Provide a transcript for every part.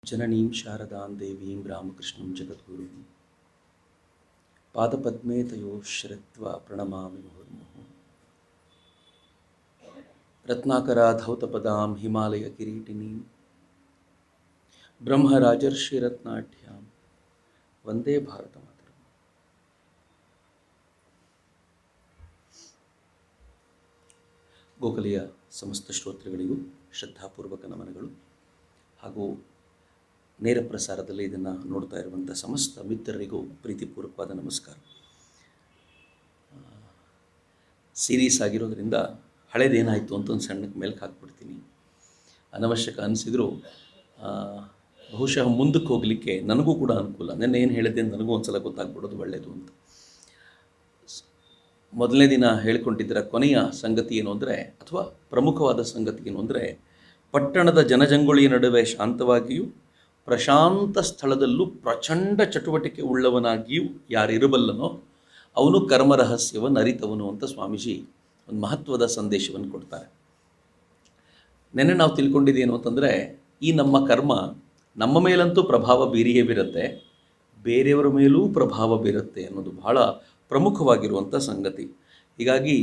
ಜನನೀಂ ಶಾರದಾಂ ದೇವೀಂ ರಾಮಕೃಷ್ಣಂ ಜಗದ್ಗುರುಂ ಪಾದಪದ್ಮೇ ತಯೋ ಶ್ರತ್ವಾ ಪ್ರಣಮಾಮಿ ಮುಹುರ್ಮುಹುಃ. ರತ್ನಾಕರಾಧೌತಪದಾಂ ಹಿಮಾಲಯ ಕಿರೀಟಿನೀಂ ಬ್ರಹ್ಮರಾಜರ್ಷಿರತ್ನಾಢ್ಯಾಂ ವಂದೇ ಭಾರತ ಮಾತರಂ. ಗೋಖಲೆಯ ಸಮಸ್ತ ಶ್ರೋತೃಗಳಿಗೂ ಶ್ರದ್ಧಾಪೂರ್ವಕ ನಮನಗಳು ಹಾಗೂ ನೇರ ಪ್ರಸಾರದಲ್ಲಿ ಇದನ್ನು ನೋಡ್ತಾ ಇರುವಂಥ ಸಮಸ್ತ ಮಿತ್ರರಿಗೂ ಪ್ರೀತಿಪೂರ್ವಕವಾದ ನಮಸ್ಕಾರ. ಸೀರೀಸ್ ಆಗಿರೋದ್ರಿಂದ ಹಳೇದೇನಾಯಿತು ಅಂತ ಒಂದು ಸಣ್ಣಕ್ಕೆ ಮೇಲಕ್ಕೆ ಹಾಕ್ಬಿಡ್ತೀನಿ. ಅನವಶ್ಯಕ ಅನಿಸಿದರೂ ಬಹುಶಃ ಮುಂದಕ್ಕೆ ಹೋಗಲಿಕ್ಕೆ ನನಗೂ ಕೂಡ ಅನುಕೂಲ. ನೆನ್ನೆ ಏನು ಹೇಳಿದ್ದೆ ನನಗೂ ಒಂದು ಸಲ ಗೊತ್ತಾಗ್ಬಿಡೋದು ಒಳ್ಳೆಯದು ಅಂತ. ಮೊದಲನೇ ದಿನ ಹೇಳಿಕೊಂಡಿದ್ದರ ಕೊನೆಯ ಸಂಗತಿ ಏನು ಅಂದರೆ, ಅಥವಾ ಪ್ರಮುಖವಾದ ಸಂಗತಿ ಏನು ಅಂದರೆ, ಪಟ್ಟಣದ ಜನಜಂಗುಳಿಯ ನಡುವೆ ಶಾಂತವಾಗಿಯೂ ಪ್ರಶಾಂತ ಸ್ಥಳದಲ್ಲೂ ಪ್ರಚಂಡ ಚಟುವಟಿಕೆ ಉಳ್ಳವನಾಗಿಯೂ ಯಾರಿರಬಲ್ಲನೋ ಅವನು ಕರ್ಮರಹಸ್ಯವನ್ನು ಅರಿತವನು ಅಂತ ಸ್ವಾಮೀಜಿ ಒಂದು ಮಹತ್ವದ ಸಂದೇಶವನ್ನು ಕೊಡ್ತಾರೆ. ನೆನ್ನೆ ನಾವು ತಿಳ್ಕೊಂಡಿದ್ದೇನು ಅಂತಂದರೆ, ಈ ನಮ್ಮ ಕರ್ಮ ನಮ್ಮ ಮೇಲಂತೂ ಪ್ರಭಾವ ಬೀರಿಯೇ ಬೀರುತ್ತೆ, ಬೇರೆಯವರ ಮೇಲೂ ಪ್ರಭಾವ ಬೀರುತ್ತೆ ಅನ್ನೋದು ಬಹಳ ಪ್ರಮುಖವಾಗಿರುವಂಥ ಸಂಗತಿ. ಹೀಗಾಗಿ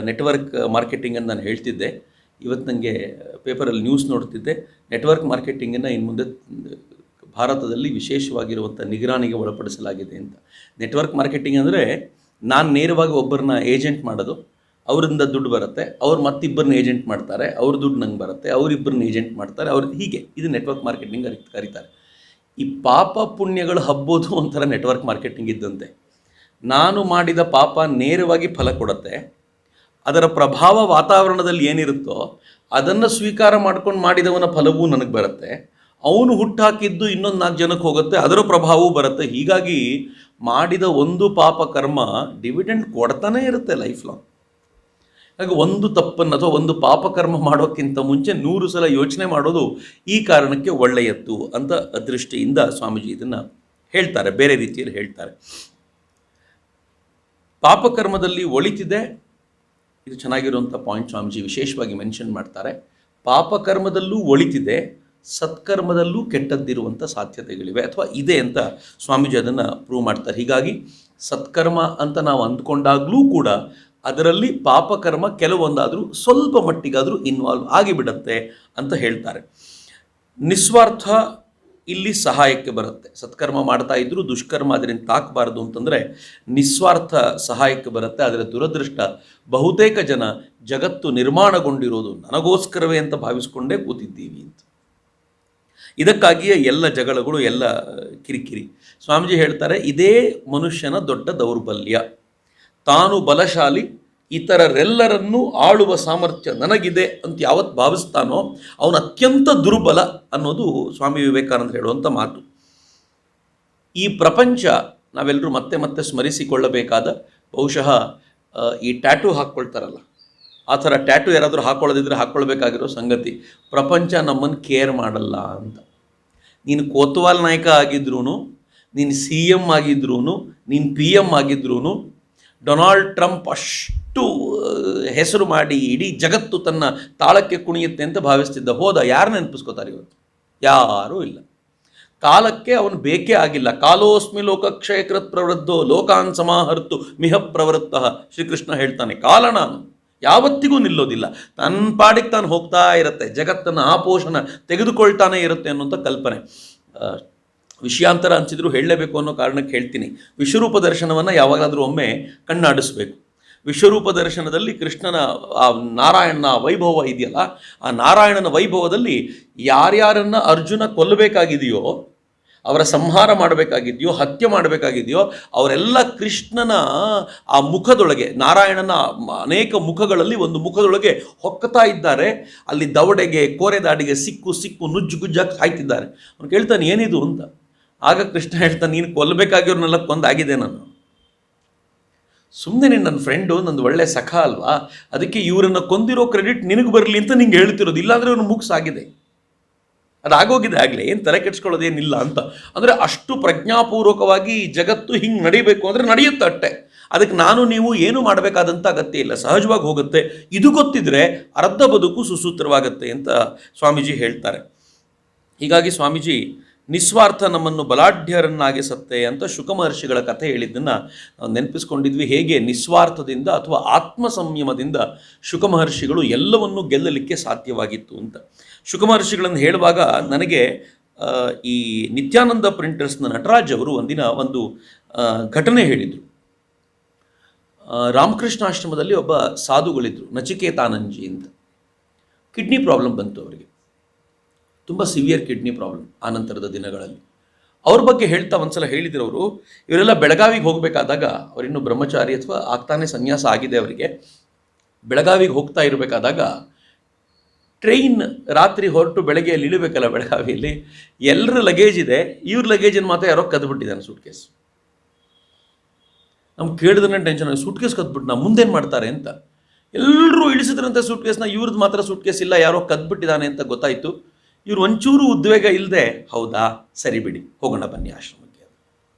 ನೆಟ್ವರ್ಕ್ ಮಾರ್ಕೆಟಿಂಗನ್ನು ನಾನು ಹೇಳ್ತಿದ್ದೆ. ಇವತ್ತು ನನಗೆ ಪೇಪರಲ್ಲಿ ನ್ಯೂಸ್ ನೋಡ್ತಿದ್ದೆ, ನೆಟ್ವರ್ಕ್ ಮಾರ್ಕೆಟಿಂಗನ್ನು ಇನ್ನು ಮುಂದೆ ಭಾರತದಲ್ಲಿ ವಿಶೇಷವಾಗಿರುವಂಥ ನಿಗರಾಣಿಗೆ ಒಳಪಡಿಸಲಾಗಿದೆ ಅಂತ. ನೆಟ್ವರ್ಕ್ ಮಾರ್ಕೆಟಿಂಗ್ ಅಂದರೆ ನಾನು ನೇರವಾಗಿ ಒಬ್ಬರನ್ನ ಏಜೆಂಟ್ ಮಾಡೋದು, ಅವರಿಂದ ದುಡ್ಡು ಬರುತ್ತೆ, ಅವ್ರು ಮತ್ತಿಬ್ಬರನ್ನ ಏಜೆಂಟ್ ಮಾಡ್ತಾರೆ, ಅವ್ರ ದುಡ್ಡು ನಂಗೆ ಬರುತ್ತೆ, ಅವರಿಬ್ಬರನ್ನ ಏಜೆಂಟ್ ಮಾಡ್ತಾರೆ, ಹೀಗೆ ಇದು ನೆಟ್ವರ್ಕ್ ಮಾರ್ಕೆಟಿಂಗ್ ಕರೀತಾರೆ. ಈ ಪಾಪ ಪುಣ್ಯಗಳು ಹಬ್ಬೋದು ಒಂಥರ ನೆಟ್ವರ್ಕ್ ಮಾರ್ಕೆಟಿಂಗ್ ಇದ್ದಂತೆ. ನಾನು ಮಾಡಿದ ಪಾಪ ನೇರವಾಗಿ ಫಲ ಕೊಡುತ್ತೆ, ಅದರ ಪ್ರಭಾವ ವಾತಾವರಣದಲ್ಲಿ ಏನಿರುತ್ತೋ ಅದನ್ನು ಸ್ವೀಕಾರ ಮಾಡ್ಕೊಂಡು ಮಾಡಿದವನ ಫಲವೂ ನನಗೆ ಬರುತ್ತೆ, ಅವನು ಹುಟ್ಟಾಕಿದ್ದು ಇನ್ನೊಂದು 4 ಜನಕ್ಕೆ ಹೋಗುತ್ತೆ, ಅದರ ಪ್ರಭಾವವೂ ಬರುತ್ತೆ. ಹೀಗಾಗಿ ಮಾಡಿದ ಒಂದು ಪಾಪ ಕರ್ಮ ಡಿವಿಡೆಂಡ್ ಕೊಡ್ತಾನೇ ಇರುತ್ತೆ ಲೈಫ್ ಲಾಂಗ್. ಹಾಗೆ ಒಂದು ತಪ್ಪನ್ನು ಅಥವಾ ಒಂದು ಪಾಪಕರ್ಮ ಮಾಡೋಕ್ಕಿಂತ ಮುಂಚೆ 100 ಸಲ ಯೋಚನೆ ಮಾಡೋದು ಈ ಕಾರಣಕ್ಕೆ ಒಳ್ಳೆಯದ್ದು ಅಂತ ದೃಷ್ಟಿಯಿಂದ ಸ್ವಾಮೀಜಿ ಇದನ್ನು ಹೇಳ್ತಾರೆ, ಬೇರೆ ರೀತಿಯಲ್ಲಿ ಹೇಳ್ತಾರೆ. ಪಾಪಕರ್ಮದಲ್ಲಿ ಒಳಿತಿದೆ, ಇದು ಚೆನ್ನಾಗಿರುವಂಥ ಪಾಯಿಂಟ್ ಸ್ವಾಮೀಜಿ ವಿಶೇಷವಾಗಿ ಮೆನ್ಷನ್ ಮಾಡ್ತಾರೆ. ಪಾಪಕರ್ಮದಲ್ಲೂ ಒಳಿತಿದೆ, ಸತ್ಕರ್ಮದಲ್ಲೂ ಕೆಟ್ಟದ್ದಿರುವಂಥ ಸಾಧ್ಯತೆಗಳಿವೆ ಅಥವಾ ಇದೆ ಅಂತ ಸ್ವಾಮೀಜಿ ಅದನ್ನು ಪ್ರೂವ್ ಮಾಡ್ತಾರೆ. ಹೀಗಾಗಿ ಸತ್ಕರ್ಮ ಅಂತ ನಾವು ಅಂದ್ಕೊಂಡಾಗಲೂ ಕೂಡ ಅದರಲ್ಲಿ ಪಾಪಕರ್ಮ ಕೆಲವೊಂದಾದರೂ ಸ್ವಲ್ಪ ಮಟ್ಟಿಗಾದರೂ ಇನ್ವಾಲ್ವ್ ಆಗಿಬಿಡತ್ತೆ ಅಂತ ಹೇಳ್ತಾರೆ. ನಿಸ್ವಾರ್ಥ ಇಲ್ಲಿ ಸಹಾಯಕ್ಕೆ ಬರುತ್ತೆ. ಸತ್ಕರ್ಮ ಮಾಡ್ತಾ ಇದ್ದರೂ ದುಷ್ಕರ್ಮ ಅದರಿಂದ ತಾಕಬಾರದು ಅಂತಂದರೆ ನಿಸ್ವಾರ್ಥ ಸಹಾಯಕ್ಕೆ ಬರುತ್ತೆ. ಆದರೆ ದುರದೃಷ್ಟ ಬಹುತೇಕ ಜನ ಜಗತ್ತು ನಿರ್ಮಾಣಗೊಂಡಿರೋದು ನನಗೋಸ್ಕರವೇ ಅಂತ ಭಾವಿಸ್ಕೊಂಡೇ ಕೂತಿದ್ದೀವಿ ಅಂತ. ಇದಕ್ಕಾಗಿಯೇ ಎಲ್ಲ ಜಗಳಗಳು, ಎಲ್ಲ ಕಿರಿಕಿರಿ. ಸ್ವಾಮೀಜಿ ಹೇಳ್ತಾರೆ, ಇದೇ ಮನುಷ್ಯನ ದೊಡ್ಡ ದೌರ್ಬಲ್ಯ. ತಾನು ಬಲಶಾಲಿ, ಇತರರೆಲ್ಲರನ್ನೂ ಆಳುವ ಸಾಮರ್ಥ್ಯ ನನಗಿದೆ ಅಂತ ಯಾವತ್ತು ಭಾವಿಸ್ತಾನೋ ಅವನು ಅತ್ಯಂತ ದುರ್ಬಲ ಅನ್ನೋದು ಸ್ವಾಮಿ ವಿವೇಕಾನಂದರು ಹೇಳುವಂಥ ಮಾತು. ಈ ಪ್ರಪಂಚ ನಾವೆಲ್ಲರೂ ಮತ್ತೆ ಮತ್ತೆ ಸ್ಮರಿಸಿಕೊಳ್ಳಬೇಕಾದ, ಬಹುಶಃ ಈ ಟ್ಯಾಟೂ ಹಾಕ್ಕೊಳ್ತಾರಲ್ಲ, ಆ ಥರ ಟ್ಯಾಟೂ ಯಾರಾದರೂ ಹಾಕ್ಕೊಳ್ಳೋದಿದ್ರೆ ಹಾಕ್ಕೊಳ್ಬೇಕಾಗಿರೋ ಸಂಗತಿ, ಪ್ರಪಂಚ ನಮ್ಮನ್ನು ಕೇರ್ ಮಾಡಲ್ಲ ಅಂತ. ನೀನು ಕೋತ್ವಾಲ್ ನಾಯಕ ಆಗಿದ್ರೂ, ನೀನು CM ಆಗಿದ್ರೂ, ನೀನು PM ಆಗಿದ್ರೂ, ಡೊನಾಲ್ಡ್ ಟ್ರಂಪ್ ಅಷ್ಟು ಹೆಸರು ಮಾಡಿ ಇಡೀ ಜಗತ್ತು ತನ್ನ ತಾಳಕ್ಕೆ ಕುಣಿಯುತ್ತೆ ಅಂತ ಭಾವಿಸ್ತಿದ್ದ, ಹೋದ, ಯಾರು ನೆನಪಿಸ್ಕೋತಾರೆ ಇವತ್ತು? ಯಾರೂ ಇಲ್ಲ. ಕಾಲಕ್ಕೆ ಅವನು ಬೇಕೇ ಆಗಿಲ್ಲ. ಕಾಲೋಸ್ಮಿ ಲೋಕಕ್ಷಯಕೃತ್ ಪ್ರವೃದ್ಧೋ ಲೋಕಾನ್ ಸಮಾಹರ್ತು ಮಿಹ ಪ್ರವೃತ್ತಃ. ಶ್ರೀಕೃಷ್ಣ ಹೇಳ್ತಾನೆ, ಕಾಲ ನಾನು ಯಾವತ್ತಿಗೂ ನಿಲ್ಲೋದಿಲ್ಲ, ತನ್ನ ಪಾಡಿಗೆ ತಾನು ಹೋಗ್ತಾ ಇರುತ್ತೆ, ಜಗತ್ತನ್ನು ಆಪೋಷಣ ತೆಗೆದುಕೊಳ್ತಾನೆ ಇರುತ್ತೆ ಅನ್ನೋಂಥ ಕಲ್ಪನೆ. ವಿಷಯಾಂತರ ಅನಿಸಿದ್ರು ಹೇಳಲೇಬೇಕು ಅನ್ನೋ ಕಾರಣಕ್ಕೆ ಹೇಳ್ತೀನಿ. ವಿಶ್ವರೂಪ ದರ್ಶನವನ್ನು ಯಾವಾಗಲಾದರೂ ಒಮ್ಮೆ ಕಣ್ಣಾಡಿಸ್ಬೇಕು. ವಿಶ್ವರೂಪ ದರ್ಶನದಲ್ಲಿ ಕೃಷ್ಣನ ಆ ನಾರಾಯಣನ ವೈಭವ ಇದೆಯಲ್ಲ, ಆ ನಾರಾಯಣನ ವೈಭವದಲ್ಲಿ ಯಾರ್ಯಾರನ್ನು ಅರ್ಜುನ ಕೊಲ್ಲಬೇಕಾಗಿದೆಯೋ, ಅವರ ಸಂಹಾರ ಮಾಡಬೇಕಾಗಿದೆಯೋ, ಹತ್ಯೆ ಮಾಡಬೇಕಾಗಿದೆಯೋ ಅವರೆಲ್ಲ ಕೃಷ್ಣನ ಆ ಮುಖದೊಳಗೆ, ನಾರಾಯಣನ ಅನೇಕ ಮುಖಗಳಲ್ಲಿ ಒಂದು ಮುಖದೊಳಗೆ ಹೊಕ್ಕತಾ ಇದ್ದಾರೆ. ಅಲ್ಲಿ ದವಡೆಗೆ, ಕೋರೆದಾಡಿಗೆ ಸಿಕ್ಕು ಸಿಕ್ಕು ನುಜ್ಜು ಗುಜ್ಜಾಗಿ ಸಾಯ್ತಿದ್ದಾರೆ. ಅವನು ಕೇಳ್ತಾನೆ, ಏನಿದು ಅಂತ. ಆಗ ಕೃಷ್ಣ ಹೇಳ್ತಾನೆ, ನೀನು ಕೊಲ್ಲಬೇಕಾಗಿರೋನೆಲ್ಲ ಕೊಂದಾಗಿದೆ ನಾನು. ಸುಮ್ಮನೆ ನೀನು ನನ್ನ ಫ್ರೆಂಡು, ನಂದು ಒಳ್ಳೆ ಸಖ ಅಲ್ವಾ, ಅದಕ್ಕೆ ಇವರನ್ನು ಕೊಂದಿರೋ ಕ್ರೆಡಿಟ್ ನಿನಗೆ ಬರಲಿ ಅಂತ ನಿಂಗೆ ಹೇಳ್ತಿರೋದು. ಇಲ್ಲಾಂದರೆ ಅವನು ಮುಗಿಸಾಗಿದೆ, ಅದಾಗೋಗಿದೆ ಆಗಲೇ, ಏನು ತಲೆ ಕೆಡ್ಸ್ಕೊಳ್ಳೋದೇನಿಲ್ಲ ಅಂತ. ಅಂದರೆ ಅಷ್ಟು ಪ್ರಜ್ಞಾಪೂರ್ವಕವಾಗಿ ಜಗತ್ತು ಹಿಂಗೆ ನಡೀಬೇಕು ಅಂದರೆ ನಡೆಯುತ್ತೆ ಅಷ್ಟೆ. ಅದಕ್ಕೆ ನಾನು ನೀವು ಏನು ಮಾಡಬೇಕಾದಂಥ ಅಗತ್ಯ ಇಲ್ಲ, ಸಹಜವಾಗಿ ಹೋಗುತ್ತೆ. ಇದು ಗೊತ್ತಿದ್ರೆ ಅರ್ಧ ಬದುಕು ಸುಸೂತ್ರವಾಗುತ್ತೆ ಅಂತ ಸ್ವಾಮೀಜಿ ಹೇಳ್ತಾರೆ. ಹೀಗಾಗಿ ಸ್ವಾಮೀಜಿ ನಿಸ್ವಾರ್ಥ ನಮ್ಮನ್ನು ಬಲಾಢ್ಯರನ್ನಾಗಿಸುತ್ತೆ ಅಂತ ಶುಕ ಮಹರ್ಷಿಗಳ ಕಥೆ ಹೇಳಿದ್ದನ್ನು ನಾವು ನೆನಪಿಸ್ಕೊಂಡಿದ್ವಿ. ಹೇಗೆ ನಿಸ್ವಾರ್ಥದಿಂದ ಅಥವಾ ಆತ್ಮ ಸಂಯಮದಿಂದ ಶುಕ ಮಹರ್ಷಿಗಳು ಎಲ್ಲವನ್ನೂ ಗೆಲ್ಲಲಿಕ್ಕೆ ಸಾಧ್ಯವಾಗಿತ್ತು ಅಂತ. ಶುಕ ಮಹರ್ಷಿಗಳನ್ನು ಹೇಳುವಾಗ ನನಗೆ ಈ ನಿತ್ಯಾನಂದ ಪ್ರಿಂಟರ್ಸ್ನ ನಟರಾಜ್ ಅವರು ಒಂದಿನ ಒಂದು ಘಟನೆ ಹೇಳಿದರು. ರಾಮಕೃಷ್ಣಾಶ್ರಮದಲ್ಲಿ ಒಬ್ಬ ಸಾಧುಗಳಿದ್ದರು, ನಚಿಕೇತಾನಂಜಿ ಅಂತ. ಕಿಡ್ನಿ ಪ್ರಾಬ್ಲಮ್ ಬಂತು ಅವರಿಗೆ, ತುಂಬ ಸಿವಿಯರ್ ಕಿಡ್ನಿ ಪ್ರಾಬ್ಲಮ್ ಆನಂತರದ ದಿನಗಳಲ್ಲಿ. ಅವ್ರ ಬಗ್ಗೆ ಹೇಳ್ತಾ ಒಂದ್ಸಲ ಹೇಳಿದ್ರು ಅವರು, ಇವರೆಲ್ಲ ಬೆಳಗಾವಿಗೆ ಹೋಗಬೇಕಾದಾಗ, ಅವರಿನ್ನೂ ಬ್ರಹ್ಮಚಾರಿ ಅಥವಾ ಆಗ್ತಾನೆ ಸನ್ಯಾಸ ಆಗಿದೆ ಅವರಿಗೆ, ಬೆಳಗಾವಿಗೆ ಹೋಗ್ತಾ ಇರಬೇಕಾದಾಗ ಟ್ರೈನ್ ರಾತ್ರಿ ಹೊರಟು ಬೆಳಗ್ಗೆ ಅಲ್ಲಿ ಇಳಿಬೇಕಲ್ಲ ಬೆಳಗಾವಿಯಲ್ಲಿ, ಎಲ್ಲರ ಲಗೇಜ್ ಇದೆ, ಇವ್ರ ಲಗೇಜನ್ನು ಮಾತ್ರ ಯಾರೋ ಕದ್ಬಿಟ್ಟಿದ್ದಾನೆ ಸೂಟ್ ಕೇಸ್. ನಮ್ಗೆ ಕೇಳಿದ್ರೆ ಟೆನ್ಷನ್ ಆಗಿ, ಸೂಟ್ ಕೇಸ್ ಕದ್ಬಿಟ್ಟು ನಾವು ಮುಂದೇನು ಮಾಡ್ತಾರೆ ಅಂತ. ಎಲ್ಲರೂ ಇಳಿಸಿದ್ರಂತೆ ಸೂಟ್ ಕೇಸ್ನ, ಇವ್ರದ್ದು ಮಾತ್ರ ಸೂಟ್ ಕೇಸ್ ಇಲ್ಲ, ಯಾರೋ ಕದ್ಬಿಟ್ಟಿದ್ದಾನೆ ಅಂತ ಗೊತ್ತಾಯಿತು. ಇವ್ರು ಒಂಚೂರು ಉದ್ವೇಗ ಇಲ್ಲದೆ, ಹೌದಾ ಸರಿ ಬಿಡಿ ಹೋಗೋಣ ಬನ್ನಿ ಆಶ್ರಮಕ್ಕೆ.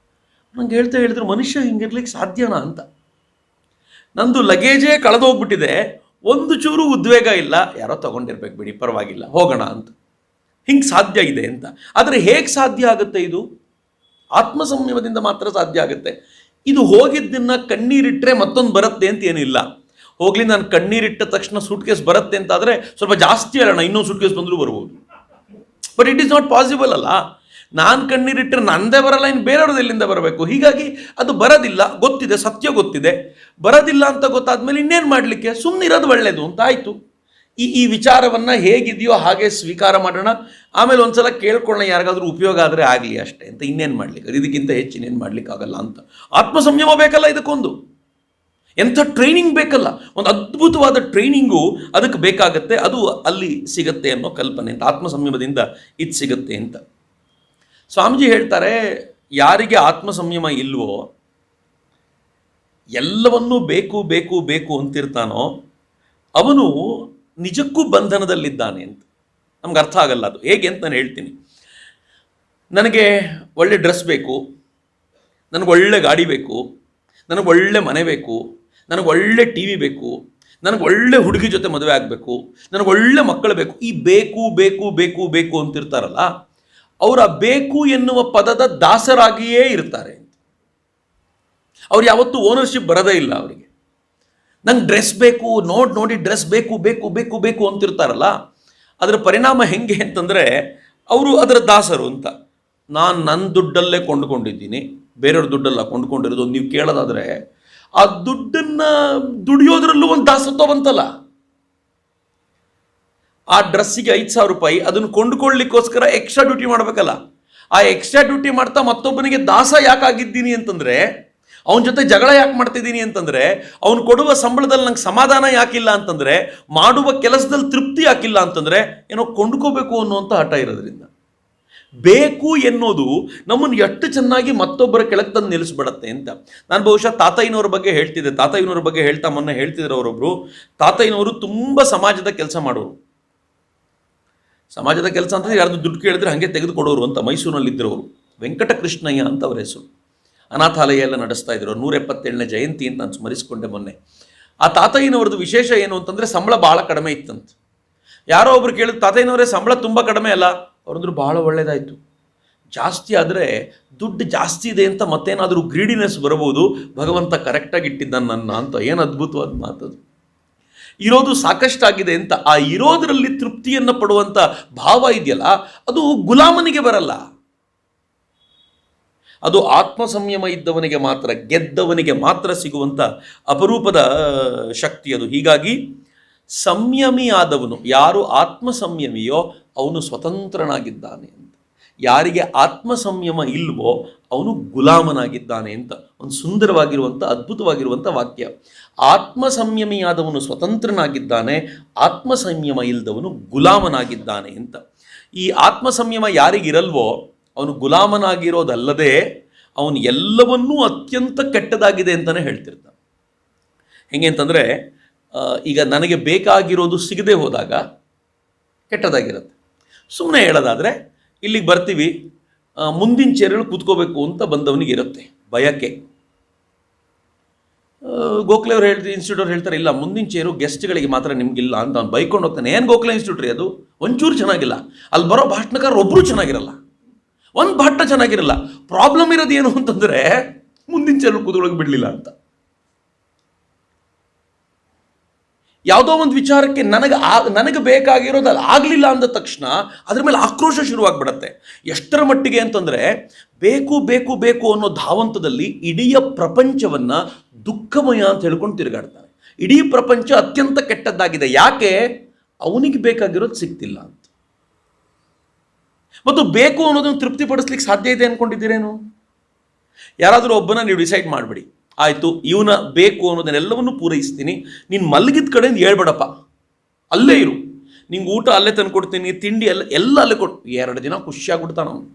ನಂಗೆ ಹೇಳಿದ್ರು, ಮನುಷ್ಯ ಹಿಂಗಿರ್ಲಿಕ್ಕೆ ಸಾಧ್ಯನಾ ಅಂತ. ನಂದು ಲಗೇಜೇ ಕಳೆದೋಗ್ಬಿಟ್ಟಿದೆ, ಒಂದು ಚೂರು ಉದ್ವೇಗ ಇಲ್ಲ, ಯಾರೋ ತಗೊಂಡಿರ್ಬೇಕು ಬಿಡಿ ಪರವಾಗಿಲ್ಲ ಹೋಗೋಣ ಅಂತ. ಹಿಂಗೆ ಸಾಧ್ಯ ಇದೆ ಅಂತ. ಆದರೆ ಹೇಗೆ ಸಾಧ್ಯ ಆಗುತ್ತೆ ಇದು? ಆತ್ಮ ಸಂಯಮದಿಂದ ಮಾತ್ರ ಸಾಧ್ಯ ಆಗುತ್ತೆ. ಇದು ಹೋಗಿದ್ದನ್ನು ಕಣ್ಣೀರಿಟ್ಟರೆ ಮತ್ತೊಂದು ಬರುತ್ತೆ ಅಂತ ಏನಿಲ್ಲ. ಹೋಗ್ಲಿ, ನಾನು ಕಣ್ಣೀರಿಟ್ಟ ತಕ್ಷಣ ಸೂಟ್ ಕೇಸ್ ಬರುತ್ತೆ ಅಂತ ಆದರೆ ಸ್ವಲ್ಪ ಜಾಸ್ತಿ ಅಲ್ಲ, ಇನ್ನೊಂದು ಸೂಟ್ ಕೇಸ್ ಬಂದರೂ ಬರ್ಬೋದು. But it is not possible ಅಲ್ಲ. ನಾನು ಕಣ್ಣೀರಿಟ್ಟರೆ ನಂದೇ ಬರಲ್ಲ, ಇನ್ನು ಬೇರೆಯವ್ರದ್ದು ಎಲ್ಲಿಂದ ಬರಬೇಕು? ಹೀಗಾಗಿ ಅದು ಬರೋದಿಲ್ಲ, ಗೊತ್ತಿದೆ, ಸತ್ಯ ಗೊತ್ತಿದೆ. ಬರೋದಿಲ್ಲ ಅಂತ ಗೊತ್ತಾದ್ಮೇಲೆ ಇನ್ನೇನು ಮಾಡಲಿಕ್ಕೆ, ಸುಮ್ಮನಿರೋದು ಒಳ್ಳೆಯದು ಅಂತ ಆಯಿತು. ಈ ವಿಚಾರವನ್ನು ಹೇಗಿದೆಯೋ ಹಾಗೆ ಸ್ವೀಕಾರ ಮಾಡೋಣ. ಆಮೇಲೆ ಒಂದ್ಸಲ ಕೇಳ್ಕೊಳ್ಳೋಣ, ಯಾರಿಗಾದ್ರೂ ಉಪಯೋಗ ಆದರೆ ಆಗಲಿ ಅಷ್ಟೇ ಅಂತ. ಇನ್ನೇನು ಮಾಡಲಿಕ್ಕೆ, ಇದಕ್ಕಿಂತ ಹೆಚ್ಚು ಇನ್ನೇನು ಮಾಡಲಿಕ್ಕಾಗಲ್ಲ ಅಂತ. ಆತ್ಮ ಸಂಯಮ ಬೇಕಲ್ಲ ಇದಕ್ಕೊಂದು, ಎಂಥ ಟ್ರೈನಿಂಗ್ ಬೇಕಲ್ಲ, ಒಂದು ಅದ್ಭುತವಾದ ಟ್ರೈನಿಂಗು ಅದಕ್ಕೆ ಬೇಕಾಗತ್ತೆ. ಅದು ಅಲ್ಲಿ ಸಿಗತ್ತೆ ಅನ್ನೋ ಕಲ್ಪನೆ ಅಂತ, ಆತ್ಮ ಸಂಯಮದಿಂದ ಇದು ಸಿಗುತ್ತೆ ಅಂತ. ಸ್ವಾಮೀಜಿ ಹೇಳ್ತಾರೆ, ಯಾರಿಗೆ ಆತ್ಮ ಸಂಯಮ ಇಲ್ವೋ, ಎಲ್ಲವನ್ನೂ ಬೇಕು ಬೇಕು ಬೇಕು ಅಂತಿರ್ತಾನೋ, ಅವನು ನಿಜಕ್ಕೂ ಬಂಧನದಲ್ಲಿದ್ದಾನೆ ಅಂತ. ನಮ್ಗೆ ಅರ್ಥ ಆಗಲ್ಲ ಅದು ಹೇಗೆ ಅಂತ ನಾನು ಹೇಳ್ತೀನಿ. ನನಗೆ ಒಳ್ಳೆ ಡ್ರೆಸ್ ಬೇಕು, ನನಗೆ ಒಳ್ಳೆ ಗಾಡಿ ಬೇಕು, ನನಗೆ ಒಳ್ಳೆ ಮನೆ ಬೇಕು, ನನಗೆ ಒಳ್ಳೆ ಟಿ ವಿ ಬೇಕು, ನನಗೆ ಒಳ್ಳೆ ಹುಡುಗಿ ಜೊತೆ ಮದುವೆ ಆಗಬೇಕು, ನನಗೆ ಒಳ್ಳೆ ಮಕ್ಕಳು ಬೇಕು. ಈ ಬೇಕು ಬೇಕು ಬೇಕು ಬೇಕು ಅಂತಿರ್ತಾರಲ್ಲ, ಅವರ ಬೇಕು ಎನ್ನುವ ಪದದ ದಾಸರಾಗಿಯೇ ಇರ್ತಾರೆ ಅಂತ. ಅವ್ರು ಯಾವತ್ತೂ ಓನರ್ಶಿಪ್ ಬರೋದೇ ಇಲ್ಲ ಅವರಿಗೆ. ನಂಗೆ ಡ್ರೆಸ್ ಬೇಕು, ನೋಡಿ ಡ್ರೆಸ್ ಬೇಕು ಬೇಕು ಬೇಕು ಬೇಕು ಅಂತಿರ್ತಾರಲ್ಲ, ಅದರ ಪರಿಣಾಮ ಹೆಂಗೆ ಅಂತಂದರೆ ಅವರು ಅದರ ದಾಸರು ಅಂತ. ನಾನು ನನ್ನ ದುಡ್ಡಲ್ಲೇ ಕೊಂಡುಕೊಂಡಿದ್ದೀನಿ, ಬೇರೆಯವ್ರ ದುಡ್ಡಲ್ಲ ಕೊಂಡುಕೊಂಡಿರೋದು. ನೀವು ಕೇಳೋದಾದರೆ ಆ ದುಡ್ಡನ್ನು ದುಡಿಯೋದ್ರಲ್ಲೂ ಒಂದು ದಾಸತ್ವ ಬಂತಲ್ಲ. ಆ ಡ್ರೆಸ್ಸಿಗೆ 5,000 ರೂಪಾಯಿ, ಅದನ್ನು ಕೊಂಡುಕೊಳ್ಳಿಕ್ಕೋಸ್ಕರ ಎಕ್ಸ್ಟ್ರಾ ಡ್ಯೂಟಿ ಮಾಡಬೇಕಲ್ಲ. ಆ ಎಕ್ಸ್ಟ್ರಾ ಡ್ಯೂಟಿ ಮಾಡ್ತಾ ಮತ್ತೊಬ್ಬನಿಗೆ ದಾಸ ಯಾಕಾಗಿದ್ದೀನಿ ಅಂತಂದರೆ, ಅವನ ಜೊತೆ ಜಗಳ ಯಾಕೆ ಮಾಡ್ತಿದ್ದೀನಿ ಅಂತಂದರೆ, ಅವನು ಕೊಡುವ ಸಂಬಳದಲ್ಲಿ ನಂಗೆ ಸಮಾಧಾನ ಯಾಕಿಲ್ಲ ಅಂತಂದರೆ, ಮಾಡುವ ಕೆಲಸದಲ್ಲಿ ತೃಪ್ತಿ ಯಾಕಿಲ್ಲ ಅಂತಂದರೆ, ಏನೋ ಕೊಂಡ್ಕೋಬೇಕು ಅನ್ನುವಂಥ ಹಠ ಇರೋದ್ರಿಂದ. ಬೇಕು ಎನ್ನೋದು ನಮ್ಮನ್ನು ಎಷ್ಟು ಚೆನ್ನಾಗಿ ಮತ್ತೊಬ್ಬರ ಕೆಳಗೆ ತಂದು ನಿಲ್ಲಿಸ್ಬಿಡತ್ತೆ ಅಂತ. ನಾನು ಬಹುಶಃ ತಾತಯ್ಯನವ್ರ ಬಗ್ಗೆ ಹೇಳ್ತಿದ್ದೆ. ತಾತಯ್ಯನವ್ರ ಬಗ್ಗೆ ಹೇಳ್ತಾ ಮೊನ್ನೆ ಹೇಳ್ತಿದ್ರು ಅವರೊಬ್ಬರು. ತಾತಯ್ಯನವರು ತುಂಬ ಸಮಾಜದ ಕೆಲಸ ಮಾಡೋರು. ಸಮಾಜದ ಕೆಲಸ ಅಂತಂದರೆ ಯಾರ್ದು ದುಡ್ಡು ಕೇಳಿದ್ರೆ ಹಾಗೆ ತೆಗೆದುಕೊಡೋರು ಅಂತ. ಮೈಸೂರಿನಲ್ಲಿದ್ದರವರು ವೆಂಕಟಕೃಷ್ಣಯ್ಯ ಅಂತ ಅವರ ಹೆಸರು. ಅನಾಥಾಲಯ ಎಲ್ಲ ನಡೆಸ್ತಾ ಇದ್ರು. 177ನೇ ಜಯಂತಿ ಅಂತ ನಾನು ಸ್ಮರಿಸಿಕೊಂಡೆ ಮೊನ್ನೆ. ಆ ತಾತಯ್ಯನವ್ರದ್ದು ವಿಶೇಷ ಏನು ಅಂತಂದರೆ, ಸಂಬಳ ಭಾಳ ಕಡಿಮೆ ಇತ್ತಂತ. ಯಾರೋ ಒಬ್ರು ಕೇಳಿದ್ರು, ತಾತಯ್ಯನವರೇ ಸಂಬಳ ತುಂಬ ಕಡಿಮೆ ಅಲ್ಲ? ಅವ್ರಂದ್ರು ಭಾಳ ಒಳ್ಳೇದಾಯಿತು, ಜಾಸ್ತಿ ಆದರೆ ದುಡ್ಡು ಜಾಸ್ತಿ ಇದೆ ಅಂತ ಮತ್ತೇನಾದರೂ ಗ್ರೀಡಿನೆಸ್ ಬರಬಹುದು, ಭಗವಂತ ಕರೆಕ್ಟಾಗಿ ಇಟ್ಟಿದ್ದಾನೆ ನನ್ನ ಅಂತ. ಏನು ಅದ್ಭುತವಾದ ಮಾತದು. ಇರೋದು ಸಾಕಷ್ಟಾಗಿದೆ ಅಂತ ಆ ಇರೋದರಲ್ಲಿ ತೃಪ್ತಿಯನ್ನು ಪಡುವಂಥ ಭಾವ ಇದೆಯಲ್ಲ, ಅದು ಗುಲಾಮನಿಗೆ ಬರಲ್ಲ. ಅದು ಆತ್ಮ ಸಂಯಮ ಇದ್ದವನಿಗೆ ಮಾತ್ರ, ಗೆದ್ದವನಿಗೆ ಮಾತ್ರ ಸಿಗುವಂಥ ಅಪರೂಪದ ಶಕ್ತಿ ಅದು. ಹೀಗಾಗಿ ಸಂಯಮಿ ಆದವನು, ಯಾರು ಆತ್ಮ ಸಂಯಮಿಯೋ ಅವನು ಸ್ವತಂತ್ರನಾಗಿದ್ದಾನೆ ಅಂತ. ಯಾರಿಗೆ ಆತ್ಮ ಸಂಯಮ ಇಲ್ವೋ ಅವನು ಗುಲಾಮನಾಗಿದ್ದಾನೆ ಅಂತ. ಒಂದು ಸುಂದರವಾಗಿರುವಂಥ ಅದ್ಭುತವಾಗಿರುವಂಥ ವಾಕ್ಯ. ಆತ್ಮ ಸಂಯಮಿಯಾದವನು ಸ್ವತಂತ್ರನಾಗಿದ್ದಾನೆ, ಆತ್ಮ ಸಂಯಮ ಇಲ್ಲದವನು ಗುಲಾಮನಾಗಿದ್ದಾನೆ ಅಂತ. ಈ ಆತ್ಮ ಸಂಯಮ ಯಾರಿಗಿರಲ್ವೋ ಅವನು ಗುಲಾಮನಾಗಿರೋದಲ್ಲದೆ ಅವನು ಎಲ್ಲವನ್ನೂ ಅತ್ಯಂತ ಕೆಟ್ಟದಾಗಿದೆ ಅಂತಲೇ ಹೇಳ್ತಿರ್ತಾನೆ. ಹೆಂಗೆ ಅಂತಂದರೆ, ಈಗ ನನಗೆ ಬೇಕಾಗಿರೋದು ಸಿಗದೆ ಹೋದಾಗ ಕೆಟ್ಟದಾಗಿರುತ್ತೆ. ಸುಮ್ಮನೆ ಹೇಳೋದಾದರೆ, ಇಲ್ಲಿಗೆ ಬರ್ತೀವಿ, ಮುಂದಿನ ಚೇರಲ್ಲಿ ಕೂತ್ಕೋಬೇಕು ಅಂತ ಬಂದವನಿಗೆ ಇರುತ್ತೆ ಬಯಕೆ. ಗೋಖಲೆ ಅವ್ರು ಇನ್ಸ್ಟಿಟ್ಯೂಟ್ ಅವ್ರು ಹೇಳ್ತಾರೆ, ಇಲ್ಲ ಮುಂದಿನ ಚೇರು ಗೆಸ್ಟ್ಗಳಿಗೆ ಮಾತ್ರ ನಿಮಗಿಲ್ಲ ಅಂತ. ಅವ್ನು ಬೈಕೊಂಡು ಹೋಗ್ತಾನೆ. ಏನು ಗೋಖಲೆ ಇನ್ಸ್ಟಿಟ್ಯೂಟ್ ರೀ ಅದು? ಒಂಚೂರು ಚೆನ್ನಾಗಿಲ್ಲ. ಅಲ್ಲಿ ಬರೋ ಭಾಷಣಕಾರ ಒಬ್ಬರು ಚೆನ್ನಾಗಿರಲ್ಲ, ಒಂದು ಭಾಷಣ ಚೆನ್ನಾಗಿರಲ್ಲ. ಪ್ರಾಬ್ಲಮ್ ಇರೋದು ಏನು ಅಂತಂದರೆ ಮುಂದಿನ ಚೆಲ್ಲು ಕೂದೊಳಗೆ ಬಿಡಲಿಲ್ಲ ಅಂತ. ಯಾವುದೋ ಒಂದು ವಿಚಾರಕ್ಕೆ ನನಗೆ ಬೇಕಾಗಿರೋದು ಅದು ಆಗಲಿಲ್ಲ ಅಂದ ತಕ್ಷಣ ಅದ್ರ ಮೇಲೆ ಆಕ್ರೋಶ ಶುರುವಾಗ್ಬಿಡತ್ತೆ. ಎಷ್ಟರ ಮಟ್ಟಿಗೆ ಅಂತಂದರೆ ಬೇಕು ಬೇಕು ಬೇಕು ಅನ್ನೋ ಧಾವಂತದಲ್ಲಿ ಇಡೀ ಪ್ರಪಂಚವನ್ನು ದುಃಖಮಯ ಅಂತ ಹೇಳ್ಕೊಂಡು ತಿರುಗಾಡ್ತಾನೆ. ಇಡೀ ಪ್ರಪಂಚ ಅತ್ಯಂತ ಕೆಟ್ಟದ್ದಾಗಿದೆ. ಯಾಕೆ? ಅವನಿಗೆ ಬೇಕಾಗಿರೋದು ಸಿಗ್ತಿಲ್ಲ ಅಂತ. ಮತ್ತು ಬೇಕು ಅನ್ನೋದನ್ನು ತೃಪ್ತಿಪಡಿಸ್ಲಿಕ್ಕೆ ಸಾಧ್ಯ ಇದೆ ಅಂದ್ಕೊಂಡಿದ್ದೀರೇನು? ಯಾರಾದರೂ ಒಬ್ಬನ ನೀವು ಡಿಸೈಡ್ ಮಾಡಿಬಿಡಿ, ಆಯಿತು ಇವನ ಬೇಕು ಅನ್ನೋದನ್ನೆಲ್ಲವನ್ನು ಪೂರೈಸ್ತೀನಿ, ನೀನು ಮಲಗಿದ ಕಡೆಯಿಂದ ಹೇಳ್ಬೇಡಪ್ಪ, ಅಲ್ಲೇ ಇರು, ನಿಂಗೆ ಊಟ ಅಲ್ಲೇ ತಂದು ಕೊಡ್ತೀನಿ, ತಿಂಡಿ ಎಲ್ಲ ಅಲ್ಲೇ ಕೊಟ್ಟು. 2 ದಿನ ಖುಷಿಯಾಗ್ಬಿಡ್ತಾನ ಅವನು.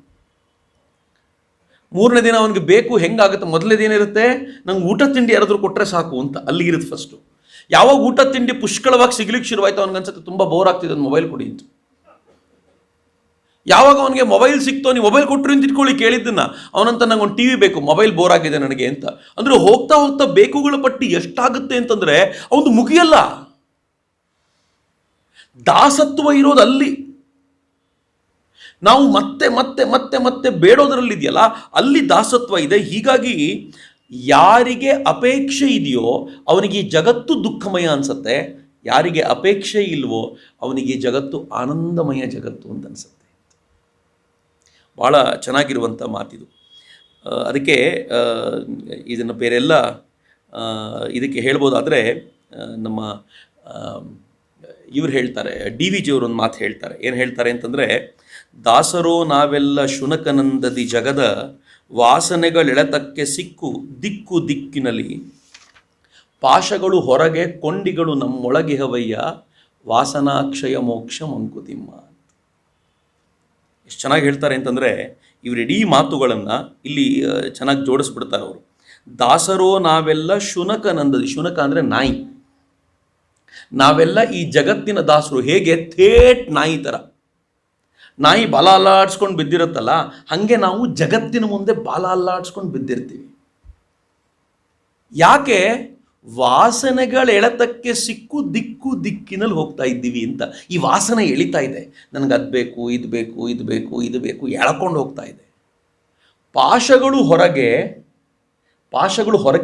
3ನೇ ದಿನ ಅವನಿಗೆ ಬೇಕು ಹೆಂಗಾಗುತ್ತೆ? ಮೊದಲನೇ ದಿನ ಇರುತ್ತೆ ನಂಗೆ ಊಟ ತಿಂಡಿ ಯಾರಾದರೂ ಕೊಟ್ಟರೆ ಸಾಕು ಅಂತ, ಅಲ್ಲಿಗಿರುತ್ತೆ ಫಸ್ಟು. ಯಾವಾಗ ಊಟ ತಿಂಡಿ ಪುಷ್ಕಳವಾಗಿ ಸಿಗ್ಲಿಕ್ಕೆ ಶುರುವಾಯ್ತು ಅವನಿಗನ್ಸುತ್ತೆ ತುಂಬ ಬೋರ್ ಆಗ್ತಿದೆ, ಒಂದು ಮೊಬೈಲ್ ಕೊಡಿ ಅಂತ. ಯಾವಾಗ ಅವನಿಗೆ ಮೊಬೈಲ್ ಸಿಕ್ತೋ, ನೀವು ಮೊಬೈಲ್ ಕೊಟ್ಟರು ಅಂತ ಇಟ್ಕೊಳ್ಳಿ ಕೇಳಿದ್ದನ್ನು, ಅವನಂತ ನಂಗೆ ಒಂದು TV ಬೇಕು, ಮೊಬೈಲ್ ಬೋರ್ ಆಗಿದೆ ನನಗೆ ಅಂತ. ಅಂದರೆ ಹೋಗ್ತಾ ಹೋಗ್ತಾ ಬೇಕುಗಳ ಪಟ್ಟಿ ಎಷ್ಟಾಗುತ್ತೆ ಅಂತಂದರೆ ಅವನು ಮುಗಿಯಲ್ಲ. ದಾಸತ್ವ ಇರೋದು ಅಲ್ಲಿ. ನಾವು ಮತ್ತೆ ಮತ್ತೆ ಮತ್ತೆ ಮತ್ತೆ ಬೇಡೋದರಲ್ಲಿದೆಯಲ್ಲ, ಅಲ್ಲಿ ದಾಸತ್ವ ಇದೆ. ಹೀಗಾಗಿ ಯಾರಿಗೆ ಅಪೇಕ್ಷೆ ಇದೆಯೋ ಅವನಿಗೆ ಈ ಜಗತ್ತು ದುಃಖಮಯ ಅನಿಸುತ್ತೆ, ಯಾರಿಗೆ ಅಪೇಕ್ಷೆ ಇಲ್ವೋ ಅವನಿಗೆ ಜಗತ್ತು ಆನಂದಮಯ ಜಗತ್ತು ಅಂತ ಅನಿಸುತ್ತೆ. ಭಾಳ ಚೆನ್ನಾಗಿರುವಂಥ ಮಾತಿದು. ಅದಕ್ಕೆ ಇದನ್ನು ಬೇರೆಲ್ಲ ಇದಕ್ಕೆ ಹೇಳ್ಬೋದಾದರೆ ನಮ್ಮ ಇವ್ರು ಹೇಳ್ತಾರೆ, DVG ಅವರು ಒಂದು ಮಾತು ಹೇಳ್ತಾರೆ. ಏನು ಹೇಳ್ತಾರೆ ಅಂತಂದರೆ, ದಾಸರೋ ನಾವೆಲ್ಲ ಶುನಕನಂದದಿ ಜಗದ ವಾಸನೆಗಳೆಳೆತಕ್ಕೆ ಸಿಕ್ಕು ದಿಕ್ಕು ದಿಕ್ಕಿನಲ್ಲಿ ಪಾಶಗಳು ಹೊರಗೆ ಕೊಂಡಿಗಳು ನಮ್ಮೊಳಗಿಹವಯ್ಯ ವಾಸನಾಕ್ಷಯ ಮೋಕ್ಷ ಮಂಕುತಿಮ್ಮ. ಎಷ್ಟು ಚೆನ್ನಾಗಿ ಹೇಳ್ತಾರೆ ಅಂತಂದರೆ, ಇವರಿಡೀ ಮಾತುಗಳನ್ನು ಇಲ್ಲಿ ಚೆನ್ನಾಗಿ ಜೋಡಿಸ್ಬಿಡ್ತಾರೆ ಅವರು. ದಾಸರೋ ನಾವೆಲ್ಲ ಶುನಕನಂದದಿ, ಶುನಕ ಅಂದರೆ ನಾಯಿ. ನಾವೆಲ್ಲ ಈ ಜಗತ್ತಿನ ದಾಸರು. ಹೇಗೆ? ಥೇಟ್ ನಾಯಿ ಥರ. ನಾಯಿ ಬಾಲ ಅಲ್ಲಾಡ್ಸ್ಕೊಂಡು ಬಿದ್ದಿರುತ್ತಲ್ಲ, ಹಾಗೆ ನಾವು ಜಗತ್ತಿನ ಮುಂದೆ ಬಾಲ ಅಲ್ಲಾಡ್ಸ್ಕೊಂಡು ಬಿದ್ದಿರ್ತೀವಿ. ಯಾಕೆ? ವಾಸನೆಗಳ ಎಳೆತಕ್ಕೆ ಸಿಕ್ಕು ದಿಕ್ಕು ದಿಕ್ಕಿನಲ್ಲಿ ಹೋಗ್ತಾ ಇದ್ದೀವಿ ಅಂತ. ಈ ವಾಸನೆ ಎಳಿತಾ ಇದೆ, ನನಗೆ ಅದು ಬೇಕು, ಇದು ಬೇಕು, ಇದು ಬೇಕು, ಇದು ಬೇಕು, ಎಳ್ಕೊಂಡು ಹೋಗ್ತಾ ಇದೆ. ಪಾಶಗಳು ಹೊರಗೆ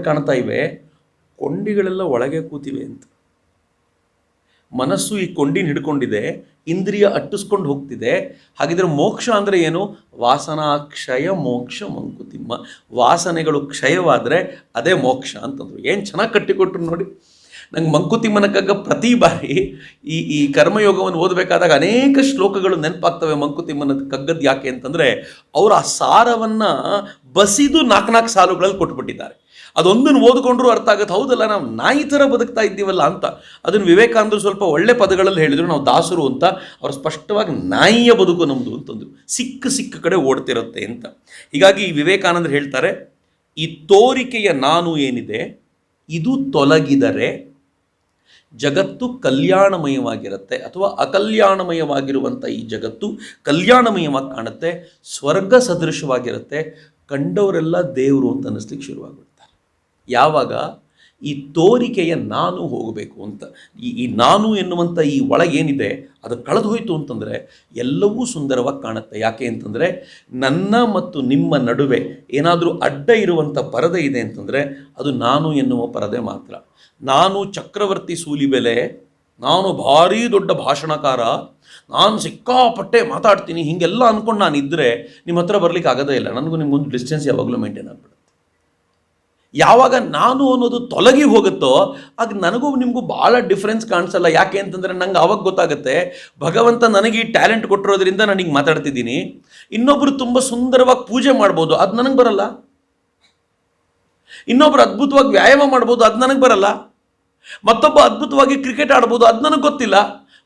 ಕಾಣ್ತಾ ಇವೆ, ಕೊಂಡಿಗಳೆಲ್ಲ ಒಳಗೆ ಕೂತಿವೆ ಅಂತ. ಮನಸ್ಸು ಈ ಕೊಂಡಿನ ಹಿಡ್ಕೊಂಡಿದೆ, ಇಂದ್ರಿಯ ಅಟ್ಟಿಸ್ಕೊಂಡು ಹೋಗ್ತಿದೆ. ಹಾಗಿದ್ರೆ ಮೋಕ್ಷ ಅಂದರೆ ಏನು? ವಾಸನಾಕ್ಷಯ ಮೋಕ್ಷ ಮಂಕುತಿಮ್ಮ. ವಾಸನೆಗಳು ಕ್ಷಯವಾದರೆ ಅದೇ ಮೋಕ್ಷ ಅಂತಂದರು. ಏನು ಚೆನ್ನಾಗಿ ಕಟ್ಟಿಕೊಟ್ರು ನೋಡಿ. ನಂಗೆ ಮಂಕುತಿಮ್ಮನ ಕಗ್ಗ ಪ್ರತಿ ಬಾರಿ ಈ ಕರ್ಮಯೋಗವನ್ನು ಓದಬೇಕಾದಾಗ ಅನೇಕ ಶ್ಲೋಕಗಳು ನೆನಪಾಗ್ತವೆ ಮಂಕುತಿಮ್ಮನ ಕಗ್ಗದ್ದು. ಯಾಕೆ ಅಂತಂದರೆ ಅವರು ಆ ಸಾರವನ್ನು ಬಸಿದು 4 ಸಾಲುಗಳಲ್ಲಿ ಕೊಟ್ಬಿಟ್ಟಿದ್ದಾರೆ. ಅದೊಂದನ್ನು ಓದ್ಕೊಂಡ್ರೂ ಅರ್ಥ ಆಗುತ್ತೆ, ಹೌದಲ್ಲ ನಾವು ನಾಯಿ ಥರ ಬದುಕ್ತಾ ಇದ್ದೀವಲ್ಲ ಅಂತ. ಅದನ್ನು ವಿವೇಕಾನಂದರು ಸ್ವಲ್ಪ ಒಳ್ಳೆ ಪದಗಳಲ್ಲಿ ಹೇಳಿದರು, ನಾವು ದಾಸರು ಅಂತ. ಅವರು ಸ್ಪಷ್ಟವಾಗಿ ನಾಯಿಯ ಬದುಕು ನಮ್ಮದು ಅಂತಂದರು. ಸಿಕ್ಕ ಕಡೆ ಓಡ್ತಿರುತ್ತೆ ಅಂತ. ಹೀಗಾಗಿ ವಿವೇಕಾನಂದರು ಹೇಳ್ತಾರೆ, ಈ ತೋರಿಕೆಯ ನಾನು ಏನಿದೆ ಇದು ತೊಲಗಿದರೆ ಜಗತ್ತು ಕಲ್ಯಾಣಮಯವಾಗಿರುತ್ತೆ, ಅಥವಾ ಅಕಲ್ಯಾಣಮಯವಾಗಿರುವಂಥ ಈ ಜಗತ್ತು ಕಲ್ಯಾಣಮಯವಾಗಿ ಕಾಣುತ್ತೆ, ಸ್ವರ್ಗ ಸದೃಶವಾಗಿರುತ್ತೆ, ಕಂಡವರೆಲ್ಲ ದೇವರು ಅಂತ ಅನ್ನಿಸ್ಲಿಕ್ಕೆ ಶುರುವಾಗುತ್ತೆ. ಯಾವಾಗ ಈ ತೋರಿಕೆಯ ನಾನು ಹೋಗಬೇಕು ಅಂತ, ಈ ನಾನು ಎನ್ನುವಂಥ ಈ ಒಳಗೇನಿದೆ ಅದು ಕಳೆದು ಹೋಯಿತು ಅಂತಂದರೆ ಎಲ್ಲವೂ ಸುಂದರವಾಗಿ ಕಾಣುತ್ತೆ. ಯಾಕೆ ಅಂತಂದರೆ ನನ್ನ ಮತ್ತು ನಿಮ್ಮ ನಡುವೆ ಏನಾದರೂ ಅಡ್ಡ ಇರುವಂಥ ಪರದೆ ಇದೆ ಅಂತಂದರೆ ಅದು ನಾನು ಎನ್ನುವ ಪರದೆ ಮಾತ್ರ. ನಾನು ಚಕ್ರವರ್ತಿ ಸೂಲಿಬೆಲೆ, ನಾನು ಭಾರೀ ದೊಡ್ಡ ಭಾಷಣಕಾರ, ನಾನು ಸಿಕ್ಕಾಪಟ್ಟೆ ಮಾತಾಡ್ತೀನಿ, ಹೀಗೆಲ್ಲ ಅಂದ್ಕೊಂಡು ನಾನು ಇದ್ದರೆ ನಿಮ್ಮ ಹತ್ರ ಬರಲಿಕ್ಕೆ ಆಗೋದೇ ಇಲ್ಲ. ನನಗೂ ನಿಮ್ಗೊಂದು ಡಿಸ್ಟೆನ್ಸ್ ಯಾವಾಗಲೂ ಮೇಂಟೈನ್ ಆಗ್ಬಿಡುತ್ತೆ. ಯಾವಾಗ ನಾನು ಅನ್ನೋದು ತೊಲಗಿ ಹೋಗುತ್ತೋ ಆಗ ನನಗೂ ನಿಮಗೂ ಭಾಳ ಡಿಫ್ರೆನ್ಸ್ ಕಾಣಿಸಲ್ಲ. ಯಾಕೆ ಅಂತಂದರೆ ನಂಗೆ ಆವಾಗ ಗೊತ್ತಾಗುತ್ತೆ, ಭಗವಂತ ನನಗೆ ಈ ಟ್ಯಾಲೆಂಟ್ ಕೊಟ್ಟಿರೋದ್ರಿಂದ ನಾನು ಹಿಂಗೆ ಮಾತಾಡ್ತಿದ್ದೀನಿ. ಇನ್ನೊಬ್ಬರು ತುಂಬ ಸುಂದರವಾಗಿ ಪೂಜೆ ಮಾಡ್ಬೋದು, ಅದು ನನಗೆ ಬರಲ್ಲ. ಇನ್ನೊಬ್ರು ಅದ್ಭುತವಾಗಿ ವ್ಯಾಯಾಮ ಮಾಡ್ಬೋದು, ಅದು ನನಗೆ ಬರಲ್ಲ. ಮತ್ತೊಬ್ಬ ಅದ್ಭುತವಾಗಿ ಕ್ರಿಕೆಟ್ ಆಡ್ಬೋದು, ಅದು ನನಗೆ ಗೊತ್ತಿಲ್ಲ.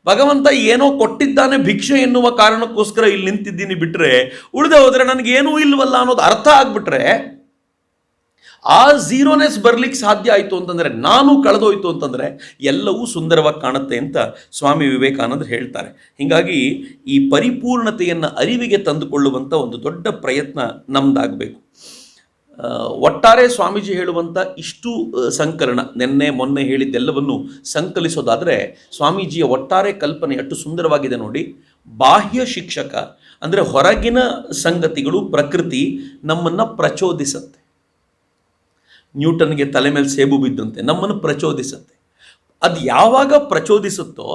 ಭಗವಂತ ಏನೋ ಕೊಟ್ಟಿದ್ದಾನೆ ಭಿಕ್ಷೆ ಎನ್ನುವ ಕಾರಣಕ್ಕೋಸ್ಕರ ಇಲ್ಲಿ ನಿಂತಿದ್ದೀನಿ ಬಿಟ್ಟರೆ, ಉಳಿದೇ ಹೋದರೆ ನನಗೇನೂ ಇಲ್ವಲ್ಲ ಅನ್ನೋದು ಅರ್ಥ ಆಗಿಬಿಟ್ರೆ ಆ ಝೀರೋನೆಸ್ ಬರಲಿಕ್ಕೆ ಸಾಧ್ಯ ಆಯಿತು ಅಂತಂದರೆ, ನಾನು ಕಳೆದೋಯ್ತು ಅಂತಂದರೆ ಎಲ್ಲವೂ ಸುಂದರವಾಗಿ ಕಾಣುತ್ತೆ ಅಂತ ಸ್ವಾಮಿ ವಿವೇಕಾನಂದರು ಹೇಳ್ತಾರೆ. ಹೀಗಾಗಿ ಈ ಪರಿಪೂರ್ಣತೆಯನ್ನು ಅರಿವಿಗೆ ತಂದುಕೊಳ್ಳುವಂಥ ಒಂದು ದೊಡ್ಡ ಪ್ರಯತ್ನ ನಮ್ಮದಾಗಬೇಕು. ಒಟ್ಟಾರೆ ಸ್ವಾಮೀಜಿ ಹೇಳುವಂಥ ಇಷ್ಟು ಸಂಕಲನ, ನಿನ್ನೆ ಮೊನ್ನೆ ಹೇಳಿದ್ದೆಲ್ಲವನ್ನು ಸಂಕಲಿಸೋದಾದರೆ ಸ್ವಾಮೀಜಿಯ ಒಟ್ಟಾರೆ ಕಲ್ಪನೆ ಎಷ್ಟು ಸುಂದರವಾಗಿದೆ ನೋಡಿ. ಬಾಹ್ಯ ಶಿಕ್ಷಕ ಅಂದರೆ ಹೊರಗಿನ ಸಂಗತಿಗಳು, ಪ್ರಕೃತಿ ನಮ್ಮನ್ನು ಪ್ರಚೋದಿಸುತ್ತೆ. ನ್ಯೂಟನ್ಗೆ ತಲೆ ಮೇಲೆ ಸೇಬು ಬಿದ್ದಂತೆ ನಮ್ಮನ್ನು ಪ್ರಚೋದಿಸುತ್ತೆ. ಅದು ಯಾವಾಗ ಪ್ರಚೋದಿಸುತ್ತೋ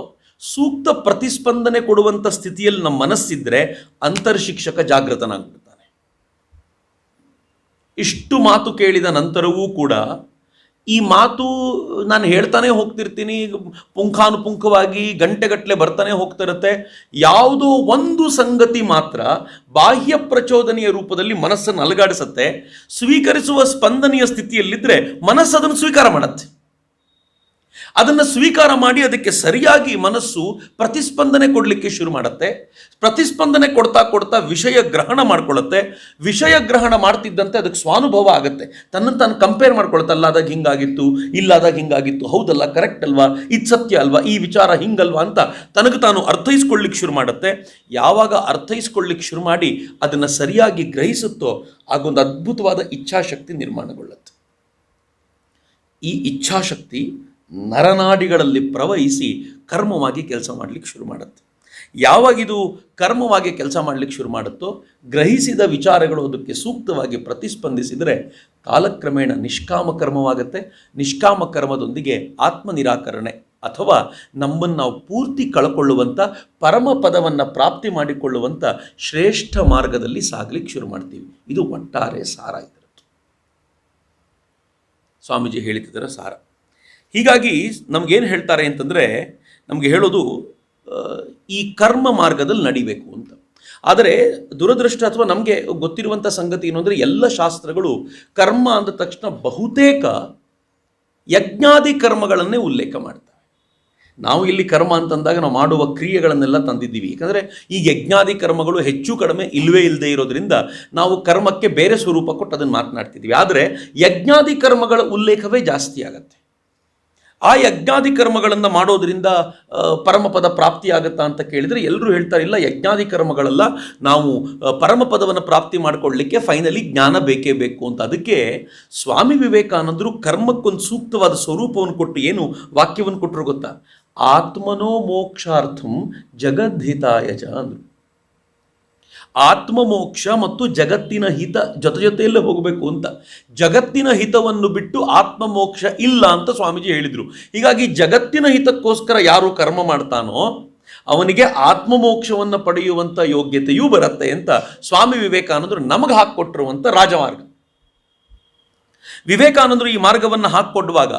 ಸೂಕ್ತ ಪ್ರತಿಸ್ಪಂದನೆ ಕೊಡುವಂಥ ಸ್ಥಿತಿಯಲ್ಲಿ ನಮ್ಮ ಮನಸ್ಸಿದ್ರೆ ಅಂತರ್ಶಿಕ್ಷಕ ಜಾಗೃತನಾಗ್ಬಿಡ್ತಾನೆ. ಇಷ್ಟು ಮಾತು ಕೇಳಿದ ನಂತರವೂ ಕೂಡ ಈ ಮಾತು ನಾನು ಹೇಳ್ತಾನೆ ಹೋಗ್ತಿರ್ತೀನಿ, ಪುಂಖಾನುಪುಂಖವಾಗಿ ಗಂಟೆಗಟ್ಟಲೆ ಬರ್ತಾನೆ ಹೋಗ್ತಿರುತ್ತೆ. ಯಾವುದೋ ಒಂದು ಸಂಗತಿ ಮಾತ್ರ ಬಾಹ್ಯ ಪ್ರಚೋದನೆಯ ರೂಪದಲ್ಲಿ ಮನಸ್ಸನ್ನು ಅಲುಗಾಡಿಸುತ್ತೆ. ಸ್ವೀಕರಿಸುವ ಸ್ಪಂದನೆಯ ಸ್ಥಿತಿಯಲ್ಲಿದ್ದರೆ ಮನಸ್ಸು ಅದನ್ನು ಸ್ವೀಕಾರ ಮಾಡುತ್ತೆ. ಅದನ್ನು ಸ್ವೀಕಾರ ಮಾಡಿ ಅದಕ್ಕೆ ಸರಿಯಾಗಿ ಮನಸ್ಸು ಪ್ರತಿಸ್ಪಂದನೆ ಕೊಡಲಿಕ್ಕೆ ಶುರು ಮಾಡುತ್ತೆ. ಪ್ರತಿಸ್ಪಂದನೆ ಕೊಡ್ತಾ ಕೊಡ್ತಾ ವಿಷಯ ಗ್ರಹಣ ಮಾಡ್ಕೊಳ್ಳುತ್ತೆ. ವಿಷಯ ಗ್ರಹಣ ಮಾಡ್ತಿದ್ದಂತೆ ಅದಕ್ಕೆ ಸ್ವಾನುಭವ ಆಗುತ್ತೆ. ತನ್ನನ್ನು ತಾನು ಕಂಪೇರ್ ಮಾಡ್ಕೊಳುತ್ತಲ್ಲ, ಅದಾಗ ಹಿಂಗಾಗಿತ್ತು, ಇಲ್ಲಾದಾಗ ಹಿಂಗಾಗಿತ್ತು, ಹೌದಲ್ಲ, ಕರೆಕ್ಟ್ ಅಲ್ವಾ, ಇದು ಸತ್ಯ ಅಲ್ವಾ, ಈ ವಿಚಾರ ಹಿಂಗಲ್ವಾ ಅಂತ ತನಗೆ ತಾನು ಅರ್ಥೈಸ್ಕೊಳ್ಳಿಕ್ಕೆ ಶುರು ಮಾಡುತ್ತೆ. ಯಾವಾಗ ಅರ್ಥೈಸ್ಕೊಳ್ಳಿಕ್ಕೆ ಶುರು ಮಾಡಿ ಅದನ್ನು ಸರಿಯಾಗಿ ಗ್ರಹಿಸುತ್ತೋ ಆಗೊಂದು ಅದ್ಭುತವಾದ ಇಚ್ಛಾಶಕ್ತಿ ನಿರ್ಮಾಣಗೊಳ್ಳುತ್ತೆ. ಈ ಇಚ್ಛಾಶಕ್ತಿ ನರನಾಡಿಗಳಲ್ಲಿ ಪ್ರವಹಿಸಿ ಕರ್ಮವಾಗಿ ಕೆಲಸ ಮಾಡಲಿಕ್ಕೆ ಶುರು ಮಾಡುತ್ತೆ. ಯಾವಾಗಿದು ಕರ್ಮವಾಗಿ ಕೆಲಸ ಮಾಡಲಿಕ್ಕೆ ಶುರು ಮಾಡುತ್ತೋ, ಗ್ರಹಿಸಿದ ವಿಚಾರಗಳು ಅದಕ್ಕೆ ಸೂಕ್ತವಾಗಿ ಪ್ರತಿಸ್ಪಂದಿಸಿದರೆ ಕಾಲಕ್ರಮೇಣ ನಿಷ್ಕಾಮ ಕರ್ಮವಾಗುತ್ತೆ. ನಿಷ್ಕಾಮ ಕರ್ಮದೊಂದಿಗೆ ಆತ್ಮ ನಿರಾಕರಣೆ ಅಥವಾ ನಮ್ಮನ್ನು ನಾವು ಪೂರ್ತಿ ಕಳ್ಕೊಳ್ಳುವಂಥ ಪರಮ ಪದವನ್ನು ಪ್ರಾಪ್ತಿ ಮಾಡಿಕೊಳ್ಳುವಂಥ ಶ್ರೇಷ್ಠ ಮಾರ್ಗದಲ್ಲಿ ಸಾಗಲಿಕ್ಕೆ ಶುರು ಮಾಡ್ತೀವಿ. ಇದು ಒಟ್ಟಾರೆ ಸಾರ ಇದರದ್ದು. ಸ್ವಾಮೀಜಿ ಹೇಳಿದ್ದರ ಸಾರ. ಹೀಗಾಗಿ ನಮಗೇನು ಹೇಳ್ತಾರೆ ಅಂತಂದರೆ, ನಮಗೆ ಹೇಳೋದು ಈ ಕರ್ಮ ಮಾರ್ಗದಲ್ಲಿ ನಡಿಬೇಕು ಅಂತ. ಆದರೆ ದುರದೃಷ್ಟ ಅಥವಾ ನಮಗೆ ಗೊತ್ತಿರುವಂಥ ಸಂಗತಿ ಏನು ಅಂದರೆ, ಎಲ್ಲ ಶಾಸ್ತ್ರಗಳು ಕರ್ಮ ಅಂದ ತಕ್ಷಣ ಬಹುತೇಕ ಯಜ್ಞಾದಿ ಕರ್ಮಗಳನ್ನೇ ಉಲ್ಲೇಖ ಮಾಡ್ತವೆ. ನಾವು ಇಲ್ಲಿ ಕರ್ಮ ಅಂತಂದಾಗ ನಾವು ಮಾಡುವ ಕ್ರಿಯೆಗಳನ್ನೆಲ್ಲ ತಂದಿದ್ದೀವಿ. ಯಾಕಂದರೆ ಈ ಯಜ್ಞಾದಿ ಕರ್ಮಗಳು ಹೆಚ್ಚು ಕಡಿಮೆ ಇಲ್ಲವೇ ಇಲ್ಲದೆ ಇರೋದ್ರಿಂದ ನಾವು ಕರ್ಮಕ್ಕೆ ಬೇರೆ ಸ್ವರೂಪ ಕೊಟ್ಟು ಅದನ್ನು ಮಾತನಾಡ್ತಿದ್ದೀವಿ. ಆದರೆ ಯಜ್ಞಾದಿ ಕರ್ಮಗಳ ಉಲ್ಲೇಖವೇ ಜಾಸ್ತಿ ಆಗುತ್ತೆ. ಆ ಯಜ್ಞಾದಿ ಕರ್ಮಗಳನ್ನು ಮಾಡೋದ್ರಿಂದ ಪರಮಪದ ಪ್ರಾಪ್ತಿಯಾಗತ್ತಾ ಅಂತ ಕೇಳಿದರೆ ಎಲ್ಲರೂ ಹೇಳ್ತಾರೆ, ಇಲ್ಲ, ಯಜ್ಞಾದಿ ಕರ್ಮಗಳೆಲ್ಲ, ನಾವು ಪರಮಪದವನ್ನು ಪ್ರಾಪ್ತಿ ಮಾಡಿಕೊಳ್ಳಲಿಕ್ಕೆ ಫೈನಲಿ ಜ್ಞಾನ ಬೇಕೇ ಬೇಕು ಅಂತ. ಅದಕ್ಕೆ ಸ್ವಾಮಿ ವಿವೇಕಾನಂದರು ಕರ್ಮಕ್ಕೊಂದು ಸೂಕ್ತವಾದ ಸ್ವರೂಪವನ್ನು ಕೊಟ್ಟು ಏನು ವಾಕ್ಯವನ್ನು ಕೊಟ್ಟರು ಗೊತ್ತಾ? ಆತ್ಮನೋ ಮೋಕ್ಷಾರ್ಥಂ ಜಗದ್ಹಿತಾಯಜ ಅಂದರು. ಆತ್ಮಮೋಕ್ಷ ಮತ್ತು ಜಗತ್ತಿನ ಹಿತ ಜೊತೆಯಲ್ಲೇ ಹೋಗಬೇಕು ಅಂತ. ಜಗತ್ತಿನ ಹಿತವನ್ನು ಬಿಟ್ಟು ಆತ್ಮಮೋಕ್ಷ ಇಲ್ಲ ಅಂತ ಸ್ವಾಮೀಜಿ ಹೇಳಿದರು. ಹೀಗಾಗಿ ಜಗತ್ತಿನ ಹಿತಕ್ಕೋಸ್ಕರ ಯಾರು ಕರ್ಮ ಮಾಡ್ತಾನೋ ಅವನಿಗೆ ಆತ್ಮಮೋಕ್ಷವನ್ನು ಪಡೆಯುವಂಥ ಯೋಗ್ಯತೆಯೂ ಬರುತ್ತೆ ಅಂತ ಸ್ವಾಮಿ ವಿವೇಕಾನಂದರು ನಮಗೆ ಹಾಕಿಕೊಟ್ಟಿರುವಂಥ ರಾಜಮಾರ್ಗ. ವಿವೇಕಾನಂದರು ಈ ಮಾರ್ಗವನ್ನು ಹಾಕಿಕೊಡುವಾಗ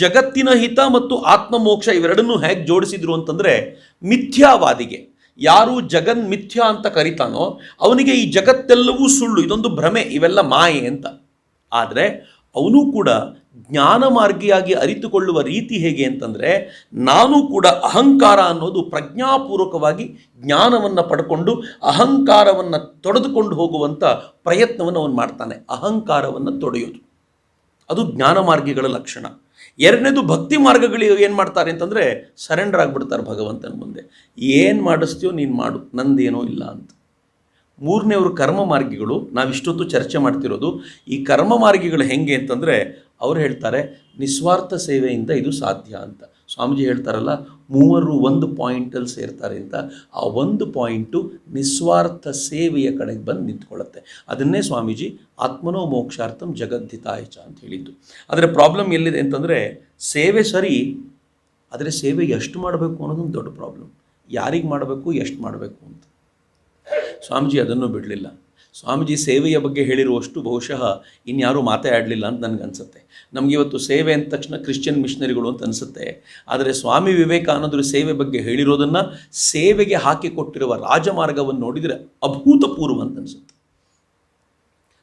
ಜಗತ್ತಿನ ಹಿತ ಮತ್ತು ಆತ್ಮಮೋಕ್ಷ ಇವೆರಡನ್ನೂ ಹೇಗೆ ಜೋಡಿಸಿದ್ರು ಅಂತಂದರೆ, ಮಿಥ್ಯಾವಾದಿಗೆ, ಯಾರು ಜಗನ್ಮಿಥ್ಯಾ ಅಂತ ಕರಿತಾನೋ ಅವನಿಗೆ ಈ ಜಗತ್ತೆಲ್ಲವೂ ಸುಳ್ಳು, ಇದೊಂದು ಭ್ರಮೆ, ಇವೆಲ್ಲ ಮಾಯೆ ಅಂತ. ಆದರೆ ಅವನು ಕೂಡ ಜ್ಞಾನ ಮಾರ್ಗಿಯಾಗಿ ಅರಿತುಕೊಳ್ಳುವ ರೀತಿ ಹೇಗೆ ಅಂತಂದರೆ, ನಾನು ಕೂಡ ಅಹಂಕಾರ ಅನ್ನೋದು ಪ್ರಜ್ಞಾಪೂರ್ವಕವಾಗಿ ಜ್ಞಾನವನ್ನು ಪಡ್ಕೊಂಡು ಅಹಂಕಾರವನ್ನು ತೊಡೆದುಕೊಂಡು ಹೋಗುವಂಥ ಪ್ರಯತ್ನವನ್ನು ಅವನು ಮಾಡ್ತಾನೆ. ಅಹಂಕಾರವನ್ನು ತೊಡೆಯೋದು ಅದು ಜ್ಞಾನ ಮಾರ್ಗಿಗಳ ಲಕ್ಷಣ. ಎರಡನೇದು, ಭಕ್ತಿ ಮಾರ್ಗಗಳು ಏನು ಮಾಡ್ತಾರೆ ಅಂತಂದರೆ ಸರೆಂಡರ್ ಆಗಿಬಿಡ್ತಾರೆ ಭಗವಂತನ ಮುಂದೆ. ಏನು ಮಾಡಿಸ್ತೀಯೋ ನೀನು ಮಾಡು, ನಂದೇನೋ ಇಲ್ಲ ಅಂತ. ಮೂರನೇವರು ಕರ್ಮ ಮಾರ್ಗಿಗಳು. ನಾವಿಷ್ಟೊತ್ತು ಚರ್ಚೆ ಮಾಡ್ತಿರೋದು ಈ ಕರ್ಮ ಮಾರ್ಗಿಗಳು ಹೆಂಗೆ ಅಂತಂದರೆ, ಅವ್ರು ಹೇಳ್ತಾರೆ ನಿಸ್ವಾರ್ಥ ಸೇವೆಯಿಂದ ಇದು ಸಾಧ್ಯ ಅಂತ. ಸ್ವಾಮೀಜಿ ಹೇಳ್ತಾರಲ್ಲ, ಮೂವರು ಒಂದು ಪಾಯಿಂಟಲ್ಲಿ ಸೇರ್ತಾರೆ ಅಂತ. ಆ ಒಂದು ಪಾಯಿಂಟು ನಿಸ್ವಾರ್ಥ ಸೇವೆಯ ಕಡೆಗೆ ಬಂದು ನಿಂತ್ಕೊಳ್ಳುತ್ತೆ. ಅದನ್ನೇ ಸ್ವಾಮೀಜಿ ಆತ್ಮನೋ ಮೋಕ್ಷಾರ್ಥಂ ಜಗದ್ಧಿತಾಯಚ ಅಂತ ಹೇಳಿದ್ದು. ಆದರೆ ಪ್ರಾಬ್ಲಮ್ ಎಲ್ಲಿದೆ ಅಂತಂದರೆ, ಸೇವೆ ಸರಿ, ಆದರೆ ಸೇವೆ ಎಷ್ಟು ಮಾಡಬೇಕು ಅನ್ನೋದೊಂದು ದೊಡ್ಡ ಪ್ರಾಬ್ಲಮ್. ಯಾರಿಗೆ ಮಾಡಬೇಕು, ಎಷ್ಟು ಮಾಡಬೇಕು ಅಂತ ಸ್ವಾಮೀಜಿ ಅದನ್ನು ಬಿಡಲಿಲ್ಲ. ಸ್ವಾಮೀಜಿ ಸೇವೆಯ ಬಗ್ಗೆ ಹೇಳಿರುವಷ್ಟು ಬಹುಶಃ ಇನ್ಯಾರೂ ಮಾತಾಡಲಿಲ್ಲ ಅಂತ ನನಗನ್ಸುತ್ತೆ. ನಮಗಿವತ್ತು ಸೇವೆ ಅಂದ ತಕ್ಷಣ ಕ್ರಿಶ್ಚಿಯನ್ ಮಿಷನರಿಗಳು ಅಂತ ಅನಿಸುತ್ತೆ. ಆದರೆ ಸ್ವಾಮಿ ವಿವೇಕಾನಂದರು ಸೇವೆ ಬಗ್ಗೆ ಹೇಳಿರೋದನ್ನು, ಸೇವೆಗೆ ಹಾಕಿಕೊಟ್ಟಿರುವ ರಾಜಮಾರ್ಗವನ್ನು ನೋಡಿದರೆ ಅಭೂತಪೂರ್ವ ಅಂತ ಅನಿಸುತ್ತೆ.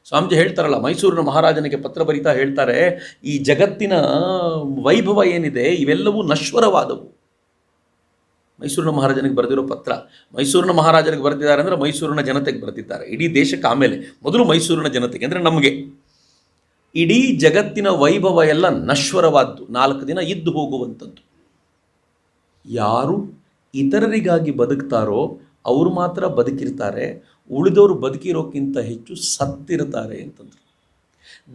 ಸ್ವಾಮೀಜಿ ಹೇಳ್ತಾರಲ್ಲ, ಮೈಸೂರಿನ ಮಹಾರಾಜನಿಗೆ ಪತ್ರ ಬರೀತಾ ಹೇಳ್ತಾರೆ, ಈ ಜಗತ್ತಿನ ವೈಭವ ಏನಿದೆ ಇವೆಲ್ಲವೂ ನಶ್ವರವಾದವು. ಮೈಸೂರಿನ ಮಹಾರಾಜನಿಗೆ ಬರೆದಿರೋ ಪತ್ರ, ಮೈಸೂರಿನ ಮಹಾರಾಜನಿಗೆ ಬರೆದಿದ್ದಾರೆ ಅಂದರೆ ಮೈಸೂರಿನ ಜನತೆಗೆ ಬರೆದಿದ್ದಾರೆ, ಇಡೀ ದೇಶಕ್ಕೆ ಆಮೇಲೆ, ಮೊದಲು ಮೈಸೂರಿನ ಜನತೆಗೆ ಅಂದರೆ ನಮಗೆ. ಇಡೀ ಜಗತ್ತಿನ ವೈಭವ ಎಲ್ಲ ನಶ್ವರವಾದ್ದು, 4 ದಿನ ಇದ್ದು ಹೋಗುವಂಥದ್ದು. ಯಾರು ಇತರರಿಗಾಗಿ ಬದುಕ್ತಾರೋ ಅವರು ಮಾತ್ರ ಬದುಕಿರ್ತಾರೆ, ಉಳಿದವರು ಬದುಕಿರೋಕ್ಕಿಂತ ಹೆಚ್ಚು ಸತ್ತಿರ್ತಾರೆ ಅಂತಂದರು.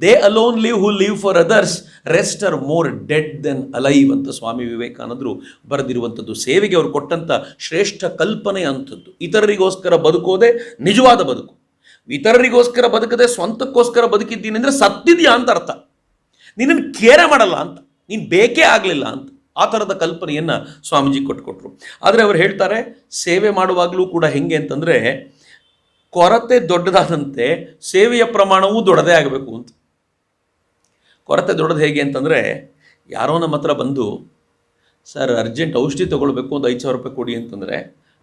They alone live who live for others, rest are more dead than alive ಅಂತ ಸ್ವಾಮಿ ವಿವೇಕಾನಂದರು ಬರೆದಿರುವಂಥದ್ದು. ಸೇವೆಗೆ ಅವರು ಕೊಟ್ಟಂಥ ಶ್ರೇಷ್ಠ ಕಲ್ಪನೆ ಅಂಥದ್ದು. ಇತರರಿಗೋಸ್ಕರ ಬದುಕೋದೇ ನಿಜವಾದ ಬದುಕು. ಇತರರಿಗೋಸ್ಕರ ಬದುಕದೆ ಸ್ವಂತಕ್ಕೋಸ್ಕರ ಬದುಕಿದ್ದೀನಿ ಅಂದರೆ ಸತ್ತಿದೆಯಾ ಅಂತ ಅರ್ಥ. ನಿನ್ನನ್ನು ಕೇರೆ ಮಾಡಲ್ಲ ಅಂತ, ನೀನು ಬೇಕೇ ಆಗಲಿಲ್ಲ ಅಂತ. ಆ ಥರದ ಕಲ್ಪನೆಯನ್ನು ಸ್ವಾಮೀಜಿ ಕೊಟ್ಕೊಟ್ರು. ಆದರೆ ಅವರು ಹೇಳ್ತಾರೆ, ಸೇವೆ ಮಾಡುವಾಗಲೂ ಕೂಡ ಹೆಂಗೆ ಅಂತಂದರೆ, ಕೊರತೆ ದೊಡ್ಡದಾದಂತೆ ಸೇವೆಯ ಪ್ರಮಾಣವೂ ದೊಡ್ಡದೇ ಆಗಬೇಕು ಅಂತ. ಕೊರತೆ ದೊಡ್ಡದು ಹೇಗೆ ಅಂತಂದರೆ, ಯಾರೋ ನಮ್ಮ ಹತ್ರ ಬಂದು, ಸರ್ ಅರ್ಜೆಂಟ್ ಔಷಧಿ ತೊಗೊಳ್ಬೇಕು, ಒಂದು 5,000 ರೂಪಾಯಿ ಕೊಡಿ ಅಂತಂದರೆ,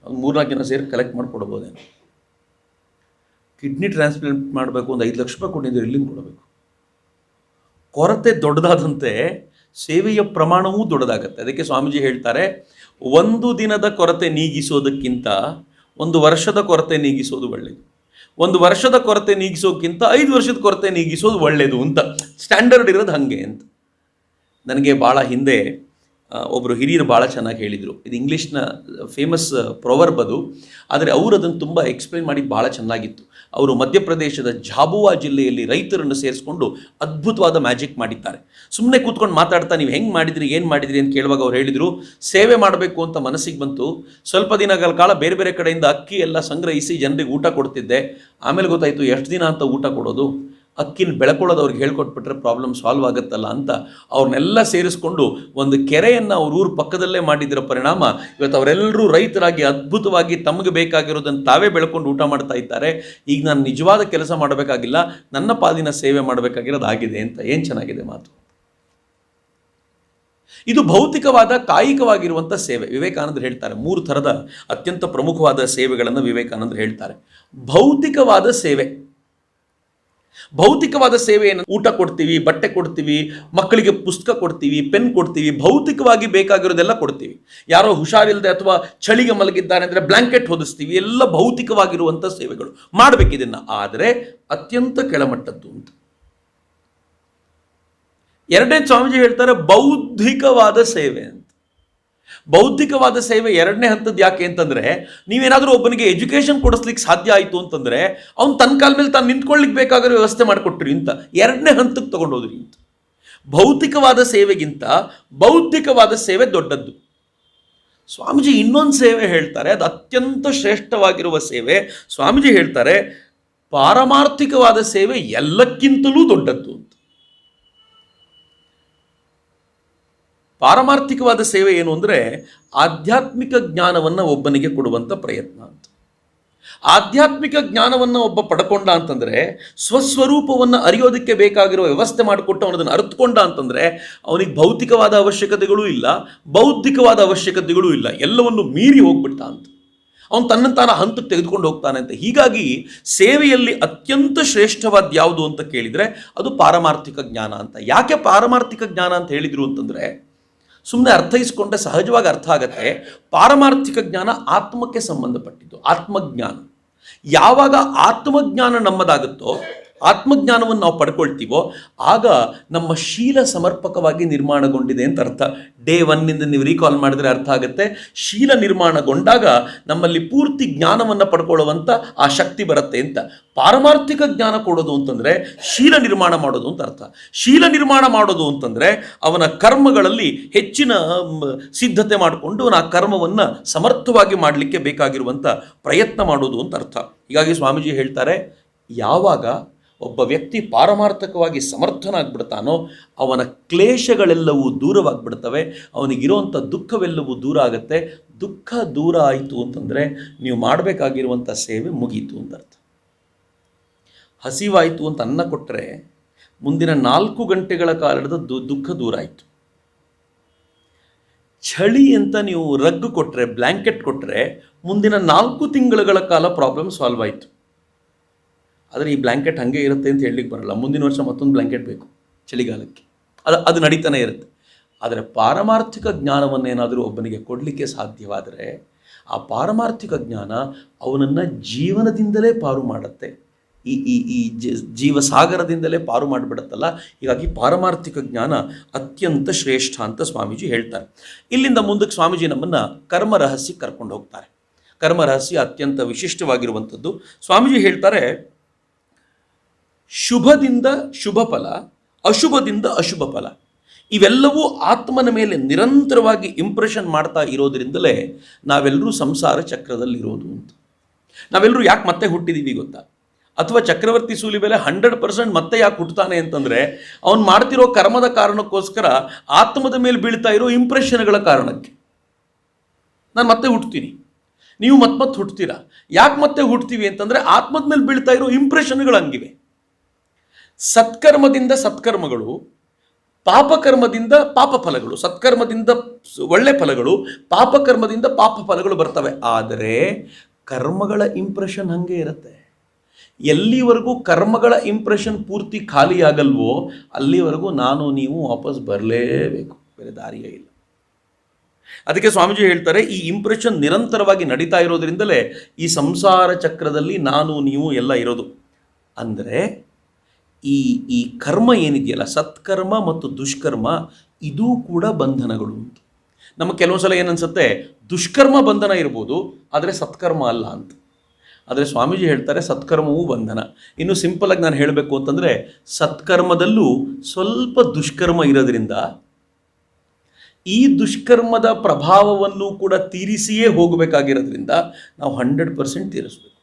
ಒಂದು 3-4 ಜನ ಸೇರಿ ಕಲೆಕ್ಟ್ ಮಾಡಿಕೊಡ್ಬೋದೇನು. ಕಿಡ್ನಿ ಟ್ರಾನ್ಸ್ಪ್ಲಾಂಟ್ ಮಾಡಬೇಕು, ಒಂದು 5 ಲಕ್ಷ ರೂಪಾಯಿ ಕೊಟ್ಟಿದ್ದು ಎಲ್ಲಿಂದ ಕೊಡಬೇಕು. ಕೊರತೆ ದೊಡ್ಡದಾದಂತೆ ಸೇವೆಯ ಪ್ರಮಾಣವೂ ದೊಡ್ಡದಾಗತ್ತೆ. ಅದಕ್ಕೆ ಸ್ವಾಮೀಜಿ ಹೇಳ್ತಾರೆ, 1 ದಿನದ ಕೊರತೆ ನೀಗಿಸೋದಕ್ಕಿಂತ 1 ವರ್ಷದ ಕೊರತೆ ನೀಗಿಸೋದು ಒಳ್ಳೆಯದು. 1 ವರ್ಷದ ಕೊರತೆ ನೀಗಿಸೋಕ್ಕಿಂತ 5 ವರ್ಷದ ಕೊರತೆ ನೀಗಿಸೋದು ಒಳ್ಳೆಯದು ಅಂತ. ಸ್ಟ್ಯಾಂಡರ್ಡ್ ಇರೋದು ಹಾಗೆ ಅಂತ. ನನಗೆ ಭಾಳ ಹಿಂದೆ ಒಬ್ಬರು ಹಿರಿಯರು ಭಾಳ ಚೆನ್ನಾಗಿ ಹೇಳಿದರು. ಇದು ಇಂಗ್ಲೀಷ್ನ ಫೇಮಸ್ ಪ್ರೊವರ್ಬ್ ಅದು, ಆದರೆ ಅವರು ಅದನ್ನು ತುಂಬ ಎಕ್ಸ್ಪ್ಲೈನ್ ಮಾಡಿ ಭಾಳ ಚೆನ್ನಾಗಿತ್ತು. ಅವರು ಮಧ್ಯಪ್ರದೇಶದ ಝಾಬುವಾ ಜಿಲ್ಲೆಯಲ್ಲಿ ರೈತರನ್ನು ಸೇರಿಸ್ಕೊಂಡು ಅದ್ಭುತವಾದ ಮ್ಯಾಜಿಕ್ ಮಾಡಿದ್ದಾರೆ. ಸುಮ್ಮನೆ ಕೂತ್ಕೊಂಡು ಮಾತಾಡ್ತಾ ನೀವು ಹೆಂಗೆ ಮಾಡಿದ್ರಿ, ಏನು ಮಾಡಿದ್ರಿ ಅಂತ ಕೇಳುವಾಗ ಅವ್ರು ಹೇಳಿದರು, ಸೇವೆ ಮಾಡಬೇಕು ಅಂತ ಮನಸ್ಸಿಗೆ ಬಂತು. ಸ್ವಲ್ಪ ದಿನಗಳ ಕಾಲ ಬೇರೆ ಬೇರೆ ಕಡೆಯಿಂದ ಅಕ್ಕಿ ಎಲ್ಲ ಸಂಗ್ರಹಿಸಿ ಜನರಿಗೆ ಊಟ ಕೊಡ್ತಿದ್ದೆ. ಆಮೇಲೆ ಗೊತ್ತಾಯಿತು ಎಷ್ಟು ದಿನ ಅಂತ ಊಟ ಕೊಡೋದು, ಅಕ್ಕಿನ ಬೆಳ್ಕೊಳ್ಳೋದು ಅವ್ರಿಗೆ ಹೇಳ್ಕೊಟ್ಬಿಟ್ರೆ ಪ್ರಾಬ್ಲಮ್ ಸಾಲ್ವ್ ಆಗುತ್ತಲ್ಲ ಅಂತ ಅವ್ರನ್ನೆಲ್ಲ ಸೇರಿಸ್ಕೊಂಡು ಒಂದು ಕೆರೆಯನ್ನು ಅವ್ರ ಊರ ಪಕ್ಕದಲ್ಲೇ ಮಾಡಿದ್ದರ ಪರಿಣಾಮ ಇವತ್ತು ಅವರೆಲ್ಲರೂ ರೈತರಾಗಿ ಅದ್ಭುತವಾಗಿ ತಮಗೆ ಬೇಕಾಗಿರೋದನ್ನು ತಾವೇ ಬೆಳ್ಕೊಂಡು ಊಟ ಮಾಡ್ತಾ ಇದ್ದಾರೆ. ಈಗ ನಾನು ನಿಜವಾದ ಕೆಲಸ ಮಾಡಬೇಕಾಗಿಲ್ಲ, ನನ್ನ ಪಾಲಿನ ಸೇವೆ ಮಾಡಬೇಕಾಗಿರೋದು ಆಗಿದೆ ಅಂತ. ಏನು ಚೆನ್ನಾಗಿದೆ ಮಾತು. ಇದು ಭೌತಿಕವಾದ ಕಾಯಿಕವಾಗಿರುವಂಥ ಸೇವೆ. ವಿವೇಕಾನಂದರು ಹೇಳ್ತಾರೆ 3 ಥರದ ಅತ್ಯಂತ ಪ್ರಮುಖವಾದ ಸೇವೆಗಳನ್ನು ವಿವೇಕಾನಂದರು ಹೇಳ್ತಾರೆ. ಭೌತಿಕವಾದ ಸೇವೆ. ಭೌತಿಕವಾದ ಸೇವೆಯನ್ನು ಊಟ ಕೊಡ್ತೀವಿ, ಬಟ್ಟೆ ಕೊಡ್ತೀವಿ, ಮಕ್ಕಳಿಗೆ ಪುಸ್ತಕ ಕೊಡ್ತೀವಿ, ಪೆನ್ ಕೊಡ್ತೀವಿ, ಭೌತಿಕವಾಗಿ ಬೇಕಾಗಿರೋದೆಲ್ಲ ಕೊಡ್ತೀವಿ. ಯಾರೋ ಹುಷಾರಿಲ್ಲದೆ ಅಥವಾ ಚಳಿಗೆ ಮಲಗಿದ್ದಾರೆ ಅಂದರೆ ಬ್ಲ್ಯಾಂಕೆಟ್ ಹೊದಿಸ್ತೀವಿ. ಎಲ್ಲ ಭೌತಿಕವಾಗಿರುವಂಥ ಸೇವೆಗಳು ಮಾಡಬೇಕಿದನ್ನು. ಆದರೆ ಅತ್ಯಂತ ಕೆಳಮಟ್ಟದ್ದು ಅಂತ. ಎರಡನೇ ಸ್ವಾಮೀಜಿ ಹೇಳ್ತಾರೆ ಬೌದ್ಧಿಕವಾದ ಸೇವೆ ಅಂತ. ಬೌದ್ಧಿಕವಾದ ಸೇವೆ ಎರಡನೇ ಹಂತದ್ದು ಯಾಕೆ ಅಂತಂದರೆ, ನೀವೇನಾದರೂ ಒಬ್ಬನಿಗೆ ಎಜುಕೇಷನ್ ಕೊಡಿಸ್ಲಿಕ್ಕೆ ಸಾಧ್ಯ ಆಯಿತು ಅಂತಂದರೆ ಅವ್ನು ತನ್ನ ಕಾಲ ಮೇಲೆ ತಾನು ನಿಂತ್ಕೊಳ್ಳಿಕ್ಕೆ ಬೇಕಾಗಿರೋ ವ್ಯವಸ್ಥೆ ಮಾಡಿಕೊಟ್ರಿ ಅಂತ. ಎರಡನೇ ಹಂತಕ್ಕೆ ತೊಗೊಂಡೋದ್ರಿ ಅಂತ. ಭೌತಿಕವಾದ ಸೇವೆಗಿಂತ ಬೌದ್ಧಿಕವಾದ ಸೇವೆ ದೊಡ್ಡದ್ದು. ಸ್ವಾಮೀಜಿ ಇನ್ನೊಂದು ಸೇವೆ ಹೇಳ್ತಾರೆ, ಅದು ಅತ್ಯಂತ ಶ್ರೇಷ್ಠವಾಗಿರುವ ಸೇವೆ. ಸ್ವಾಮೀಜಿ ಹೇಳ್ತಾರೆ ಪಾರಮಾರ್ಥಿಕವಾದ ಸೇವೆ ಎಲ್ಲಕ್ಕಿಂತಲೂ ದೊಡ್ಡದ್ದು ಅಂತ. ಪಾರಮಾರ್ಥಿಕವಾದ ಸೇವೆ ಏನು ಅಂದರೆ ಆಧ್ಯಾತ್ಮಿಕ ಜ್ಞಾನವನ್ನು ಒಬ್ಬನಿಗೆ ಕೊಡುವಂಥ ಪ್ರಯತ್ನ ಅಂತ. ಆಧ್ಯಾತ್ಮಿಕ ಜ್ಞಾನವನ್ನು ಒಬ್ಬ ಪಡ್ಕೊಂಡ ಅಂತಂದರೆ, ಸ್ವಸ್ವರೂಪವನ್ನು ಅರಿಯೋದಕ್ಕೆ ಬೇಕಾಗಿರೋ ವ್ಯವಸ್ಥೆ ಮಾಡಿಕೊಟ್ಟು ಅವನದನ್ನು ಅರ್ಥಕೊಂಡ ಅಂತಂದರೆ ಅವನಿಗೆ ಭೌತಿಕವಾದ ಅವಶ್ಯಕತೆಗಳೂ ಇಲ್ಲ, ಬೌದ್ಧಿಕವಾದ ಅವಶ್ಯಕತೆಗಳೂ ಇಲ್ಲ, ಎಲ್ಲವನ್ನು ಮೀರಿ ಹೋಗ್ಬಿಟ್ಟ ಅಂತ. ಅವನು ತನ್ನಂತಾನ ಹಂತಕ್ಕೆ ತೆಗೆದುಕೊಂಡು ಹೋಗ್ತಾನೆ ಅಂತ. ಹೀಗಾಗಿ ಸೇವೆಯಲ್ಲಿ ಅತ್ಯಂತ ಶ್ರೇಷ್ಠವಾದ ಯಾವುದು ಅಂತ ಕೇಳಿದರೆ ಅದು ಪಾರಮಾರ್ಥಿಕ ಜ್ಞಾನ ಅಂತ. ಯಾಕೆ ಪಾರಮಾರ್ಥಿಕ ಜ್ಞಾನ ಅಂತ ಹೇಳಿದರು ಅಂತಂದರೆ, ಸುಮ್ಮನೆ ಅರ್ಥೈಸ್ಕೊಂಡ್ರೆ ಸಹಜವಾಗಿ ಅರ್ಥ ಆಗತ್ತೆ. ಪಾರಮಾರ್ಥಿಕ ಜ್ಞಾನ ಆತ್ಮಕ್ಕೆ ಸಂಬಂಧಪಟ್ಟಿದ್ದು, ಆತ್ಮಜ್ಞಾನ. ಯಾವಾಗ ಆತ್ಮಜ್ಞಾನ ನಮ್ಮದಾಗುತ್ತೋ, ಆತ್ಮಜ್ಞಾನವನ್ನು ನಾವು ಪಡ್ಕೊಳ್ತೀವೋ, ಆಗ ನಮ್ಮ ಶೀಲ ಸಮರ್ಪಕವಾಗಿ ನಿರ್ಮಾಣಗೊಂಡಿದೆ ಅಂತ ಅರ್ಥ. ಡೇ 1 ನೀವು ರೀಕಾಲ್ ಮಾಡಿದ್ರೆ ಅರ್ಥ ಆಗುತ್ತೆ. ಶೀಲ ನಿರ್ಮಾಣಗೊಂಡಾಗ ನಮ್ಮಲ್ಲಿ ಪೂರ್ತಿ ಜ್ಞಾನವನ್ನು ಪಡ್ಕೊಳ್ಳುವಂಥ ಆ ಶಕ್ತಿ ಬರುತ್ತೆ ಅಂತ. ಪಾರಮಾರ್ಥಿಕ ಜ್ಞಾನ ಕೊಡೋದು ಅಂತಂದರೆ ಶೀಲ ನಿರ್ಮಾಣ ಮಾಡೋದು ಅಂತ ಅರ್ಥ. ಶೀಲ ನಿರ್ಮಾಣ ಮಾಡೋದು ಅಂತಂದರೆ ಅವನ ಕರ್ಮಗಳಲ್ಲಿ ಹೆಚ್ಚಿನ ಸಿದ್ಧತೆ ಮಾಡಿಕೊಂಡು ಅವನ ಆ ಕರ್ಮವನ್ನು ಸಮರ್ಥವಾಗಿ ಮಾಡಲಿಕ್ಕೆ ಬೇಕಾಗಿರುವಂಥ ಪ್ರಯತ್ನ ಮಾಡೋದು ಅಂತ ಅರ್ಥ. ಹೀಗಾಗಿ ಸ್ವಾಮೀಜಿ ಹೇಳ್ತಾರೆ, ಯಾವಾಗ ಒಬ್ಬ ವ್ಯಕ್ತಿ ಪಾರಮಾರ್ಥಕವಾಗಿ ಸಮರ್ಥನಾಗ್ಬಿಡ್ತಾನೋ ಅವನ ಕ್ಲೇಶಗಳೆಲ್ಲವೂ ದೂರವಾಗಿಬಿಡ್ತವೆ, ಅವನಿಗಿರುವಂಥ ದುಃಖವೆಲ್ಲವೂ ದೂರ ಆಗುತ್ತೆ. ದುಃಖ ದೂರ ಆಯಿತು ಅಂತಂದರೆ ನೀವು ಮಾಡಬೇಕಾಗಿರುವಂಥ ಸೇವೆ ಮುಗೀತು ಅಂತ ಅರ್ಥ. ಹಸಿವಾಯಿತು ಅಂತ ಅನ್ನ ಕೊಟ್ಟರೆ ಮುಂದಿನ 4 ಗಂಟೆಗಳ ಕಾಲದ ದುಃಖ ದೂರ ಆಯಿತು. ಚಳಿ ಅಂತ ನೀವು ರಗ್ ಕೊಟ್ಟರೆ, ಬ್ಲ್ಯಾಂಕೆಟ್ ಕೊಟ್ಟರೆ ಮುಂದಿನ 4 ತಿಂಗಳುಗಳ ಕಾಲ ಪ್ರಾಬ್ಲಮ್ ಸಾಲ್ವ್ ಆಯಿತು. ಆದರೆ ಈ ಬ್ಲ್ಯಾಂಕೆಟ್ ಹಾಗೆ ಇರುತ್ತೆ ಅಂತ ಹೇಳಲಿಕ್ಕೆ ಬರಲ್ಲ. ಮುಂದಿನ ವರ್ಷ ಮತ್ತೊಂದು ಬ್ಲ್ಯಾಂಕೆಟ್ ಬೇಕು ಚಳಿಗಾಲಕ್ಕೆ. ಅದು ನಡೀತಾನೆ ಇರುತ್ತೆ. ಆದರೆ ಪಾರಮಾರ್ಥಿಕ ಜ್ಞಾನವನ್ನೇನಾದರೂ ಒಬ್ಬನಿಗೆ ಕೊಡಲಿಕ್ಕೆ ಸಾಧ್ಯವಾದರೆ ಆ ಪಾರಮಾರ್ಥಿಕ ಜ್ಞಾನ ಅವನನ್ನು ಜೀವನದಿಂದಲೇ ಪಾರು ಮಾಡುತ್ತೆ. ಈ ಜೀವಸಾಗರದಿಂದಲೇ ಪಾರು ಮಾಡಿಬಿಡುತ್ತಲ್ಲ. ಹೀಗಾಗಿ ಪಾರಮಾರ್ಥಿಕ ಜ್ಞಾನ ಅತ್ಯಂತ ಶ್ರೇಷ್ಠ ಅಂತ ಸ್ವಾಮೀಜಿ ಹೇಳ್ತಾರೆ. ಇಲ್ಲಿಂದ ಮುಂದಕ್ಕೆ ಸ್ವಾಮೀಜಿ ನಮ್ಮನ್ನು ಕರ್ಮ ರಹಸ್ಯಕ್ಕೆ ಕರ್ಕೊಂಡು ಹೋಗ್ತಾರೆ. ಕರ್ಮ ರಹಸ್ಯ ಅತ್ಯಂತ ವಿಶಿಷ್ಟವಾಗಿರುವಂಥದ್ದು. ಸ್ವಾಮೀಜಿ ಹೇಳ್ತಾರೆ, ಶುಭದಿಂದ ಶುಭ ಫಲ, ಅಶುಭದಿಂದ ಅಶುಭ ಫಲ, ಇವೆಲ್ಲವೂ ಆತ್ಮನ ಮೇಲೆ ನಿರಂತರವಾಗಿ ಇಂಪ್ರೆಷನ್ ಮಾಡ್ತಾ ಇರೋದ್ರಿಂದಲೇ ನಾವೆಲ್ಲರೂ ಸಂಸಾರ ಚಕ್ರದಲ್ಲಿರೋದು ಅಂತ. ನಾವೆಲ್ಲರೂ ಯಾಕೆ ಮತ್ತೆ ಹುಟ್ಟಿದ್ದೀವಿ ಗೊತ್ತಾ? ಅಥವಾ ಚಕ್ರವರ್ತಿ ಸೂಲಿಬೆಲೆ 100% ಮತ್ತೆ ಯಾಕೆ ಹುಟ್ಟುತ್ತಾನೆ ಅಂತಂದರೆ, ಅವನು ಮಾಡ್ತಿರೋ ಕರ್ಮದ ಕಾರಣಕ್ಕೋಸ್ಕರ ಆತ್ಮದ ಮೇಲೆ ಬೀಳ್ತಾ ಇರೋ ಇಂಪ್ರೆಷನ್ಗಳ ಕಾರಣಕ್ಕೆ. ನಾನು ಮತ್ತೆ ಹುಟ್ತೀನಿ, ನೀವು ಮತ್ತೆ ಹುಟ್ತೀರಾ. ಯಾಕೆ ಮತ್ತೆ ಹುಟ್ತೀವಿ ಅಂತಂದರೆ ಆತ್ಮದ ಮೇಲೆ ಬೀಳ್ತಾ ಇರೋ ಇಂಪ್ರೆಷನ್ಗಳು ಹಂಗಿವೆ. ಸತ್ಕರ್ಮದಿಂದ ಸತ್ಕರ್ಮಗಳು, ಪಾಪಕರ್ಮದಿಂದ ಪಾಪ ಫಲಗಳು, ಸತ್ಕರ್ಮದಿಂದ ಒಳ್ಳೆ ಫಲಗಳು, ಪಾಪಕರ್ಮದಿಂದ ಪಾಪ ಫಲಗಳು ಬರ್ತವೆ. ಆದರೆ ಕರ್ಮಗಳ ಇಂಪ್ರೆಷನ್ ಹಾಗೆ ಇರುತ್ತೆ. ಎಲ್ಲಿವರೆಗೂ ಕರ್ಮಗಳ ಇಂಪ್ರೆಷನ್ ಪೂರ್ತಿ ಖಾಲಿಯಾಗಲ್ವೋ ಅಲ್ಲಿವರೆಗೂ ನಾನು ನೀವು ವಾಪಸ್ ಬರಲೇಬೇಕು, ಬೇರೆ ದಾರಿಯೇ ಇಲ್ಲ. ಅದಕ್ಕೆ ಸ್ವಾಮೀಜಿ ಹೇಳ್ತಾರೆ, ಈ ಇಂಪ್ರೆಷನ್ ನಿರಂತರವಾಗಿ ನಡೀತಾ ಇರೋದ್ರಿಂದಲೇ ಈ ಸಂಸಾರ ಚಕ್ರದಲ್ಲಿ ನಾನು ನೀವು ಎಲ್ಲ ಇರೋದು. ಅಂದರೆ ಈ ಕರ್ಮ ಏನಿದೆಯಲ್ಲ, ಸತ್ಕರ್ಮ ಮತ್ತು ದುಷ್ಕರ್ಮ, ಇದೂ ಕೂಡ ಬಂಧನಗಳು ಅಂತ. ನಮಗೆ ಕೆಲವೊಂದು ಸಲ ಏನನ್ಸುತ್ತೆ, ದುಷ್ಕರ್ಮ ಬಂಧನ ಇರ್ಬೋದು, ಆದರೆ ಸತ್ಕರ್ಮ ಅಲ್ಲ ಅಂತ. ಆದರೆ ಸ್ವಾಮೀಜಿ ಹೇಳ್ತಾರೆ ಸತ್ಕರ್ಮವೂ ಬಂಧನ. ಇನ್ನು ಸಿಂಪಲಾಗಿ ನಾನು ಹೇಳಬೇಕು ಅಂತಂದರೆ, ಸತ್ಕರ್ಮದಲ್ಲೂ ಸ್ವಲ್ಪ ದುಷ್ಕರ್ಮ ಇರೋದ್ರಿಂದ ಈ ದುಷ್ಕರ್ಮದ ಪ್ರಭಾವವನ್ನು ಕೂಡ ತೀರಿಸಿಯೇ ಹೋಗಬೇಕಾಗಿರೋದ್ರಿಂದ ನಾವು 100% ತೀರಿಸ್ಬೇಕು.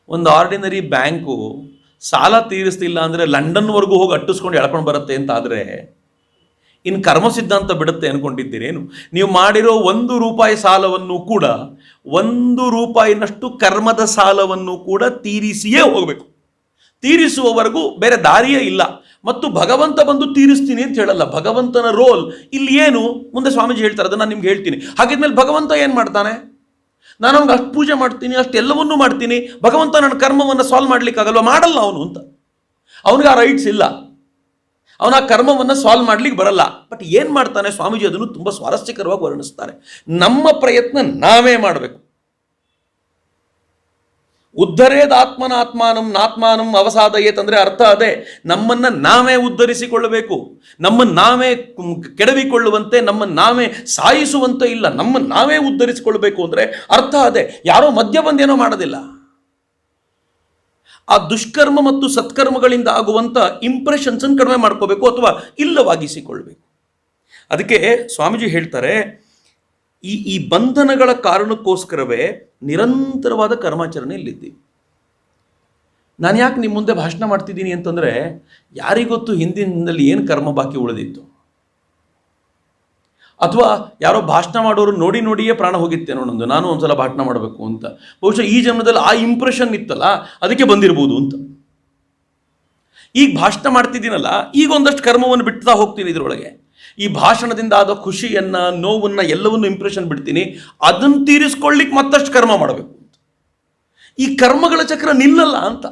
ಒಂದು ಆರ್ಡಿನರಿ ಬ್ಯಾಂಕು ಸಾಲ ತೀರಿಸ್ತಿಲ್ಲ ಅಂದರೆ ಲಂಡನ್ವರೆಗೂ ಹೋಗಿ ಅಟ್ಟಿಸ್ಕೊಂಡು ಎಳ್ಕೊಂಡು ಬರುತ್ತೆ ಅಂತ ಆದರೆ ಇನ್ನು ಕರ್ಮ ಸಿದ್ಧಾಂತ ಬಿಡುತ್ತೆ ಅಂದ್ಕೊಂಡಿದ್ದೀರೇನು? ನೀವು ಮಾಡಿರೋ ₹1 ಸಾಲವನ್ನು ಕೂಡ, ₹1 ಕರ್ಮದ ಸಾಲವನ್ನು ಕೂಡ ತೀರಿಸಿಯೇ ಹೋಗಬೇಕು. ತೀರಿಸುವವರೆಗೂ ಬೇರೆ ದಾರಿಯೇ ಇಲ್ಲ. ಮತ್ತು ಭಗವಂತ ಬಂದು ತೀರಿಸ್ತೀನಿ ಅಂತ ಹೇಳಲ್ಲ. ಭಗವಂತನ ರೋಲ್ ಇಲ್ಲಿ ಏನು ಮುಂದೆ ಸ್ವಾಮೀಜಿ ಹೇಳ್ತಾರೆ, ಅದನ್ನು ನಾನು ನಿಮ್ಗೆ ಹೇಳ್ತೀನಿ. ಹಾಗಿದ್ಮೇಲೆ ಭಗವಂತ ಏನು ಮಾಡ್ತಾನೆ? ನಾನು ಅವ್ನಿಗೆ ಅಷ್ಟು ಪೂಜೆ ಮಾಡ್ತೀನಿ, ಅಷ್ಟೆಲ್ಲವನ್ನೂ ಮಾಡ್ತೀನಿ, ಭಗವಂತ ನನ್ನ ಕರ್ಮವನ್ನು ಸಾಲ್ವ್ ಮಾಡಲಿಕ್ಕಾಗಲ್ವ? ಮಾಡಲ್ಲ ಅವನು ಅಂತ. ಅವನಿಗೆ ಆ ರೈಟ್ಸ್ ಇಲ್ಲ, ಅವನ ಆ ಕರ್ಮವನ್ನು ಸಾಲ್ವ್ ಮಾಡ್ಲಿಕ್ಕೆ ಬರಲ್ಲ. ಬಟ್ ಏನು ಮಾಡ್ತಾನೆ ಸ್ವಾಮೀಜಿ ಅದನ್ನು ತುಂಬ ಸ್ವಾರಸ್ಯಕರವಾಗಿ ವರ್ಣಿಸ್ತಾರೆ. ನಮ್ಮ ಪ್ರಯತ್ನ ನಾವೇ ಮಾಡಬೇಕು. ಉದ್ಧರೇದಾತ್ಮನಾತ್ಮಾನಂ ನಾತ್ಮಾನಂ ಅವಸಾದಯೇತ್ ಅಂದರೆ ಅರ್ಥ ಅದೇ, ನಮ್ಮನ್ನು ನಾವೇ ಉದ್ಧರಿಸಿಕೊಳ್ಳಬೇಕು. ನಮ್ಮನ್ನು ನಾವೇ ಕೆಡವಿಕೊಳ್ಳುವಂತೆ, ನಮ್ಮನ್ನು ನಾವೇ ಸಾಯಿಸುವಂತೆ ಇಲ್ಲ, ನಮ್ಮನ್ನು ನಾವೇ ಉದ್ಧರಿಸಿಕೊಳ್ಬೇಕು ಅಂದರೆ ಅರ್ಥ ಅದೇ. ಯಾರೋ ಮಧ್ಯ ಬಂದೇನೋ ಮಾಡೋದಿಲ್ಲ. ಆ ದುಷ್ಕರ್ಮ ಮತ್ತು ಸತ್ಕರ್ಮಗಳಿಂದ ಆಗುವಂಥ ಇಂಪ್ರೆಷನ್ಸನ್ನು ಕಡಿಮೆ ಮಾಡ್ಕೋಬೇಕು ಅಥವಾ ಇಲ್ಲವಾಗಿಸಿಕೊಳ್ಬೇಕು. ಅದಕ್ಕೆ ಸ್ವಾಮೀಜಿ ಹೇಳ್ತಾರೆ, ಈ ಬಂಧನಗಳ ಕಾರಣಕ್ಕೋಸ್ಕರವೇ ನಿರಂತರವಾದ ಕರ್ಮಾಚರಣೆ ಇಲ್ಲಿದ್ದೀವಿ. ನಾನು ಯಾಕೆ ನಿಮ್ಮ ಮುಂದೆ ಭಾಷಣ ಮಾಡ್ತಿದ್ದೀನಿ ಅಂತಂದರೆ, ಯಾರಿಗೊತ್ತು ಹಿಂದಿನಲ್ಲಿ ಏನು ಕರ್ಮ ಬಾಕಿ ಉಳಿದಿತ್ತು, ಅಥವಾ ಯಾರೋ ಭಾಷಣ ಮಾಡೋರು ನೋಡಿ ನೋಡಿಯೇ ಪ್ರಾಣ ಹೋಗಿತ್ತೇನೋ ನಂದು, ನಾನು ಒಂದ್ಸಲ ಭಾಷಣ ಮಾಡಬೇಕು ಅಂತ. ಬಹುಶಃ ಈ ಜನ್ಮದಲ್ಲಿ ಆ ಇಂಪ್ರೆಷನ್ ಇತ್ತಲ್ಲ, ಅದಕ್ಕೆ ಬಂದಿರ್ಬೋದು ಅಂತ. ಈಗ ಭಾಷಣ ಮಾಡ್ತಿದ್ದೀನಲ್ಲ, ಈಗ ಒಂದಷ್ಟು ಕರ್ಮವನ್ನು ಬಿಡ್ತಾ ಹೋಗ್ತೀನಿ ಇದರೊಳಗೆ. ಈ ಭಾಷಣದಿಂದ ಆದ ಖುಷಿಯನ್ನು, ನೋವನ್ನು, ಎಲ್ಲವನ್ನು ಇಂಪ್ರೆಷನ್ ಬಿಡ್ತೀನಿ. ಅದನ್ನು ತೀರಿಸ್ಕೊಳ್ಳಿಕ್ಕೆ ಮತ್ತಷ್ಟು ಕರ್ಮ ಮಾಡಬೇಕು ಅಂತ. ಈ ಕರ್ಮಗಳ ಚಕ್ರ ನಿಲ್ಲಲ್ಲ ಅಂತ.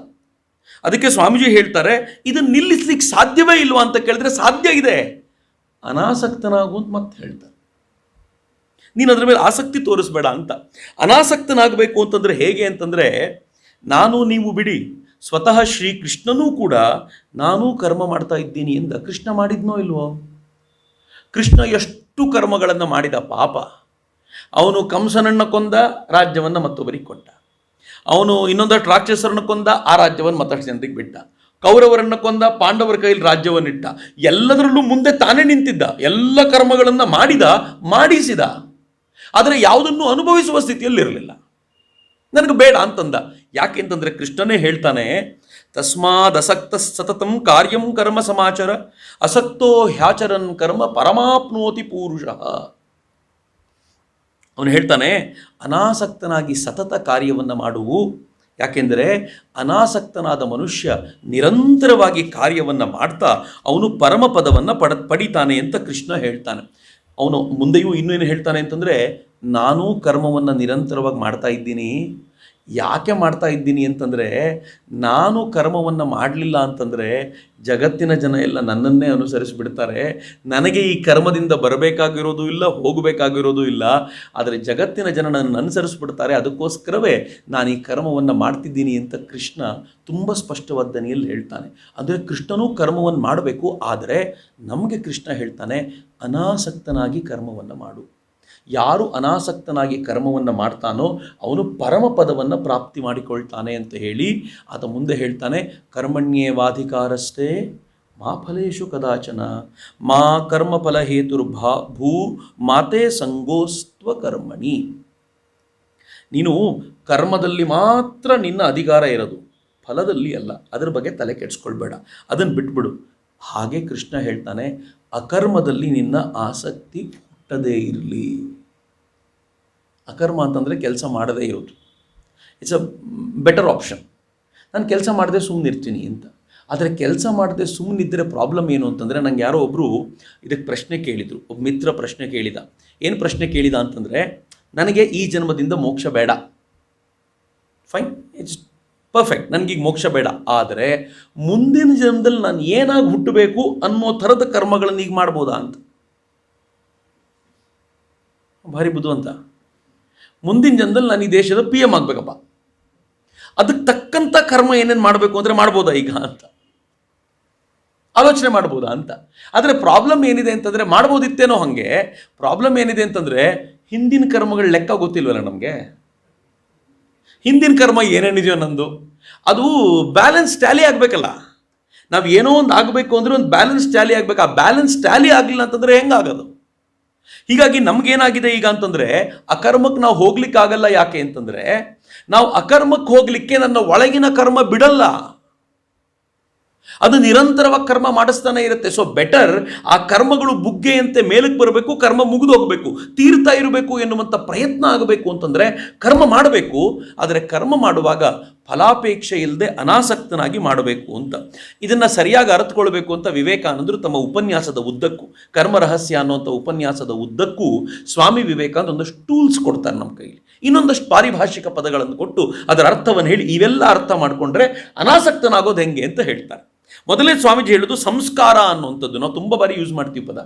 ಅದಕ್ಕೆ ಸ್ವಾಮೀಜಿ ಹೇಳ್ತಾರೆ, ಇದನ್ನು ನಿಲ್ಲಿಸ್ಲಿಕ್ಕೆ ಸಾಧ್ಯವೇ ಇಲ್ವಾ ಅಂತ ಕೇಳಿದ್ರೆ ಸಾಧ್ಯ ಇದೆ. ಅನಾಸಕ್ತನಾಗು ಅಂತ ಮತ್ತೆ ಹೇಳ್ತಾರೆ. ನೀನು ಅದರ ಮೇಲೆ ಆಸಕ್ತಿ ತೋರಿಸ್ಬೇಡ ಅಂತ. ಅನಾಸಕ್ತನಾಗಬೇಕು ಅಂತಂದರೆ ಹೇಗೆ ಅಂತಂದರೆ, ನಾನು ನೀವು ಬಿಡಿ, ಸ್ವತಃ ಶ್ರೀಕೃಷ್ಣನೂ ಕೂಡ ನಾನು ಕರ್ಮ ಮಾಡ್ತಾ ಇದ್ದೀನಿ ಎಂದ. ಕೃಷ್ಣ ಮಾಡಿದ್ನೋ ಇಲ್ವೋ? ಕೃಷ್ಣ ಎಷ್ಟು ಕರ್ಮಗಳನ್ನು ಮಾಡಿದ ಪಾಪ. ಅವನು ಕಂಸನನ್ನು ಕೊಂದ, ರಾಜ್ಯವನ್ನು ಮತ್ತೊಬ್ಬರಿಗೆ ಕೊಟ್ಟ. ಅವನು ಇನ್ನೊಂದಷ್ಟು ರಾಕ್ಷಸರನ್ನು ಕೊಂದ, ಆ ರಾಜ್ಯವನ್ನು ಮತ್ತಷ್ಟು ಜನರಿಗೆ ಬಿಟ್ಟ. ಕೌರವರನ್ನು ಕೊಂದ, ಪಾಂಡವರ ಕೈಯಲ್ಲಿ ರಾಜ್ಯವನ್ನಿಟ್ಟ. ಎಲ್ಲದರಲ್ಲೂ ಮುಂದೆ ತಾನೇ ನಿಂತಿದ್ದ, ಎಲ್ಲ ಕರ್ಮಗಳನ್ನು ಮಾಡಿಸಿದ. ಆದರೆ ಯಾವುದನ್ನು ಅನುಭವಿಸುವ ಸ್ಥಿತಿಯಲ್ಲಿರಲಿಲ್ಲ. ನನಗೆ ಬೇಡ ಅಂತಂದ. ಯಾಕೆ ಅಂತಂದರೆ ಕೃಷ್ಣನೇ ಹೇಳ್ತಾನೆ, ತಸ್ಮಾದ್ ಅಸಕ್ತ ಸತತಂ ಕಾರ್ಯಂ ಕರ್ಮ ಸಮಾಚರ, ಅಸಕ್ತೋ ಹ್ಯಾಚರನ್ ಕರ್ಮ ಪರಮಾಪ್ನೋತಿ ಪೂರುಷಃ. ಅವನು ಹೇಳ್ತಾನೆ, ಅನಾಸಕ್ತನಾಗಿ ಸತತ ಕಾರ್ಯವನ್ನು ಮಾಡುವು. ಯಾಕೆಂದರೆ ಅನಾಸಕ್ತನಾದ ಮನುಷ್ಯ ನಿರಂತರವಾಗಿ ಕಾರ್ಯವನ್ನು ಮಾಡ್ತಾ ಅವನು ಪರಮಪದವನ್ನು ಪಡಿತಾನೆ ಅಂತ ಕೃಷ್ಣ ಹೇಳ್ತಾನೆ. ಅವನು ಮುಂದೆಯೂ ಇನ್ನೇನು ಹೇಳ್ತಾನೆ ಅಂತಂದರೆ, ನಾನು ಕರ್ಮವನ್ನು ನಿರಂತರವಾಗಿ ಮಾಡ್ತಾ ಇದ್ದೀನಿ. ಯಾಕೆ ಮಾಡ್ತಾ ಇದ್ದೀನಿ ಅಂತಂದರೆ, ನಾನು ಕರ್ಮವನ್ನು ಮಾಡಲಿಲ್ಲ ಅಂತಂದರೆ ಜಗತ್ತಿನ ಜನ ಎಲ್ಲ ನನ್ನನ್ನೇ ಅನುಸರಿಸಿಬಿಡ್ತಾರೆ. ನನಗೆ ಈ ಕರ್ಮದಿಂದ ಬರಬೇಕಾಗಿರೋದು ಇಲ್ಲ, ಹೋಗಬೇಕಾಗಿರೋದು ಇಲ್ಲ. ಆದರೆ ಜಗತ್ತಿನ ಜನ ನನ್ನನ್ನು ಅನುಸರಿಸ್ಬಿಡ್ತಾರೆ. ಅದಕ್ಕೋಸ್ಕರವೇ ನಾನು ಈ ಕರ್ಮವನ್ನು ಮಾಡ್ತಿದ್ದೀನಿ ಅಂತ ಕೃಷ್ಣ ತುಂಬ ಸ್ಪಷ್ಟವಾದ ದನಿಯಲ್ಲಿ ಹೇಳ್ತಾನೆ. ಅಂದರೆ ಕೃಷ್ಣನೂ ಕರ್ಮವನ್ನು ಮಾಡಬೇಕು. ಆದರೆ ನಮಗೆ ಕೃಷ್ಣ ಹೇಳ್ತಾನೆ, ಅನಾಸಕ್ತನಾಗಿ ಕರ್ಮವನ್ನು ಮಾಡು. ಯಾರು ಅನಾಸಕ್ತನಾಗಿ ಕರ್ಮವನ್ನು ಮಾಡ್ತಾನೋ ಅವನು ಪರಮಪದವನ್ನು ಪ್ರಾಪ್ತಿ ಮಾಡಿಕೊಳ್ತಾನೆ ಅಂತ ಹೇಳಿ ಆತ ಮುಂದೆ ಹೇಳ್ತಾನೆ, ಕರ್ಮಣ್ಯೇವಾಧಿಕಾರಸ್ಥೆ ಮಾ ಫಲೇಶು ಕದಾಚನ ಮಾ ಕರ್ಮಫಲ ಹೇತುರ್ಭಾ ಭೂ ಮಾತೆ ಸಂಗೋಸ್ತ್ವ ಕರ್ಮಣಿ. ನೀನು ಕರ್ಮದಲ್ಲಿ ಮಾತ್ರ ನಿನ್ನ ಅಧಿಕಾರ ಇರೋದು, ಫಲದಲ್ಲಿ ಅಲ್ಲ. ಅದರ ಬಗ್ಗೆ ತಲೆ ಕೆಡಿಸ್ಕೊಳ್ಬೇಡ, ಅದನ್ನು ಬಿಟ್ಬಿಡು. ಹಾಗೆ ಕೃಷ್ಣ ಹೇಳ್ತಾನೆ, ಅಕರ್ಮದಲ್ಲಿ ನಿನ್ನ ಆಸಕ್ತಿ ಹುಟ್ಟದೇ ಇರಲಿ. ಅಕರ್ಮ ಅಂತಂದರೆ ಕೆಲಸ ಮಾಡದೇ ಇರೋದು. It's a better option. ನಾನು ಕೆಲಸ ಮಾಡದೆ ಸುಮ್ಮನಿರ್ತೀನಿ ಅಂತ. ಆದರೆ ಕೆಲಸ ಮಾಡದೆ ಸುಮ್ಮನಿದ್ದರೆ ಪ್ರಾಬ್ಲಮ್ ಏನು ಅಂತಂದರೆ, ನಂಗೆ ಯಾರೋ ಒಬ್ಬರು ಇದಕ್ಕೆ ಪ್ರಶ್ನೆ ಕೇಳಿದರು. ಒಬ್ಬ ಮಿತ್ರ ಪ್ರಶ್ನೆ ಕೇಳಿದ. ಏನು ಪ್ರಶ್ನೆ ಕೇಳಿದ ಅಂತಂದರೆ, ನನಗೆ ಈ ಜನ್ಮದಿಂದ ಮೋಕ್ಷ ಬೇಡ, ಫೈನ್, ಇಟ್ಸ್ ಪರ್ಫೆಕ್ಟ್, ನನಗೀಗ ಮೋಕ್ಷ ಬೇಡ, ಆದರೆ ಮುಂದಿನ ಜನ್ಮದಲ್ಲಿ ನಾನು ಏನಾಗಿ ಹುಟ್ಟಬೇಕು ಅನ್ನೋ ಥರದ ಕರ್ಮಗಳನ್ನು ಈಗ ಮಾಡ್ಬೋದಾ ಅಂತ. ಭಾರಿ ಬುದ್ಧಿವಂತ. ಮುಂದಿನ ಜನ್ಮದಲ್ಲಿ ನಾನು ಈ ದೇಶದ PM ಆಗಬೇಕಪ್ಪ, ಅದಕ್ಕೆ ತಕ್ಕಂಥ ಕರ್ಮ ಏನೇನು ಮಾಡಬೇಕು ಅಂದರೆ ಮಾಡ್ಬೋದಾ ಈಗ ಅಂತ ಆಲೋಚನೆ ಮಾಡ್ಬೋದಾ ಅಂತ. ಆದರೆ ಪ್ರಾಬ್ಲಮ್ ಏನಿದೆ ಅಂತಂದರೆ, ಮಾಡ್ಬೋದಿತ್ತೇನೋ ಹಾಗೆ. ಪ್ರಾಬ್ಲಮ್ ಏನಿದೆ ಅಂತಂದರೆ, ಹಿಂದಿನ ಕರ್ಮಗಳ ಲೆಕ್ಕ ಗೊತ್ತಿಲ್ವಲ್ಲ ನಮಗೆ. ಹಿಂದಿನ ಕರ್ಮ ಏನೇನಿದೆಯೋ ನಂದು ಅದು ಬ್ಯಾಲೆನ್ಸ್ ಟ್ಯಾಲಿ ಆಗಬೇಕಲ್ಲ. ನಾವು ಏನೋ ಒಂದು ಆಗಬೇಕು ಅಂದರೆ ಒಂದು ಬ್ಯಾಲೆನ್ಸ್ ಟ್ಯಾಲಿ ಆಗಬೇಕು. ಆ ಬ್ಯಾಲೆನ್ಸ್ ಟ್ಯಾಲಿ ಆಗಲಿಲ್ಲ ಅಂತಂದರೆ ಹೆಂಗಾಗೋದು? ಹೀಗಾಗಿ ನಮಗೇನಾಗಿದೆ ಈಗ ಅಂತಂದರೆ, ಅಕರ್ಮಕ್ಕೆ ನಾವು ಹೋಗ್ಲಿಕ್ಕಾಗಲ್ಲ. ಯಾಕೆ ಅಂತಂದರೆ, ನಾವು ಅಕರ್ಮಕ್ಕೆ ಹೋಗಲಿಕ್ಕೆ ನನ್ನ ಒಳಗಿನ ಕರ್ಮ ಬಿಡಲ್ಲ, ಅದು ನಿರಂತರವಾಗಿ ಕರ್ಮ ಮಾಡಿಸ್ತಾನೆ ಇರುತ್ತೆ. ಸೊ ಬೆಟರ್ ಆ ಕರ್ಮಗಳು ಬುಗ್ಗೆಯಂತೆ ಮೇಲಕ್ಕೆ ಬರಬೇಕು, ಕರ್ಮ ಮುಗಿದು ಹೋಗಬೇಕು, ತೀರ್ತಾ ಇರಬೇಕು ಎನ್ನುವಂಥ ಪ್ರಯತ್ನ ಆಗಬೇಕು ಅಂತಂದರೆ ಕರ್ಮ ಮಾಡಬೇಕು. ಆದರೆ ಕರ್ಮ ಮಾಡುವಾಗ ಫಲಾಪೇಕ್ಷೆ ಇಲ್ಲದೆ ಅನಾಸಕ್ತನಾಗಿ ಮಾಡಬೇಕು ಅಂತ. ಇದನ್ನು ಸರಿಯಾಗಿ ಅರ್ಥಕೊಳ್ಬೇಕು ಅಂತ ವಿವೇಕಾನಂದರು ತಮ್ಮ ಉಪನ್ಯಾಸದ ಉದ್ದಕ್ಕೂ, ಕರ್ಮ ರಹಸ್ಯ ಅನ್ನುವಂಥ ಉಪನ್ಯಾಸದ ಉದ್ದಕ್ಕೂ ಸ್ವಾಮಿ ವಿವೇಕಾನಂದ ಒಂದಷ್ಟು ಟೂಲ್ಸ್ ಕೊಡ್ತಾರೆ ನಮ್ಮ ಕೈಲಿ. ಇನ್ನೊಂದಷ್ಟು ಪಾರಿಭಾಷಿಕ ಪದಗಳನ್ನು ಕೊಟ್ಟು ಅದರ ಅರ್ಥವನ್ನು ಹೇಳಿ, ಇವೆಲ್ಲ ಅರ್ಥ ಮಾಡಿಕೊಂಡ್ರೆ ಅನಾಸಕ್ತನಾಗೋದು ಹೆಂಗೆ ಅಂತ ಹೇಳ್ತಾರೆ. ಮೊದಲೇ ಸ್ವಾಮೀಜಿ ಹೇಳೋದು ಸಂಸ್ಕಾರ ಅನ್ನುವಂಥದ್ದು. ನಾವು ತುಂಬ ಬಾರಿ ಯೂಸ್ ಮಾಡ್ತೀವಿ ಪದ,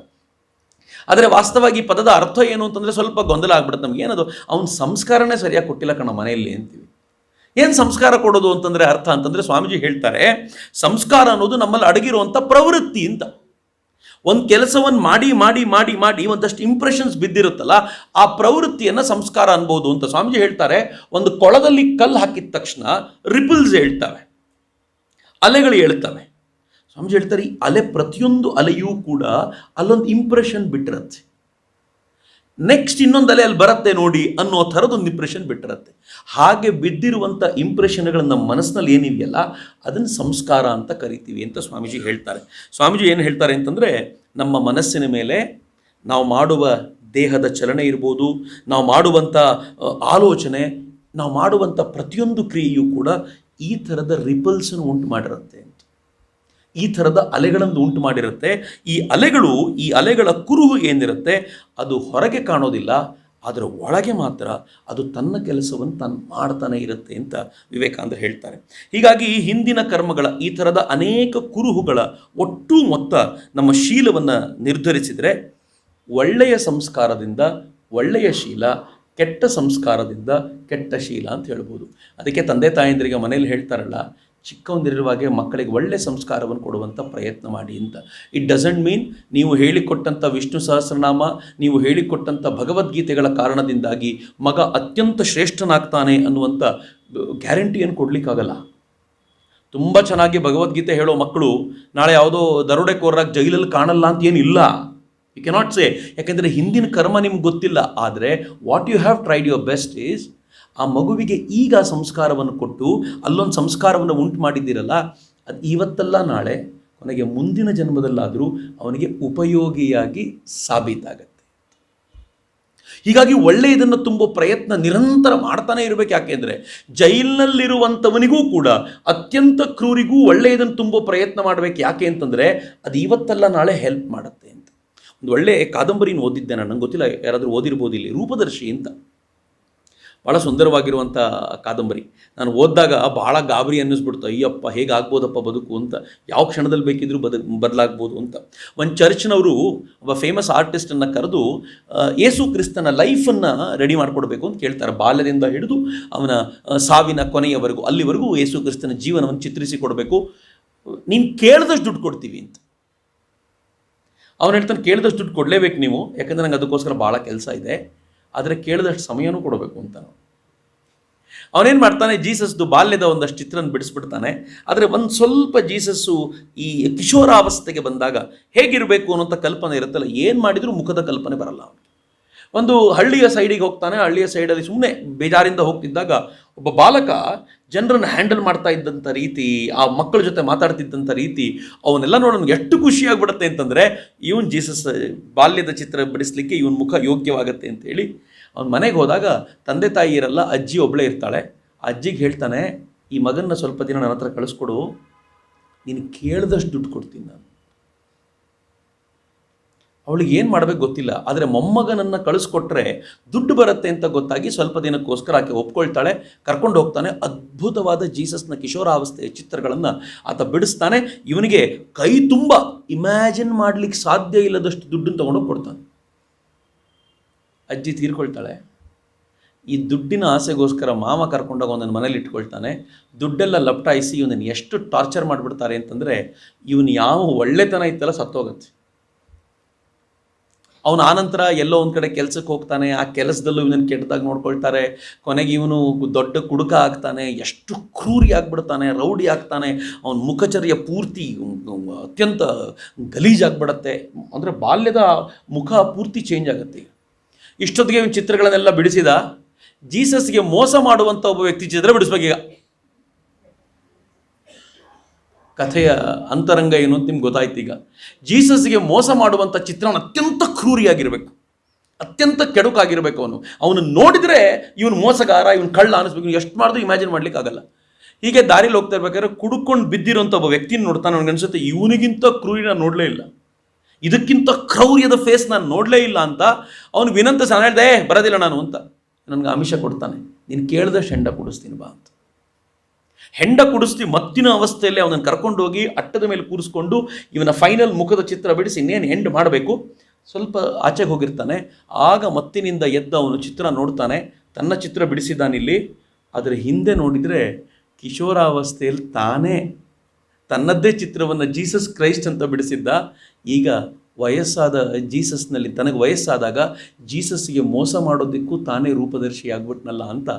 ಆದರೆ ವಾಸ್ತವವಾಗಿ ಪದದ ಅರ್ಥ ಏನು ಅಂತಂದರೆ ಸ್ವಲ್ಪ ಗೊಂದಲ ಆಗ್ಬಿಡುತ್ತೆ ನಮ್ಗೆ. ಏನದು, ಅವ್ನ ಸಂಸ್ಕಾರನೇ ಸರಿಯಾಗಿ ಕೊಟ್ಟಿಲ್ಲ ಕಣ ಮನೆಯಲ್ಲಿ ಅಂತೀವಿ. ಏನು ಸಂಸ್ಕಾರ ಕೊಡೋದು ಅಂತಂದರೆ ಅರ್ಥ ಅಂತಂದರೆ, ಸ್ವಾಮೀಜಿ ಹೇಳ್ತಾರೆ, ಸಂಸ್ಕಾರ ಅನ್ನೋದು ನಮ್ಮಲ್ಲಿ ಅಡಗಿರುವಂಥ ಪ್ರವೃತ್ತಿ ಅಂತ. ಒಂದು ಕೆಲಸವನ್ನು ಮಾಡಿ ಮಾಡಿ ಮಾಡಿ ಮಾಡಿ ಒಂದಷ್ಟು ಇಂಪ್ರೆಷನ್ಸ್ ಬಿದ್ದಿರುತ್ತಲ್ಲ, ಆ ಪ್ರವೃತ್ತಿಯನ್ನು ಸಂಸ್ಕಾರ ಅನ್ಬೋದು ಅಂತ ಸ್ವಾಮೀಜಿ ಹೇಳ್ತಾರೆ. ಒಂದು ಕೊಳದಲ್ಲಿ ಕಲ್ಲು ಹಾಕಿದ ತಕ್ಷಣ ರಿಪಲ್ಸ್ ಹೇಳ್ತವೆ, ಅಲೆಗಳು ಹೇಳ್ತವೆ. ಸ್ವಾಮೀಜಿ ಹೇಳ್ತಾರೆ, ಈ ಅಲೆ, ಪ್ರತಿಯೊಂದು ಅಲೆಯೂ ಕೂಡ ಅಲ್ಲೊಂದು ಇಂಪ್ರೆಷನ್ ಬಿಟ್ಟಿರತ್ತೆ. ನೆಕ್ಸ್ಟ್ ಇನ್ನೊಂದು ಅಲೆ ಅಲ್ಲಿ ಬರುತ್ತೆ ನೋಡಿ ಅನ್ನೋ ಥರದೊಂದು ಇಂಪ್ರೆಷನ್ ಬಿಟ್ಟಿರತ್ತೆ. ಹಾಗೆ ಬಿದ್ದಿರುವಂಥ ಇಂಪ್ರೆಷನ್ಗಳು ನಮ್ಮ ಮನಸ್ಸಿನಲ್ಲಿ ಏನಿದೆಯಲ್ಲ, ಅದನ್ನು ಸಂಸ್ಕಾರ ಅಂತ ಕರಿತೀವಿ ಅಂತ ಸ್ವಾಮೀಜಿ ಹೇಳ್ತಾರೆ. ಸ್ವಾಮೀಜಿ ಏನು ಹೇಳ್ತಾರೆ ಅಂತಂದರೆ, ನಮ್ಮ ಮನಸ್ಸಿನ ಮೇಲೆ ನಾವು ಮಾಡುವ ದೇಹದ ಚಲನೆ ಇರ್ಬೋದು, ನಾವು ಮಾಡುವಂಥ ಆಲೋಚನೆ, ನಾವು ಮಾಡುವಂಥ ಪ್ರತಿಯೊಂದು ಕ್ರಿಯೆಯೂ ಕೂಡ ಈ ಥರದ ರಿಪಲ್ಸನ್ನು ಉಂಟು ಮಾಡಿರುತ್ತೆ ಅಂತ, ಈ ಥರದ ಅಲೆಗಳನ್ನು ಉಂಟು ಮಾಡಿರುತ್ತೆ. ಈ ಅಲೆಗಳ ಕುರುಹು ಏನಿರುತ್ತೆ ಅದು ಹೊರಗೆ ಕಾಣೋದಿಲ್ಲ, ಅದರ ಒಳಗೆ ಮಾತ್ರ ಅದು ತನ್ನ ಕೆಲಸವನ್ನು ತಾನು ಮಾಡ್ತಾನೆ ಇರುತ್ತೆ ಅಂತ ವಿವೇಕಾನಂದ ಹೇಳ್ತಾರೆ. ಹೀಗಾಗಿ ಹಿಂದಿನ ಕರ್ಮಗಳ ಈ ಥರದ ಅನೇಕ ಕುರುಹುಗಳ ಒಟ್ಟು ಮೊತ್ತ ನಮ್ಮ ಶೀಲವನ್ನು ನಿರ್ಧರಿಸಿದರೆ, ಒಳ್ಳೆಯ ಸಂಸ್ಕಾರದಿಂದ ಒಳ್ಳೆಯ ಶೀಲ, ಕೆಟ್ಟ ಸಂಸ್ಕಾರದಿಂದ ಕೆಟ್ಟ ಶೀಲ ಅಂತ ಹೇಳ್ಬೋದು. ಅದಕ್ಕೆ ತಂದೆ ತಾಯಂದಿರಿಗೆ ಮನೇಲಿ ಹೇಳ್ತಾರಲ್ಲ, ಚಿಕ್ಕವನಿರುವಾಗೆ ಮಕ್ಕಳಿಗೆ ಒಳ್ಳೆ ಸಂಸ್ಕಾರವನ್ನು ಕೊಡುವಂಥ ಪ್ರಯತ್ನ ಮಾಡಿ ಅಂತ. ಇಟ್ ಡಸಂಟ್ ಮೀನ್ ನೀವು ಹೇಳಿಕೊಟ್ಟಂಥ ವಿಷ್ಣು ಸಹಸ್ರನಾಮ, ನೀವು ಹೇಳಿಕೊಟ್ಟಂಥ ಭಗವದ್ಗೀತೆಗಳ ಕಾರಣದಿಂದಾಗಿ ಮಗ ಅತ್ಯಂತ ಶ್ರೇಷ್ಠನಾಗ್ತಾನೆ ಅನ್ನುವಂಥ ಗ್ಯಾರಂಟಿಯನ್ನು ಕೊಡಲಿಕ್ಕಾಗಲ್ಲ. ತುಂಬ ಚೆನ್ನಾಗಿ ಭಗವದ್ಗೀತೆ ಹೇಳೋ ಮಕ್ಕಳು ನಾಳೆ ಯಾವುದೋ ದರೋಡೆಕೋರರಾಗಿ ಜೈಲಲ್ಲಿ ಕಾಣಲ್ಲ ಅಂತ ಏನಿಲ್ಲ. ಯು ಕೆನಾಟ್ ಸೇ, ಯಾಕೆಂದರೆ ಹಿಂದಿನ ಕರ್ಮ ನಿಮ್ಗೆ ಗೊತ್ತಿಲ್ಲ. ಆದರೆ what you have tried your best is, ಆ ಮಗುವಿಗೆ ಈಗ ಸಂಸ್ಕಾರವನ್ನು ಕೊಟ್ಟು ಅಲ್ಲೊಂದು ಸಂಸ್ಕಾರವನ್ನು ಉಂಟು ಮಾಡಿದ್ದೀರಲ್ಲ, ಅದು ಇವತ್ತಲ್ಲ ನಾಳೆ, ಕೊನೆಗೆ ಮುಂದಿನ ಜನ್ಮದಲ್ಲಾದರೂ ಅವನಿಗೆ ಉಪಯೋಗಿಯಾಗಿ ಸಾಬೀತಾಗತ್ತೆ. ಹೀಗಾಗಿ ಒಳ್ಳೆಯದನ್ನು ತುಂಬೋ ಪ್ರಯತ್ನ ನಿರಂತರ ಮಾಡ್ತಾನೆ ಇರಬೇಕು. ಯಾಕೆಂದರೆ ಜೈಲಿನಲ್ಲಿರುವಂಥವನಿಗೂ ಕೂಡ ಅತ್ಯಂತ ಕ್ರೂರಿಗೂ ಒಳ್ಳೆಯದನ್ನು ತುಂಬೋ ಪ್ರಯತ್ನ ಮಾಡಬೇಕು. ಯಾಕೆ ಅಂತಂದರೆ ಅದು ಇವತ್ತಲ್ಲ ನಾಳೆ ಹೆಲ್ಪ್ ಮಾಡುತ್ತೆ ಅಂತ. ಒಂದು ಒಳ್ಳೆಯ ಕಾದಂಬರಿನ ಓದಿದ್ದೆ ನಾನು, ನಂಗೆ ಗೊತ್ತಿಲ್ಲ ಯಾರಾದರೂ ಓದಿರ್ಬೋದು ಇಲ್ಲಿ, ರೂಪದರ್ಶಿ ಅಂತ. ಭಾಳ ಸುಂದರವಾಗಿರುವಂಥ ಕಾದಂಬರಿ. ನಾನು ಓದಿದಾಗ ಭಾಳ ಗಾಬರಿ ಅನ್ನಿಸ್ಬಿಡ್ತು. ಅಯ್ಯಪ್ಪ, ಹೇಗಾಗ್ಬೋದಪ್ಪ ಬದುಕು ಅಂತ, ಯಾವ ಕ್ಷಣದಲ್ಲಿ ಬೇಕಿದ್ರೂ ಬದಲಾಗ್ಬೋದು ಅಂತ. ಒಂದು ಚರ್ಚ್ನವರು ಒಬ್ಬ ಫೇಮಸ್ ಆರ್ಟಿಸ್ಟನ್ನು ಕರೆದು ಯೇಸು ಕ್ರಿಸ್ತನ ಲೈಫನ್ನು ರೆಡಿ ಮಾಡಿಕೊಡ್ಬೇಕು ಅಂತ ಕೇಳ್ತಾರೆ. ಬಾಲ್ಯದಿಂದ ಹಿಡಿದು ಅವನ ಸಾವಿನ ಕೊನೆಯವರೆಗೂ, ಅಲ್ಲಿವರೆಗೂ ಯೇಸು ಕ್ರಿಸ್ತನ ಜೀವನವನ್ನು ಚಿತ್ರಿಸಿ ಕೊಡಬೇಕು, ನೀನು ಕೇಳಿದಷ್ಟು ದುಡ್ಡು ಕೊಡ್ತೀವಿ ಅಂತ. ಅವನು ಹೇಳ್ತಾನೆ, ಕೇಳಿದಷ್ಟು ದುಡ್ಡು ಕೊಡಲೇಬೇಕು ನೀವು, ಯಾಕಂದರೆ ನಂಗೆ ಅದಕ್ಕೋಸ್ಕರ ಭಾಳ ಕೆಲಸ ಇದೆ. ಆದರೆ ಕೇಳಿದಷ್ಟು ಸಮಯನೂ ಕೊಡಬೇಕು ಅಂತ ನಾವು. ಅವನೇನು ಮಾಡ್ತಾನೆ, ಜೀಸಸ್ದು ಬಾಲ್ಯದ ಒಂದಷ್ಟು ಚಿತ್ರನ ಬಿಡಿಸ್ಬಿಡ್ತಾನೆ. ಆದರೆ ಒಂದು ಸ್ವಲ್ಪ ಜೀಸಸ್ಸು ಈ ಕಿಶೋರಾವಸ್ಥೆಗೆ ಬಂದಾಗ ಹೇಗಿರಬೇಕು ಅನ್ನೋಂಥ ಕಲ್ಪನೆ ಇರುತ್ತಲ್ಲ, ಏನು ಮಾಡಿದರೂ ಮುಖದ ಕಲ್ಪನೆ ಬರಲ್ಲ ಅವನಿಗೆ. ಒಂದು ಹಳ್ಳಿಯ ಸೈಡಿಗೆ ಹೋಗ್ತಾನೆ. ಹಳ್ಳಿಯ ಸೈಡಲ್ಲಿ ಸುಮ್ಮನೆ ಬೇಜಾರಿಂದ ಹೋಗ್ತಿದ್ದಾಗ ಒಬ್ಬ ಬಾಲಕ ಜನರನ್ನು ಹ್ಯಾಂಡಲ್ ಮಾಡ್ತಾ ಇದ್ದಂಥ ರೀತಿ, ಆ ಮಕ್ಕಳ ಜೊತೆ ಮಾತಾಡ್ತಿದ್ದಂಥ ರೀತಿ, ಅವನ್ನೆಲ್ಲ ನೋಡೋಣ ಎಷ್ಟು ಖುಷಿಯಾಗ್ಬಿಡುತ್ತೆ ಅಂತಂದರೆ, ಇವನು ಜೀಸಸ್ ಬಾಲ್ಯದ ಚಿತ್ರ ಬಿಡಿಸ್ಲಿಕ್ಕೆ ಇವನ ಮುಖ ಯೋಗ್ಯವಾಗುತ್ತೆ ಅಂತೇಳಿ ಅವನ ಮನೆಗೆ ಹೋದಾಗ ತಂದೆ ತಾಯಿ ಇರಲ್ಲ, ಅಜ್ಜಿ ಒಬ್ಬಳೇ ಇರ್ತಾಳೆ. ಆ ಅಜ್ಜಿಗೆ ಹೇಳ್ತಾನೆ, ಈ ಮಗನ್ನ ಸ್ವಲ್ಪ ದಿನ ನನ್ನ ಹತ್ರ ಕಳಿಸ್ಕೊಡು, ನೀನು ಕೇಳಿದಷ್ಟು ದುಡ್ಡು ಕೊಡ್ತೀನಿ ನಾನು. ಅವಳಿಗೆ ಏನು ಮಾಡಬೇಕು ಗೊತ್ತಿಲ್ಲ, ಆದರೆ ಮೊಮ್ಮಗನನ್ನು ಕಳಿಸ್ಕೊಟ್ರೆ ದುಡ್ಡು ಬರುತ್ತೆ ಅಂತ ಗೊತ್ತಾಗಿ ಸ್ವಲ್ಪ ದಿನಕ್ಕೋಸ್ಕರ ಆಕೆ ಒಪ್ಕೊಳ್ತಾಳೆ. ಕರ್ಕೊಂಡು ಹೋಗ್ತಾನೆ. ಅದ್ಭುತವಾದ ಜೀಸಸ್ನ ಕಿಶೋರಾವಸ್ಥೆಯ ಚಿತ್ರಗಳನ್ನು ಆತ ಬಿಡಿಸ್ತಾನೆ. ಇವನಿಗೆ ಕೈ ತುಂಬ ಇಮ್ಯಾಜಿನ್ ಮಾಡಲಿಕ್ಕೆ ಸಾಧ್ಯ ಇಲ್ಲದಷ್ಟು ದುಡ್ಡನ್ನು ತೊಗೊಂಡೋಗಿ ಕೊಡ್ತಾನೆ. ಅಜ್ಜಿ ತೀರ್ಕೊಳ್ತಾಳೆ. ಈ ದುಡ್ಡಿನ ಆಸೆಗೋಸ್ಕರ ಮಾಮ ಕರ್ಕೊಂಡೋಗಿ ಅವನನ್ನು ಮನೇಲಿ ಇಟ್ಕೊಳ್ತಾನೆ. ದುಡ್ಡೆಲ್ಲ ಲಪ್ಟಾಯಿಸಿ ಇವನನ್ನು ಎಷ್ಟು ಟಾರ್ಚರ್ ಮಾಡಿಬಿಡ್ತಾರೆ ಅಂತಂದರೆ, ಇವನು ಯಾವ ಒಳ್ಳೆತನ ಇತ್ತಲ್ಲ ಸತ್ತೋಗತ್ತೆ. ಅವನು ಆನಂತರ ಎಲ್ಲೋ ಒಂದು ಕಡೆ ಕೆಲಸಕ್ಕೆ ಹೋಗ್ತಾನೆ. ಆ ಕೆಲಸದಲ್ಲೂ ಇವನನ್ನು ಕೆಟ್ಟದಾಗಿ ನೋಡ್ಕೊಳ್ತಾರೆ. ಕೊನೆಗೆ ಇವನು ದೊಡ್ಡ ಕುಡುಕ ಆಗ್ತಾನೆ. ಎಷ್ಟು ಕ್ರೂರಿ ಆಗಿಬಿಡ್ತಾನೆ, ರೌಡಿ ಆಗ್ತಾನೆ. ಅವನ ಮುಖಚರ್ಯ ಪೂರ್ತಿ ಅತ್ಯಂತ ಗಲೀಜಾಗ್ಬಿಡತ್ತೆ. ಅಂದರೆ ಬಾಲ್ಯದ ಮುಖ ಪೂರ್ತಿ ಚೇಂಜ್ ಆಗುತ್ತೆ. ಇಷ್ಟೊತ್ತಿಗೆ ಇವನು ಚಿತ್ರಗಳನ್ನೆಲ್ಲ ಬಿಡಿಸಿದ. ಜೀಸಸ್ಗೆ ಮೋಸ ಮಾಡುವಂಥ ಒಬ್ಬ ವ್ಯಕ್ತಿ ಚಿತ್ರ ಬಿಡಿಸ್ಬೇಕೀಗ. ಕಥೆಯ ಅಂತರಂಗ ಏನು ಅಂತ ನಿಮ್ಗೆ ಗೊತ್ತಾಯ್ತು. ಈಗ ಜೀಸಸ್ಗೆ ಮೋಸ ಮಾಡುವಂಥ ಚಿತ್ರಣ ಅತ್ಯಂತ ಕ್ರೂರಿಯಾಗಿರಬೇಕು, ಅತ್ಯಂತ ಕೆಡುಕಾಗಿರ್ಬೇಕು. ಅವನು ನೋಡಿದರೆ ಇವನು ಮೋಸಗಾರ, ಇವನು ಕಳ್ಳ ಅನ್ನಿಸ್ಬೇಕು. ಎಷ್ಟು ಮಾಡಿದ್ರು ಇಮ್ಯಾಜಿನ್ ಮಾಡ್ಲಿಕ್ಕೆ ಆಗಲ್ಲ. ಹೀಗೆ ದಾರಿಲಿ ಹೋಗ್ತಾ ಇರ್ಬೇಕಾದ್ರೆ ಕುಡ್ಕೊಂಡು ಬಿದ್ದಿರೋಂಥ ಒಬ್ಬ ವ್ಯಕ್ತಿನ ನೋಡ್ತಾನೆ. ಅವ್ನಿಗೆ ಅನ್ಸುತ್ತೆ, ಇವನಿಗಿಂತ ಕ್ರೂರಿ ನಾನು ನೋಡಲೇ ಇಲ್ಲ, ಇದಕ್ಕಿಂತ ಕ್ರೌರ್ಯದ ಫೇಸ್ ನಾನು ನೋಡಲೇ ಇಲ್ಲ ಅಂತ ಅವನು ವಿನಂತಿಸಿ ನಾನು ಹೇಳ್ದೆ, ಬರೋದಿಲ್ಲ ನಾನು ಅಂತ. ನನಗೆ ಆಮಿಷ ಕೊಡ್ತಾನೆ, ನೀನು ಕೇಳಿದಷ್ಟು ಹೆಂಡ ಕುಡಿಸ್ತೀನಿ ಬಾ ಅಂತ. ಹೆಂಡ ಕುಡಿಸ್ತಿ ಮತ್ತಿನ ಅವಸ್ಥೆಯಲ್ಲಿ ಅವನನ್ನು ಕರ್ಕೊಂಡು ಹೋಗಿ ಅಟ್ಟದ ಮೇಲೆ ಕೂರಿಸ್ಕೊಂಡು ಇವನ ಫೈನಲ್ ಮುಖದ ಚಿತ್ರ ಬಿಡಿಸಿ ಇನ್ನೇನು ಎಂಡ್ ಮಾಡಬೇಕು. ಸ್ವಲ್ಪ ಆಚೆಗೆ ಹೋಗಿರ್ತಾನೆ. ಆಗ ಮತ್ತಿನಿಂದ ಎದ್ದ ಅವನು ಚಿತ್ರ ನೋಡ್ತಾನೆ. ತನ್ನ ಚಿತ್ರ ಬಿಡಿಸಿದ್ದಾನಿಲ್ಲಿ. ಆದರೆ ಹಿಂದೆ ನೋಡಿದರೆ ಕಿಶೋರಾವಸ್ಥೆಯಲ್ಲಿ ತಾನೇ ತನ್ನದ್ದೇ ಚಿತ್ರವನ್ನು ಜೀಸಸ್ ಕ್ರೈಸ್ಟ್ ಅಂತ ಬಿಡಿಸಿದ್ದ. ಈಗ ವಯಸ್ಸಾದ ಜೀಸಸ್ನಲ್ಲಿ ತನಗೆ ವಯಸ್ಸಾದಾಗ ಜೀಸಸ್ಗೆ ಮೋಸ ಮಾಡೋದಕ್ಕೂ ತಾನೇ ರೂಪದರ್ಶಿ ಆಗ್ಬಿಟ್ನಲ್ಲ ಅಂತ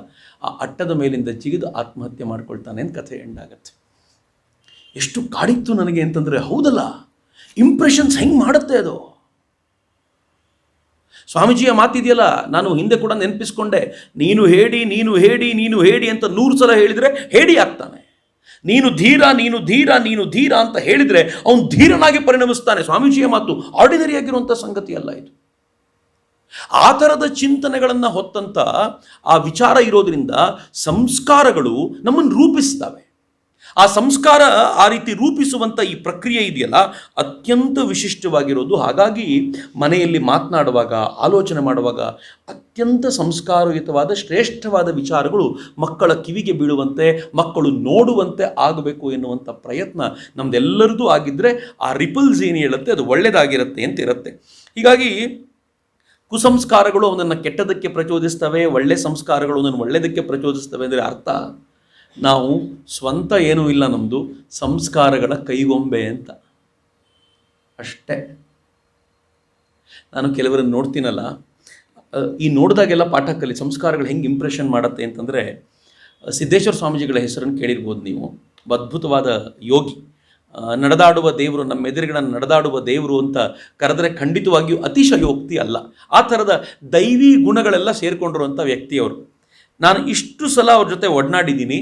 ಆ ಅಟ್ಟದ ಮೇಲಿಂದ ಜಿಗಿದು ಆತ್ಮಹತ್ಯೆ ಮಾಡ್ಕೊಳ್ತಾನೆ ಅಂತ ಕಥೆ ಎಂಡಾಗತ್ತೆ. ಎಷ್ಟು ಕಾಡಿತ್ತು ನನಗೆ ಅಂತಂದರೆ, ಹೌದಲ್ಲ, ಇಂಪ್ರೆಷನ್ಸ್ ಹೆಂಗೆ ಮಾಡುತ್ತೆ ಅದು. ಸ್ವಾಮೀಜಿಯ ಮಾತಿದೆಯಲ್ಲ, ನಾನು ಹಿಂದೆ ಕೂಡ ನೆನಪಿಸ್ಕೊಂಡೆ, ನೀನು ಹೇಳಿ ನೀನು ಹೇಳಿ ನೀನು ಹೇಳಿ ಅಂತ 100 ಸಲ ಹೇಳಿದರೆ ಹೇಳಿ ಆಗ್ತಾನೆ. ನೀನು ಧೀರ ನೀನು ಧೀರ ನೀನು ಧೀರ ಅಂತ ಹೇಳಿದರೆ ಅವನು ಧೀರನಾಗಿ ಪರಿಣಮಿಸ್ತಾನೆ. ಸ್ವಾಮೀಜಿಯ ಮಾತು ಆರ್ಡಿನರಿ ಆಗಿರುವಂಥ ಸಂಗತಿ ಅಲ್ಲ ಇದು. ಆ ಥರದ ಚಿಂತನೆಗಳನ್ನು ಹೊತ್ತಂಥ ಆ ವಿಚಾರ ಇರೋದ್ರಿಂದ ಸಂಸ್ಕಾರಗಳು ನಮ್ಮನ್ನು ರೂಪಿಸ್ತವೆ. ಆ ಸಂಸ್ಕಾರ ಆ ರೀತಿ ರೂಪಿಸುವಂಥ ಈ ಪ್ರಕ್ರಿಯೆ ಇದೆಯಲ್ಲ, ಅತ್ಯಂತ ವಿಶಿಷ್ಟವಾಗಿರೋದು. ಹಾಗಾಗಿ ಮನೆಯಲ್ಲಿ ಮಾತನಾಡುವಾಗ, ಆಲೋಚನೆ ಮಾಡುವಾಗ ಅತ್ಯಂತ ಸಂಸ್ಕಾರಯುತವಾದ ಶ್ರೇಷ್ಠವಾದ ವಿಚಾರಗಳು ಮಕ್ಕಳ ಕಿವಿಗೆ ಬೀಳುವಂತೆ, ಮಕ್ಕಳು ನೋಡುವಂತೆ ಆಗಬೇಕು ಎನ್ನುವಂಥ ಪ್ರಯತ್ನ ನಮ್ಮದೆಲ್ಲರದ್ದು ಆಗಿದ್ದರೆ ಆ ರಿಪಲ್ಸ್ ಏನು ಹೇಳುತ್ತೆ ಅದು ಒಳ್ಳೆಯದಾಗಿರುತ್ತೆ ಅಂತ ಇರುತ್ತೆ. ಹೀಗಾಗಿ ಕುಸಂಸ್ಕಾರಗಳು ಅವನನ್ನು ಕೆಟ್ಟದಕ್ಕೆ ಪ್ರಚೋದಿಸ್ತವೆ, ಒಳ್ಳೆ ಸಂಸ್ಕಾರಗಳು ಅವನನ್ನು ಒಳ್ಳೆಯದಕ್ಕೆ ಪ್ರಚೋದಿಸ್ತವೆ. ಅಂದರೆ ಅರ್ಥ, ನಾವು ಸ್ವಂತ ಏನೂ ಇಲ್ಲ, ನಮ್ಮದು ಸಂಸ್ಕಾರಗಳ ಕೈಗೊಂಬೆ ಅಂತ ಅಷ್ಟೇ. ನಾನು ಕೆಲವರನ್ನು ನೋಡ್ತೀನಲ್ಲ, ಈ ನೋಡಿದಾಗೆಲ್ಲ ಪಾಠ ಕಲಿ. ಸಂಸ್ಕಾರಗಳು ಹೆಂಗೆ ಇಂಪ್ರೆಷನ್ ಮಾಡುತ್ತೆ ಅಂತಂದರೆ, ಸಿದ್ದೇಶ್ವರ ಸ್ವಾಮೀಜಿಗಳ ಹೆಸರನ್ನು ಕೇಳಿರ್ಬೋದು ನೀವು. ಅದ್ಭುತವಾದ ಯೋಗಿ, ನಡೆದಾಡುವ ದೇವರು, ನಮ್ಮ ಎದುರುಗಡೆ ನಡೆದಾಡುವ ದೇವರು ಅಂತ ಕರೆದರೆ ಖಂಡಿತವಾಗಿಯೂ ಅತಿಶಯೋಕ್ತಿ ಅಲ್ಲ. ಆ ಥರದ ದೈವಿ ಗುಣಗಳೆಲ್ಲ ಸೇರಿಕೊಂಡಿರುವಂಥ ವ್ಯಕ್ತಿಯವರು. ನಾನು ಇಷ್ಟು ಸಲ ಅವ್ರ ಜೊತೆ ಒಡನಾಡಿದ್ದೀನಿ.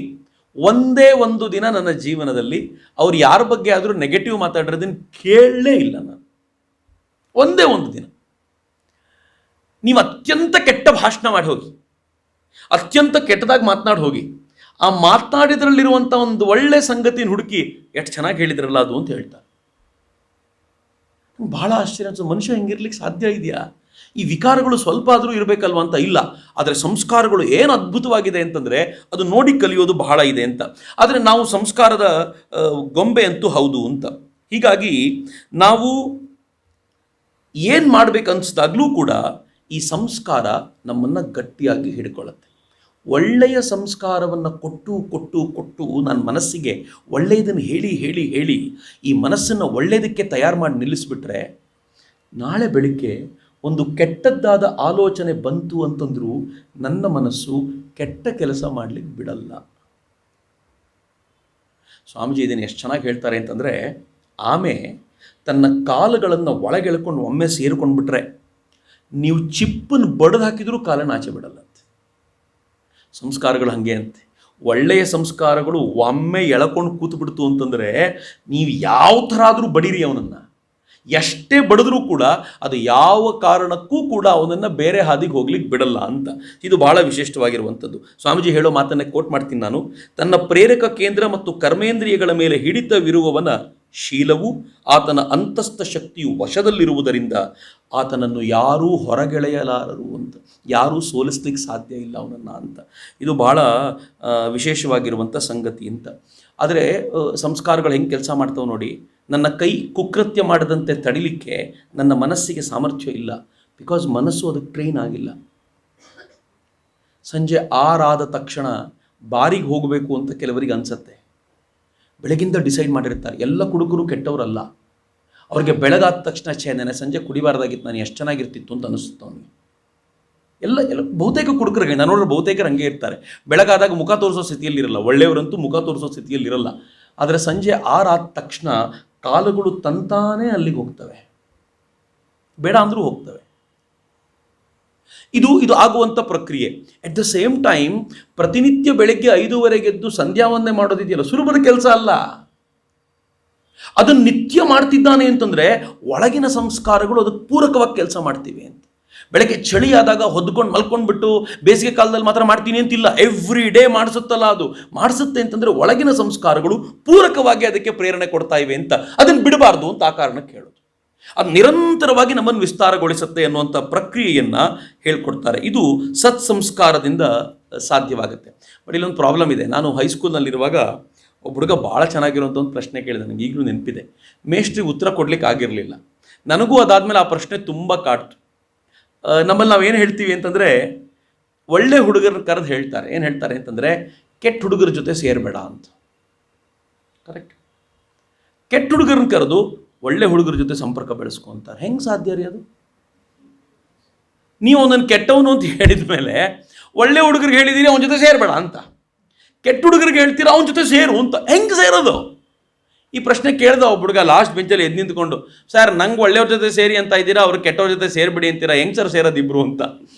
ಒಂದೇ ಒಂದು ದಿನ ನನ್ನ ಜೀವನದಲ್ಲಿ ಅವ್ರು ಯಾರ ಬಗ್ಗೆ ಆದರೂ ನೆಗೆಟಿವ್ ಮಾತಾಡಿರೋದನ್ನು ಕೇಳಲೇ ಇಲ್ಲ ನಾನು. ಒಂದೇ ಒಂದು ದಿನ. ನೀವು ಅತ್ಯಂತ ಕೆಟ್ಟ ಭಾಷಣ ಮಾಡಿ ಹೋಗಿ, ಅತ್ಯಂತ ಕೆಟ್ಟದಾಗಿ ಮಾತನಾಡಿ ಹೋಗಿ, ಆ ಮಾತನಾಡಿದ್ರಲ್ಲಿರುವಂಥ ಒಂದು ಒಳ್ಳೆ ಸಂಗತಿನ ಹುಡುಕಿ ಎಷ್ಟು ಚೆನ್ನಾಗಿ ಹೇಳಿದ್ರಲ್ಲ ಅದು ಅಂತ ಹೇಳ್ತಾರೆ. ಭಾಳ ಆಶ್ಚರ್ಯ ಅನ್ಸೋ, ಮನುಷ್ಯ ಹೆಂಗಿರ್ಲಿಕ್ಕೆ ಸಾಧ್ಯ ಇದೆಯಾ? ಈ ವಿಕಾರಗಳು ಸ್ವಲ್ಪ ಆದರೂ ಇರಬೇಕಲ್ವ ಅಂತ. ಇಲ್ಲ, ಆದರೆ ಸಂಸ್ಕಾರಗಳು ಏನು ಅದ್ಭುತವಾಗಿದೆ ಅಂತಂದರೆ ಅದು ನೋಡಿ ಕಲಿಯೋದು ಬಹಳ ಇದೆ ಅಂತ. ಆದರೆ ನಾವು ಸಂಸ್ಕಾರದ ಗೊಂಬೆ ಅಂತೂ ಹೌದು ಅಂತ. ಹೀಗಾಗಿ ನಾವು ಏನು ಮಾಡಬೇಕನ್ನಿಸ್ದಾಗಲೂ ಕೂಡ ಈ ಸಂಸ್ಕಾರ ನಮ್ಮನ್ನು ಗಟ್ಟಿಯಾಗಿ ಹಿಡ್ಕೊಳ್ಳುತ್ತೆ. ಒಳ್ಳೆಯ ಸಂಸ್ಕಾರವನ್ನು ಕೊಟ್ಟು ಕೊಟ್ಟು ಕೊಟ್ಟು ನನ್ನ ಮನಸ್ಸಿಗೆ ಒಳ್ಳೆಯದನ್ನು ಹೇಳಿ ಹೇಳಿ ಹೇಳಿ ಈ ಮನಸ್ಸನ್ನು ಒಳ್ಳೆಯದಕ್ಕೆ ತಯಾರು ಮಾಡಿ ನಿಲ್ಲಿಸ್ಬಿಟ್ರೆ, ನಾಳೆ ಬೆಳಿಗ್ಗೆ ಒಂದು ಕೆಟ್ಟದ್ದಾದ ಆಲೋಚನೆ ಬಂತು ಅಂತಂದ್ರೂ ನನ್ನ ಮನಸ್ಸು ಕೆಟ್ಟ ಕೆಲಸ ಮಾಡಲಿಕ್ಕೆ ಬಿಡಲ್ಲ. ಸ್ವಾಮೀಜಿ ಇದನ್ನು ಎಷ್ಟು ಚೆನ್ನಾಗಿ ಹೇಳ್ತಾರೆ ಅಂತಂದರೆ, ಆಮೆ ತನ್ನ ಕಾಲುಗಳನ್ನು ಒಳಗೆಳ್ಕೊಂಡು ಒಮ್ಮೆ ಸೇರಿಕೊಂಡ್ಬಿಟ್ರೆ ನೀವು ಚಿಪ್ಪನ್ನು ಬಡ್ದು ಹಾಕಿದರೂ ಕಾಲನ್ನು ಆಚೆ ಬಿಡಲ್ಲಂತೆ. ಸಂಸ್ಕಾರಗಳು ಹಾಗೆ ಅಂತೆ. ಒಳ್ಳೆಯ ಸಂಸ್ಕಾರಗಳು ಒಮ್ಮೆ ಎಳ್ಕೊಂಡು ಕೂತ್ಬಿಡ್ತು ಅಂತಂದರೆ ನೀವು ಯಾವ ಥರ ಆದರೂ ಬಡೀರಿ, ಅವನನ್ನು ಎಷ್ಟೇ ಬಡಿದ್ರೂ ಕೂಡ ಅದು ಯಾವ ಕಾರಣಕ್ಕೂ ಕೂಡ ಅವನನ್ನು ಬೇರೆ ಹಾದಿಗೆ ಹೋಗ್ಲಿಕ್ಕೆ ಬಿಡಲ್ಲ ಅಂತ. ಇದು ಬಹಳ ವಿಶಿಷ್ಟವಾಗಿರುವಂಥದ್ದು. ಸ್ವಾಮೀಜಿ ಹೇಳೋ ಮಾತನ್ನೇ ಕೋಟ್ ಮಾಡ್ತೀನಿ ನಾನು. ತನ್ನ ಪ್ರೇರಕ ಕೇಂದ್ರ ಮತ್ತು ಕರ್ಮೇಂದ್ರಿಯಗಳ ಮೇಲೆ ಹಿಡಿತವಿರುವವನ ಶೀಲವು ಆತನ ಅಂತಸ್ಥ ಶಕ್ತಿಯು ವಶದಲ್ಲಿರುವುದರಿಂದ ಆತನನ್ನು ಯಾರೂ ಹೊರಗೆಳೆಯಲಾರರು ಅಂತ, ಯಾರೂ ಸೋಲಿಸ್ಲಿಕ್ಕೆ ಸಾಧ್ಯ ಇಲ್ಲ ಅವನನ್ನು ಅಂತ. ಇದು ಬಹಳ ವಿಶೇಷವಾಗಿರುವಂಥ ಸಂಗತಿ ಅಂತ. ಆದರೆ ಸಂಸ್ಕಾರಗಳು ಹೆಂಗೆ ಕೆಲಸ ಮಾಡ್ತಾವೆ ನೋಡಿ. ನನ್ನ ಕೈ ಕುಕೃತ್ಯ ಮಾಡದಂತೆ ತಡಿಲಿಕ್ಕೆ ನನ್ನ ಮನಸ್ಸಿಗೆ ಸಾಮರ್ಥ್ಯ ಇಲ್ಲ, ಬಿಕಾಸ್ ಮನಸ್ಸು ಅದಕ್ಕೆ ಟ್ರೈನ್ ಆಗಿಲ್ಲ. ಸಂಜೆ 6 ಆದ ತಕ್ಷಣ ಬಾರಿಗೆ ಹೋಗಬೇಕು ಅಂತ ಕೆಲವರಿಗೆ ಅನಿಸುತ್ತೆ. ಬೆಳಗಿಂದ ಡಿಸೈಡ್ ಮಾಡಿರ್ತಾರೆ. ಎಲ್ಲ ಕುಡುಕರು ಕೆಟ್ಟವರಲ್ಲ. ಅವ್ರಿಗೆ ಬೆಳಗಾದ ತಕ್ಷಣ ನೆನೆ ಸಂಜೆ ಕುಡಿಬಾರ್ದಾಗಿತ್ತು, ನಾನು ಎಷ್ಟು ಚೆನ್ನಾಗಿರ್ತಿತ್ತು ಅಂತ ಅನಿಸುತ್ತೆ ಅವನಿಗೆ. ಎಲ್ಲ ಬಹುತೇಕ ಕುಡುಕರಿಗೆ ನಾನು ನೋಡಿದ್ರೆ ಬಹುತೇಕರು ಹಂಗೆ ಇರ್ತಾರೆ. ಬೆಳಗಾದಾಗ ಮುಖ ತೋರಿಸೋ ಸ್ಥಿತಿಯಲ್ಲಿರಲ್ಲ. ಒಳ್ಳೆಯವರಂತೂ ಮುಖ ತೋರಿಸೋ ಸ್ಥಿತಿಯಲ್ಲಿರಲ್ಲ. ಆದರೆ ಸಂಜೆ 6 ಆದ ತಕ್ಷಣ ಕಾಲುಗಳು ತಂತಾನೇ ಅಲ್ಲಿಗೆ ಹೋಗ್ತವೆ, ಬೇಡ ಅಂದರೂ ಹೋಗ್ತವೆ. ಇದು ಆಗುವಂಥ ಪ್ರಕ್ರಿಯೆ. ಅಟ್ ದ ಸೇಮ್ ಟೈಮ್ ಪ್ರತಿನಿತ್ಯ ಬೆಳಗ್ಗೆ 5:30 ಎದ್ದು ಸಂಧ್ಯಾವಂದನೆ ಮಾಡೋದಿದೆಯಲ್ಲ, ಸುಲಭದ ಕೆಲಸ ಅಲ್ಲ. ಅದನ್ನು ನಿತ್ಯ ಮಾಡ್ತಿದ್ದಾನೆ ಅಂತಂದರೆ ಒಳಗಿನ ಸಂಸ್ಕಾರಗಳು ಅದಕ್ಕೆ ಪೂರಕವಾಗಿ ಕೆಲಸ ಮಾಡ್ತೀವಿ ಅಂತ. ಬೆಳಗ್ಗೆ ಚಳಿ ಆದಾಗ ಹೊದ್ಕೊಂಡು ಮಲ್ಕೊಂಡ್ಬಿಟ್ಟು ಬೇಸಿಗೆ ಕಾಲದಲ್ಲಿ ಮಾತ್ರ ಮಾಡ್ತೀನಿ ಅಂತಿಲ್ಲ. ಎವ್ರಿ ಡೇ ಮಾಡಿಸುತ್ತಲ್ಲ, ಅದು ಮಾಡಿಸುತ್ತೆ ಅಂತಂದರೆ ಒಳಗಿನ ಸಂಸ್ಕಾರಗಳು ಪೂರಕವಾಗಿ ಅದಕ್ಕೆ ಪ್ರೇರಣೆ ಕೊಡ್ತಾ ಇವೆ ಅಂತ. ಅದನ್ನು ಬಿಡಬಾರ್ದು ಅಂತ ಆ ಕಾರಣಕ್ಕೆ ಹೇಳೋದು. ಅದು ನಿರಂತರವಾಗಿ ನಮ್ಮನ್ನು ವಿಸ್ತಾರಗೊಳಿಸುತ್ತೆ ಅನ್ನುವಂಥ ಪ್ರಕ್ರಿಯೆಯನ್ನು ಹೇಳ್ಕೊಡ್ತಾರೆ. ಇದು ಸತ್ಸಂಸ್ಕಾರದಿಂದ ಸಾಧ್ಯವಾಗುತ್ತೆ. ಬಟ್ ಇಲ್ಲೊಂದು ಪ್ರಾಬ್ಲಮ್ ಇದೆ. ನಾನು ಹೈಸ್ಕೂಲ್ನಲ್ಲಿರುವಾಗ ಒಬ್ಬ ಹುಡುಗ ಭಾಳ ಚೆನ್ನಾಗಿರುವಂಥ ಒಂದು ಪ್ರಶ್ನೆ ಕೇಳಿದೆ. ನನಗೆ ಈಗಲೂ ನೆನಪಿದೆ. ಮೇಷ್ಟ್ರಿಗೆ ಉತ್ತರ ಕೊಡ್ಲಿಕ್ಕೆ ಆಗಿರಲಿಲ್ಲ. ನನಗೂ ಅದಾದಮೇಲೆ ಆ ಪ್ರಶ್ನೆ ತುಂಬ ಕಾಡ್ತು. ನಮ್ಮಲ್ಲಿ ನಾವೇನು ಹೇಳ್ತೀವಿ ಅಂತಂದರೆ, ಒಳ್ಳೆ ಹುಡುಗರನ್ನ ಕರೆದು ಹೇಳ್ತಾರೆ. ಏನು ಹೇಳ್ತಾರೆ ಅಂತಂದರೆ, ಕೆಟ್ಟ ಹುಡುಗರ ಜೊತೆ ಸೇರಬೇಡ ಅಂತ. ಕರೆಕ್ಟ್. ಕೆಟ್ಟ ಹುಡುಗರನ್ನ ಕರೆದು ಒಳ್ಳೆ ಹುಡುಗರ ಜೊತೆ ಸಂಪರ್ಕ ಬೆಳೆಸ್ಕೊ ಅಂತಾರೆ. ಹೆಂಗೆ ಸಾಧ್ಯ ರೀ ಅದು? ನೀವು ಅವನನ್ನು ಕೆಟ್ಟವನು ಅಂತ ಹೇಳಿದ ಮೇಲೆ ಒಳ್ಳೆ ಹುಡುಗರಿಗೆ ಹೇಳಿದ್ದೀರಿ ಅವನ ಜೊತೆ ಸೇರಬೇಡ ಅಂತ, ಕೆಟ್ಟ ಹುಡುಗರಿಗೆ ಹೇಳ್ತೀರಾ ಅವನ ಜೊತೆ ಸೇರು ಅಂತ. ಹೆಂಗೆ ಸೇರೋದು? ಈ ಪ್ರಶ್ನೆ ಕೇಳಿದ ಒಬ್ಬ ಹುಡುಗ ಲಾಸ್ಟ್ ಬೆಂಚಲ್ಲಿ ಎದ್ದು ನಿಂತ್ಕೊಂಡು, ಸರ್ ನಂಗೆ ಒಳ್ಳೆಯವ್ರ ಜೊತೆ ಸೇರಿ ಅಂತ ಇದ್ದೀರಾ, ಅವ್ರು ಕೆಟ್ಟವ್ರ ಜೊತೆ ಸೇರಿಬಿಡಿ ಅಂತೀರಾ, ಹೆಂಗೆ ಸರ್ ಸೇರೋದು ಇಬ್ಬರು ಅಂತ.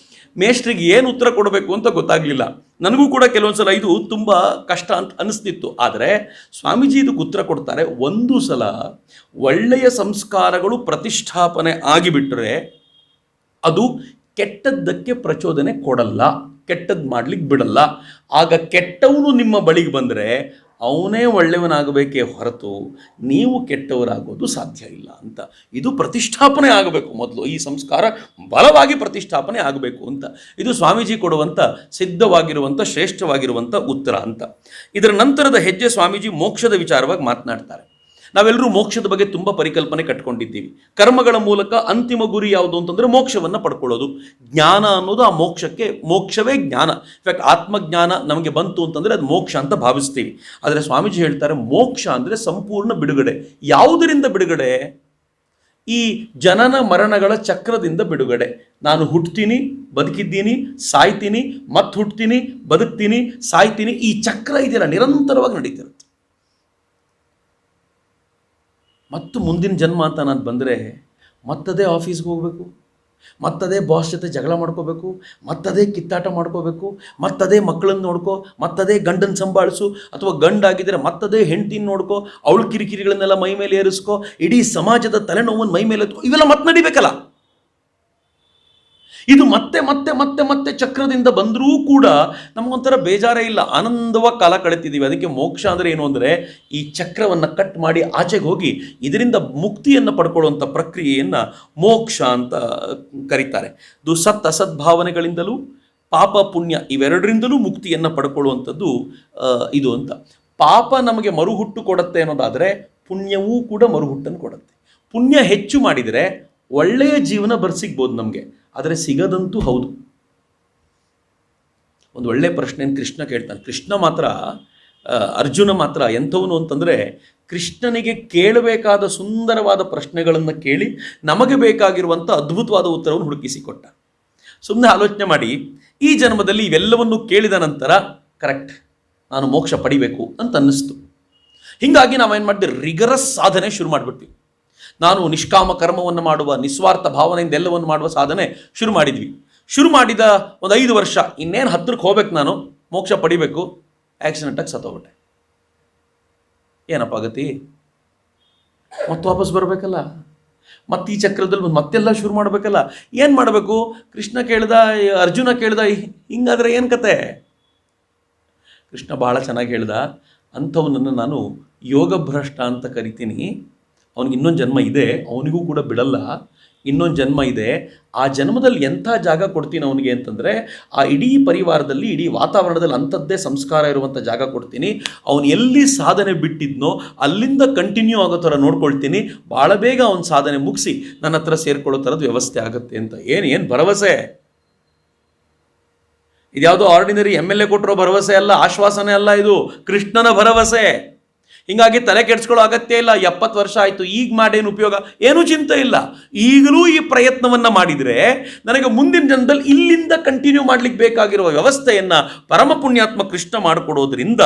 ಮೇಷ್ಟ್ರಿಗೆ ಏನು ಉತ್ತರ ಕೊಡಬೇಕು ಅಂತ ಗೊತ್ತಾಗಲಿಲ್ಲ. ನನಗೂ ಕೂಡ ಕೆಲವೊಂದು ಸಲ ಇದು ತುಂಬ ಕಷ್ಟ ಅಂತ ಅನಿಸ್ತಿತ್ತು. ಆದರೆ ಸ್ವಾಮೀಜಿ ಇದಕ್ಕೆ ಉತ್ತರ ಕೊಡ್ತಾರೆ. ಒಂದು ಸಲ ಒಳ್ಳೆಯ ಸಂಸ್ಕಾರಗಳು ಪ್ರತಿಷ್ಠಾಪನೆ ಆಗಿಬಿಟ್ರೆ ಅದು ಕೆಟ್ಟದ್ದಕ್ಕೆ ಪ್ರಚೋದನೆ ಕೊಡಲ್ಲ, ಕೆಟ್ಟದ್ದು ಮಾಡ್ಲಿಕ್ಕೆ ಬಿಡಲ್ಲ. ಆಗ ಕೆಟ್ಟವನು ನಿಮ್ಮ ಬಳಿಗೆ ಬಂದರೆ ಅವನೇ ಒಳ್ಳೆಯವನಾಗಬೇಕೇ ಹೊರತು ನೀವು ಕೆಟ್ಟವರಾಗೋದು ಸಾಧ್ಯ ಇಲ್ಲ ಅಂತ. ಇದು ಪ್ರತಿಷ್ಠಾಪನೆ ಆಗಬೇಕು ಮೊದಲು. ಈ ಸಂಸ್ಕಾರ ಬಲವಾಗಿ ಪ್ರತಿಷ್ಠಾಪನೆ ಆಗಬೇಕು ಅಂತ. ಇದು ಸ್ವಾಮೀಜಿ ಕೊಡುವಂಥ ಸಿದ್ಧವಾಗಿರುವಂಥ ಶ್ರೇಷ್ಠವಾಗಿರುವಂಥ ಉತ್ತರ ಅಂತ. ಇದರ ನಂತರದ ಹೆಜ್ಜೆ ಸ್ವಾಮೀಜಿ ಮೋಕ್ಷದ ವಿಚಾರವಾಗಿ ಮಾತನಾಡ್ತಾರೆ. ನಾವೆಲ್ಲರೂ ಮೋಕ್ಷದ ಬಗ್ಗೆ ತುಂಬ ಪರಿಕಲ್ಪನೆ ಕಟ್ಕೊಂಡಿದ್ದೀವಿ. ಕರ್ಮಗಳ ಮೂಲಕ ಅಂತಿಮ ಗುರಿ ಯಾವುದು ಅಂತಂದರೆ ಮೋಕ್ಷವನ್ನು ಪಡ್ಕೊಳ್ಳೋದು. ಜ್ಞಾನ ಅನ್ನೋದು ಆ ಮೋಕ್ಷಕ್ಕೆ, ಮೋಕ್ಷವೇ ಜ್ಞಾನ. ಇನ್ಫ್ಯಾಕ್ಟ್ ಆತ್ಮಜ್ಞಾನ ನಮಗೆ ಬಂತು ಅಂತಂದರೆ ಅದು ಮೋಕ್ಷ ಅಂತ ಭಾವಿಸ್ತೀವಿ. ಆದರೆ ಸ್ವಾಮೀಜಿ ಹೇಳ್ತಾರೆ, ಮೋಕ್ಷ ಅಂದರೆ ಸಂಪೂರ್ಣ ಬಿಡುಗಡೆ. ಯಾವುದರಿಂದ ಬಿಡುಗಡೆ? ಈ ಜನನ ಮರಣಗಳ ಚಕ್ರದಿಂದ ಬಿಡುಗಡೆ. ನಾನು ಹುಟ್ತೀನಿ, ಬದುಕಿದ್ದೀನಿ, ಸಾಯ್ತೀನಿ, ಮತ್ತೆ ಹುಟ್ತೀನಿ, ಬದುಕ್ತೀನಿ, ಸಾಯ್ತೀನಿ. ಈ ಚಕ್ರ ಇದೆಯಲ್ಲ ನಿರಂತರವಾಗಿ ನಡೀತಿರುತ್ತೆ. ಮತ್ತು ಮುಂದಿನ ಜನ್ಮ ಅಂತ ನಾನು ಬಂದರೆ ಮತ್ತದೇ ಆಫೀಸ್ಗೆ ಹೋಗಬೇಕು, ಮತ್ತದೇ ಬಾಸ್ ಜೊತೆ ಜಗಳ ಮಾಡ್ಕೋಬೇಕು, ಮತ್ತದೇ ಕಿತ್ತಾಟ ಮಾಡ್ಕೋಬೇಕು, ಮತ್ತದೇ ಮಕ್ಕಳನ್ನು ನೋಡ್ಕೋ, ಮತ್ತದೇ ಗಂಡನ ಸಂಭಾಳಿಸು, ಅಥವಾ ಗಂಡಾಗಿದ್ದರೆ ಮತ್ತದೇ ಹೆಂಡತಿನ ನೋಡ್ಕೋ, ಅವಳ ಕಿರಿಕಿರಿಗಳನ್ನೆಲ್ಲ ಮೈ ಮೇಲೆ ಏರಿಸ್ಕೋ, ಇಡೀ ಸಮಾಜದ ತಲೆನೋವನ್ನು ಮೈ ಮೇಲೆ ಎತ್ಕೋ. ಇವೆಲ್ಲ ಮತ್ತೆ ನಡಿಬೇಕಲ್ಲ. ಇದು ಮತ್ತೆ ಮತ್ತೆ ಮತ್ತೆ ಮತ್ತೆ ಚಕ್ರದಿಂದ ಬಂದರೂ ಕೂಡ ನಮಗೊಂಥರ ಬೇಜಾರೇ ಇಲ್ಲ, ಆನಂದವಾಗಿ ಕಾಲ ಕಳೀತಿದ್ದೀವಿ. ಅದಕ್ಕೆ ಮೋಕ್ಷ ಅಂದರೆ ಏನು ಅಂದರೆ ಈ ಚಕ್ರವನ್ನು ಕಟ್ ಮಾಡಿ ಆಚೆಗೆ ಹೋಗಿ ಇದರಿಂದ ಮುಕ್ತಿಯನ್ನು ಪಡ್ಕೊಳ್ಳುವಂಥ ಪ್ರಕ್ರಿಯೆಯನ್ನು ಮೋಕ್ಷ ಅಂತ ಕರೀತಾರೆ. ಇದು ಸತ್ ಅಸದ್ಭಾವನೆಗಳಿಂದಲೂ ಪಾಪ ಪುಣ್ಯ ಇವೆರಡರಿಂದಲೂ ಮುಕ್ತಿಯನ್ನು ಪಡ್ಕೊಳ್ಳುವಂಥದ್ದು ಇದು ಅಂತ. ಪಾಪ ನಮಗೆ ಮರುಹುಟ್ಟು ಕೊಡುತ್ತೆ ಅನ್ನೋದಾದರೆ ಪುಣ್ಯವೂ ಕೂಡ ಮರುಹುಟ್ಟನ್ನು ಕೊಡುತ್ತೆ. ಪುಣ್ಯ ಹೆಚ್ಚು ಮಾಡಿದರೆ ಒಳ್ಳೆಯ ಜೀವನ ಬರ್ಸಿಗ್ಬೋದು ನಮಗೆ, ಆದರೆ ಸಿಗದಂತೂ ಹೌದು. ಒಂದು ಒಳ್ಳೆಯ ಪ್ರಶ್ನೆಯನ್ನು ಕೃಷ್ಣ ಕೇಳ್ತಾನೆ. ಕೃಷ್ಣ ಮಾತ್ರ ಅರ್ಜುನ ಮಾತ್ರ ಎಂಥವನು ಅಂತಂದರೆ ಕೃಷ್ಣನಿಗೆ ಕೇಳಬೇಕಾದ ಸುಂದರವಾದ ಪ್ರಶ್ನೆಗಳನ್ನು ಕೇಳಿ ನಮಗೆ ಬೇಕಾಗಿರುವಂಥ ಅದ್ಭುತವಾದ ಉತ್ತರವನ್ನು ಹುಡುಕಿಸಿಕೊಟ್ಟ. ಸುಮ್ಮನೆ ಆಲೋಚನೆ ಮಾಡಿ, ಈ ಜನ್ಮದಲ್ಲಿ ಇವೆಲ್ಲವನ್ನು ಕೇಳಿದ ನಂತರ ಕರೆಕ್ಟ್ ನಾನು ಮೋಕ್ಷ ಪಡಿಬೇಕು ಅಂತ ಅನ್ನಿಸ್ತು. ಹೀಗಾಗಿ ನಾವೇನು ಮಾಡಿದ್ವಿ, ರಿಗರಸ್ ಸಾಧನೆ ಶುರು ಮಾಡಿಬಿಟ್ವಿ. ನಾನು ನಿಷ್ಕಾಮ ಕರ್ಮವನ್ನು ಮಾಡುವ, ನಿಸ್ವಾರ್ಥ ಭಾವನೆಯಿಂದ ಎಲ್ಲವನ್ನು ಮಾಡುವ ಸಾಧನೆ ಶುರು ಮಾಡಿದ್ವಿ. ಶುರು ಮಾಡಿದ ಒಂದು 5 ವರ್ಷ, ಇನ್ನೇನು ಹತ್ತಿರಕ್ಕೆ ಹೋಗ್ಬೇಕು, ನಾನು ಮೋಕ್ಷ ಪಡಿಬೇಕು, ಆಕ್ಸಿಡೆಂಟಾಗಿ ಸತ್ತೋಗ್ಬಿಟ್ಟೆ. ಏನಪ್ಪ ಗತಿ? ಮತ್ತೆ ವಾಪಸ್ ಬರಬೇಕಲ್ಲ, ಮತ್ತೆ ಈ ಚಕ್ರದಲ್ಲಿ ಮತ್ತೆಲ್ಲ ಶುರು ಮಾಡಬೇಕಲ್ಲ. ಏನು ಮಾಡಬೇಕು? ಕೃಷ್ಣ ಕೇಳ್ದ, ಅರ್ಜುನ ಕೇಳ್ದ, ಹಿಂಗಾದ್ರೆ ಏನು ಕತೆ? ಕೃಷ್ಣ ಭಾಳ ಚೆನ್ನಾಗಿ ಹೇಳ್ದ, ಅಂಥವನನ್ನು ನಾನು ಯೋಗಭ್ರಷ್ಟ ಅಂತ ಕರಿತೀನಿ. ಅವನಿಗೆ ಇನ್ನೊಂದು ಜನ್ಮ ಇದೆ, ಅವನಿಗೂ ಕೂಡ ಬಿಡಲ್ಲ, ಇನ್ನೊಂದು ಜನ್ಮ ಇದೆ. ಆ ಜನ್ಮದಲ್ಲಿ ಎಂಥ ಜಾಗ ಕೊಡ್ತೀನಿ ಅವನಿಗೆ ಅಂತಂದರೆ, ಆ ಇಡೀ ಪರಿವಾರದಲ್ಲಿ, ಇಡೀ ವಾತಾವರಣದಲ್ಲಿ ಅಂಥದ್ದೇ ಸಂಸ್ಕಾರ ಇರುವಂಥ ಜಾಗ ಕೊಡ್ತೀನಿ. ಅವನು ಎಲ್ಲಿ ಸಾಧನೆ ಬಿಟ್ಟಿದ್ನೋ ಅಲ್ಲಿಂದ ಕಂಟಿನ್ಯೂ ಆಗೋ ಥರ ನೋಡ್ಕೊಳ್ತೀನಿ. ಭಾಳ ಬೇಗ ಅವನ ಸಾಧನೆ ಮುಗಿಸಿ ನನ್ನ ಹತ್ರ ಸೇರ್ಕೊಳ್ಳೋ ಥರದ್ದು ವ್ಯವಸ್ಥೆ ಆಗುತ್ತೆ ಅಂತ. ಏನು ಭರವಸೆ! ಇದ್ಯಾವುದೋ ಆರ್ಡಿನರಿ MLA ಕೊಟ್ಟಿರೋ ಭರವಸೆ ಅಲ್ಲ, ಆಶ್ವಾಸನೆ ಅಲ್ಲ, ಇದು ಕೃಷ್ಣನ ಭರವಸೆ. ಹೀಗಾಗಿ ತಲೆ ಕೆಡಿಸ್ಕೊಳ್ಳೋ ಅಗತ್ಯ ಇಲ್ಲ. 70 ವರ್ಷ ಆಯಿತು, ಈಗ ಮಾಡೇನು ಉಪಯೋಗ? ಏನೂ ಚಿಂತೆ ಇಲ್ಲ. ಈಗಲೂ ಈ ಪ್ರಯತ್ನವನ್ನು ಮಾಡಿದರೆ ನನಗೆ ಮುಂದಿನ ಜನ್ಮದಲ್ಲಿ ಇಲ್ಲಿಂದ ಕಂಟಿನ್ಯೂ ಮಾಡಲಿಕ್ಕೆ ಬೇಕಾಗಿರುವ ವ್ಯವಸ್ಥೆಯನ್ನು ಪರಮ ಪುಣ್ಯಾತ್ಮ ಕೃಷ್ಣ ಮಾಡಿಕೊಡೋದ್ರಿಂದ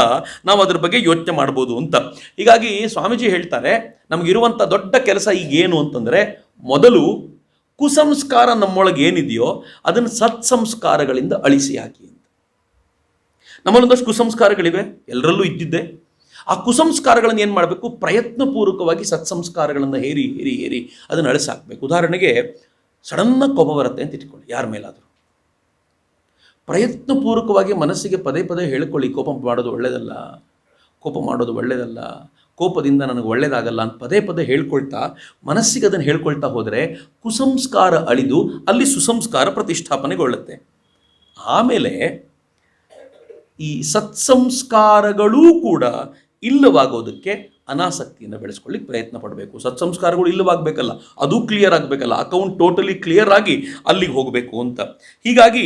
ನಾವು ಅದ್ರ ಬಗ್ಗೆ ಯೋಚನೆ ಮಾಡ್ಬೋದು ಅಂತ. ಹೀಗಾಗಿ ಸ್ವಾಮೀಜಿ ಹೇಳ್ತಾರೆ, ನಮಗಿರುವಂಥ ದೊಡ್ಡ ಕೆಲಸ ಈಗೇನು ಅಂತಂದರೆ, ಮೊದಲು ಕುಸಂಸ್ಕಾರ ನಮ್ಮೊಳಗೆ ಏನಿದೆಯೋ ಅದನ್ನು ಸತ್ಸಂಸ್ಕಾರಗಳಿಂದ ಅಳಿಸಿ ಹಾಕಿ ಅಂತ. ನಮ್ಮಲ್ಲೊಂದಷ್ಟು ಕುಸಂಸ್ಕಾರಗಳಿವೆ, ಎಲ್ಲರಲ್ಲೂ ಇದ್ದಿದ್ದೆ. ಆ ಕುಸಂಸ್ಕಾರಗಳನ್ನು ಏನು ಮಾಡಬೇಕು? ಪ್ರಯತ್ನಪೂರ್ವಕವಾಗಿ ಸತ್ಸಂಸ್ಕಾರಗಳನ್ನು ಹೇರಿ ಹೇರಿ ಹೇರಿ ಅದನ್ನು ಅಳಿಸಾಕಬೇಕು. ಉದಾಹರಣೆಗೆ, ಸಡನ್ನಾಗಿ ಕೋಪ ಬರುತ್ತೆ ಅಂತ ಇಟ್ಕೊಳ್ಳಿ, ಯಾರ ಮೇಲಾದರೂ. ಪ್ರಯತ್ನಪೂರ್ವಕವಾಗಿ ಮನಸ್ಸಿಗೆ ಪದೇ ಪದೇ ಹೇಳಿಕೊಳ್ಳಿ, ಕೋಪ ಮಾಡೋದು ಒಳ್ಳೆಯದಲ್ಲ, ಕೋಪ ಮಾಡೋದು ಒಳ್ಳೆಯದಲ್ಲ, ಕೋಪದಿಂದ ನನಗೆ ಒಳ್ಳೆಯದಾಗಲ್ಲ ಅಂತ ಪದೇ ಪದೇ ಹೇಳ್ಕೊಳ್ತಾ ಮನಸ್ಸಿಗೆ ಅದನ್ನು ಹೇಳ್ಕೊಳ್ತಾ ಹೋದರೆ ಕುಸಂಸ್ಕಾರ ಅಳಿದು ಅಲ್ಲಿ ಸುಸಂಸ್ಕಾರ ಪ್ರತಿಷ್ಠಾಪನೆಗೊಳ್ಳುತ್ತೆ. ಆಮೇಲೆ ಈ ಸತ್ಸಂಸ್ಕಾರಗಳೂ ಕೂಡ ಇಲ್ಲವಾಗೋದಕ್ಕೆ ಅನಾಸಕ್ತಿಯನ್ನು ಬೆಳೆಸ್ಕೊಳ್ಳಿಕ್ಕೆ ಪ್ರಯತ್ನ ಪಡಬೇಕು. ಸತ್ಸಂಸ್ಕಾರಗಳು ಇಲ್ಲವಾಗಬೇಕಲ್ಲ, ಅದು ಕ್ಲಿಯರ್ ಆಗಬೇಕಲ್ಲ, ಅಕೌಂಟ್ ಟೋಟಲಿ ಕ್ಲಿಯರ್ ಆಗಿ ಅಲ್ಲಿಗೆ ಹೋಗಬೇಕು ಅಂತ. ಹೀಗಾಗಿ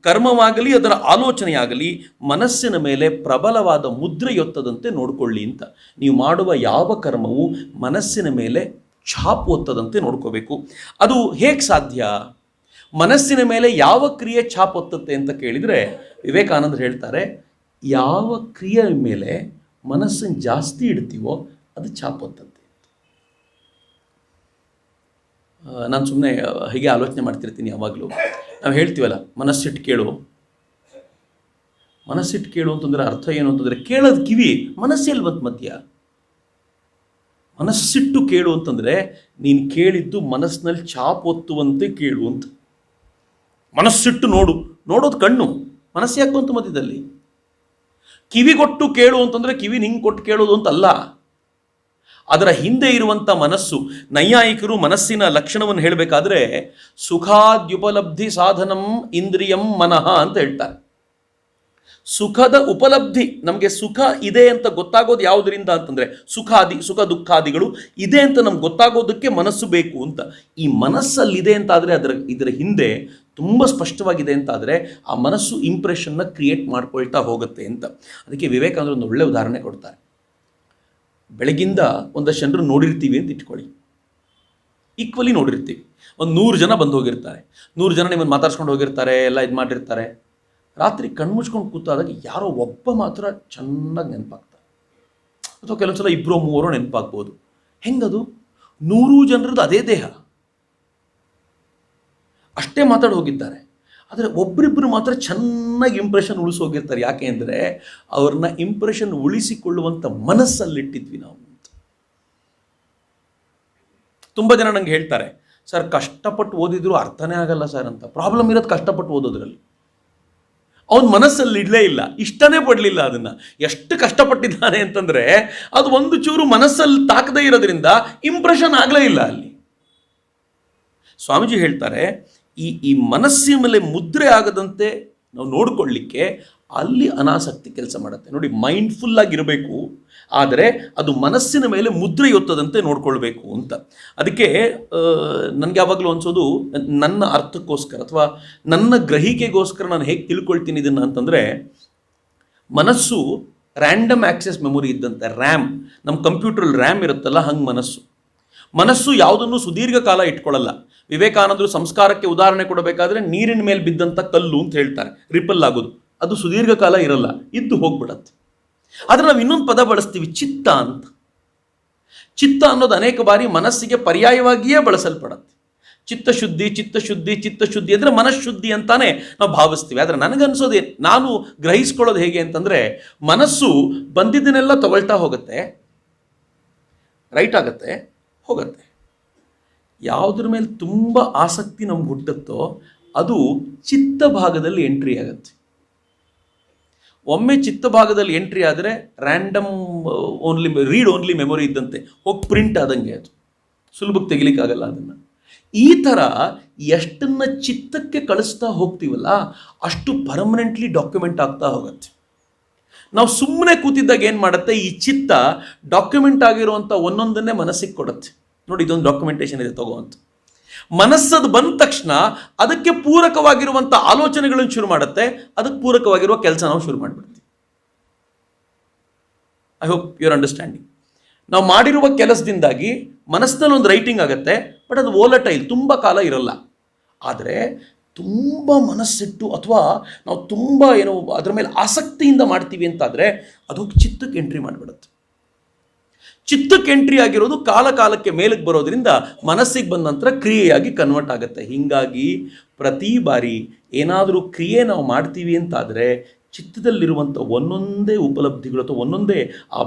ಕರ್ಮವಾಗಲಿ ಅದರ ಆಲೋಚನೆಯಾಗಲಿ ಮನಸ್ಸಿನ ಮೇಲೆ ಪ್ರಬಲವಾದ ಮುದ್ರೆಯೊತ್ತದಂತೆ ನೋಡಿಕೊಳ್ಳಿ ಅಂತ. ನೀವು ಮಾಡುವ ಯಾವ ಕರ್ಮವು ಮನಸ್ಸಿನ ಮೇಲೆ ಛಾಪು ಒತ್ತದಂತೆ ನೋಡ್ಕೋಬೇಕು. ಅದು ಹೇಗೆ ಸಾಧ್ಯ? ಮನಸ್ಸಿನ ಮೇಲೆ ಯಾವ ಕ್ರಿಯೆ ಛಾಪು ಒತ್ತುತ್ತೆ ಅಂತ ಕೇಳಿದರೆ ವಿವೇಕಾನಂದರು ಹೇಳ್ತಾರೆ, ಯಾವ ಕ್ರಿಯೆ ಮೇಲೆ ಮನಸ್ಸನ್ನು ಜಾಸ್ತಿ ಇಡ್ತೀವೋ ಅದು ಛಾಪು ಒತ್ತಂತೆ. ನಾನು ಸುಮ್ಮನೆ ಹೀಗೆ ಆಲೋಚನೆ ಮಾಡ್ತಿರ್ತೀನಿ ಯಾವಾಗಲೂ. ನಾವು ಹೇಳ್ತೀವಲ್ಲ, ಮನಸ್ಸಿಟ್ಟು ಕೇಳು, ಮನಸ್ಸಿಟ್ಟು ಕೇಳು ಅಂತಂದರೆ ಅರ್ಥ ಏನು ಅಂತಂದರೆ, ಕೇಳೋದು ಕಿವಿ, ಮನಸ್ಸೆಲ್ಲಿ ಬಂತು ಮಧ್ಯ. ಮನಸ್ಸಿಟ್ಟು ಕೇಳು ಅಂತಂದರೆ ನೀನು ಕೇಳಿದ್ದು ಮನಸ್ಸಿನಲ್ಲಿ ಛಾಪು ಒತ್ತುವಂತೆ ಕೇಳು ಅಂತ. ಮನಸ್ಸಿಟ್ಟು ನೋಡೋದು ಕಣ್ಣು, ಮನಸ್ಸು ಯಾಕೆ ಬಂತು ಮಧ್ಯದಲ್ಲಿ? ಕಿವಿಗೊಟ್ಟು ಕೇಳು ಅಂತಂದರೆ ಕಿವಿ ಹಿಂಗೆ ಕೊಟ್ಟು ಕೇಳೋದು ಅಂತಲ್ಲ, ಅದರ ಹಿಂದೆ ಇರುವಂಥ ಮನಸ್ಸು. ನೈಯಾಯಿಕರು ಮನಸ್ಸಿನ ಲಕ್ಷಣವನ್ನು ಹೇಳಬೇಕಾದ್ರೆ ಸುಖಾದ್ಯುಪಲಬ್ಧಿ ಸಾಧನಂ ಇಂದ್ರಿಯಂ ಮನಃ ಅಂತ ಹೇಳ್ತಾರೆ. ಸುಖದ ಉಪಲಬ್ಧಿ, ನಮಗೆ ಸುಖ ಇದೆ ಅಂತ ಗೊತ್ತಾಗೋದು ಯಾವುದರಿಂದ ಅಂತಂದರೆ ಸುಖ ದುಃಖಾದಿಗಳು ಇದೆ ಅಂತ ನಮ್ಗೆ ಗೊತ್ತಾಗೋದಕ್ಕೆ ಮನಸ್ಸು ಬೇಕು ಅಂತ. ಈ ಮನಸ್ಸಲ್ಲಿದೆ ಅಂತಾದರೆ ಇದರ ಹಿಂದೆ ತುಂಬ ಸ್ಪಷ್ಟವಾಗಿದೆ ಅಂತಾದರೆ ಆ ಮನಸ್ಸು ಇಂಪ್ರೆಷನ್ನ ಕ್ರಿಯೇಟ್ ಮಾಡ್ಕೊಳ್ತಾ ಹೋಗುತ್ತೆ ಅಂತ. ಅದಕ್ಕೆ ವಿವೇಕಾನಂದರು ಒಂದು ಒಳ್ಳೆಯ ಉದಾಹರಣೆ ಕೊಡ್ತಾರೆ. ಬೆಳಗಿಂದ ಒಂದಷ್ಟು ಜನರು ನೋಡಿರ್ತೀವಿ ಅಂತ ಇಟ್ಕೊಳ್ಳಿ, ಈಕ್ವಲಿ ನೋಡಿರ್ತೀವಿ. ಒಂದು 100 ಜನ ಬಂದು ಹೋಗಿರ್ತಾರೆ, 100 ಜನ ನಿಮ್ಮನ್ನು ಮಾತಾಡ್ಸ್ಕೊಂಡು ಹೋಗಿರ್ತಾರೆ, ಎಲ್ಲ ಇದು ಮಾಡಿರ್ತಾರೆ. ರಾತ್ರಿ ಕಣ್ಮುಚ್ಕೊಂಡು ಕೂತಾದಾಗ ಯಾರೋ ಒಬ್ಬ ಮಾತ್ರ ಚೆನ್ನಾಗಿ ನೆನಪಾಗ್ತಾರೆ, ಅಥವಾ ಕೆಲವೊಂದು ಸಲ 2-3 ನೆನಪಾಗ್ಬೋದು. ಹೆಂಗದು? 100 ಜನರದ್ದು ಅದೇ ದೇಹ, ಅಷ್ಟೇ ಮಾತಾಡಿ ಹೋಗಿದ್ದಾರೆ. ಆದರೆ ಒಬ್ಬರಿಬ್ಬರು ಮಾತ್ರ ಚೆನ್ನಾಗಿ ಇಂಪ್ರೆಷನ್ ಉಳಿಸೋಗಿರ್ತಾರೆ. ಯಾಕೆ ಅಂದರೆ ಅವ್ರನ್ನ ಇಂಪ್ರೆಷನ್ ಉಳಿಸಿಕೊಳ್ಳುವಂಥ ಮನಸ್ಸಲ್ಲಿಟ್ಟಿದ್ವಿ ನಾವು ಅಂತ. ತುಂಬ ಜನ ನಂಗೆ ಹೇಳ್ತಾರೆ, ಸರ್ ಕಷ್ಟಪಟ್ಟು ಓದಿದ್ರು ಅರ್ಥನೇ ಆಗಲ್ಲ ಸರ್ ಅಂತ. ಪ್ರಾಬ್ಲಮ್ ಇರೋದು ಕಷ್ಟಪಟ್ಟು ಓದೋದ್ರಲ್ಲಿ. ಅವನ ಮನಸ್ಸಲ್ಲಿ ಇಡಲೇ ಇಲ್ಲ, ಇಷ್ಟನೇ ಪಡಲಿಲ್ಲ ಅದನ್ನು. ಎಷ್ಟು ಕಷ್ಟಪಟ್ಟಿದ್ದಾನೆ ಅಂತಂದರೆ ಅದು ಒಂದು ಚೂರು ಮನಸ್ಸಲ್ಲಿ ತಾಕದೇ ಇರೋದ್ರಿಂದ ಇಂಪ್ರೆಷನ್ ಆಗಲೇ ಇಲ್ಲ ಅಲ್ಲಿ. ಸ್ವಾಮೀಜಿ ಹೇಳ್ತಾರೆ, ಈ ಮನಸ್ಸಿನ ಮೇಲೆ ಮುದ್ರೆ ಆಗದಂತೆ ನಾವು ನೋಡಿಕೊಳ್ಳಿಕ್ಕೆ ಅಲ್ಲಿ ಅನಾಸಕ್ತಿ ಕೆಲಸ ಮಾಡುತ್ತೆ. ನೋಡಿ, ಮೈಂಡ್ಫುಲ್ ಆಗಿರಬೇಕು, ಆದರೆ ಅದು ಮನಸ್ಸಿನ ಮೇಲೆ ಮುದ್ರೆಯೊತ್ತದಂತೆ ನೋಡ್ಕೊಳ್ಬೇಕು ಅಂತ. ಅದಕ್ಕೆ ನನಗೆ ಯಾವಾಗಲೂ ಅನಿಸೋದು, ನನ್ನ ಅರ್ಥಕ್ಕೋಸ್ಕರ ಅಥವಾ ನನ್ನ ಗ್ರಹಿಕೆಗೋಸ್ಕರ ನಾನು ಹೇಗೆ ತಿಳ್ಕೊಳ್ತೀನಿ ಇದನ್ನು ಅಂತಂದರೆ, ಮನಸ್ಸು ರ್ಯಾಂಡಮ್ ಆಕ್ಸೆಸ್ ಮೆಮೊರಿ ಇದ್ದಂತೆ. ರ್ಯಾಮ್, ನಮ್ಮ ಕಂಪ್ಯೂಟ್ರಲ್ಲಿ ರ್ಯಾಮ್ ಇರುತ್ತಲ್ಲ, ಹಂಗೆ ಮನಸ್ಸು ಯಾವುದನ್ನು ಸುದೀರ್ಘ ಕಾಲ ಇಟ್ಕೊಳ್ಳಲ್ಲ. ವಿವೇಕಾನಂದರು ಸಂಸ್ಕಾರಕ್ಕೆ ಉದಾಹರಣೆ ಕೊಡಬೇಕಾದ್ರೆ ನೀರಿನ ಮೇಲೆ ಬಿದ್ದಂಥ ಕಲ್ಲು ಅಂತ ಹೇಳ್ತಾರೆ, ರಿಪಲ್ ಆಗೋದು, ಅದು ಸುದೀರ್ಘ ಕಾಲ ಇರಲ್ಲ, ಇದ್ದು ಹೋಗ್ಬಿಡತ್ತೆ. ಆದರೆ ನಾವು ಇನ್ನೊಂದು ಪದ ಬಳಸ್ತೀವಿ, ಚಿತ್ತ ಅಂತ. ಚಿತ್ತ ಅನ್ನೋದು ಅನೇಕ ಬಾರಿ ಮನಸ್ಸಿಗೆ ಪರ್ಯಾಯವಾಗಿಯೇ ಬಳಸಲ್ಪಡತ್ತೆ. ಚಿತ್ತಶುದ್ಧಿ ಅಂದರೆ ಮನಃಶುದ್ಧಿ ಅಂತಾನೆ ನಾವು ಭಾವಿಸ್ತೀವಿ. ಆದರೆ ನನಗನ್ಸೋದೇ, ನಾನು ಗ್ರಹಿಸ್ಕೊಳ್ಳೋದು ಹೇಗೆ ಅಂತಂದರೆ, ಮನಸ್ಸು ಬಂದಿದ್ದನ್ನೆಲ್ಲ ತಗೊಳ್ತಾ ಹೋಗುತ್ತೆ, ರೈಟ್ ಆಗುತ್ತೆ, ಹೋಗುತ್ತೆ. ಯಾವುದ್ರ ಮೇಲೆ ತುಂಬ ಆಸಕ್ತಿ ನಮ್ಗೆ ಹುಟ್ಟುತ್ತೋ ಅದು ಚಿತ್ತ ಭಾಗದಲ್ಲಿ ಎಂಟ್ರಿ ಆಗುತ್ತೆ. ಒಮ್ಮೆ ಚಿತ್ತ ಭಾಗದಲ್ಲಿ ಎಂಟ್ರಿ ಆದರೆ ರ್ಯಾಂಡಮ್ ರೀಡ್ ಓನ್ಲಿ ಮೆಮೊರಿ ಇದ್ದಂತೆ, ಹೋಗಿ ಪ್ರಿಂಟ್ ಆದಂಗೆ, ಅದು ಸುಲಭಕ್ಕೆ ತೆಗಿಲಿಕ್ಕಾಗಲ್ಲ ಅದನ್ನು. ಈ ಥರ ಎಷ್ಟನ್ನು ಚಿತ್ತಕ್ಕೆ ಕಳಿಸ್ತಾ ಹೋಗ್ತೀವಲ್ಲ ಅಷ್ಟು ಪರ್ಮನೆಂಟ್ಲಿ ಡಾಕ್ಯುಮೆಂಟ್ ಆಗ್ತಾ ಹೋಗುತ್ತೆ. ನಾವು ಸುಮ್ಮನೆ ಕೂತಿದ್ದಾಗ ಏನು ಮಾಡುತ್ತೆ, ಈ ಚಿತ್ತ ಡಾಕ್ಯುಮೆಂಟ್ ಆಗಿರುವಂಥ ಒಂದೊಂದನ್ನೇ ಮನಸ್ಸಿಗೆ ಕೊಡುತ್ತೆ. ನೋಡಿ, ಇದೊಂದು ಡಾಕ್ಯುಮೆಂಟೇಷನ್ ಇದೆ ತಗೋ ಅಂತ. ಮನಸ್ಸದು ಬಂದ ತಕ್ಷಣ ಅದಕ್ಕೆ ಪೂರಕವಾಗಿರುವಂಥ ಆಲೋಚನೆಗಳನ್ನು ಶುರು ಮಾಡುತ್ತೆ, ಅದಕ್ಕೆ ಪೂರಕವಾಗಿರುವ ಕೆಲಸ ನಾವು ಶುರು ಮಾಡಿಬಿಡ್ತೀವಿ. I hope you are understanding. ನಾವು ಮಾಡಿರುವ ಕೆಲಸದಿಂದಾಗಿ ಮನಸ್ಸಿನಲ್ಲಿ ಒಂದು ರೈಟಿಂಗ್ ಆಗುತ್ತೆ, ಬಟ್ ಅದು ವೋಲಟೈಲ್, ತುಂಬ ಕಾಲ ಇರಲ್ಲ. ಆದರೆ ತುಂಬ ಮನಸ್ಸಿಟ್ಟು ಅಥವಾ ನಾವು ತುಂಬ ಅದರ ಮೇಲೆ ಆಸಕ್ತಿಯಿಂದ ಮಾಡ್ತೀವಿ ಅಂತಾದರೆ ಅದು ಚಿತ್ತಕ್ಕೆ ಎಂಟ್ರಿ ಮಾಡಿಬಿಡುತ್ತೆ. ಚಿತ್ತಕ್ಕೆ ಎಂಟ್ರಿ ಆಗಿರೋದು ಕಾಲಕ್ಕೆ ಮೇಲಕ್ಕೆ ಬರೋದ್ರಿಂದ ಮನಸ್ಸಿಗೆ ಬಂದ ನಂತರ ಕ್ರಿಯೆಯಾಗಿ ಕನ್ವರ್ಟ್ ಆಗುತ್ತೆ. ಹೀಗಾಗಿ ಪ್ರತಿ ಬಾರಿ ಏನಾದರೂ ಕ್ರಿಯೆ ನಾವು ಮಾಡ್ತೀವಿ ಅಂತಾದರೆ ಚಿತ್ತದಲ್ಲಿರುವಂಥ ಒಂದೊಂದೇ ಉಪಲಬ್ಧಿಗಳು ಅಥವಾ ಒಂದೊಂದೇ ಆ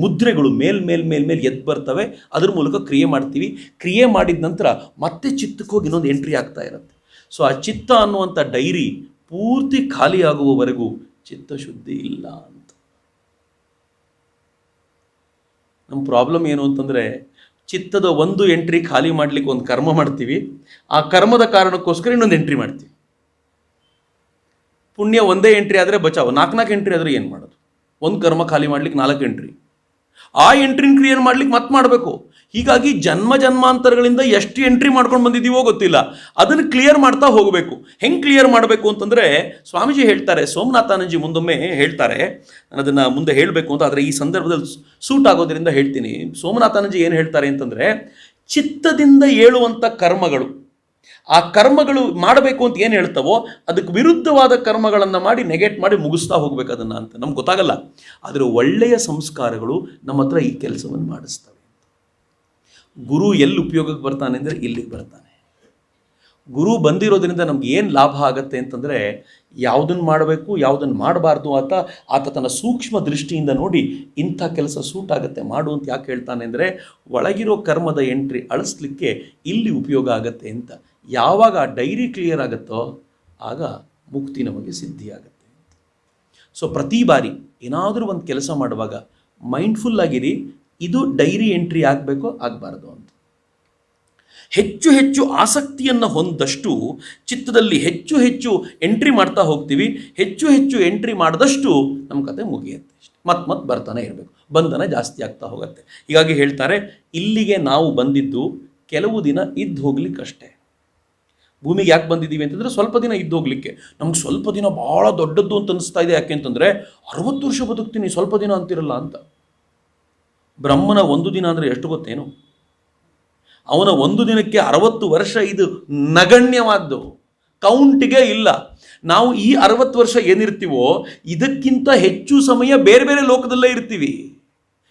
ಮುದ್ರೆಗಳು ಮೇಲ್ ಎದ್ದು ಬರ್ತವೆ. ಅದ್ರ ಮೂಲಕ ಕ್ರಿಯೆ ಮಾಡ್ತೀವಿ. ಕ್ರಿಯೆ ಮಾಡಿದ ನಂತರ ಮತ್ತೆ ಚಿತ್ತಕ್ಕೆ ಹೋಗಿ ಇನ್ನೊಂದು ಎಂಟ್ರಿ ಆಗ್ತಾ ಇರುತ್ತೆ. ಸೊ ಆ ಚಿತ್ತ ಅನ್ನುವಂಥ ಡೈರಿ ಪೂರ್ತಿ ಖಾಲಿ ಆಗುವವರೆಗೂ ಚಿತ್ತಶುದ್ಧಿ ಇಲ್ಲ ಅಂತ. ನಮ್ಮ ಪ್ರಾಬ್ಲಮ್ ಏನು ಅಂತಂದರೆ, ಚಿತ್ತದ ಒಂದು ಎಂಟ್ರಿ ಖಾಲಿ ಮಾಡಲಿಕ್ಕೆ ಒಂದು ಕರ್ಮ ಮಾಡ್ತೀವಿ, ಆ ಕರ್ಮದ ಕಾರಣಕ್ಕೋಸ್ಕರ ಇನ್ನೊಂದು ಎಂಟ್ರಿ ಮಾಡ್ತೀವಿ. ಪುಣ್ಯ ಒಂದೇ ಎಂಟ್ರಿ ಆದರೆ ಬಚಾವು, 4 ಎಂಟ್ರಿ ಆದರೆ ಏನು ಮಾಡೋದು? ಒಂದು ಕರ್ಮ ಖಾಲಿ ಮಾಡ್ಲಿಕ್ಕೆ 4 ಎಂಟ್ರಿ, ಆ ಎಂಟ್ರಿನ ಕ್ರಿಯೇಟ್ ಮಾಡ್ಲಿಕ್ಕೆ ಮತ್ತೆ ಮಾಡಬೇಕು. ಹೀಗಾಗಿ ಜನ್ಮಾಂತರಗಳಿಂದ ಎಷ್ಟು ಎಂಟ್ರಿ ಮಾಡ್ಕೊಂಡು ಬಂದಿದ್ದೀವೋ ಗೊತ್ತಿಲ್ಲ, ಅದನ್ನು ಕ್ಲಿಯರ್ ಮಾಡ್ತಾ ಹೋಗಬೇಕು. ಹೆಂಗೆ ಕ್ಲಿಯರ್ ಮಾಡಬೇಕು ಅಂತಂದರೆ, ಸ್ವಾಮೀಜಿ ಹೇಳ್ತಾರೆ, ಸೋಮನಾಥಾನಂದಜಿ ಮುಂದೊಮ್ಮೆ ಹೇಳ್ತಾರೆ, ನಾನು ಅದನ್ನು ಮುಂದೆ ಹೇಳಬೇಕು ಅಂತ, ಆದರೆ ಈ ಸಂದರ್ಭದಲ್ಲಿ ಸೂಟ್ ಆಗೋದ್ರಿಂದ ಹೇಳ್ತೀನಿ. ಸೋಮನಾಥಾನಂದಜಿ ಏನು ಹೇಳ್ತಾರೆ ಅಂತಂದರೆ, ಚಿತ್ತದಿಂದ ಏಳುವಂಥ ಕರ್ಮಗಳು, ಆ ಕರ್ಮಗಳು ಮಾಡಬೇಕು ಅಂತ ಏನು ಹೇಳ್ತಾವೋ ಅದಕ್ಕೆ ವಿರುದ್ಧವಾದ ಕರ್ಮಗಳನ್ನು ಮಾಡಿ ನೆಗೆಟ್ ಮಾಡಿ ಮುಗಿಸ್ತಾ ಹೋಗ್ಬೇಕು ಅದನ್ನು ಅಂತ. ನಮ್ಗೆ ಗೊತ್ತಾಗಲ್ಲ, ಆದರೆ ಒಳ್ಳೆಯ ಸಂಸ್ಕಾರಗಳು ನಮ್ಮ ಹತ್ರ ಈ ಕೆಲಸವನ್ನು ಮಾಡಿಸ್ತವೆ. ಗುರು ಎಲ್ಲಿ ಉಪಯೋಗಕ್ಕೆ ಬರ್ತಾನೆ ಅಂದರೆ ಇಲ್ಲಿಗೆ ಬರ್ತಾನೆ. ಗುರು ಬಂದಿರೋದ್ರಿಂದ ನಮ್ಗೆ ಏನು ಲಾಭ ಆಗುತ್ತೆ ಅಂತಂದರೆ, ಯಾವುದನ್ನು ಮಾಡಬೇಕು ಯಾವುದನ್ನು ಮಾಡಬಾರ್ದು ಆತ ತನ್ನ ಸೂಕ್ಷ್ಮ ದೃಷ್ಟಿಯಿಂದ ನೋಡಿ ಇಂಥ ಕೆಲಸ ಸೂಟ್ ಆಗುತ್ತೆ ಮಾಡು ಅಂತ ಯಾಕೆ ಹೇಳ್ತಾನೆ ಅಂದರೆ, ಒಳಗಿರೋ ಕರ್ಮದ ಎಂಟ್ರಿ ಅಳಿಸ್ಲಿಕ್ಕೆ ಇಲ್ಲಿ ಉಪಯೋಗ ಆಗತ್ತೆ ಅಂತ. ಯಾವಾಗ ಆ ಡೈರಿ ಕ್ಲಿಯರ್ ಆಗುತ್ತೋ ಆಗ ಮುಕ್ತಿ ನಮಗೆ ಸಿದ್ಧಿ ಆಗುತ್ತೆ. ಸೊ ಪ್ರತಿ ಬಾರಿ ಏನಾದರೂ ಒಂದು ಕೆಲಸ ಮಾಡುವಾಗ ಮೈಂಡ್ಫುಲ್ ಆಗಿರಿ, ಇದು ಡೈರಿ ಎಂಟ್ರಿ ಆಗಬೇಕು ಆಗಬಾರ್ದು ಅಂತ. ಹೆಚ್ಚು ಹೆಚ್ಚು ಆಸಕ್ತಿಯನ್ನು ಹೊಂದಷ್ಟು ಚಿತ್ತದಲ್ಲಿ ಹೆಚ್ಚು ಎಂಟ್ರಿ ಮಾಡ್ತಾ ಹೋಗ್ತೀವಿ. ಹೆಚ್ಚು ಎಂಟ್ರಿ ಮಾಡಿದಷ್ಟು ನಮ್ಮ ಕತೆ ಮುಗಿಯುತ್ತೆ. ಮತ್ತೆ ಬರ್ತಾನೆ ಇರಬೇಕು, ಬಂಧನ ಜಾಸ್ತಿ ಆಗ್ತಾ ಹೋಗುತ್ತೆ. ಹೀಗಾಗಿ ಹೇಳ್ತಾರೆ, ಇಲ್ಲಿಗೆ ನಾವು ಬಂದಿದ್ದು ಕೆಲವು ದಿನ ಇದ್ದು ಹೋಗ್ಲಿಕ್ಕಷ್ಟೇ. ಭೂಮಿಗೆ ಯಾಕೆ ಬಂದಿದ್ದೀವಿ ಅಂತಂದರೆ ಸ್ವಲ್ಪ ದಿನ ಇದ್ದು ಹೋಗ್ಲಿಕ್ಕೆ. ನಮ್ಗೆ ಸ್ವಲ್ಪ ದಿನ ಭಾಳ ದೊಡ್ಡದ್ದು ಅಂತ ಅನಿಸ್ತಾ ಇದೆ. ಯಾಕೆ ಅಂತಂದರೆ 60 ವರ್ಷ ಬದುಕ್ತೀನಿ, ಸ್ವಲ್ಪ ದಿನ ಅಂತಿರಲ್ಲ ಅಂತ. ಬ್ರಹ್ಮನ 1 ದಿನ ಅಂದರೆ ಎಷ್ಟು ಗೊತ್ತೇನು? ಅವನ 1 ದಿನಕ್ಕೆ 60 ವರ್ಷ. ಇದು ನಗಣ್ಯವಾದ್ದು, ಕೌಂಟಿಗೆ ಇಲ್ಲ. ನಾವು ಈ 60 ವರ್ಷ ಏನಿರ್ತೀವೋ ಇದಕ್ಕಿಂತ ಹೆಚ್ಚು ಸಮಯ ಬೇರೆ ಲೋಕದಲ್ಲೇ ಇರ್ತೀವಿ.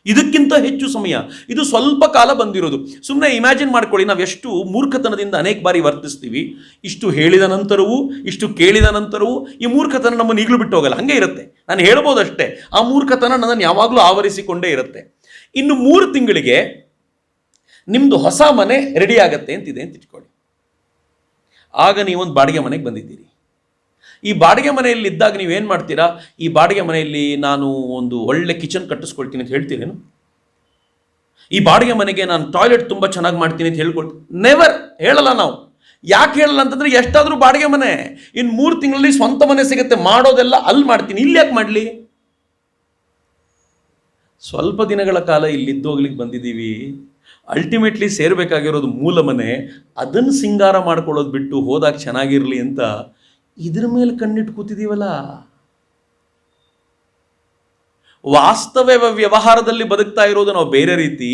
ಇದಕ್ಕಿಂತ ಹೆಚ್ಚು ಸಮಯ, ಇದು ಸ್ವಲ್ಪ ಕಾಲ ಬಂದಿರೋದು. ಸುಮ್ಮನೆ ಇಮ್ಯಾಜಿನ್ ಮಾಡ್ಕೊಳ್ಳಿ, ನಾವು ಎಷ್ಟು ಮೂರ್ಖತನದಿಂದ ಅನೇಕ ಬಾರಿ ವರ್ತಿಸ್ತೀವಿ. ಇಷ್ಟು ಹೇಳಿದ ನಂತರವೂ, ಇಷ್ಟು ಕೇಳಿದ ನಂತರವೂ ಈ ಮೂರ್ಖತನ ನಮ್ಮನ್ನು ಈಗಲೂ ಬಿಟ್ಟು ಹೋಗಲ್ಲ, ಹಾಗೆ ಇರುತ್ತೆ. ನಾನು ಹೇಳ್ಬೋದಷ್ಟೇ, ಆ ಮೂರ್ಖತನ ನನ್ನನ್ನು ಯಾವಾಗಲೂ ಆವರಿಸಿಕೊಂಡೇ ಇರುತ್ತೆ. ಇನ್ನು 3 ತಿಂಗಳಿಗೆ ನಿಮ್ಮದು ಹೊಸ ಮನೆ ರೆಡಿ ಆಗತ್ತೆ ಅಂತಿದೆ ಅಂತ ಇಟ್ಕೊಳ್ಳಿ. ಆಗ ನೀವೊಂದು ಬಾಡಿಗೆ ಮನೆಗೆ ಬಂದಿದ್ದೀರಿ. ಈ ಬಾಡಿಗೆ ಮನೆಯಲ್ಲಿ ಇದ್ದಾಗ ನೀವೇನು ಮಾಡ್ತೀರಾ? ಈ ಬಾಡಿಗೆ ಮನೆಯಲ್ಲಿ ನಾನು ಒಂದು ಒಳ್ಳೆ ಕಿಚನ್ ಕಟ್ಟಿಸ್ಕೊಳ್ತೀನಿ ಅಂತ ಹೇಳ್ತೀರೇನು? ಈ ಬಾಡಿಗೆ ಮನೆಗೆ ನಾನು ಟಾಯ್ಲೆಟ್ ತುಂಬ ಚೆನ್ನಾಗಿ ಮಾಡ್ತೀನಿ ಅಂತ ಹೇಳ್ಕೊಳ್ತೀನಿ? ನೆವರ್, ಹೇಳಲ್ಲ ನಾವು. ಯಾಕೆ ಹೇಳಲ್ಲ ಅಂತಂದರೆ, ಎಷ್ಟಾದರೂ ಬಾಡಿಗೆ ಮನೆ, ಇನ್ನು 3 ತಿಂಗಳಲ್ಲಿ ಸ್ವಂತ ಮನೆ ಸಿಗುತ್ತೆ, ಮಾಡೋದೆಲ್ಲ ಅಲ್ಲಿ ಮಾಡ್ತೀನಿ, ಇಲ್ಲಿ ಯಾಕೆ ಮಾಡಲಿ? ಸ್ವಲ್ಪ ದಿನಗಳ ಕಾಲ ಇಲ್ಲಿದ್ದೋಗ್ಲಿಕ್ಕೆ ಬಂದಿದ್ದೀವಿ. ಅಲ್ಟಿಮೇಟ್ಲಿ ಸೇರಬೇಕಾಗಿರೋದು ಮೂಲ ಮನೆ, ಅದನ್ನು ಸಿಂಗಾರ ಮಾಡ್ಕೊಳ್ಳೋದು ಬಿಟ್ಟು ಹೋದಾಗ ಚೆನ್ನಾಗಿರಲಿ ಅಂತ ಇದ್ರ ಮೇಲೆ ಕಣ್ಣಿಟ್ಟು ಕೂತಿದ್ದೀವಲ್ಲ. ವಾಸ್ತವ ವ್ಯವಹಾರದಲ್ಲಿ ಬದುಕ್ತಾ ಇರೋದು ನಾವು ಬೇರೆ ರೀತಿ,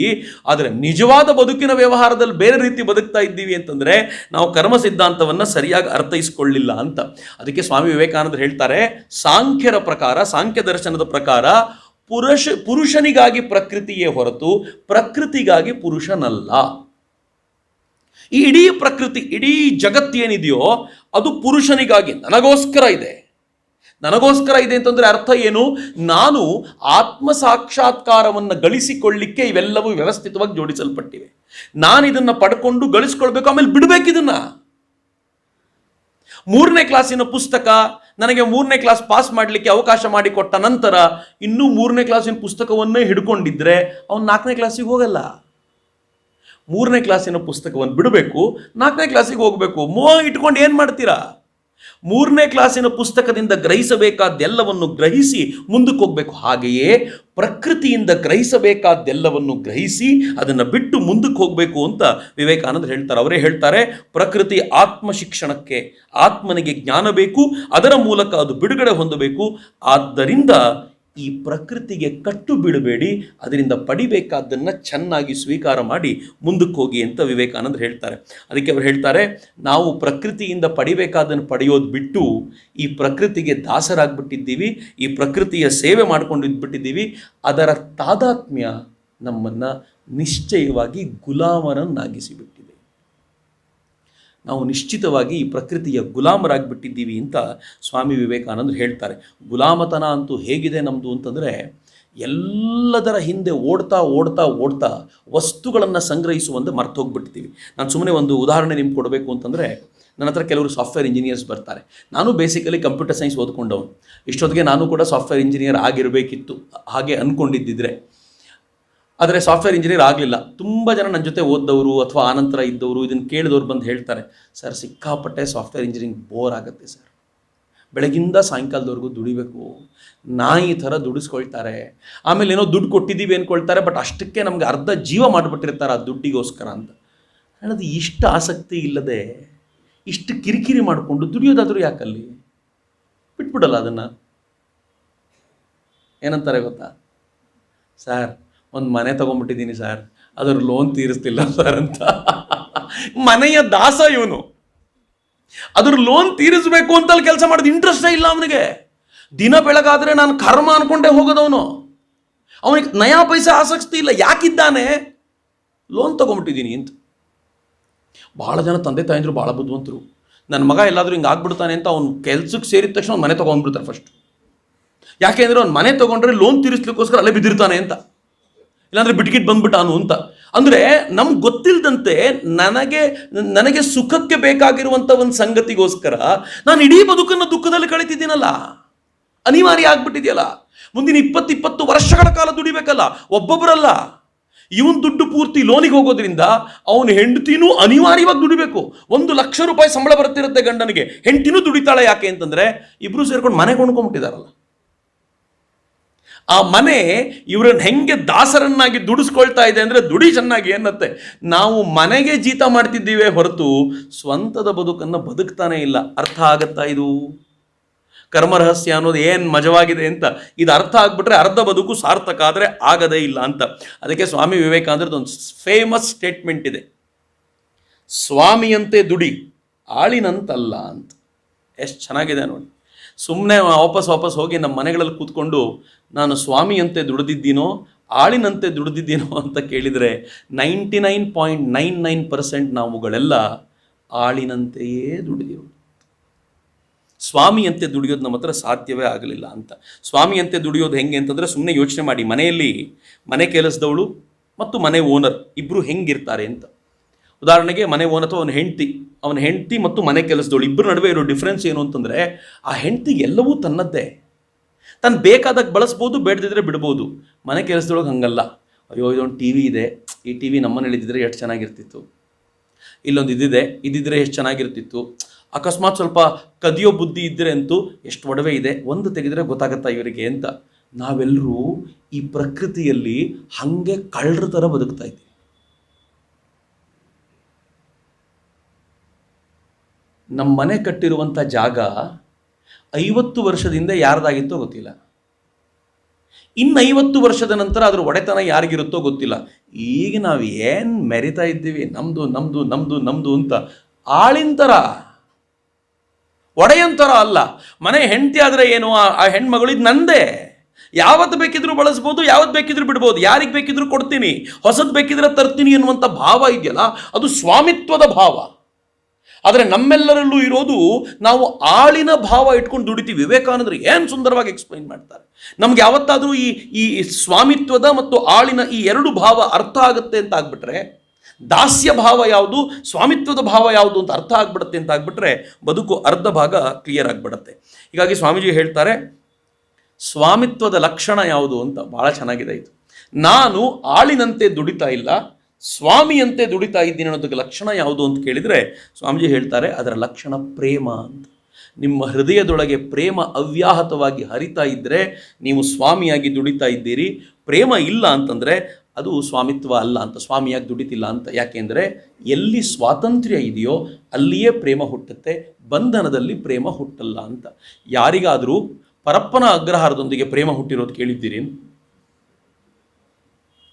ಆದರೆ ನಿಜವಾದ ಬದುಕಿನ ವ್ಯವಹಾರದಲ್ಲಿ ಬೇರೆ ರೀತಿ ಬದುಕ್ತಾ ಇದ್ದೀವಿ ಅಂತಂದರೆ ನಾವು ಕರ್ಮ ಸಿದ್ಧಾಂತವನ್ನು ಸರಿಯಾಗಿ ಅರ್ಥೈಸ್ಕೊಳ್ಳಿಲ್ಲ ಅಂತ. ಅದಕ್ಕೆ ಸ್ವಾಮಿ ವಿವೇಕಾನಂದರು ಹೇಳ್ತಾರೆ, ಸಾಂಖ್ಯರ ಪ್ರಕಾರ, ಸಾಂಖ್ಯ ದರ್ಶನದ ಪ್ರಕಾರ ಪುರುಷನಿಗಾಗಿ ಪ್ರಕೃತಿಯೇ ಹೊರತು ಪ್ರಕೃತಿಗಾಗಿ ಪುರುಷನಲ್ಲ. ಈ ಇಡೀ ಪ್ರಕೃತಿ, ಇಡೀ ಜಗತ್ತೇನಿದೆಯೋ ಅದು ಪುರುಷನಿಗಾಗಿ, ನನಗೋಸ್ಕರ ಇದೆ. ನನಗೋಸ್ಕರ ಇದೆ ಅಂತಂದ್ರೆ ಅರ್ಥ ಏನು? ನಾನು ಆತ್ಮ ಸಾಕ್ಷಾತ್ಕಾರವನ್ನು ಗಳಿಸಿಕೊಳ್ಳಿಕ್ಕೆ ಇವೆಲ್ಲವೂ ವ್ಯವಸ್ಥಿತವಾಗಿ ಜೋಡಿಸಲ್ಪಟ್ಟಿವೆ. ನಾನು ಇದನ್ನ ಪಡ್ಕೊಂಡು ಗಳಿಸ್ಕೊಳ್ಬೇಕು, ಆಮೇಲೆ ಬಿಡಬೇಕು ಇದನ್ನ. 3ನೇ ಕ್ಲಾಸಿನ ಪುಸ್ತಕ ನನಗೆ 3ನೇ ಕ್ಲಾಸ್ ಪಾಸ್ ಮಾಡಲಿಕ್ಕೆ ಅವಕಾಶ ಮಾಡಿಕೊಟ್ಟ ನಂತರ ಇನ್ನೂ 3ನೇ ಕ್ಲಾಸಿನ ಪುಸ್ತಕವನ್ನೇ ಹಿಡ್ಕೊಂಡಿದ್ರೆ ಅವನು 4ನೇ ಕ್ಲಾಸಿಗೆ ಹೋಗಲ್ಲ. 3ನೇ ಕ್ಲಾಸಿನ ಪುಸ್ತಕವನ್ನು ಬಿಡಬೇಕು, 4ನೇ ಕ್ಲಾಸಿಗೆ ಹೋಗಬೇಕು. ಇಟ್ಕೊಂಡು ಏನು ಮಾಡ್ತೀರಾ? 3ನೇ ಕ್ಲಾಸಿನ ಪುಸ್ತಕದಿಂದ ಗ್ರಹಿಸಬೇಕಾದ್ದೆಲ್ಲವನ್ನು ಗ್ರಹಿಸಿ ಮುಂದಕ್ಕೆ ಹೋಗ್ಬೇಕು. ಹಾಗೆಯೇ ಪ್ರಕೃತಿಯಿಂದ ಗ್ರಹಿಸಬೇಕಾದ್ದೆಲ್ಲವನ್ನು ಗ್ರಹಿಸಿ ಅದನ್ನು ಬಿಟ್ಟು ಮುಂದಕ್ಕೆ ಹೋಗಬೇಕು ಅಂತ ವಿವೇಕಾನಂದರು ಹೇಳ್ತಾರೆ. ಅವರೇ ಹೇಳ್ತಾರೆ, ಪ್ರಕೃತಿ ಆತ್ಮ ಶಿಕ್ಷಣಕ್ಕೆ, ಆತ್ಮನಿಗೆ ಜ್ಞಾನ ಬೇಕು, ಅದರ ಮೂಲಕ ಅದು ಬಿಡುಗಡೆ ಹೊಂದಬೇಕು. ಆದ್ದರಿಂದ ಈ ಪ್ರಕೃತಿಗೆ ಕಟ್ಟು ಬೀಳಬೇಡಿ, ಅದರಿಂದ ಪಡಿಬೇಕಾದ್ದನ್ನು ಚೆನ್ನಾಗಿ ಸ್ವೀಕಾರ ಮಾಡಿ ಮುಂದಕ್ಕೆ ಹೋಗಿ ಅಂತ ವಿವೇಕಾನಂದರು ಹೇಳ್ತಾರೆ. ಅದಕ್ಕೆ ಅವರು ಹೇಳ್ತಾರೆ, ನಾವು ಪ್ರಕೃತಿಯಿಂದ ಪಡಿಬೇಕಾದ್ದನ್ನು ಪಡೆಯೋದು ಬಿಟ್ಟು ಈ ಪ್ರಕೃತಿಗೆ ದಾಸರಾಗ್ಬಿಟ್ಟಿದ್ದೀವಿ, ಈ ಪ್ರಕೃತಿಯ ಸೇವೆ ಮಾಡ್ಕೊಂಡಿದ್ಬಿಟ್ಟಿದ್ದೀವಿ. ಅದರ ತಾದಾತ್ಮ್ಯ ನಮ್ಮನ್ನು ನಿಶ್ಚಯವಾಗಿ ಗುಲಾಮರನ್ನಾಗಿಸಿಬಿಟ್ಟಿದೆ. ನಾವು ನಿಶ್ಚಿತವಾಗಿ ಈ ಪ್ರಕೃತಿಯ ಗುಲಾಮರಾಗಿಬಿಟ್ಟಿದ್ದೀವಿ ಅಂತ ಸ್ವಾಮಿ ವಿವೇಕಾನಂದರು ಹೇಳ್ತಾರೆ. ಗುಲಾಮತನ ಅಂತೂ ಹೇಗಿದೆ ನಮ್ಮದು ಅಂತಂದರೆ, ಎಲ್ಲದರ ಹಿಂದೆ ಓಡ್ತಾ ಓಡ್ತಾ ಓಡ್ತಾ ವಸ್ತುಗಳನ್ನು ಸಂಗ್ರಹಿಸುವಂತೆ ಮರ್ತೋಗ್ಬಿಟ್ಟಿದ್ದೀವಿ. ನಾನು ಸುಮ್ಮನೆ ಒಂದು ಉದಾಹರಣೆ ನಿಮ್ಗೆ ಕೊಡಬೇಕು ಅಂತಂದರೆ, ನನ್ನ ಹತ್ರ ಕೆಲವರು ಸಾಫ್ಟ್ವೇರ್ ಇಂಜಿನಿಯರ್ಸ್ ಬರ್ತಾರೆ. ನಾನು ಬೇಸಿಕಲಿ ಕಂಪ್ಯೂಟರ್ ಸೈನ್ಸ್ ಓದ್ಕೊಂಡವನು. ಇಷ್ಟೊತ್ತಿಗೆ ನಾನು ಕೂಡ ಸಾಫ್ಟ್ವೇರ್ ಇಂಜಿನಿಯರ್ ಆಗಿರಬೇಕಿತ್ತು, ಹಾಗೆ ಅಂದ್ಕೊಂಡಿದ್ದಿದ್ರೆ. ಆದರೆ ಸಾಫ್ಟ್ವೇರ್ ಇಂಜಿನಿಯರ್ ಆಗಲಿಲ್ಲ. ತುಂಬ ಜನ ನನ್ನ ಜೊತೆ ಓದ್ದವರು ಅಥವಾ ಆನಂತರ ಇದ್ದವರು ಇದನ್ನು ಕೇಳಿದವ್ರು ಬಂದು ಹೇಳ್ತಾರೆ, ಸರ್ ಸಿಕ್ಕಾಪಟ್ಟೆ ಸಾಫ್ಟ್ವೇರ್ ಇಂಜಿನಿಯರಿಂಗ್ ಬೋರ್ ಆಗುತ್ತೆ ಸರ್, ಬೆಳಗಿಂದ ಸಾಯಂಕಾಲದವರೆಗೂ ದುಡಿಬೇಕು, ನಾಯಿ ಥರ ದುಡಿಸ್ಕೊಳ್ತಾರೆ, ಆಮೇಲೆ ಏನೋ ದುಡ್ಡು ಕೊಟ್ಟಿದ್ದೀವಿ ಅಂದ್ಕೊಳ್ತಾರೆ, ಬಟ್ ಅಷ್ಟಕ್ಕೆ ನಮಗೆ ಅರ್ಧ ಜೀವ ಮಾಡಿಬಿಟ್ಟಿರ್ತಾರೆ ಆ ದುಡ್ಡಿಗೋಸ್ಕರ ಅಂತ. ಹೇಳೋದು, ಇಷ್ಟು ಆಸಕ್ತಿ ಇಲ್ಲದೆ ಇಷ್ಟು ಕಿರಿಕಿರಿ ಮಾಡಿಕೊಂಡು ದುಡಿಯೋದಾದರೂ ಯಾಕಲ್ಲಿ? ಬಿಟ್ಬಿಡಲ್ಲ ಅದನ್ನು. ಏನಂತಾರೆ ಗೊತ್ತಾ, ಸರ್ ಒಂದು ಮನೆ ತೊಗೊಂಡ್ಬಿಟ್ಟಿದ್ದೀನಿ ಸರ್, ಅದರ ಲೋನ್ ತೀರಿಸ್ತಿಲ್ಲ ಸರ್ ಅಂತ. ಮನೆಯ ದಾಸ ಇವನು, ಅದ್ರ ಲೋನ್ ತೀರಿಸಬೇಕು ಅಂತ ಅಲ್ಲಿ ಕೆಲಸ ಮಾಡೋದು ಇಂಟ್ರೆಸ್ಟೇ ಇಲ್ಲ ಅವನಿಗೆ. ದಿನ ಬೆಳಗಾದರೆ ನಾನು ಕರ್ಮ ಅನ್ಕೊಂಡೇ ಹೋಗೋದವನು. ಅವನಿಗೆ ನಯಾ ಪೈಸೆ ಆಸಕ್ತಿ ಇಲ್ಲ. ಯಾಕಿದ್ದಾನೆ? ಲೋನ್ ತೊಗೊಂಡ್ಬಿಟ್ಟಿದ್ದೀನಿ ಅಂತ. ಭಾಳ ಜನ ತಂದೆ ತಾಯಂದ್ರು ಭಾಳ ಬುದ್ಧಿವಂತರು. ನನ್ನ ಮಗ ಎಲ್ಲಾದರೂ ಹಿಂಗೆ ಆಗ್ಬಿಡ್ತಾನೆ ಅಂತ ಅವ್ನು ಕೆಲ್ಸಕ್ಕೆ ಸೇರಿದ ತಕ್ಷಣ ಅವ್ನು ಮನೆ ತೊಗೊಂಡ್ಬಿಡ್ತಾರೆ ಫಸ್ಟ್. ಯಾಕೆಂದರೆ ಅವ್ನು ಮನೆ ತೊಗೊಂಡ್ರೆ ಲೋನ್ ತೀರಿಸ್ಲಿಕ್ಕೋಸ್ಕರ ಅಲ್ಲೇ ಬಿದ್ದಿರ್ತಾನೆ ಅಂತ, ಇಲ್ಲಾಂದರೆ ಬಿಟ್ಕಿಟ್ ಬಂದ್ಬಿಟ್ಟಾನು ಅಂತ. ಅಂದರೆ ನಮ್ಗೆ ಗೊತ್ತಿಲ್ಲದಂತೆ ನನಗೆ ಸುಖಕ್ಕೆ ಬೇಕಾಗಿರುವಂಥ ಒಂದು ಸಂಗತಿಗೋಸ್ಕರ ನಾನು ಇಡೀ ಬದುಕನ್ನು ದುಃಖದಲ್ಲಿ ಕಳೀತಿದ್ದೀನಲ್ಲ, ಅನಿವಾರ್ಯ ಆಗ್ಬಿಟ್ಟಿದೆಯಲ್ಲ. ಮುಂದಿನ 20 ವರ್ಷಗಳ ಕಾಲ ದುಡಿಬೇಕಲ್ಲ, ಒಬ್ಬೊಬ್ಬರಲ್ಲ. ಇವನ್ ದುಡ್ಡು ಪೂರ್ತಿ ಲೋನಿಗೆ ಹೋಗೋದ್ರಿಂದ ಅವನು ಹೆಂಡತಿನೂ ಅನಿವಾರ್ಯವಾಗಿ ದುಡಿಬೇಕು. 1 ಲಕ್ಷ ರೂಪಾಯಿ ಸಂಬಳ ಬರ್ತಿರುತ್ತೆ ಗಂಡನಿಗೆ, ಹೆಂಡತಿನೂ ದುಡಿತಾಳೆ. ಯಾಕೆ ಅಂತಂದರೆ ಇಬ್ಬರು ಸೇರ್ಕೊಂಡು ಮನೆ ಕೊಂಡ್ಕೊಂಡ್ಬಿಟ್ಟಿದಾರಲ್ಲ. ಆ ಮನೆ ಇವ್ರನ್ನ ಹೆಂಗೆ ದಾಸರನ್ನಾಗಿ ದುಡಿಸ್ಕೊಳ್ತಾ ಇದೆ ಅಂದರೆ, ದುಡಿ ಚೆನ್ನಾಗಿ ಅನ್ನತ್ತೆ. ನಾವು ಮನೆಗೆ ಜೀತ ಮಾಡ್ತಿದ್ದೀವಿ ಹೊರತು ಸ್ವಂತದ ಬದುಕನ್ನು ಬದುಕ್ತಾನೆ ಇಲ್ಲ. ಅರ್ಥ ಆಗತ್ತಾ ಇದು? ಕರ್ಮರಹಸ್ಯ ಅನ್ನೋದು ಏನು ಮಜವಾಗಿದೆ ಅಂತ. ಇದು ಅರ್ಥ ಆಗ್ಬಿಟ್ರೆ ಅರ್ಧ ಬದುಕು ಸಾರ್ಥಕ, ಆದರೆ ಆಗದೇ ಇಲ್ಲ ಅಂತ. ಅದಕ್ಕೆ ಸ್ವಾಮಿ ವಿವೇಕಾನಂದರದ್ದು ಒಂದು ಫೇಮಸ್ ಸ್ಟೇಟ್ಮೆಂಟ್ ಇದೆ, ಸ್ವಾಮಿಯಂತೆ ದುಡಿ, ಆಳಿನಂತಲ್ಲ ಅಂತ. ಎಷ್ಟು ಚೆನ್ನಾಗಿದೆ ನೋಡಿ. ಸುಮ್ಮನೆ ವಾಪಸ್ ಹೋಗಿ ನಮ್ಮ ಮನೆಗಳಲ್ಲಿ ಕೂತ್ಕೊಂಡು ನಾನು ಸ್ವಾಮಿಯಂತೆ ದುಡಿದಿದ್ದೀನೋ ಆಳಿನಂತೆ ದುಡಿದಿದ್ದೀನೋ ಅಂತ ಕೇಳಿದರೆ 99.99% ನಾವುಗಳೆಲ್ಲ ಆಳಿನಂತೆಯೇ ದುಡಿದೆವು. ಸ್ವಾಮಿಯಂತೆ ದುಡಿಯೋದು ನಮ್ಮ ಹತ್ರ ಸಾಧ್ಯವೇ ಆಗಲಿಲ್ಲ ಅಂತ. ಸ್ವಾಮಿಯಂತೆ ದುಡಿಯೋದು ಹೆಂಗೆ ಅಂತಂದರೆ, ಸುಮ್ಮನೆ ಯೋಚನೆ ಮಾಡಿ, ಮನೆಯಲ್ಲಿ ಮನೆ ಕೆಲಸದವಳು ಮತ್ತು ಮನೆ ಓನರ್ ಇಬ್ಬರು ಹೆಂಗಿರ್ತಾರೆ ಅಂತ. ಉದಾಹರಣೆಗೆ ಮನೆ ಓನರ್ ಅಥವಾ ಅವನ ಹೆಂಡತಿ ಮತ್ತು ಮನೆ ಕೆಲಸದವಳು ಇಬ್ಬರ ನಡುವೆ ಇರೋ ಡಿಫ್ರೆನ್ಸ್ ಏನು ಅಂತಂದರೆ, ಆ ಹೆಂಡತಿಗೆ ಎಲ್ಲವೂ ತನ್ನದ್ದೇ, ತನ್ನ ಬೇಕಾದಾಗ ಬಳಸ್ಬೋದು, ಬೇಡದಿದ್ರೆ ಬಿಡ್ಬೋದು. ಮನೆ ಕೆಲಸದೊಳಗೆ ಹಂಗಲ್ಲ. ಅಯ್ಯೋ ಇದೊಂದು ಟಿ ವಿ ಇದೆ, ಈ ಟಿ ವಿ ನಮ್ಮನೇಲಿ ಇದ್ದಿದ್ರೆ ಎಷ್ಟು ಚೆನ್ನಾಗಿರ್ತಿತ್ತು, ಇಲ್ಲೊಂದು ಇದ್ದಿದ್ರೆ ಎಷ್ಟು ಚೆನ್ನಾಗಿರ್ತಿತ್ತು, ಅಕಸ್ಮಾತ್ ಸ್ವಲ್ಪ ಕದಿಯೋ ಬುದ್ಧಿ ಇದ್ದರೆ ಅಂತೂ ಎಷ್ಟು ಒಡವೆ ಇದೆ, ಒಂದು ತೆಗೆದರೆ ಗೊತ್ತಾಗತ್ತಾ ಇವರಿಗೆ ಅಂತ. ನಾವೆಲ್ಲರೂ ಈ ಪ್ರಕೃತಿಯಲ್ಲಿ ಹಾಗೆ ಕಳ್ಳರ ಥರ ಬದುಕ್ತಾ ಇದ್ದೀವಿ. ನಮ್ಮ ಮನೆ ಕಟ್ಟಿರುವಂಥ ಜಾಗ 50 ವರ್ಷದಿಂದ ಯಾರ್ದಾಗಿತ್ತೋ ಗೊತ್ತಿಲ್ಲ. ಇನ್ನು 50 ವರ್ಷದ ನಂತರ ಅದರ ಒಡೆತನ ಯಾರಿಗಿರುತ್ತೋ ಗೊತ್ತಿಲ್ಲ. ಈಗ ನಾವು ಏನು ಮೆರಿತಾ ಇದ್ದೀವಿ, ನಮ್ಮದು ನಮ್ಮದು ನಮ್ಮದು ನಮ್ಮದು ಅಂತ, ಆಳಿಂತರ ಒಡೆಯಂತರ ಅಲ್ಲ. ಮನೆ ಹೆಂಡತಿ ಆದರೆ ಏನು, ಆ ಹೆಣ್ಮಗಳು ಇದು ನಂದೇ, ಯಾವತ್ತು ಬೇಕಿದ್ರೂ ಬಳಸ್ಬೋದು, ಯಾವತ್ತು ಬೇಕಿದ್ರೂ ಬಿಡ್ಬೋದು, ಯಾರಿಗೆ ಬೇಕಿದ್ರೂ ಕೊಡ್ತೀನಿ, ಹೊಸದು ಬೇಕಿದ್ರೆ ತರ್ತೀನಿ ಎನ್ನುವಂಥ ಭಾವ ಇದೆಯಲ್ಲ, ಅದು ಸ್ವಾಮಿತ್ವದ ಭಾವ. ಆದರೆ ನಮ್ಮೆಲ್ಲರಲ್ಲೂ ಇರೋದು ನಾವು ಆಳಿನ ಭಾವ ಇಟ್ಕೊಂಡು ದುಡಿತೀವಿ. ವಿವೇಕಾನಂದರು ಏನು ಸುಂದರವಾಗಿ ಎಕ್ಸ್ಪ್ಲೈನ್ ಮಾಡ್ತಾರೆ. ನಮ್ಗೆ ಯಾವತ್ತಾದರೂ ಈ ಸ್ವಾಮಿತ್ವದ ಮತ್ತು ಆಳಿನ ಈ ಎರಡು ಭಾವ ಅರ್ಥ ಆಗುತ್ತೆ ಅಂತ ಆಗ್ಬಿಟ್ರೆ, ದಾಸ್ಯ ಭಾವ ಯಾವುದು, ಸ್ವಾಮಿತ್ವದ ಭಾವ ಯಾವುದು ಅಂತ ಅರ್ಥ ಆಗ್ಬಿಡುತ್ತೆ ಅಂತ ಆಗ್ಬಿಟ್ರೆ, ಬದುಕು ಅರ್ಧ ಭಾಗ ಕ್ಲಿಯರ್ ಆಗಿಬಿಡುತ್ತೆ. ಹೀಗಾಗಿ ಸ್ವಾಮೀಜಿ ಹೇಳ್ತಾರೆ, ಸ್ವಾಮಿತ್ವದ ಲಕ್ಷಣ ಯಾವುದು ಅಂತ. ಭಾಳ ಚೆನ್ನಾಗಿದೆ ಇದು. ನಾನು ಆಳಿನಂತೆ ದುಡಿತಾ ಇಲ್ಲ, ಸ್ವಾಮಿಯಂತೆ ದುಡಿತಾ ಇದ್ದೀನಿ ಅನ್ನೋದಕ್ಕೆ ಲಕ್ಷಣ ಯಾವುದು ಅಂತ ಕೇಳಿದರೆ, ಸ್ವಾಮೀಜಿ ಹೇಳ್ತಾರೆ, ಅದರ ಲಕ್ಷಣ ಪ್ರೇಮ ಅಂತ. ನಿಮ್ಮ ಹೃದಯದೊಳಗೆ ಪ್ರೇಮ ಅವ್ಯಾಹತವಾಗಿ ಹರಿತಾ ಇದ್ದರೆ ನೀವು ಸ್ವಾಮಿಯಾಗಿ ದುಡಿತಾ ಇದ್ದೀರಿ. ಪ್ರೇಮ ಇಲ್ಲ ಅಂತಂದರೆ ಅದು ಸ್ವಾಮಿತ್ವ ಅಲ್ಲ ಅಂತ, ಸ್ವಾಮಿಯಾಗಿ ದುಡಿತಿಲ್ಲ ಅಂತ. ಯಾಕೆಂದರೆ ಎಲ್ಲಿ ಸ್ವಾತಂತ್ರ್ಯ ಇದೆಯೋ ಅಲ್ಲಿಯೇ ಪ್ರೇಮ ಹುಟ್ಟುತ್ತೆ, ಬಂಧನದಲ್ಲಿ ಪ್ರೇಮ ಹುಟ್ಟಲ್ಲ ಅಂತ. ಯಾರಿಗಾದರೂ ಪರಪ್ಪನ ಅಗ್ರಹಾರದೊಂದಿಗೆ ಪ್ರೇಮ ಹುಟ್ಟಿರೋದು ಕೇಳಿದ್ದೀರಿ?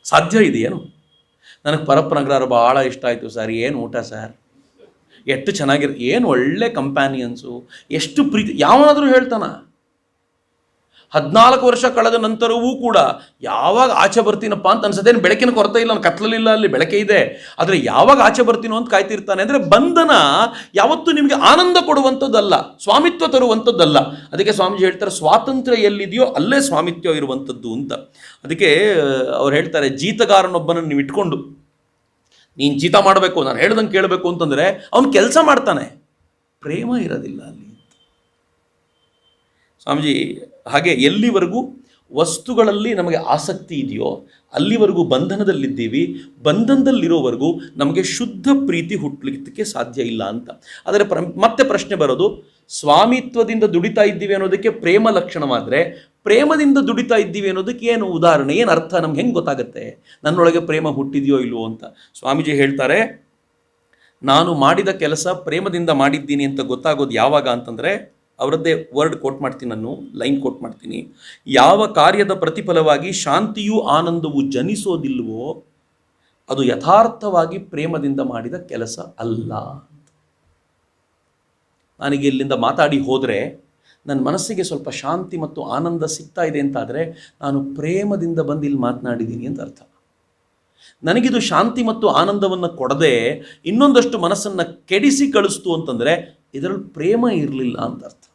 ಸಾಧ್ಯ ಇದೆಯೇನು? ನನಗೆ ಪರಪ್ಪನ ಅಗ್ರಹಾರ ಭಾಳ ಇಷ್ಟ ಆಯಿತು ಸರ್, ಏನು ಊಟ ಸರ್, ಎಷ್ಟು ಚೆನ್ನಾಗಿರೋ, ಏನು ಒಳ್ಳೆ ಕಂಪ್ಯಾನಿಯನ್ಸು, ಎಷ್ಟು ಪ್ರೀತಿ. ಯಾವನಾದರೂ ಹೇಳ್ತಾನ? 14 ವರ್ಷ ಕಳೆದ ನಂತರವೂ ಕೂಡ ಯಾವಾಗ ಆಚೆ ಬರ್ತೀನಪ್ಪ ಅಂತ ಅನ್ಸತ್ತೇನು? ಬೆಳಕಿನ ಕೊರತೆ ಇಲ್ಲ, ನಾನು ಕತ್ಲಲ್ಲಿಲ್ಲ, ಅಲ್ಲಿ ಬೆಳಕೆ ಇದೆ. ಆದರೆ ಯಾವಾಗ ಆಚೆ ಬರ್ತೀನೋ ಅಂತ ಕಾಯ್ತಿರ್ತಾನೆ. ಅಂದರೆ ಬಂಧನ ಯಾವತ್ತೂ ನಿಮಗೆ ಆನಂದ ಕೊಡುವಂಥದ್ದಲ್ಲ, ಸ್ವಾಮಿತ್ವ ತರುವಂಥದ್ದಲ್ಲ. ಅದಕ್ಕೆ ಸ್ವಾಮೀಜಿ ಹೇಳ್ತಾರೆ, ಸ್ವಾತಂತ್ರ್ಯ ಎಲ್ಲಿದೆಯೋ ಅಲ್ಲೇ ಸ್ವಾಮಿತ್ವ ಇರುವಂಥದ್ದು ಅಂತ. ಅದಕ್ಕೆ ಅವ್ರು ಹೇಳ್ತಾರೆ, ಜೀತಗಾರನೊಬ್ಬನನ್ನು ನೀವು ಇಟ್ಕೊಂಡು ನೀನು ಜೀತ ಮಾಡಬೇಕು, ನಾನು ಹೇಳ್ದಂಗೆ ಕೇಳಬೇಕು ಅಂತಂದರೆ ಅವನು ಕೆಲಸ ಮಾಡ್ತಾನೆ, ಪ್ರೇಮ ಇರೋದಿಲ್ಲ ಅಲ್ಲಿ. ಸ್ವಾಮೀಜಿ ಹಾಗೆ ಎಲ್ಲಿವರೆಗೂ ವಸ್ತುಗಳಲ್ಲಿ ನಮಗೆ ಆಸಕ್ತಿ ಇದೆಯೋ ಅಲ್ಲಿವರೆಗೂ ಬಂಧನದಲ್ಲಿದ್ದೀವಿ, ಬಂಧನದಲ್ಲಿರೋವರೆಗೂ ನಮಗೆ ಶುದ್ಧ ಪ್ರೀತಿ ಹುಟ್ಟಲಿಕ್ಕೆ ಸಾಧ್ಯ ಇಲ್ಲ ಅಂತ. ಆದರೆ ಮತ್ತೆ ಪ್ರಶ್ನೆ ಬರೋದು, ಸ್ವಾಮಿತ್ವದಿಂದ ದುಡಿತಾ ಇದ್ದೀವಿ ಅನ್ನೋದಕ್ಕೆ ಪ್ರೇಮ ಲಕ್ಷಣವಾದರೆ ಪ್ರೇಮದಿಂದ ದುಡಿತಾ ಇದ್ದೀವಿ ಅನ್ನೋದಕ್ಕೆ ಏನು ಉದಾಹರಣೆ, ಏನು ಅರ್ಥ, ನಮ್ಗೆ ಹೆಂಗೆ ಗೊತ್ತಾಗುತ್ತೆ ನನ್ನೊಳಗೆ ಪ್ರೇಮ ಹುಟ್ಟಿದೆಯೋ ಇಲ್ವೋ ಅಂತ? ಸ್ವಾಮೀಜಿ ಹೇಳ್ತಾರೆ, ನಾನು ಮಾಡಿದ ಕೆಲಸ ಪ್ರೇಮದಿಂದ ಮಾಡಿದ್ದೀನಿ ಅಂತ ಗೊತ್ತಾಗೋದು ಯಾವಾಗ ಅಂತಂದರೆ, ಅವರದ್ದೇ ವರ್ಡ್ ಕೋಟ್ ಮಾಡ್ತೀನಿ, ನಾನು ಲೈನ್ ಕೋಟ್ ಮಾಡ್ತೀನಿ. ಯಾವ ಕಾರ್ಯದ ಪ್ರತಿಫಲವಾಗಿ ಶಾಂತಿಯೂ ಆನಂದವೂ ಜನಿಸೋದಿಲ್ವೋ ಅದು ಯಥಾರ್ಥವಾಗಿ ಪ್ರೇಮದಿಂದ ಮಾಡಿದ ಕೆಲಸ ಅಲ್ಲ. ನನಗೆ ಇಲ್ಲಿಂದ ಮಾತಾಡಿ ಹೋದರೆ ನನ್ನ ಮನಸ್ಸಿಗೆ ಸ್ವಲ್ಪ ಶಾಂತಿ ಮತ್ತು ಆನಂದ ಸಿಗ್ತಾ ಇದೆ ಅಂತಾದರೆ ನಾನು ಪ್ರೇಮದಿಂದ ಬಂದು ಇಲ್ಲಿ ಮಾತನಾಡಿದ್ದೀನಿ ಅಂತ ಅರ್ಥ. ನನಗಿದು ಶಾಂತಿ ಮತ್ತು ಆನಂದವನ್ನು ಕೊಡದೆ ಇನ್ನೊಂದಷ್ಟು ಮನಸ್ಸನ್ನು ಕೆಡಿಸಿ ಕಳಿಸ್ತು ಅಂತಂದರೆ ಇದರಲ್ಲಿ ಪ್ರೇಮ ಇರಲಿಲ್ಲ ಅಂತ ಅರ್ಥ.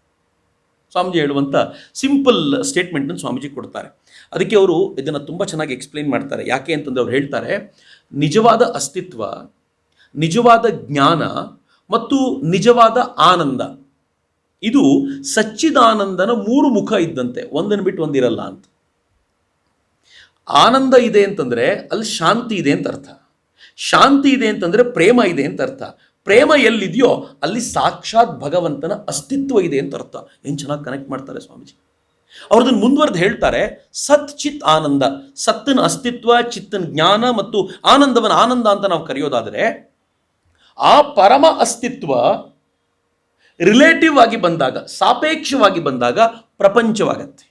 ಸ್ವಾಮೀಜಿ ಹೇಳುವಂಥ ಸಿಂಪಲ್ ಸ್ಟೇಟ್ಮೆಂಟನ್ನು ಸ್ವಾಮೀಜಿ ಕೊಡ್ತಾರೆ. ಅದಕ್ಕೆ ಅವರು ಇದನ್ನು ತುಂಬ ಚೆನ್ನಾಗಿ ಎಕ್ಸ್ಪ್ಲೈನ್ ಮಾಡ್ತಾರೆ. ಯಾಕೆ ಅಂತಂದರೆ ಅವ್ರು ಹೇಳ್ತಾರೆ, ನಿಜವಾದ ಅಸ್ತಿತ್ವ, ನಿಜವಾದ ಜ್ಞಾನ ಮತ್ತು ನಿಜವಾದ ಆನಂದ, ಇದು ಸಚ್ಚಿದಾನಂದನ 3 ಮುಖ ಇದ್ದಂತೆ, ಒಂದನ್ನು ಬಿಟ್ಟು ಒಂದಿರಲ್ಲ ಅಂತ. ಆನಂದ ಇದೆ ಅಂತಂದರೆ ಅಲ್ಲಿ ಶಾಂತಿ ಇದೆ ಅಂತ ಅರ್ಥ, ಶಾಂತಿ ಇದೆ ಅಂತಂದರೆ ಪ್ರೇಮ ಇದೆ ಅಂತ ಅರ್ಥ, ಪ್ರೇಮ ಎಲ್ಲಿದೆಯೋ ಅಲ್ಲಿ ಸಾಕ್ಷಾತ್ ಭಗವಂತನ ಅಸ್ತಿತ್ವ ಇದೆ ಅಂತ ಅರ್ಥ. ಏನು ಚೆನ್ನಾಗಿ ಕನೆಕ್ಟ್ ಮಾಡ್ತಾರೆ ಸ್ವಾಮೀಜಿ. ಅವ್ರದನ್ನು ಮುಂದುವರೆದು ಹೇಳ್ತಾರೆ, ಸತ್ ಚಿತ್ ಆನಂದ, ಸತ್ತನ ಅಸ್ತಿತ್ವ, ಚಿತ್ತನ ಜ್ಞಾನ ಮತ್ತು ಆನಂದವನ್ನು ಆನಂದ ಅಂತ ನಾವು ಕರೆಯೋದಾದರೆ, ಆ ಪರಮ ಅಸ್ತಿತ್ವ ರಿಲೇಟಿವ್ ಆಗಿ ಬಂದಾಗ, ಸಾಪೇಕ್ಷವಾಗಿ ಬಂದಾಗ ಪ್ರಪಂಚವಾಗತ್ತೆ.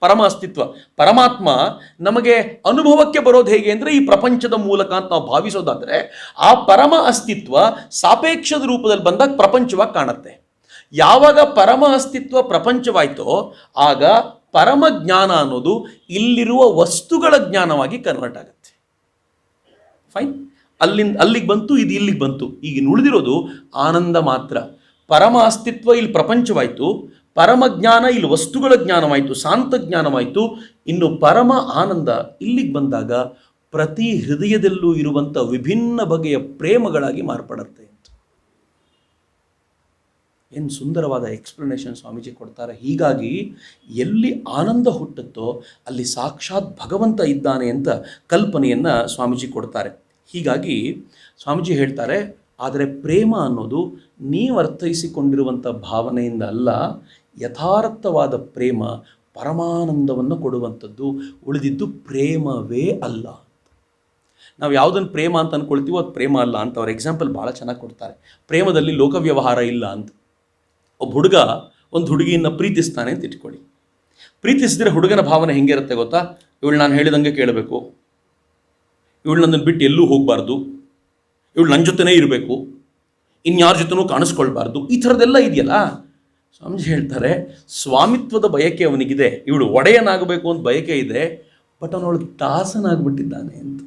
ಪರಮ ಅಸ್ತಿತ್ವ, ಪರಮಾತ್ಮ ನಮಗೆ ಅನುಭವಕ್ಕೆ ಬರೋದು ಹೇಗೆ ಅಂದರೆ ಈ ಪ್ರಪಂಚದ ಮೂಲಕ ಅಂತ ನಾವು ಭಾವಿಸೋದಾದರೆ, ಆ ಪರಮ ಅಸ್ತಿತ್ವ ಸಾಪೇಕ್ಷದ ರೂಪದಲ್ಲಿ ಬಂದಾಗ ಪ್ರಪಂಚವಾಗಿ ಕಾಣುತ್ತೆ. ಯಾವಾಗ ಪರಮ ಅಸ್ತಿತ್ವ ಪ್ರಪಂಚವಾಯಿತೋ ಆಗ ಪರಮ ಜ್ಞಾನ ಅನ್ನೋದು ಇಲ್ಲಿರುವ ವಸ್ತುಗಳ ಜ್ಞಾನವಾಗಿ ಕನ್ವರ್ಟ್ ಆಗುತ್ತೆ. ಫೈನ್, ಅಲ್ಲಿಗೆ ಬಂತು, ಇದು ಇಲ್ಲಿಗೆ ಬಂತು. ಈಗ ಉಳಿದಿರೋದು ಆನಂದ ಮಾತ್ರ. ಪರಮ ಅಸ್ತಿತ್ವ ಇಲ್ಲಿ ಪ್ರಪಂಚವಾಯಿತು, ಪರಮ ಜ್ಞಾನ ಇಲ್ಲಿ ವಸ್ತುಗಳ ಜ್ಞಾನವಾಯಿತು, ಶಾಂತ ಜ್ಞಾನವಾಯಿತು. ಇನ್ನು ಪರಮ ಆನಂದ ಇಲ್ಲಿಗೆ ಬಂದಾಗ ಪ್ರತಿ ಹೃದಯದಲ್ಲೂ ಇರುವಂಥ ವಿಭಿನ್ನ ಬಗೆಯ ಪ್ರೇಮಗಳಾಗಿ ಮಾರ್ಪಡುತ್ತೆ ಅಂತ. ಏನು ಸುಂದರವಾದ ಎಕ್ಸ್ಪ್ಲನೇಷನ್ ಸ್ವಾಮೀಜಿ ಕೊಡ್ತಾರೆ. ಹೀಗಾಗಿ ಎಲ್ಲಿ ಆನಂದ ಹುಟ್ಟುತ್ತೋ ಅಲ್ಲಿ ಸಾಕ್ಷಾತ್ ಭಗವಂತ ಇದ್ದಾನೆ ಅಂತ ಕಲ್ಪನೆಯನ್ನು ಸ್ವಾಮೀಜಿ ಕೊಡ್ತಾರೆ. ಹೀಗಾಗಿ ಸ್ವಾಮೀಜಿ ಹೇಳ್ತಾರೆ, ಆದರೆ ಪ್ರೇಮ ಅನ್ನೋದು ನೀವು ಅರ್ಥೈಸಿಕೊಂಡಿರುವಂಥ ಭಾವನೆಯಿಂದ ಅಲ್ಲ, ಯಥಾರ್ಥವಾದ ಪ್ರೇಮ ಪರಮಾನಂದವನ್ನು ಕೊಡುವಂಥದ್ದು, ಉಳಿದಿದ್ದು ಪ್ರೇಮವೇ ಅಲ್ಲ. ನಾವು ಯಾವುದನ್ನು ಪ್ರೇಮ ಅಂತ ಅಂದ್ಕೊಳ್ತೀವೋ ಅದು ಪ್ರೇಮ ಅಲ್ಲ ಅಂತ ಅವ್ರ ಎಕ್ಸಾಂಪಲ್ ಭಾಳ ಚೆನ್ನಾಗಿ ಕೊಡ್ತಾರೆ. ಪ್ರೇಮದಲ್ಲಿ ಲೋಕವ್ಯವಹಾರ ಇಲ್ಲ ಅಂತ. ಒಬ್ಬ ಹುಡುಗ ಒಂದು ಹುಡುಗಿಯನ್ನು ಪ್ರೀತಿಸ್ತಾನೆ ಅಂತ ಇಟ್ಕೊಳ್ಳಿ. ಪ್ರೀತಿಸಿದ್ರೆ ಹುಡುಗನ ಭಾವನೆ ಹೆಂಗಿರುತ್ತೆ ಗೊತ್ತಾ? ಇವಳು ನಾನು ಹೇಳಿದಂಗೆ ಕೇಳಬೇಕು, ಇವಳು ನನ್ನನ್ನು ಬಿಟ್ಟು ಎಲ್ಲೂ ಹೋಗಬಾರ್ದು, ಇವಳು ನನ್ನ ಜೊತೆನೇ ಇರಬೇಕು, ಇನ್ಯಾರ ಜೊತೆನೂ ಕಾಣಿಸ್ಕೊಳ್ಬಾರ್ದು, ಈ ಥರದ್ದೆಲ್ಲ ಇದೆಯಲ್ಲ. ಸ್ವಾಮೀಜಿ ಹೇಳ್ತಾರೆ, ಸ್ವಾಮಿತ್ವದ ಬಯಕೆ ಅವನಿಗಿದೆ, ಇವಳು ಒಡೆಯನಾಗಬೇಕು ಅಂತ ಬಯಕೆ ಇದೆ, ಬಟ್ ಅವನವಳು ದಾಸನಾಗ್ಬಿಟ್ಟಿದ್ದಾನೆ ಅಂತ.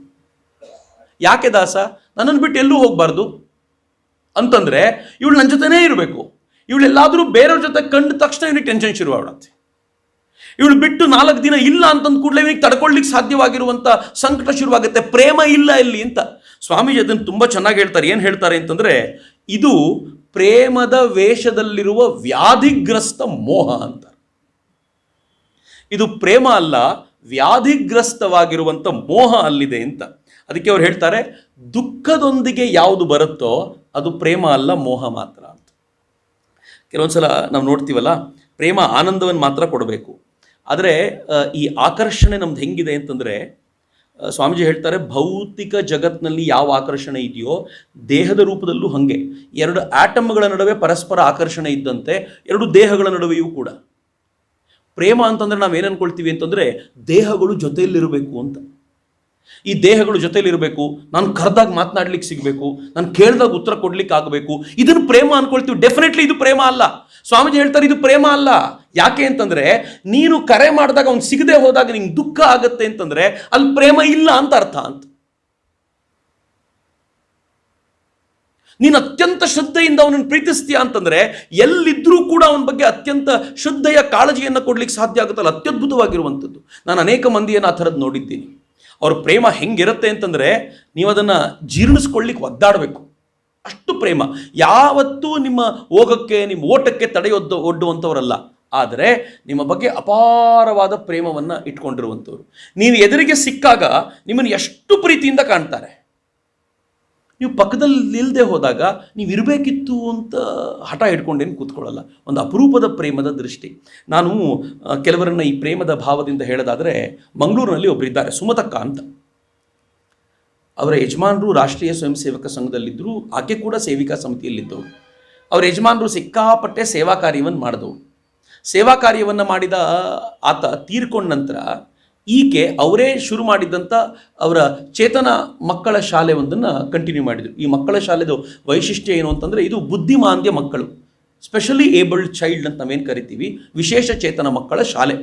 ಯಾಕೆ ದಾಸ? ನನ್ನನ್ನು ಬಿಟ್ಟು ಎಲ್ಲೂ ಹೋಗಬಾರ್ದು ಅಂತಂದರೆ ಇವಳು ನನ್ನ ಜೊತೆನೇ ಇರಬೇಕು. ಇವಳೆಲ್ಲಾದರೂ ಬೇರೆಯವ್ರ ಜೊತೆ ಕಂಡ ತಕ್ಷಣ ಇವನಿಗೆ ಟೆನ್ಷನ್ ಶುರುವಾಗುತ್ತೆ. ಇವಳು ಬಿಟ್ಟು 4 ದಿನ ಇಲ್ಲ ಅಂತಂದ ಕೂಡಲೇ ಇವನಿಗೆ ತಡ್ಕೊಳ್ಳಿಕ್ಕೆ ಸಾಧ್ಯವಾಗಿರುವಂಥ ಸಂಕಟ ಶುರುವಾಗುತ್ತೆ. ಪ್ರೇಮ ಇಲ್ಲ ಇಲ್ಲಿ ಅಂತ ಸ್ವಾಮೀಜಿ ಅದನ್ನು ತುಂಬ ಚೆನ್ನಾಗಿ ಹೇಳ್ತಾರೆ. ಏನು ಹೇಳ್ತಾರೆ ಅಂತಂದರೆ, ಇದು ಪ್ರೇಮದ ವೇಷದಲ್ಲಿರುವ ವ್ಯಾಧಿಗ್ರಸ್ತ ಮೋಹ ಅಂತ. ಇದು ಪ್ರೇಮ ಅಲ್ಲ, ವ್ಯಾಧಿಗ್ರಸ್ತವಾಗಿರುವಂಥ ಮೋಹ ಅಲ್ಲಿದೆ ಅಂತ. ಅದಕ್ಕೆ ಅವ್ರು ಹೇಳ್ತಾರೆ, ದುಃಖದೊಂದಿಗೆ ಯಾವುದು ಬರುತ್ತೋ ಅದು ಪ್ರೇಮ ಅಲ್ಲ, ಮೋಹ ಮಾತ್ರ ಅಂತ. ಕೆಲವೊಂದ್ಸಲ ನಾವು ನೋಡ್ತೀವಲ್ಲ, ಪ್ರೇಮ ಆನಂದವನ್ನು ಮಾತ್ರ ಕೊಡಬೇಕು, ಆದರೆ ಈ ಆಕರ್ಷಣೆ ನಮ್ದು ಹೆಂಗಿದೆ ಅಂತಂದರೆ, ಸ್ವಾಮೀಜಿ ಹೇಳ್ತಾರೆ, ಭೌತಿಕ ಜಗತ್ತಿನಲ್ಲಿ ಯಾವ ಆಕರ್ಷಣೆ ಇದೆಯೋ ದೇಹದ ರೂಪದಲ್ಲೂ ಹಾಗೆ. 2 ಆಟಮ್ಗಳ ನಡುವೆ ಪರಸ್ಪರ ಆಕರ್ಷಣೆ ಇದ್ದಂತೆ 2 ದೇಹಗಳ ನಡುವೆಯೂ ಕೂಡ ಪ್ರೇಮ ಅಂತಂದರೆ ನಾವೇನು ಅನ್ಕೊಳ್ತೀವಿ ಅಂತಂದರೆ, ದೇಹಗಳು ಜೊತೆಯಲ್ಲಿರಬೇಕು ಅಂತ. ಈ ದೇಹಗಳು ಜೊತೆಯಲ್ಲಿರಬೇಕು, ನಾನು ಕರೆದಾಗ ಮಾತನಾಡ್ಲಿಕ್ಕೆ ಸಿಗಬೇಕು, ನಾನು ಕೇಳಿದಾಗ ಉತ್ತರ ಕೊಡ್ಲಿಕ್ಕೆ ಆಗಬೇಕು, ಇದನ್ನು ಪ್ರೇಮ ಅನ್ಕೊಳ್ತೀವಿ. ಡೆಫಿನೆಟ್ಲಿ ಇದು ಪ್ರೇಮ ಅಲ್ಲ. ಸ್ವಾಮೀಜಿ ಹೇಳ್ತಾರೆ, ಇದು ಪ್ರೇಮ ಅಲ್ಲ. ಯಾಕೆ ಅಂತಂದರೆ, ನೀನು ಕರೆ ಮಾಡಿದಾಗ ಅವ್ನು ಸಿಗದೆ ಹೋದಾಗ ನಿಂಗೆ ದುಃಖ ಆಗುತ್ತೆ ಅಂತಂದರೆ ಅಲ್ಲಿ ಪ್ರೇಮ ಇಲ್ಲ ಅಂತ ಅರ್ಥ ಅಂತ. ನೀನು ಅತ್ಯಂತ ಶ್ರದ್ಧೆಯಿಂದ ಅವನನ್ನು ಪ್ರೀತಿಸ್ತೀಯ ಅಂತಂದರೆ ಎಲ್ಲಿದ್ದರೂ ಕೂಡ ಅವನ ಬಗ್ಗೆ ಅತ್ಯಂತ ಶ್ರದ್ಧೆಯ ಕಾಳಜಿಯನ್ನು ಕೊಡ್ಲಿಕ್ಕೆ ಸಾಧ್ಯ ಆಗುತ್ತಲ್ಲ, ಅತ್ಯದ್ಭುತವಾಗಿರುವಂಥದ್ದು. ನಾನು ಅನೇಕ ಮಂದಿಯನ್ನು ಆ ಥರದ್ದು ನೋಡಿದ್ದೀನಿ. ಅವ್ರ ಪ್ರೇಮ ಹೆಂಗಿರುತ್ತೆ ಅಂತಂದರೆ, ನೀವು ಅದನ್ನು ಜೀರ್ಣಿಸ್ಕೊಳ್ಳಿಕ್ಕೆ ಒದ್ದಾಡಬೇಕು, ಅಷ್ಟು ಪ್ರೇಮ. ಯಾವತ್ತೂ ನಿಮ್ಮ ಹೋಗಕ್ಕೆ, ನಿಮ್ಮ ಓಟಕ್ಕೆ ಒಡ್ಡುವಂಥವರಲ್ಲ, ಆದರೆ ನಿಮ್ಮ ಬಗ್ಗೆ ಅಪಾರವಾದ ಪ್ರೇಮವನ್ನು ಇಟ್ಕೊಂಡಿರುವಂಥವ್ರು. ನೀವು ಎದುರಿಗೆ ಸಿಕ್ಕಾಗ ನಿಮ್ಮನ್ನು ಎಷ್ಟು ಪ್ರೀತಿಯಿಂದ ಕಾಣ್ತಾರೆ. ನೀವು ಪಕ್ಕದಲ್ಲಿ ನಿಲ್ಲದೆ ಹೋದಾಗ ನೀವು ಇರಬೇಕಿತ್ತು ಅಂತ ಹಠ ಹಿಡ್ಕೊಂಡೇನು ಕೂತ್ಕೊಳ್ಳಲ್ಲ. ಒಂದು ಅಪರೂಪದ ಪ್ರೇಮದ ದೃಷ್ಟಿ. ನಾನು ಕೆಲವರನ್ನು ಈ ಪ್ರೇಮದ ಭಾವದಿಂದ ಹೇಳೋದಾದರೆ, ಮಂಗಳೂರಿನಲ್ಲಿ ಒಬ್ಬರಿದ್ದಾರೆ, ಸುಮತಕ್ಕ ಅಂತ. ಅವರ ಯಜಮಾನರು ರಾಷ್ಟ್ರೀಯ ಸ್ವಯಂ ಸೇವಕ ಸಂಘದಲ್ಲಿದ್ದರು, ಆಕೆ ಕೂಡ ಸೇವಿಕಾ ಸಮಿತಿಯಲ್ಲಿದ್ದವರು. ಅವರ ಯಜಮಾನರು ಸಿಕ್ಕಾಪಟ್ಟೆ ಸೇವಾ ಕಾರ್ಯವನ್ನು ಮಾಡಿದವರು. ಸೇವಾ ಕಾರ್ಯವನ್ನು ಮಾಡಿದ ಆತ ತೀರ್ಕೊಂಡ ನಂತರ ಈಕೆ ಅವರೇ ಶುರು ಮಾಡಿದಂಥ ಅವರ ಚೇತನ ಮಕ್ಕಳ ಶಾಲೆ ಒಂದನ್ನು ಕಂಟಿನ್ಯೂ ಮಾಡಿದರು. ಈ ಮಕ್ಕಳ ಶಾಲೆದು ವೈಶಿಷ್ಟ್ಯ ಏನು ಅಂತಂದರೆ, ಇದು ಬುದ್ಧಿಮಾಂದ್ಯ ಮಕ್ಕಳು, ಸ್ಪೆಷಲಿ ಏಬಲ್ಡ್ ಚೈಲ್ಡ್ ಅಂತ ನಾವೇನು ಕರಿತೀವಿ, ವಿಶೇಷ ಚೇತನ ಮಕ್ಕಳ ಶಾಲೆ.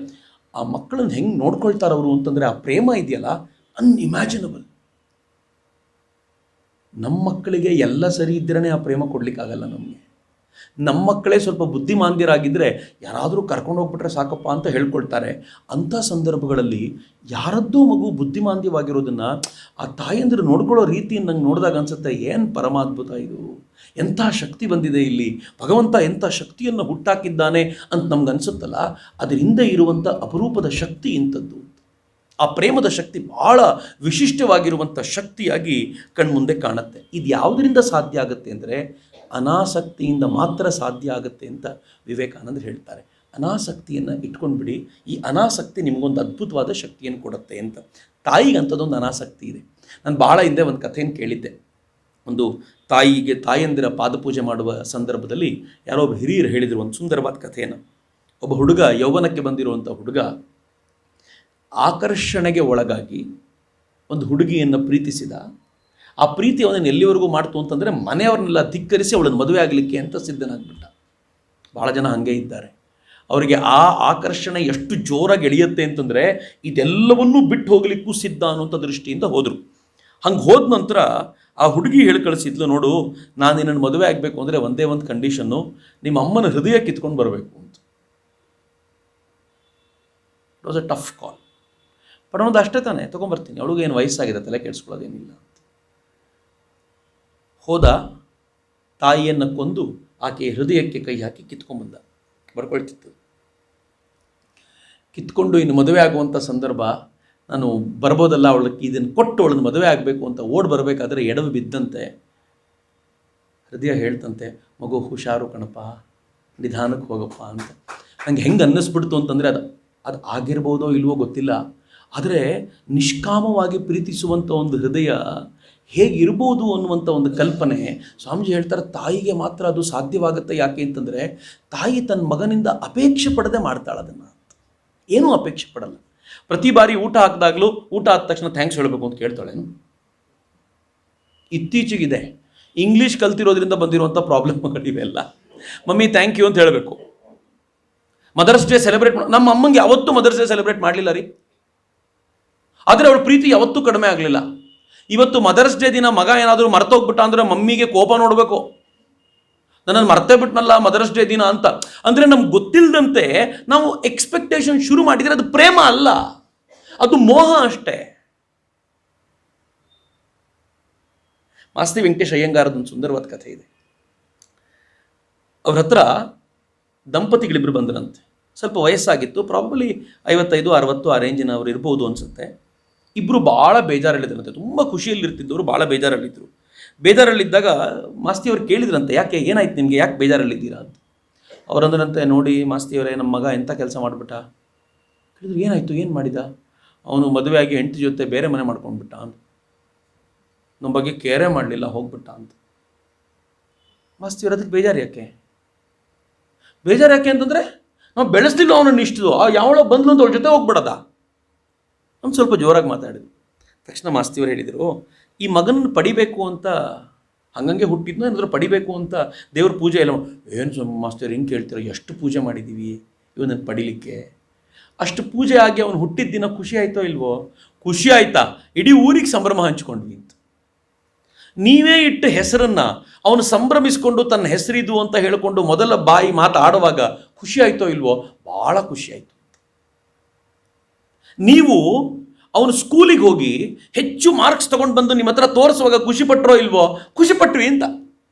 ಆ ಮಕ್ಕಳನ್ನು ಹೆಂಗೆ ನೋಡ್ಕೊಳ್ತಾರೆ ಅವರು ಅಂತಂದರೆ, ಆ ಪ್ರೇಮ ಇದೆಯಲ್ಲ, ಅನ್ಇಮ್ಯಾಜಿನಬಲ್. ನಮ್ಮ ಮಕ್ಕಳಿಗೆ ಎಲ್ಲ ಸರಿ ಇದ್ರೇ ಆ ಪ್ರೇಮ ಕೊಡಲಿಕ್ಕಾಗಲ್ಲ ನಮಗೆ. ನಮ್ಮ ಮಕ್ಕಳೇ ಸ್ವಲ್ಪ ಬುದ್ಧಿಮಾಂದ್ಯರಾಗಿದ್ದರೆ ಯಾರಾದರೂ ಕರ್ಕೊಂಡು ಹೋಗ್ಬಿಟ್ರೆ ಸಾಕಪ್ಪ ಅಂತ ಹೇಳ್ಕೊಳ್ತಾರೆ. ಅಂಥ ಸಂದರ್ಭಗಳಲ್ಲಿ ಯಾರದ್ದೋ ಮಗು ಬುದ್ಧಿಮಾಂದ್ಯವಾಗಿರೋದನ್ನು ಆ ತಾಯಂದಿರು ನೋಡ್ಕೊಳ್ಳೋ ರೀತಿಯನ್ನು ನಂಗೆ ನೋಡಿದಾಗ ಅನಿಸುತ್ತೆ, ಏನು ಪರಮಾದ್ಭುತ ಇದು, ಎಂಥ ಶಕ್ತಿ ಬಂದಿದೆ ಇಲ್ಲಿ, ಭಗವಂತ ಎಂಥ ಶಕ್ತಿಯನ್ನು ಹುಟ್ಟಾಕಿದ್ದಾನೆ ಅಂತ ನಮ್ಗೆ ಅನಿಸುತ್ತಲ್ಲ. ಅದರ ಹಿಂದೆ ಇರುವಂಥ ಅಪರೂಪದ ಶಕ್ತಿ ಇಂಥದ್ದು. ಆ ಪ್ರೇಮದ ಶಕ್ತಿ ಭಾಳ ವಿಶಿಷ್ಟವಾಗಿರುವಂಥ ಶಕ್ತಿಯಾಗಿ ಕಣ್ಮುಂದೆ ಕಾಣುತ್ತೆ. ಇದು ಯಾವುದರಿಂದ ಸಾಧ್ಯ ಆಗುತ್ತೆ ಅಂದರೆ, ಅನಾಸಕ್ತಿಯಿಂದ ಮಾತ್ರ ಸಾಧ್ಯ ಆಗುತ್ತೆ ಅಂತ ವಿವೇಕಾನಂದರು ಹೇಳ್ತಾರೆ. ಅನಾಸಕ್ತಿಯನ್ನು ಇಟ್ಕೊಂಡ್ಬಿಡಿ, ಈ ಅನಾಸಕ್ತಿ ನಿಮಗೊಂದು ಅದ್ಭುತವಾದ ಶಕ್ತಿಯನ್ನು ಕೊಡುತ್ತೆ ಅಂತ. ತಾಯಿಗೆ ಅಂಥದ್ದೊಂದು ಅನಾಸಕ್ತಿ ಇದೆ. ನಾನು ಭಾಳ ಹಿಂದೆ ಒಂದು ಕಥೆಯನ್ನು ಕೇಳಿದ್ದೆ. ಒಂದು ತಾಯಂದಿರ ಪಾದಪೂಜೆ ಮಾಡುವ ಸಂದರ್ಭದಲ್ಲಿ ಯಾರೋ ಒಬ್ಬ ಹಿರಿಯರು ಹೇಳಿದರು ಒಂದು ಸುಂದರವಾದ ಕಥೆಯನ್ನು. ಒಬ್ಬ ಹುಡುಗ, ಯೌವನಕ್ಕೆ ಬಂದಿರುವಂಥ ಹುಡುಗ, ಆಕರ್ಷಣೆಗೆ ಒಳಗಾಗಿ ಒಂದು ಹುಡುಗಿಯನ್ನು ಪ್ರೀತಿಸಿದ. ಆ ಪ್ರೀತಿ ಅವನನ್ನು ಎಲ್ಲಿವರೆಗೂ ಮಾಡ್ತು ಅಂತಂದರೆ, ಮನೆಯವ್ರನ್ನೆಲ್ಲ ಧಿಕ್ಕರಿಸಿ ಅವಳನ್ನು ಮದುವೆ ಆಗಲಿಕ್ಕೆ ಅಂತ ಸಿದ್ಧನಾಗ್ಬಿಟ್ಟ. ಭಾಳ ಜನ ಹಾಗೆ ಇದ್ದಾರೆ. ಅವರಿಗೆ ಆ ಆಕರ್ಷಣೆ ಎಷ್ಟು ಜೋರಾಗಿ ಎಳೆಯುತ್ತೆ ಅಂತಂದರೆ, ಇದೆಲ್ಲವನ್ನೂ ಬಿಟ್ಟು ಹೋಗಲಿಕ್ಕೂ ಸಿದ್ಧ ಅನ್ನುವಂಥ ದೃಷ್ಟಿಯಿಂದ ಹೋದರು. ಹಂಗೆ ಹೋದ ನಂತರ ಆ ಹುಡುಗಿ ಹೇಳಿ ಕಳಿಸಿದ್ಲು, ನೋಡು, ನಾನು ನಿನ್ನನ್ನು ಮದುವೆ ಆಗಬೇಕು ಅಂದರೆ ಒಂದೇ ಒಂದು ಕಂಡೀಷನ್ನು, ನಿಮ್ಮ ಅಮ್ಮನ ಹೃದಯ ಕಿತ್ಕೊಂಡು ಬರಬೇಕು ಅಂತ. It was a tough call. But ಅನ್ನೋದು ಅಷ್ಟೇ ತಾನೇ, ತೊಗೊಂಬರ್ತೀನಿ, ಅವಳಿಗೆ ಏನು ವಯಸ್ಸಾಗಿದೆ, ತಲೆ ಕೆಡಿಸ್ಕೊಳ್ಳೋದೇನಿಲ್ಲ ಅಂತ. ಹೋದ, ತಾಯಿಯನ್ನು ಕೊಂದು ಆಕೆಯ ಹೃದಯಕ್ಕೆ ಕೈ ಹಾಕಿ ಕಿತ್ಕೊಂಡ್ಬಂದ. ಬರ್ಕೊಳ್ತಿತ್ತು. ಕಿತ್ಕೊಂಡು ಇನ್ನು ಮದುವೆ ಆಗುವಂಥ ಸಂದರ್ಭ, ನಾನು ಬರ್ಬೋದಲ್ಲ, ಅವಳಿಗೆ ಇದನ್ನು ಕೊಟ್ಟು ಅವಳನ್ನು ಮದುವೆ ಆಗಬೇಕು ಅಂತ ಓಡಿ ಬರಬೇಕಾದ್ರೆ ಎಡವು ಬಿದ್ದಂತೆ ಹೃದಯ ಹೇಳ್ತಂತೆ, ಮಗು ಹುಷಾರು ಕಣಪ್ಪ, ನಿಧಾನಕ್ಕೆ ಹೋಗಪ್ಪ ಅಂತ. ನನಗೆ ಹೆಂಗೆ ಅನ್ನಿಸ್ಬಿಡ್ತು ಅಂತಂದರೆ, ಅದು ಆಗಿರ್ಬೋದೋ ಇಲ್ವೋ ಗೊತ್ತಿಲ್ಲ, ಆದರೆ ನಿಷ್ಕಾಮವಾಗಿ ಪ್ರೀತಿಸುವಂಥ ಒಂದು ಹೃದಯ ಹೇಗಿರ್ಬೋದು ಅನ್ನುವಂಥ ಒಂದು ಕಲ್ಪನೆ. ಸ್ವಾಮೀಜಿ ಹೇಳ್ತಾರೆ, ತಾಯಿಗೆ ಮಾತ್ರ ಅದು ಸಾಧ್ಯವಾಗುತ್ತೆ. ಯಾಕೆ ಅಂತಂದರೆ, ತಾಯಿ ತನ್ನ ಮಗನಿಂದ ಅಪೇಕ್ಷೆ ಪಡದೆ ಮಾಡ್ತಾಳೆ ಅದನ್ನು. ಏನೂ ಅಪೇಕ್ಷೆ ಪಡಲ್ಲ. ಪ್ರತಿ ಬಾರಿ ಊಟ ಹಾಕಿದಾಗಲೂ ಊಟ ಆದ ತಕ್ಷಣ ಥ್ಯಾಂಕ್ಸ್ ಹೇಳಬೇಕು ಅಂತ ಕೇಳ್ತಾಳೇನು? ಇತ್ತೀಚೆಗಿದೆ ಇಂಗ್ಲೀಷ್ ಕಲ್ತಿರೋದ್ರಿಂದ ಬಂದಿರುವಂಥ ಪ್ರಾಬ್ಲಮ್ಗಳಿವೆಲ್ಲ. ಮಮ್ಮಿ ಥ್ಯಾಂಕ್ ಯು ಅಂತ ಹೇಳಬೇಕು. ಮದರ್ಸ್ ಡೇ ಸೆಲೆಬ್ರೇಟ್ ನಮ್ಮ ಅಮ್ಮಂಗೆ ಯಾವತ್ತೂ ಮದರ್ಸ್ ಡೇ ಸೆಲೆಬ್ರೇಟ್ ಮಾಡಲಿಲ್ಲ ರೀ, ಆದರೆ ಅವಳ ಪ್ರೀತಿ ಯಾವತ್ತೂ ಕಡಿಮೆ ಆಗಲಿಲ್ಲ. ಇವತ್ತು ಮದರ್ಸ್ ಡೇ ದಿನ ಮಗ ಏನಾದರೂ ಮರ್ತೋಗ್ಬಿಟ್ಟ ಅಂದರೆ ಮಮ್ಮಿಗೆ ಕೋಪ ನೋಡಬೇಕು, ನನ್ನನ್ನು ಮರ್ತೇ ಬಿಟ್ನಲ್ಲ ಮದರ್ಸ್ ಡೇ ದಿನ ಅಂತ. ಅಂದರೆ ನಮ್ಗೆ ಗೊತ್ತಿಲ್ಲದಂತೆ ನಾವು ಎಕ್ಸ್ಪೆಕ್ಟೇಷನ್ ಶುರು ಮಾಡಿದರೆ ಅದು ಪ್ರೇಮ ಅಲ್ಲ, ಅದು ಮೋಹ ಅಷ್ಟೇ. ಮಾಸ್ತಿ ವೆಂಕಟೇಶ್ ಅಯ್ಯಂಗಾರದೊಂದು ಸುಂದರವಾದ ಕಥೆ ಇದೆ. ಅವ್ರ ಹತ್ರ ದಂಪತಿಗಳಿಬ್ಬರು ಬಂದರಂತೆ. ಸ್ವಲ್ಪ ವಯಸ್ಸಾಗಿತ್ತು, ಪ್ರಾಬಬ್ಲಿ 55-60 ಆ ರೇಂಜಿನ ಅವ್ರು ಇರ್ಬೋದು ಅನಿಸುತ್ತೆ. ಇಬ್ಬರು ಭಾಳ ಬೇಜಾರಲ್ಲಿದ್ದರಂತೆ, ತುಂಬ ಖುಷಿಯಲ್ಲಿರ್ತಿದ್ದವರು ಭಾಳ ಬೇಜಾರಲ್ಲಿದ್ದರು. ಬೇಜಾರಲ್ಲಿದ್ದಾಗ ಮಾಸ್ತಿಯವ್ರು ಕೇಳಿದ್ರಂತೆ, ಯಾಕೆ ಏನಾಯ್ತು ನಿಮಗೆ, ಯಾಕೆ ಬೇಜಾರಲ್ಲಿದ್ದೀರಾ ಅಂತ. ಅವರಂದ್ರಂತೆ, ನೋಡಿ ಮಾಸ್ತಿಯವರೇ, ನಮ್ಮ ಮಗ ಎಂಥ ಕೆಲಸ ಮಾಡಿಬಿಟ್ಟ. ಹೇಳಿದ್ರು, ಏನಾಯಿತು, ಏನು ಮಾಡಿದ? ಅವನು ಮದುವೆ ಆಗಿ ಹೆಂಡತಿ ಜೊತೆ ಬೇರೆ ಮನೆ ಮಾಡ್ಕೊಂಡ್ಬಿಟ್ಟ ಅಂತ, ನಮ್ಮ ಬಗ್ಗೆ ಕೇರೇ ಮಾಡಲಿಲ್ಲ, ಹೋಗ್ಬಿಟ್ಟ ಅಂತ. ಮಾಸ್ತಿಯವ್ರು ಅದಕ್ಕೆ ಬೇಜಾರು ಯಾಕೆ? ಬೇಜಾರು ಯಾಕೆ ಅಂತಂದರೆ ನಾವು ಬೆಳೆಸ್ಲಿಲ್ಲ ಅವನನ್ನು ಇಷ್ಟು, ಯಾವಳೋ ಬಂದ್ಲು ಅಂತ ಅವ್ರ ಜೊತೆ ಹೋಗ್ಬಿಡದ. ನಮ್ಮ ಸ್ವಲ್ಪ ಜೋರಾಗಿ ಮಾತಾಡಿದ್ರು. ತಕ್ಷಣ ಮಾಸ್ತಿಯವರು ಹೇಳಿದರು, ಈ ಮಗನನ್ನು ಪಡಿಬೇಕು ಅಂತ ಹಂಗಂಗೆ ಹುಟ್ಟಿದ್ನೋ ಏನಾದರೂ ಪಡಿಬೇಕು ಅಂತ ದೇವ್ರ ಪೂಜೆ ಎಲ್ಲ ಏನು ಮಾಸ್ತಿಯವ್ರು ಹಿಂಗೆ ಕೇಳ್ತೀರೋ, ಎಷ್ಟು ಪೂಜೆ ಮಾಡಿದ್ದೀವಿ ಇವನನ್ನು ಪಡಿಲಿಕ್ಕೆ. ಅಷ್ಟು ಪೂಜೆ ಆಗಿ ಅವನು ಹುಟ್ಟಿದ ದಿನ ಖುಷಿ ಆಯಿತೋ ಇಲ್ವೋ? ಖುಷಿ ಆಯಿತಾ? ಇಡೀ ಊರಿಗೆ ಸಂಭ್ರಮ ಹಂಚ್ಕೊಂಡ್ವಿ ಅಂತ. ನೀವೇ ಇಟ್ಟ ಹೆಸರನ್ನು ಅವನು ಸಂಭ್ರಮಿಸಿಕೊಂಡು ತನ್ನ ಹೆಸರಿದು ಅಂತ ಹೇಳಿಕೊಂಡು ಮೊದಲ ಬಾಯಿ ಮಾತಾಡುವಾಗ ಖುಷಿ ಆಯಿತೋ ಇಲ್ವೋ? ಭಾಳ ಖುಷಿ ಆಯಿತು. ನೀವು ಅವನು ಸ್ಕೂಲಿಗೆ ಹೋಗಿ ಹೆಚ್ಚು ಮಾರ್ಕ್ಸ್ ತೊಗೊಂಡು ಬಂದು ನಿಮ್ಮ ಹತ್ರ ತೋರಿಸುವಾಗ ಖುಷಿ ಪಟ್ಟರೋ ಇಲ್ವೋ? ಖುಷಿ ಪಟ್ವಿ ಅಂತ,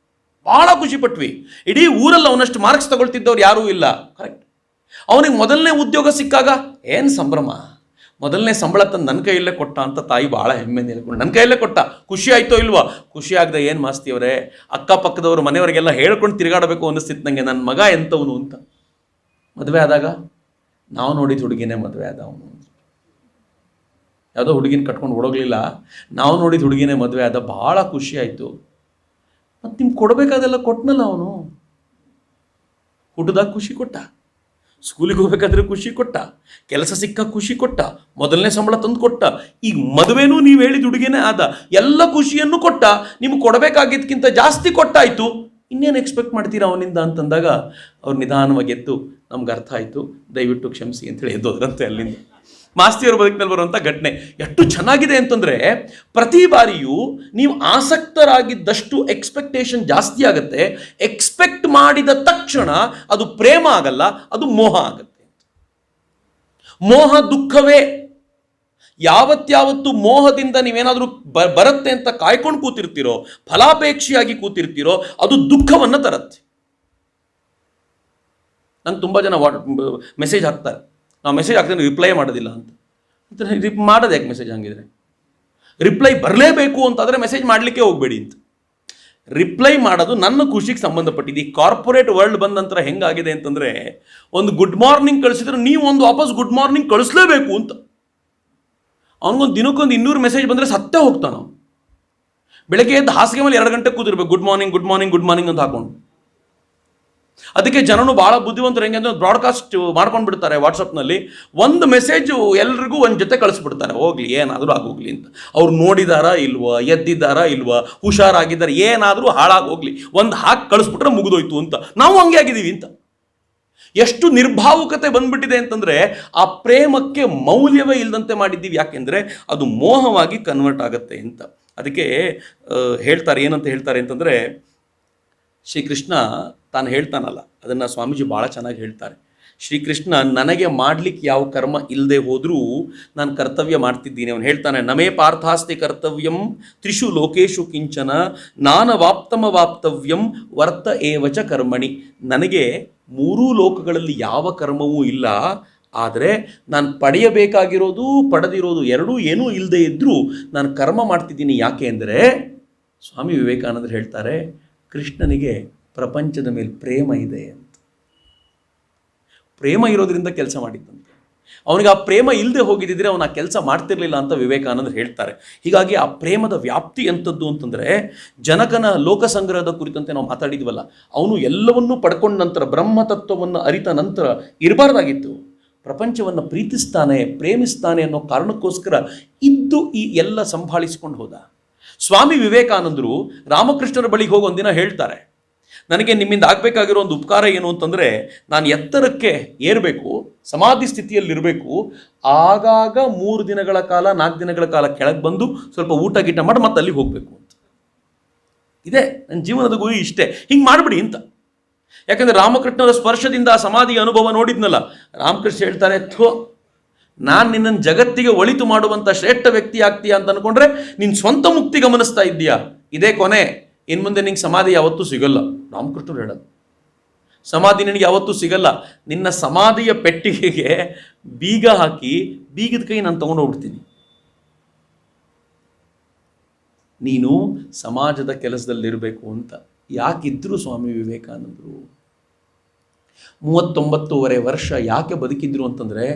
ಭಾಳ ಖುಷಿ ಪಟ್ವಿ. ಇಡೀ ಊರಲ್ಲಿ ಅವನಷ್ಟು ಮಾರ್ಕ್ಸ್ ತಗೊಳ್ತಿದ್ದವ್ರು ಯಾರೂ ಇಲ್ಲ. ಕರೆಕ್ಟ್. ಅವನಿಗೆ ಮೊದಲನೇ ಉದ್ಯೋಗ ಸಿಕ್ಕಾಗ ಏನು ಸಂಭ್ರಮ, ಮೊದಲನೇ ಸಂಬಳ ತಂದು ನನ್ನ ಕೈಯಲ್ಲೇ ಕೊಟ್ಟ ಅಂತ ತಾಯಿ ಭಾಳ ಹೆಮ್ಮೆ ಹೇಳ್ಕೊಂಡು ನನ್ನ ಕೈಯಲ್ಲೇ ಕೊಟ್ಟ. ಖುಷಿ ಆಯಿತೋ ಇಲ್ವೋ? ಖುಷಿ ಆಗದೆ ಏನು ಮಾಸ್ತಿಯವರೇ, ಅಕ್ಕಪಕ್ಕದವರು ಮನೆಯವರಿಗೆಲ್ಲ ಹೇಳ್ಕೊಂಡು ತಿರುಗಾಡಬೇಕು ಅನ್ನಿಸ್ತಿತ್ತು ನನಗೆ, ನನ್ನ ಮಗ ಎಂಥವನು ಅಂತ. ಮದುವೆ ಆದಾಗ ನಾವು ನೋಡಿದ ಹುಡುಗಿನೇ ಮದುವೆ ಆದ ಅವನು. ಯಾವುದೋ ಹುಡುಗಿನ ಕಟ್ಕೊಂಡು ಓಡೋಗ್ಲಿಲ್ಲ, ನಾವು ನೋಡಿದ ಹುಡುಗಿನೇ ಮದುವೆ ಆದ. ಭಾಳ ಖುಷಿ ಆಯಿತು. ಮತ್ತು ನಿಮ್ಗೆ ಕೊಡಬೇಕಾದೆಲ್ಲ ಕೊಟ್ಟನಲ್ಲ ಅವನು. ಹುಟ್ಟದಾಗ ಖುಷಿ ಕೊಟ್ಟ, ಸ್ಕೂಲಿಗೆ ಹೋಗ್ಬೇಕಾದ್ರೆ ಖುಷಿ ಕೊಟ್ಟ, ಕೆಲಸ ಸಿಕ್ಕ ಖುಷಿ ಕೊಟ್ಟ, ಮೊದಲನೇ ಸಂಬಳ ತಂದು ಕೊಟ್ಟ, ಈಗ ಮದುವೆನೂ ನೀವು ಹೇಳಿದ ಹುಡುಗಿನೇ ಆದ. ಎಲ್ಲ ಖುಷಿಯನ್ನು ಕೊಟ್ಟ, ನಿಮ್ಗೆ ಕೊಡಬೇಕಾಗಿದ್ದಕ್ಕಿಂತ ಜಾಸ್ತಿ ಕೊಟ್ಟಾಯಿತು. ಇನ್ನೇನು ಎಕ್ಸ್ಪೆಕ್ಟ್ ಮಾಡ್ತೀರಾ ಅವನಿಂದ ಅಂತಂದಾಗ ಅವ್ರು ನಿಧಾನವಾಗಿ ಎದ್ದು, ನಮ್ಗೆ ಅರ್ಥ ಆಯಿತು, ದಯವಿಟ್ಟು ಕ್ಷಮಿಸಿ ಅಂತೇಳಿ ಎದ್ದೋದ್ರಂತೆ ಅಲ್ಲಿಂದ. ಮಾಸ್ತಿಯವ್ರ ಬದುಕಿನಲ್ಲಿ ಬರುವಂಥ ಘಟನೆ ಎಷ್ಟು ಚೆನ್ನಾಗಿದೆ ಅಂತಂದರೆ, ಪ್ರತಿ ಬಾರಿಯೂ ನೀವು ಆಸಕ್ತರಾಗಿದ್ದಷ್ಟು ಎಕ್ಸ್ಪೆಕ್ಟೇಷನ್ ಜಾಸ್ತಿ ಆಗುತ್ತೆ. ಎಕ್ಸ್ಪೆಕ್ಟ್ ಮಾಡಿದ ತಕ್ಷಣ ಅದು ಪ್ರೇಮ ಆಗಲ್ಲ, ಅದು ಮೋಹ ಆಗುತ್ತೆ. ಮೋಹ ದುಃಖವೇ. ಯಾವತ್ಯಾವತ್ತು ಮೋಹದಿಂದ ನೀವೇನಾದರೂ ಬರುತ್ತೆ ಅಂತ ಕಾಯ್ಕೊಂಡು ಕೂತಿರ್ತೀರೋ, ಫಲಾಪೇಕ್ಷಿಯಾಗಿ ಕೂತಿರ್ತೀರೋ, ಅದು ದುಃಖವನ್ನು ತರುತ್ತೆ. ನಂಗೆ ತುಂಬ ಜನ ಮೆಸೇಜ್ ಹಾಕ್ತಾರೆ, ನಾವು ಮೆಸೇಜ್ ಹಾಕ್ತೀನಿ ರಿಪ್ಲೈ ಮಾಡೋದಿಲ್ಲ ಅಂತ. ಮಾಡೋದು ಯಾಕೆ ಮೆಸೇಜ್? ಹಂಗಿದ್ರೆ ರಿಪ್ಲೈ ಬರಲೇಬೇಕು ಅಂತಾದರೆ ಮೆಸೇಜ್ ಮಾಡಲಿಕ್ಕೆ ಹೋಗಬೇಡಿ ಅಂತ. ರಿಪ್ಲೈ ಮಾಡೋದು ನನ್ನ ಖುಷಿಗೆ ಸಂಬಂಧಪಟ್ಟಿದ್ದು. ಈ ಕಾರ್ಪೊರೇಟ್ ವರ್ಲ್ಡ್ ಬಂದ ನಂತರ ಹೆಂಗಾಗಿದೆ ಅಂತಂದರೆ, ಒಂದು ಗುಡ್ ಮಾರ್ನಿಂಗ್ ಕಳಿಸಿದ್ರೆ ನೀವು ಒಂದು ವಾಪಸ್ ಗುಡ್ ಮಾರ್ನಿಂಗ್ ಕಳಿಸ್ಲೇಬೇಕು ಅಂತ. ಅವನಿಗೊಂದು ದಿನಕ್ಕೊಂದು 200 ಮೆಸೇಜ್ ಬಂದರೆ ಸತ್ತೇ ಹೋಗ್ತಾನೆ. ಬೆಳಗ್ಗೆ ಎದ್ದು ಹಾಸಿಗೆ ಮೇಲೆ 2 ಗಂಟೆ ಕೂತಿರ್ಬೇಕು, good morning good morning good morning ಅಂತ ಹಾಕೊಂಡು. ಅದಕ್ಕೆ ಜನನು ಭಾಳ ಬುದ್ಧಿವಂತರು ಹೆಂಗೆ ಅಂದರೆ ಬ್ರಾಡ್ಕಾಸ್ಟ್ ಮಾಡ್ಕೊಂಡು ಬಿಡ್ತಾರೆ ವಾಟ್ಸಪ್ನಲ್ಲಿ. ಒಂದು ಮೆಸೇಜು ಎಲ್ರಿಗೂ ಒಂದು ಜೊತೆ ಕಳಿಸ್ಬಿಡ್ತಾರೆ, ಹೋಗ್ಲಿ ಏನಾದರೂ ಆಗೋಗ್ಲಿ ಅಂತ. ಅವ್ರು ನೋಡಿದಾರಾ ಇಲ್ವಾ, ಎದ್ದಿದ್ದಾರಾ ಇಲ್ವಾ, ಹುಷಾರಾಗಿದ್ದಾರೆ, ಏನಾದರೂ ಹಾಳಾಗಿ ಹೋಗ್ಲಿ, ಒಂದು ಹಾಕಿ ಕಳಿಸ್ಬಿಟ್ರೆ ಮುಗಿದೋಯ್ತು ಅಂತ. ನಾವು ಹಂಗೆ ಆಗಿದ್ದೀವಿ ಅಂತ. ಎಷ್ಟು ನಿರ್ಭಾವುಕತೆ ಬಂದ್ಬಿಟ್ಟಿದೆ ಅಂತಂದರೆ, ಆ ಪ್ರೇಮಕ್ಕೆ ಮೌಲ್ಯವೇ ಇಲ್ಲದಂತೆ ಮಾಡಿದ್ದೀವಿ. ಯಾಕೆಂದರೆ ಅದು ಮೋಹವಾಗಿ ಕನ್ವರ್ಟ್ ಆಗುತ್ತೆ ಅಂತ. ಅದಕ್ಕೆ ಹೇಳ್ತಾರೆ, ಏನಂತ ಹೇಳ್ತಾರೆ ಅಂತಂದರೆ, ಶ್ರೀಕೃಷ್ಣ ತಾನು ಹೇಳ್ತಾನಲ್ಲ, ಅದನ್ನು ಸ್ವಾಮೀಜಿ ಭಾಳ ಚೆನ್ನಾಗಿ ಹೇಳ್ತಾರೆ. ಶ್ರೀಕೃಷ್ಣ ನನಗೆ ಮಾಡಲಿಕ್ಕೆ ಯಾವ ಕರ್ಮ ಇಲ್ಲದೆ ಹೋದರೂ ನಾನು ಕರ್ತವ್ಯ ಮಾಡ್ತಿದ್ದೀನಿ. ಅವನು ಹೇಳ್ತಾನೆ, ನಮೇ ಪಾರ್ಥಾಸ್ತಿ ಕರ್ತವ್ಯಂ ತ್ರಿಷು ಲೋಕೇಶು ಕಿಂಚನ ನಾನವಾಪ್ತಮವಾಪ್ತವ್ಯಂ ವರ್ತ ಏವಚ ಕರ್ಮಣಿ. ನನಗೆ 3 ಲೋಕಗಳಲ್ಲಿ ಯಾವ ಕರ್ಮವೂ ಇಲ್ಲ, ಆದರೆ ನಾನು ಪಡೆಯಬೇಕಾಗಿರೋದು ಪಡೆದಿರೋದು ಎರಡೂ ಏನೂ ಇಲ್ಲದೆ ಇದ್ದರೂ ನಾನು ಕರ್ಮ ಮಾಡ್ತಿದ್ದೀನಿ. ಯಾಕೆ ಅಂದರೆ ಸ್ವಾಮಿ ವಿವೇಕಾನಂದರು ಹೇಳ್ತಾರೆ, ಕೃಷ್ಣನಿಗೆ ಪ್ರಪಂಚದ ಮೇಲೆ ಪ್ರೇಮ ಇದೆ ಅಂತ. ಪ್ರೇಮ ಇರೋದ್ರಿಂದ ಕೆಲಸ ಮಾಡಿದ್ದಂತೆ. ಅವನಿಗೆ ಆ ಪ್ರೇಮ ಇಲ್ಲದೆ ಹೋಗಿದ್ದಿದ್ರೆ ಅವನು ಆ ಕೆಲಸ ಮಾಡ್ತಿರ್ಲಿಲ್ಲ ಅಂತ ವಿವೇಕಾನಂದರು ಹೇಳ್ತಾರೆ. ಹೀಗಾಗಿ ಆ ಪ್ರೇಮದ ವ್ಯಾಪ್ತಿ ಎಂಥದ್ದು ಅಂತಂದರೆ, ಜನಕನ ಲೋಕಸಂಗ್ರಹದ ಕುರಿತಂತೆ ನಾವು ಮಾತಾಡಿದ್ವಲ್ಲ, ಅವನು ಎಲ್ಲವನ್ನೂ ಪಡ್ಕೊಂಡ ನಂತರ ಬ್ರಹ್ಮತತ್ವವನ್ನು ಅರಿತ ನಂತರ ಇರಬಾರ್ದಾಗಿತ್ತು. ಪ್ರಪಂಚವನ್ನು ಪ್ರೀತಿಸ್ತಾನೆ, ಪ್ರೇಮಿಸ್ತಾನೆ ಅನ್ನೋ ಕಾರಣಕ್ಕೋಸ್ಕರ ಇದ್ದು ಈ ಎಲ್ಲ ಸಂಭಾಳಿಸ್ಕೊಂಡು ಹೋದ. ಸ್ವಾಮಿ ವಿವೇಕಾನಂದರು ರಾಮಕೃಷ್ಣರ ಬಳಿಗೆ ಹೋಗಿ ಒಂದಿನ ಹೇಳ್ತಾರೆ, ನನಗೆ ನಿಮ್ಮಿಂದ ಆಗಬೇಕಾಗಿರೋ ಒಂದು ಉಪಕಾರ ಏನು ಅಂತಂದರೆ, ನಾನು ಎತ್ತರಕ್ಕೆ ಏರಬೇಕು, ಸಮಾಧಿ ಸ್ಥಿತಿಯಲ್ಲಿರಬೇಕು, ಆಗಾಗ 3 ದಿನಗಳ ಕಾಲ 4 ದಿನಗಳ ಕಾಲ ಕೆಳಗೆ ಬಂದು ಸ್ವಲ್ಪ ಊಟ ಗೀಟ ಮಾಡಿ ಮತ್ತೆ ಅಲ್ಲಿ ಹೋಗಬೇಕು ಅಂತ. ಇದೆ ನನ್ನ ಜೀವನದ ಗುರಿ, ಇಷ್ಟೇ, ಹಿಂಗೆ ಮಾಡಿಬಿಡಿ ಅಂತ. ಯಾಕಂದರೆ ರಾಮಕೃಷ್ಣರ ಸ್ಪರ್ಶದಿಂದ ಆ ಸಮಾಧಿಯ ಅನುಭವ ನೋಡಿದ್ನಲ್ಲ, ರಾಮಕೃಷ್ಣ ಹೇಳ್ತಾರೆ, ನಾನು ನಿನ್ನನ್ನು ಜಗತ್ತಿಗೆ ಒಳಿತು ಮಾಡುವಂಥ ಶ್ರೇಷ್ಠ ವ್ಯಕ್ತಿ ಆಗ್ತೀಯಾ ಅಂತ ಅಂದ್ಕೊಂಡ್ರೆ ನಿನ್ನ ಸ್ವಂತ ಮುಕ್ತಿ ಗಮನಿಸ್ತಾ ಇದ್ದೀಯಾ, ಇದೇ ಕೊನೆ, ಇನ್ನು ಮುಂದೆ ನಿಂಗೆ ಸಮಾಧಿ ಯಾವತ್ತೂ ಸಿಗಲ್ಲ. ರಾಮಕೃಷ್ಣರು ಹೇಳೋದು, ಸಮಾಧಿ ನಿನಗೆ ಯಾವತ್ತೂ ಸಿಗಲ್ಲ. ನಿನ್ನ ಸಮಾಧಿಯ ಪೆಟ್ಟಿಗೆಗೆ ಬೀಗ ಹಾಕಿ ಬೀಗದ ಕೈ ನಾನು ತೊಗೊಂಡು ಹೋಗ್ಬಿಡ್ತೀನಿ. ನೀನು ಸಮಾಜದ ಕೆಲಸದಲ್ಲಿರಬೇಕು ಅಂತ ಯಾಕಿದ್ರು ಸ್ವಾಮಿ ವಿವೇಕಾನಂದರು 39 ವರ್ಷ ಯಾಕೆ ಬದುಕಿದ್ರು ಅಂತಂದರೆ,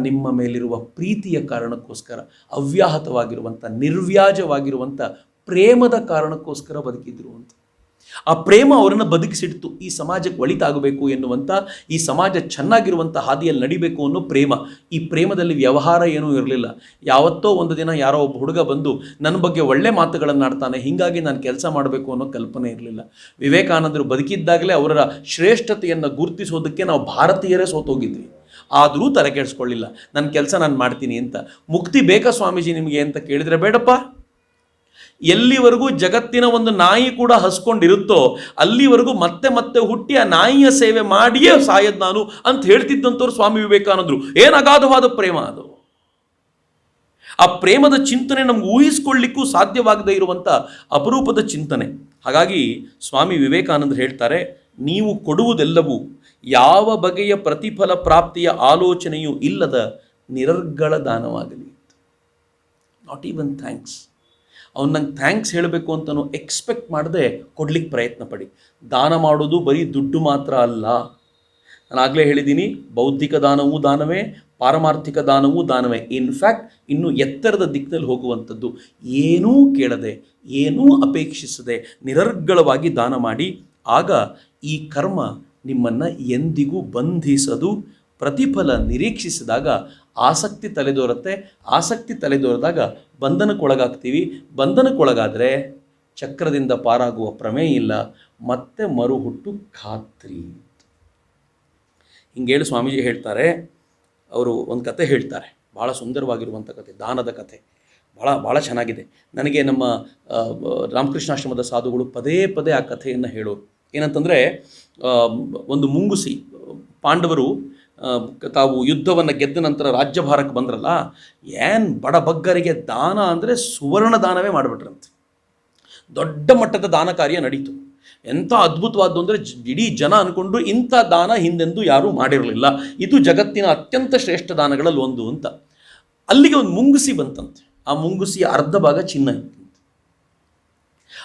ನಿಮ್ಮ ಮೇಲಿರುವ ಪ್ರೀತಿಯ ಕಾರಣಕ್ಕೋಸ್ಕರ, ಅವ್ಯಾಹತವಾಗಿರುವಂಥ ನಿರ್ವ್ಯಾಜವಾಗಿರುವಂಥ ಪ್ರೇಮದ ಕಾರಣಕ್ಕೋಸ್ಕರ ಬದುಕಿದ್ರು ಅಂತ. ಆ ಪ್ರೇಮ ಅವರನ್ನು ಬದುಕಿಸಿಡ್ತು. ಈ ಸಮಾಜಕ್ಕೆ ಒಳಿತಾಗಬೇಕು ಎನ್ನುವಂಥ, ಈ ಸಮಾಜ ಚೆನ್ನಾಗಿರುವಂಥ ಹಾದಿಯಲ್ಲಿ ನಡಿಬೇಕು ಅನ್ನೋ ಪ್ರೇಮ. ಈ ಪ್ರೇಮದಲ್ಲಿ ವ್ಯವಹಾರ ಏನೂ ಇರಲಿಲ್ಲ. ಯಾವತ್ತೋ ಒಂದು ದಿನ ಯಾರೋ ಒಬ್ಬ ಹುಡುಗ ಬಂದು ನನ್ನ ಬಗ್ಗೆ ಒಳ್ಳೆ ಮಾತುಗಳನ್ನು ಆಡ್ತಾನೆ, ಹೀಗಾಗಿ ನಾನು ಕೆಲಸ ಮಾಡಬೇಕು ಅನ್ನೋ ಕಲ್ಪನೆ ಇರಲಿಲ್ಲ. ವಿವೇಕಾನಂದರು ಬದುಕಿದ್ದಾಗಲೇ ಅವರ ಶ್ರೇಷ್ಠತೆಯನ್ನು ಗುರುತಿಸೋದಕ್ಕೆ ನಾವು ಭಾರತೀಯರೇ ಸೋತೋಗಿದ್ವಿ. ಆದರೂ ತಲೆ ಕೆಡಿಸ್ಕೊಳ್ಳಿಲ್ಲ, ನನ್ನ ಕೆಲಸ ನಾನು ಮಾಡ್ತೀನಿ ಅಂತ. ಮುಕ್ತಿ ಬೇಕಾ ಸ್ವಾಮೀಜಿ ನಿಮಗೆ ಅಂತ ಕೇಳಿದರೆ, ಬೇಡಪ್ಪ, ಎಲ್ಲಿವರೆಗೂ ಜಗತ್ತಿನ ಒಂದು ನಾಯಿ ಕೂಡ ಹಸ್ಕೊಂಡಿರುತ್ತೋ ಅಲ್ಲಿವರೆಗೂ ಮತ್ತೆ ಮತ್ತೆ ಹುಟ್ಟಿ ಆ ನಾಯಿಯ ಸೇವೆ ಮಾಡಿಯೇ ಸಾಯದ್ ನಾನು ಅಂತ ಹೇಳ್ತಿದ್ದಂಥವ್ರು ಸ್ವಾಮಿ ವಿವೇಕಾನಂದರು. ಏನು ಅಗಾಧವಾದ ಪ್ರೇಮ ಅದು! ಆ ಪ್ರೇಮದ ಚಿಂತನೆ ನಮ್ಗೆ ಊಹಿಸ್ಕೊಳ್ಳಿಕ್ಕೂ ಸಾಧ್ಯವಾಗದೇ ಇರುವಂಥ ಅಪರೂಪದ ಚಿಂತನೆ. ಹಾಗಾಗಿ ಸ್ವಾಮಿ ವಿವೇಕಾನಂದರು ಹೇಳ್ತಾರೆ, ನೀವು ಕೊಡುವುದೆಲ್ಲವೂ ಯಾವ ಬಗೆಯ ಪ್ರತಿಫಲ ಪ್ರಾಪ್ತಿಯ ಆಲೋಚನೆಯೂ ಇಲ್ಲದ ನಿರರ್ಗಳ ದಾನವಾಗಲಿ. Not even thanks. ಅವ್ನು ನಂಗೆ ಥ್ಯಾಂಕ್ಸ್ ಹೇಳಬೇಕು ಅಂತಲೂ ಎಕ್ಸ್ಪೆಕ್ಟ್ ಮಾಡದೆ ಕೊಡ್ಲಿಕ್ಕೆ ಪ್ರಯತ್ನ ಪಡಿ. ದಾನ ಮಾಡೋದು ಬರೀ ದುಡ್ಡು ಮಾತ್ರ ಅಲ್ಲ. ನಾನು ಆಗಲೇ ಹೇಳಿದ್ದೀನಿ, ಬೌದ್ಧಿಕ ದಾನವೂ ದಾನವೇ, ಪಾರಮಾರ್ಥಿಕ ದಾನವೂ ದಾನವೇ. ಇನ್ಫ್ಯಾಕ್ಟ್ ಇನ್ನೂ ಎತ್ತರದ ದಿಕ್ಕಿನಲ್ಲಿ ಹೋಗುವಂಥದ್ದು. ಏನೂ ಕೇಳದೆ, ಏನೂ ಅಪೇಕ್ಷಿಸದೆ ನಿರರ್ಗಳವಾಗಿ ದಾನ ಮಾಡಿ. ಆಗ ಈ ಕರ್ಮ ನಿಮ್ಮನ್ನು ಎಂದಿಗೂ ಬಂಧಿಸದು. ಪ್ರತಿಫಲ ನಿರೀಕ್ಷಿಸಿದಾಗ ಆಸಕ್ತಿ ತಲೆದೋರುತ್ತೆ. ಆಸಕ್ತಿ ತಲೆದೋರಿದಾಗ ಬಂಧನಕ್ಕೊಳಗಾಗ್ತೀವಿ. ಬಂಧನಕ್ಕೊಳಗಾದರೆ ಚಕ್ರದಿಂದ ಪಾರಾಗುವ ಪ್ರಮೇಯ ಇಲ್ಲ, ಮತ್ತೆ ಮರುಹುಟ್ಟು ಖಾತ್ರಿ. ಹಿಂಗೇಳಿ ಸ್ವಾಮೀಜಿ ಹೇಳ್ತಾರೆ, ಅವರು ಒಂದು ಕತೆ ಹೇಳ್ತಾರೆ, ಭಾಳ ಸುಂದರವಾಗಿರುವಂಥ ಕತೆ, ದಾನದ ಕತೆ, ಭಾಳ ಚೆನ್ನಾಗಿದೆ. ನನಗೆ ನಮ್ಮ ರಾಮಕೃಷ್ಣಾಶ್ರಮದ ಸಾಧುಗಳು ಪದೇ ಪದೇ ಆ ಕಥೆಯನ್ನು ಹೇಳೋರು. ಏನಂತಂದರೆ, ಒಂದು ಮುಂಗುಸಿ, ಪಾಂಡವರು ತಾವು ಯುದ್ಧವನ್ನು ಗೆದ್ದ ನಂತರ ರಾಜ್ಯಭಾರಕ್ಕೆ ಬಂದ್ರಲ್ಲ, ಏನು ಬಡಬಗ್ಗರಿಗೆ ದಾನ ಅಂದರೆ ಸುವರ್ಣ ದಾನವೇ ಮಾಡಿಬಿಟ್ರಂತೆ. ದೊಡ್ಡ ಮಟ್ಟದ ದಾನ ಕಾರ್ಯ ನಡೀತು. ಎಂಥ ಅದ್ಭುತವಾದ್ದು ಅಂದರೆ ಇಡೀ ಜನ ಅಂದ್ಕೊಂಡು ಇಂಥ ದಾನ ಹಿಂದೆಂದೂ ಯಾರೂ ಮಾಡಿರಲಿಲ್ಲ, ಇದು ಜಗತ್ತಿನ ಅತ್ಯಂತ ಶ್ರೇಷ್ಠ ದಾನಗಳಲ್ಲಿ ಒಂದು ಅಂತ. ಅಲ್ಲಿಗೆ ಒಂದು ಮುಂಗುಸಿ ಬಂತಂತೆ. ಆ ಮುಂಗುಸಿಯ ಅರ್ಧ ಭಾಗ ಚಿನ್ನ ಇತ್ತಂತೆ.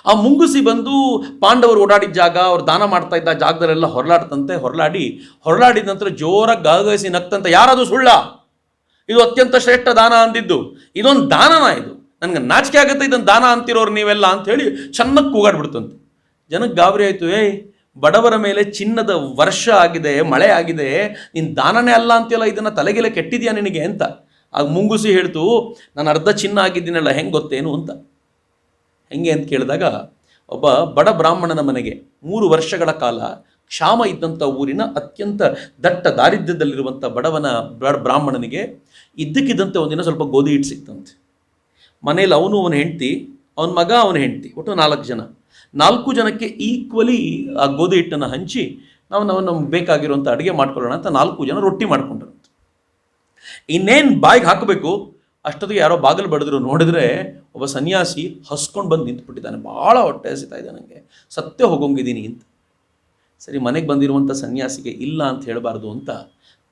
ಆ ಮುಂಗುಸಿ ಬಂದು ಪಾಂಡವರು ಓಡಾಡಿದ ಜಾಗ, ಅವ್ರು ದಾನ ಮಾಡ್ತಾ ಇದ್ದ ಜಾಗದಲ್ಲೆಲ್ಲ ಹೊರಲಾಡಿದ ನಂತರ ಜೋರಾಗಿ ಗಾಗಸಿ ನಗ್ತಂತೆ, ಯಾರದು ಸುಳ್ಳ, ಇದು ಅತ್ಯಂತ ಶ್ರೇಷ್ಠ ದಾನ ಅಂದಿದ್ದು, ಇದೊಂದು ದಾನನ, ಇದು ನನಗೆ ನಾಚಿಕೆ ಆಗುತ್ತೆ, ಇದನ್ನು ದಾನ ಅಂತಿರೋರು ನೀವೆಲ್ಲ ಅಂಥೇಳಿ ಚೆನ್ನಾಗಿ ಕೂಗಾಡ್ಬಿಡ್ತಂತೆ. ಜನಕ್ಕೆ ಗಾಬರಿ ಆಯಿತು. ಬಡವರ ಮೇಲೆ ಚಿನ್ನದ ವರ್ಷ ಆಗಿದೆ, ಮಳೆ ಆಗಿದೆ, ನೀನು ದಾನನೇ ಅಲ್ಲ ಅಂತೀಯಲ್ಲ, ಇದನ್ನು ತಲೆಗೆಲೆ ಕೆಟ್ಟಿದ್ಯಾ ನಿನಗೆ ಅಂತ. ಆಗ ಮುಂಗುಸಿ ಹೇಳ್ತು, ನಾನು ಅರ್ಧ ಚಿನ್ನ ಆಗಿದ್ದೀನಲ್ಲ, ಹೆಂಗೆ ಗೊತ್ತೇನು ಅಂತ. ಹೆಂಗೆ ಅಂತ ಕೇಳಿದಾಗ, ಒಬ್ಬ ಬಡ ಬ್ರಾಹ್ಮಣನ ಮನೆಗೆ 3 ವರ್ಷಗಳ ಕಾಲ ಕ್ಷಾಮ ಇದ್ದಂಥ ಊರಿನ ಅತ್ಯಂತ ದಟ್ಟ ದಾರಿದ್ರ್ಯದಲ್ಲಿರುವಂಥ ಬ್ರಾಹ್ಮಣನಿಗೆ ಇದ್ದಕ್ಕಿದ್ದಂತೆ ಒಂದಿನ ಸ್ವಲ್ಪ ಗೋಧಿ ಹಿಟ್ಟು ಸಿಕ್ತಂತೆ. ಮನೇಲಿ ಅವನ ಹೆಂಡತಿ, ಅವನ ಮಗ, ಅವನ ಹೆಂಡತಿ, ಒಟ್ಟು 4 ಜನ. 4 ಜನಕ್ಕೆ ಈಕ್ವಲಿ ಆ ಗೋಧಿ ಹಿಟ್ಟನ್ನು ಹಂಚಿ ನಮ್ಗೆ ಬೇಕಾಗಿರುವಂಥ ಅಡುಗೆ ಮಾಡ್ಕೊಳ್ಳೋಣ ಅಂತ 4 ಜನ ರೊಟ್ಟಿ ಮಾಡ್ಕೊಂಡ್ರಂತೆ. ಇನ್ನೇನು ಬಾಯಿಗೆ ಹಾಕಬೇಕು ಅಷ್ಟೊತ್ತಿಗೆ ಯಾರೋ ಬಾಗಿಲು ಬಡಿದ್ರು. ನೋಡಿದ್ರೆ ಒಬ್ಬ ಸನ್ಯಾಸಿ ಹಸ್ಕೊಂಡು ಬಂದು ನಿಂತುಬಿಟ್ಟಿದ್ದಾನೆ. ಭಾಳ ಹೊಟ್ಟೆ ಹಸಿತಾ ಇದೆ ನನಗೆ, ಸತ್ಯ ಹೋಗೋಂಗಿದ್ದೀನಿ ಅಂತ. ಸರಿ, ಮನೆಗೆ ಬಂದಿರುವಂಥ ಸನ್ಯಾಸಿಗೆ ಇಲ್ಲ ಅಂತ ಹೇಳಬಾರ್ದು ಅಂತ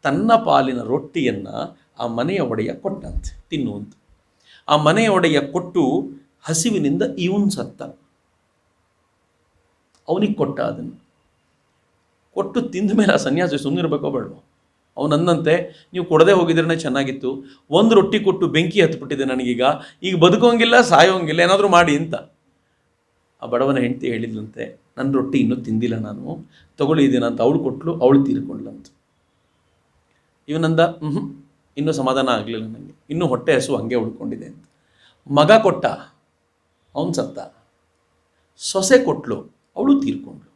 ತನ್ನ ಪಾಲಿನ ರೊಟ್ಟಿಯನ್ನು ಆ ಮನೆಯ ಒಡೆಯ ಕೊಟ್ಟಂತೆ, ತಿನ್ನುವಂತ. ಆ ಮನೆಯ ಒಡೆಯ ಕೊಟ್ಟು ಹಸಿವಿನಿಂದ ಇವನು ಸತ್ತ. ಅವನಿಗೆ ಕೊಟ್ಟ. ಅದನ್ನು ಕೊಟ್ಟು ತಿಂದ ಮೇಲೆ ಆ ಸನ್ಯಾಸಿ ಸುಮ್ಮನಿರ್ಬೇಕೋ ಬೇಡವೋ? ಅವನಂದಂತೆ, ನೀವು ಕೊಡದೆ ಹೋಗಿದ್ರೇ ಚೆನ್ನಾಗಿತ್ತು, 1 ರೊಟ್ಟಿ ಕೊಟ್ಟು ಬೆಂಕಿ ಹತ್ಬಿಟ್ಟಿದೆ ನನಗೀಗ, ಈಗ ಬದುಕೋಂಗಿಲ್ಲ ಸಾಯೋಂಗಿಲ್ಲ, ಏನಾದರೂ ಮಾಡಿ ಅಂತ. ಆ ಬಡವನ ಹೆಂಡತಿ ಹೇಳಿದ್ಲಂತೆ, ನನ್ನ ರೊಟ್ಟಿ ಇನ್ನೂ ತಿಂದಿಲ್ಲ ನಾನು, ತಗೊಳ್ಳಿದ್ದೀನ ಅಂತ ಅವಳು ಕೊಟ್ಟಳು. ಅವಳು ತೀರ್ಕೊಂಡ್ಲಂತ. ಇವನಂದ ಇನ್ನೂ ಸಮಾಧಾನ ಆಗಲಿಲ್ಲ ನನಗೆ, ಇನ್ನೂ ಹೊಟ್ಟೆ ಹಸು ಹಂಗೆ ಉಳ್ಕೊಂಡಿದೆ ಅಂತ. ಮಗ ಕೊಟ್ಟ, ಅವನು ಸತ್ತ. ಸೊಸೆ ಕೊಟ್ಲು, ಅವಳು ತೀರ್ಕೊಂಡ್ಳು.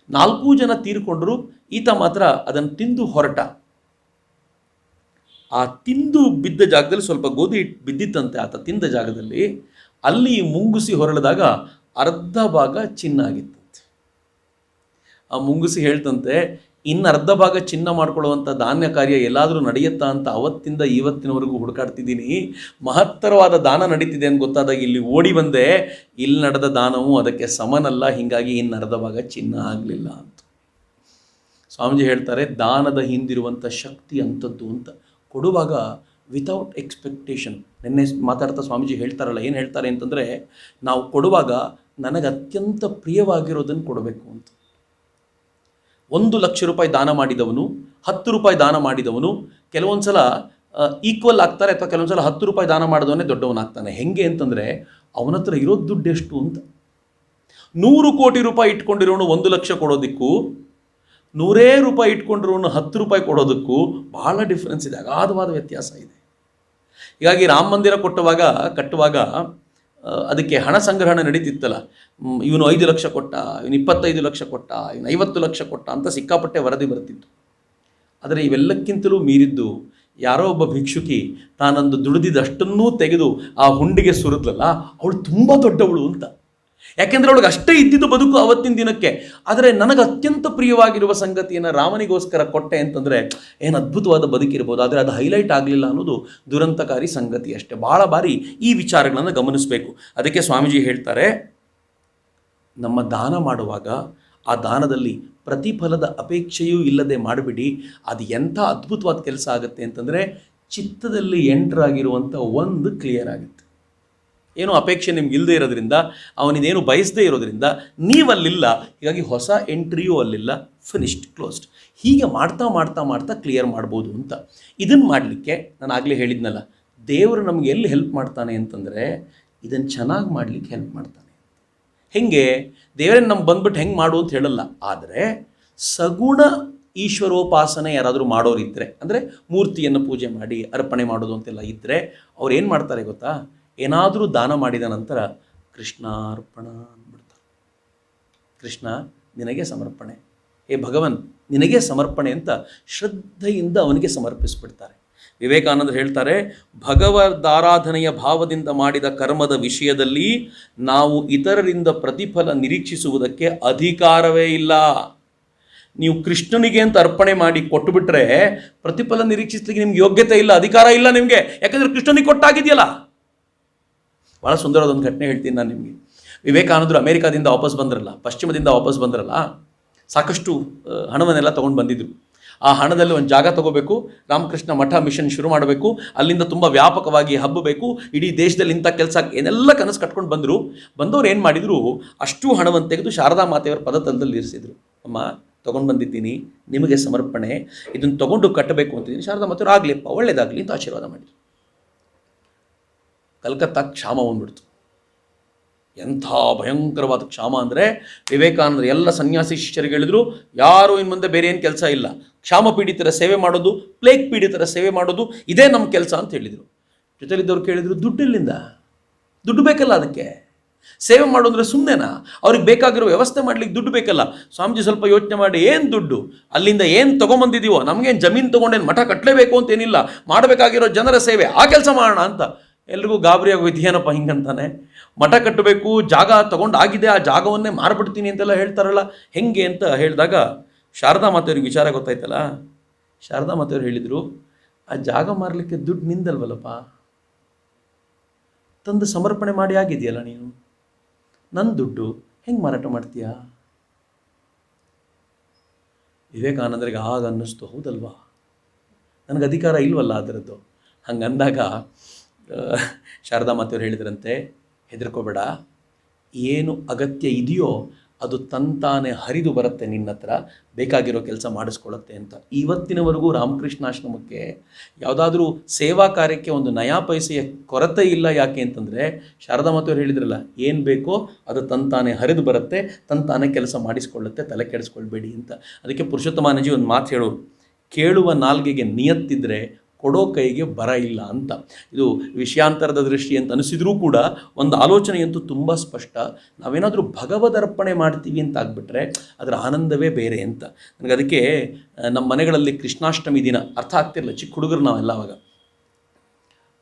4 ಜನ ತೀರ್ಕೊಂಡ್ರು, ಈತ ಮಾತ್ರ ಅದನ್ನು ತಿಂದು ಹೊರಟ. ಆ ತಿಂದು ಬಿದ್ದ ಜಾಗದಲ್ಲಿ ಸ್ವಲ್ಪ ಗೋಧಿ ಹಿಟ್ಟು ಬಿದ್ದಿತ್ತಂತೆ ಆತ ತಿಂದ ಜಾಗದಲ್ಲಿ. ಅಲ್ಲಿ ಮುಂಗುಸಿ ಹೊರಳಿದಾಗ ಅರ್ಧ ಭಾಗ ಚಿನ್ನ ಆಗಿತ್ತಂತೆ. ಆ ಮುಂಗುಸಿ ಹೇಳ್ತಂತೆ, ಇನ್ನು ಅರ್ಧ ಭಾಗ ಚಿನ್ನ ಮಾಡ್ಕೊಳ್ಳುವಂಥ ಧಾನ್ಯ ಕಾರ್ಯ ಎಲ್ಲಾದರೂ ನಡೆಯುತ್ತಾ ಅಂತ ಅವತ್ತಿಂದ ಇವತ್ತಿನವರೆಗೂ ಹುಡುಕಾಡ್ತಿದ್ದೀನಿ. ಮಹತ್ತರವಾದ ದಾನ ನಡೀತಿದೆ ಅಂತ ಗೊತ್ತಾದಾಗ ಇಲ್ಲಿ ಓಡಿ ಬಂದೆ. ಇಲ್ಲಿ ನಡೆದ ದಾನವು ಅದಕ್ಕೆ ಸಮನಲ್ಲ, ಹೀಗಾಗಿ ಇನ್ನು ಅರ್ಧ ಭಾಗ ಚಿನ್ನ ಆಗಲಿಲ್ಲ ಅಂತ. ಸ್ವಾಮೀಜಿ ಹೇಳ್ತಾರೆ, ದಾನದ ಹಿಂದಿರುವಂಥ ಶಕ್ತಿ ಅಂಥದ್ದು ಅಂತ. ಕೊಡುವಾಗ ವಿತೌಟ್ ಎಕ್ಸ್ಪೆಕ್ಟೇಷನ್. ನಿನ್ನೆ ಮಾತಾಡ್ತಾ ಸ್ವಾಮೀಜಿ ಹೇಳ್ತಾರಲ್ಲ, ಏನು ಹೇಳ್ತಾರೆ ಅಂತಂದರೆ, ನಾವು ಕೊಡುವಾಗ ನನಗೆ ಅತ್ಯಂತ ಪ್ರಿಯವಾಗಿರೋದನ್ನು ಕೊಡಬೇಕು ಅಂತ. 1 ಲಕ್ಷ ರೂಪಾಯಿ ದಾನ ಮಾಡಿದವನು, 10 ರೂಪಾಯಿ ದಾನ ಮಾಡಿದವನು ಕೆಲವೊಂದು ಸಲ ಈಕ್ವಲ್ ಆಗ್ತಾರೆ, ಅಥವಾ ಕೆಲವೊಂದು ಸಲ 10 ರೂಪಾಯಿ ದಾನ ಮಾಡಿದವನೇ ದೊಡ್ಡವನಾಗ್ತಾನೆ. ಹೆಂಗೆ ಅಂತಂದರೆ, ಅವನ ಹತ್ರ ಇರೋದು ದುಡ್ಡು ಎಷ್ಟು ಅಂತ. 100 ಕೋಟಿ ರೂಪಾಯಿ ಇಟ್ಕೊಂಡಿರೋನು 1 ಲಕ್ಷ ಕೊಡೋದಕ್ಕೂ, 100 ರೂಪಾಯಿ ಇಟ್ಕೊಂಡಿರೋನು 10 ರೂಪಾಯಿ ಕೊಡೋದಕ್ಕೂ ಬಹಳ ಡಿಫ್ರೆನ್ಸ್ ಇದೆ, ಅಗಾಧವಾದ ವ್ಯತ್ಯಾಸ ಇದೆ. ಹೀಗಾಗಿ ರಾಮ ಮಂದಿರ ಕಟ್ಟುವಾಗ ಅದಕ್ಕೆ ಹಣ ಸಂಗ್ರಹಣೆ ನಡೀತಿತ್ತಲ್ಲ. ಇವನು 5 ಲಕ್ಷ ಕೊಟ್ಟ, ಇವನು 25 ಲಕ್ಷ ಕೊಟ್ಟ, ಇವನು 50 ಲಕ್ಷ ಕೊಟ್ಟ ಅಂತ ಸಿಕ್ಕಾಪಟ್ಟೆ ವರದಿ ಬರ್ತಿತ್ತು. ಆದರೆ ಇವೆಲ್ಲಕ್ಕಿಂತಲೂ ಮೀರಿದ್ದು, ಯಾರೋ ಒಬ್ಬ ಭಿಕ್ಷುಕಿ ತಾನೊಂದು ದುಡಿದಿದ್ದಷ್ಟನ್ನೂ ತೆಗೆದು ಆ ಹುಂಡಿಗೆ ಸುರಿದ್ಲಲ್ಲ, ಅವಳು ತುಂಬ ದೊಡ್ಡವಳು ಅಂತ. ಯಾಕೆಂದರೆ ಅವಳಿಗೆ ಅಷ್ಟೇ ಇದ್ದಿದ್ದು ಬದುಕು ಅವತ್ತಿನ ದಿನಕ್ಕೆ. ಆದರೆ ನನಗೆ ಅತ್ಯಂತ ಪ್ರಿಯವಾಗಿರುವ ಸಂಗತಿಯನ್ನು ರಾಮನಿಗೋಸ್ಕರ ಕೊಟ್ಟೆ ಅಂತಂದರೆ ಏನು ಅದ್ಭುತವಾದ ಬದುಕಿರ್ಬೋದು. ಆದರೆ ಅದು ಹೈಲೈಟ್ ಆಗಲಿಲ್ಲ ಅನ್ನೋದು ದುರಂತಕಾರಿ ಸಂಗತಿ ಅಷ್ಟೇ. ಭಾಳ ಬಾರಿ ಈ ವಿಚಾರಗಳನ್ನು ಗಮನಿಸಬೇಕು. ಅದಕ್ಕೆ ಸ್ವಾಮೀಜಿ ಹೇಳ್ತಾರೆ, ನಮ್ಮ ದಾನ ಮಾಡುವಾಗ ಆ ದಾನದಲ್ಲಿ ಪ್ರತಿಫಲದ ಅಪೇಕ್ಷೆಯೂ ಇಲ್ಲದೆ ಮಾಡಿಬಿಡಿ. ಅದು ಎಂಥ ಅದ್ಭುತವಾದ ಕೆಲಸ ಆಗುತ್ತೆ ಅಂತಂದರೆ, ಚಿತ್ತದಲ್ಲಿ ಎಂಟ್ರಾಗಿರುವಂಥ ಒಂದು ಕ್ಲಿಯರ್ ಆಗುತ್ತೆ. ಏನೋ ಅಪೇಕ್ಷೆ ನಿಮ್ಗೆ ಇಲ್ಲದೆ ಇರೋದ್ರಿಂದ, ಅವನಿದೇನು ಬಯಸದೇ ಇರೋದ್ರಿಂದ ನೀವಲ್ಲಿಲ್ಲ, ಹೀಗಾಗಿ ಹೊಸ ಎಂಟ್ರಿಯೂ ಅಲ್ಲಿಲ್ಲ, ಫಿನಿಶ್ಡ್, ಕ್ಲೋಸ್ಡ್. ಹೀಗೆ ಮಾಡ್ತಾ ಮಾಡ್ತಾ ಮಾಡ್ತಾ ಕ್ಲಿಯರ್ ಮಾಡ್ಬೋದು ಅಂತ. ಇದನ್ನು ಮಾಡಲಿಕ್ಕೆ ನಾನು ಆಗಲೇ ಹೇಳಿದ್ನಲ್ಲ, ದೇವರು ನಮಗೆ ಎಲ್ಲಿ ಹೆಲ್ಪ್ ಮಾಡ್ತಾನೆ ಅಂತಂದರೆ, ಇದನ್ನು ಚೆನ್ನಾಗಿ ಮಾಡಲಿಕ್ಕೆ ಹೆಲ್ಪ್ ಮಾಡ್ತಾನೆ. ಹೆಂಗೆ? ದೇವರನ್ನು ನಮ್ಗೆ ಬಂದ್ಬಿಟ್ಟು ಹೆಂಗೆ ಮಾಡು ಅಂತ ಹೇಳಲ್ಲ. ಆದರೆ ಸಗುಣ ಈಶ್ವರೋಪಾಸನೆ ಯಾರಾದರೂ ಮಾಡೋರಿದ್ದರೆ, ಅಂದರೆ ಮೂರ್ತಿಯನ್ನು ಪೂಜೆ ಮಾಡಿ ಅರ್ಪಣೆ ಮಾಡೋದು ಅಂತೆಲ್ಲ ಇದ್ದರೆ, ಅವ್ರು ಏನು ಮಾಡ್ತಾರೆ ಗೊತ್ತಾ? ಏನಾದರೂ ದಾನ ಮಾಡಿದ ನಂತರ ಕೃಷ್ಣಾರ್ಪಣ ಅಂದ್ಬಿಡ್ತಾರೆ. ಕೃಷ್ಣ ನಿನಗೆ ಸಮರ್ಪಣೆ, ಹೇ ಭಗವನ್ ನಿನಗೆ ಸಮರ್ಪಣೆ ಅಂತ ಶ್ರದ್ಧೆಯಿಂದ ಅವನಿಗೆ ಸಮರ್ಪಿಸಿಬಿಡ್ತಾರೆ. ವಿವೇಕಾನಂದರು ಹೇಳ್ತಾರೆ, ಭಗವದಾರಾಧನೆಯ ಭಾವದಿಂದ ಮಾಡಿದ ಕರ್ಮದ ವಿಷಯದಲ್ಲಿ ನಾವು ಇತರರಿಂದ ಪ್ರತಿಫಲ ನಿರೀಕ್ಷಿಸುವುದಕ್ಕೆ ಅಧಿಕಾರವೇ ಇಲ್ಲ. ನೀವು ಕೃಷ್ಣನಿಗೆ ಅಂತ ಅರ್ಪಣೆ ಮಾಡಿ ಕೊಟ್ಟುಬಿಟ್ರೆ ಪ್ರತಿಫಲ ನಿರೀಕ್ಷಿಸಲಿಕ್ಕೆ ನಿಮ್ಗೆ ಯೋಗ್ಯತೆ ಇಲ್ಲ, ಅಧಿಕಾರ ಇಲ್ಲ ನಿಮಗೆ. ಯಾಕಂದರೆ ಕೃಷ್ಣನಿಗೆ ಕೊಟ್ಟಾಗಿದೆಯಲ್ಲ. ಭಾಳ ಸುಂದರವಾದ ಒಂದು ಘಟನೆ ಹೇಳ್ತೀನಿ ನಾನು ನಿಮಗೆ. ವಿವೇಕಾನಂದರು ಅಮೇರಿಕಾದಿಂದ ವಾಪಸ್ ಬಂದ್ರಲ್ಲ, ಪಶ್ಚಿಮದಿಂದ ವಾಪಸ್ ಬಂದ್ರಲ್ಲ, ಸಾಕಷ್ಟು ಹಣವನ್ನೆಲ್ಲ ತೊಗೊಂಡು ಬಂದಿದ್ರು. ಆ ಹಣದಲ್ಲಿ ಒಂದು ಜಾಗ ತಗೋಬೇಕು, ರಾಮಕೃಷ್ಣ ಮಠ ಮಿಷನ್ ಶುರು ಮಾಡಬೇಕು, ಅಲ್ಲಿಂದ ತುಂಬ ವ್ಯಾಪಕವಾಗಿ ಹಬ್ಬಬೇಕು, ಇಡೀ ದೇಶದಲ್ಲಿ ಇಂಥ ಕೆಲಸ ಏನೆಲ್ಲ ಕನಸು ಕಟ್ಕೊಂಡು ಬಂದವರು ಏನು ಮಾಡಿದರು, ಅಷ್ಟು ಹಣವನ್ನು ತೆಗೆದು ಶಾರದಾ ಮಾತೆಯವರ ಪದತಲದಲ್ಲಿ ಇರಿಸಿದರು. ಅಮ್ಮ ತೊಗೊಂಡು ಬಂದಿದ್ದೀನಿ, ನಿಮಗೆ ಸಮರ್ಪಣೆ, ಇದನ್ನು ತೊಗೊಂಡು ಕಟ್ಟಬೇಕು ಅಂತಿದ್ದೀನಿ. ಶಾರದಾ ಮಾತೆಯವರು ಆಗಲಿಪ್ಪ, ಒಳ್ಳೇದಾಗಲಿ ಅಂತ ಆಶೀರ್ವಾದ ಮಾಡಿದರು. ಕಲ್ಕತ್ತಾ ಕ್ಷಾಮ ಬಂದ್ಬಿಡ್ತು. ಎಂಥ ಭಯಂಕರವಾದ ಕ್ಷಾಮ ಅಂದರೆ, ವಿವೇಕಾನಂದರು ಎಲ್ಲ ಸನ್ಯಾಸಿ ಶಿಷ್ಯರಿಗೆ ಹೇಳಿದ್ರು, ಯಾರು ಇನ್ನು ಮುಂದೆ ಬೇರೆ ಏನು ಕೆಲಸ ಇಲ್ಲ, ಕ್ಷಾಮ ಪೀಡಿತರ ಸೇವೆ ಮಾಡೋದು, ಪ್ಲೇಗ್ ಪೀಡಿತರ ಸೇವೆ ಮಾಡೋದು, ಇದೇ ನಮ್ಮ ಕೆಲಸ ಅಂತ ಹೇಳಿದರು. ಜೊತೆಲಿದ್ದವ್ರು ಕೇಳಿದರು, ದುಡ್ಡಿಲ್ಲಿಂದ? ದುಡ್ಡು ಬೇಕಲ್ಲ ಅದಕ್ಕೆ, ಸೇವೆ ಮಾಡೋದ್ರೆ ಸುಮ್ಮನೆನಾ? ಅವ್ರಿಗೆ ಬೇಕಾಗಿರೋ ವ್ಯವಸ್ಥೆ ಮಾಡ್ಲಿಕ್ಕೆ ದುಡ್ಡು ಬೇಕಲ್ಲ. ಸ್ವಾಮೀಜಿ ಸ್ವಲ್ಪ ಯೋಚನೆ ಮಾಡಿ, ಏನು ದುಡ್ಡು, ಅಲ್ಲಿಂದ ಏನು ತೊಗೊಂಬಂದಿದ್ದೀವೋ, ನಮಗೇನು ಜಮೀನು ತೊಗೊಂಡೇನು ಮಠ ಕಟ್ಟಲೇಬೇಕು ಅಂತೇನಿಲ್ಲ, ಮಾಡಬೇಕಾಗಿರೋ ಜನರ ಸೇವೆ, ಆ ಕೆಲಸ ಮಾಡೋಣ ಅಂತ. ಎಲ್ರಿಗೂ ಗಾಬರಿ ಆಗೋಯ್ತು, ಏನಪ್ಪ ಹಿಂಗಂತಾನೆ, ಮಠ ಕಟ್ಟಬೇಕು, ಜಾಗ ತೊಗೊಂಡಾಗಿದೆ, ಆ ಜಾಗವನ್ನೇ ಮಾರ್ಬಿಡ್ತೀನಿ ಅಂತೆಲ್ಲ ಹೇಳ್ತಾರಲ್ಲ, ಹೆಂಗೆ ಅಂತ ಹೇಳಿದಾಗ ಶಾರದಾ ಮಾತೆಯವ್ರಿಗೆ ವಿಚಾರ ಗೊತ್ತಾಯ್ತಲ್ಲ. ಶಾರದಾ ಮಾತೆಯವ್ರು ಹೇಳಿದರು, ಆ ಜಾಗ ಮಾರಲಿಕ್ಕೆ ದುಡ್ಡು ನಿಂದಲ್ವಲ್ಲಪ್ಪ, ತಂದು ಸಮರ್ಪಣೆ ಮಾಡಿ ಆಗಿದೆಯಲ್ಲ ನೀನು, ನನ್ನ ದುಡ್ಡು ಹೆಂಗೆ ಮಾರಾಟ ಮಾಡ್ತೀಯಾ? ವಿವೇಕಾನಂದರಿಗೆ ಆಗ ಅನ್ನಿಸ್ತು, ಹೌದಲ್ವಾ, ನನಗೆ ಅಧಿಕಾರ ಇಲ್ವಲ್ಲ ಅದರದ್ದು. ಹಂಗಂದಾಗ ಶಾರದಾ ಮಾತೆಯವರು ಹೇಳಿದ್ರಂತೆ, ಹೆದರ್ಕೋಬೇಡ, ಏನು ಅಗತ್ಯ ಇದೆಯೋ ಅದು ತಂತಾನೆ ಹರಿದು ಬರುತ್ತೆ ನಿನ್ನ ಹತ್ರ, ಬೇಕಾಗಿರೋ ಕೆಲಸ ಮಾಡಿಸ್ಕೊಳ್ಳುತ್ತೆ ಅಂತ. ಇವತ್ತಿನವರೆಗೂ ರಾಮಕೃಷ್ಣಾಶ್ರಮಕ್ಕೆ ಯಾವುದಾದ್ರೂ ಸೇವಾ ಕಾರ್ಯಕ್ಕೆ ಒಂದು ನಯಾ ಪೈಸೆಯ ಕೊರತೆ ಇಲ್ಲ. ಯಾಕೆ ಅಂತಂದರೆ ಶಾರದಾ ಮಾತೆಯವರು ಹೇಳಿದ್ರಲ್ಲ, ಏನು ಬೇಕೋ ಅದು ತಂತಾನೆ ಹರಿದು ಬರುತ್ತೆ, ತಂತಾನೆ ಕೆಲಸ ಮಾಡಿಸ್ಕೊಳ್ಳುತ್ತೆ, ತಲೆ ಕೆಡಿಸ್ಕೊಳ್ಬೇಡಿ ಅಂತ. ಅದಕ್ಕೆ ಪುರುಷೋತ್ತಮಾನಂದಜಿ ಒಂದು ಮಾತು ಹೇಳೋರು, ಕೇಳುವ ನಾಲ್ಗೆಗೆ ನಿಯತ್ತಿದ್ರೆ ಕೊಡೋ ಕೈಗೆ ಬರ ಇಲ್ಲ ಅಂತ. ಇದು ವಿಷಯಾಂತರದ ದೃಷ್ಟಿ ಅಂತ ಅನಿಸಿದ್ರೂ ಕೂಡ ಒಂದು ಆಲೋಚನೆಯಂತೂ ತುಂಬ ಸ್ಪಷ್ಟ. ನಾವೇನಾದರೂ ಭಗವದರ್ಪಣೆ ಮಾಡ್ತೀವಿ ಅಂತ ಆಗಿಬಿಟ್ರೆ ಅದರ ಆನಂದವೇ ಬೇರೆ ಅಂತ. ನನಗೆ ಅದಕ್ಕೆ ನಮ್ಮ ಮನೆಗಳಲ್ಲಿ ಕೃಷ್ಣಾಷ್ಟಮಿ ದಿನ ಅರ್ಥ ಆಗ್ತಿರಲಿಲ್ಲ, ಚಿಕ್ಕ ಹುಡುಗರು ನಾವೆಲ್ಲ ಅವಾಗ.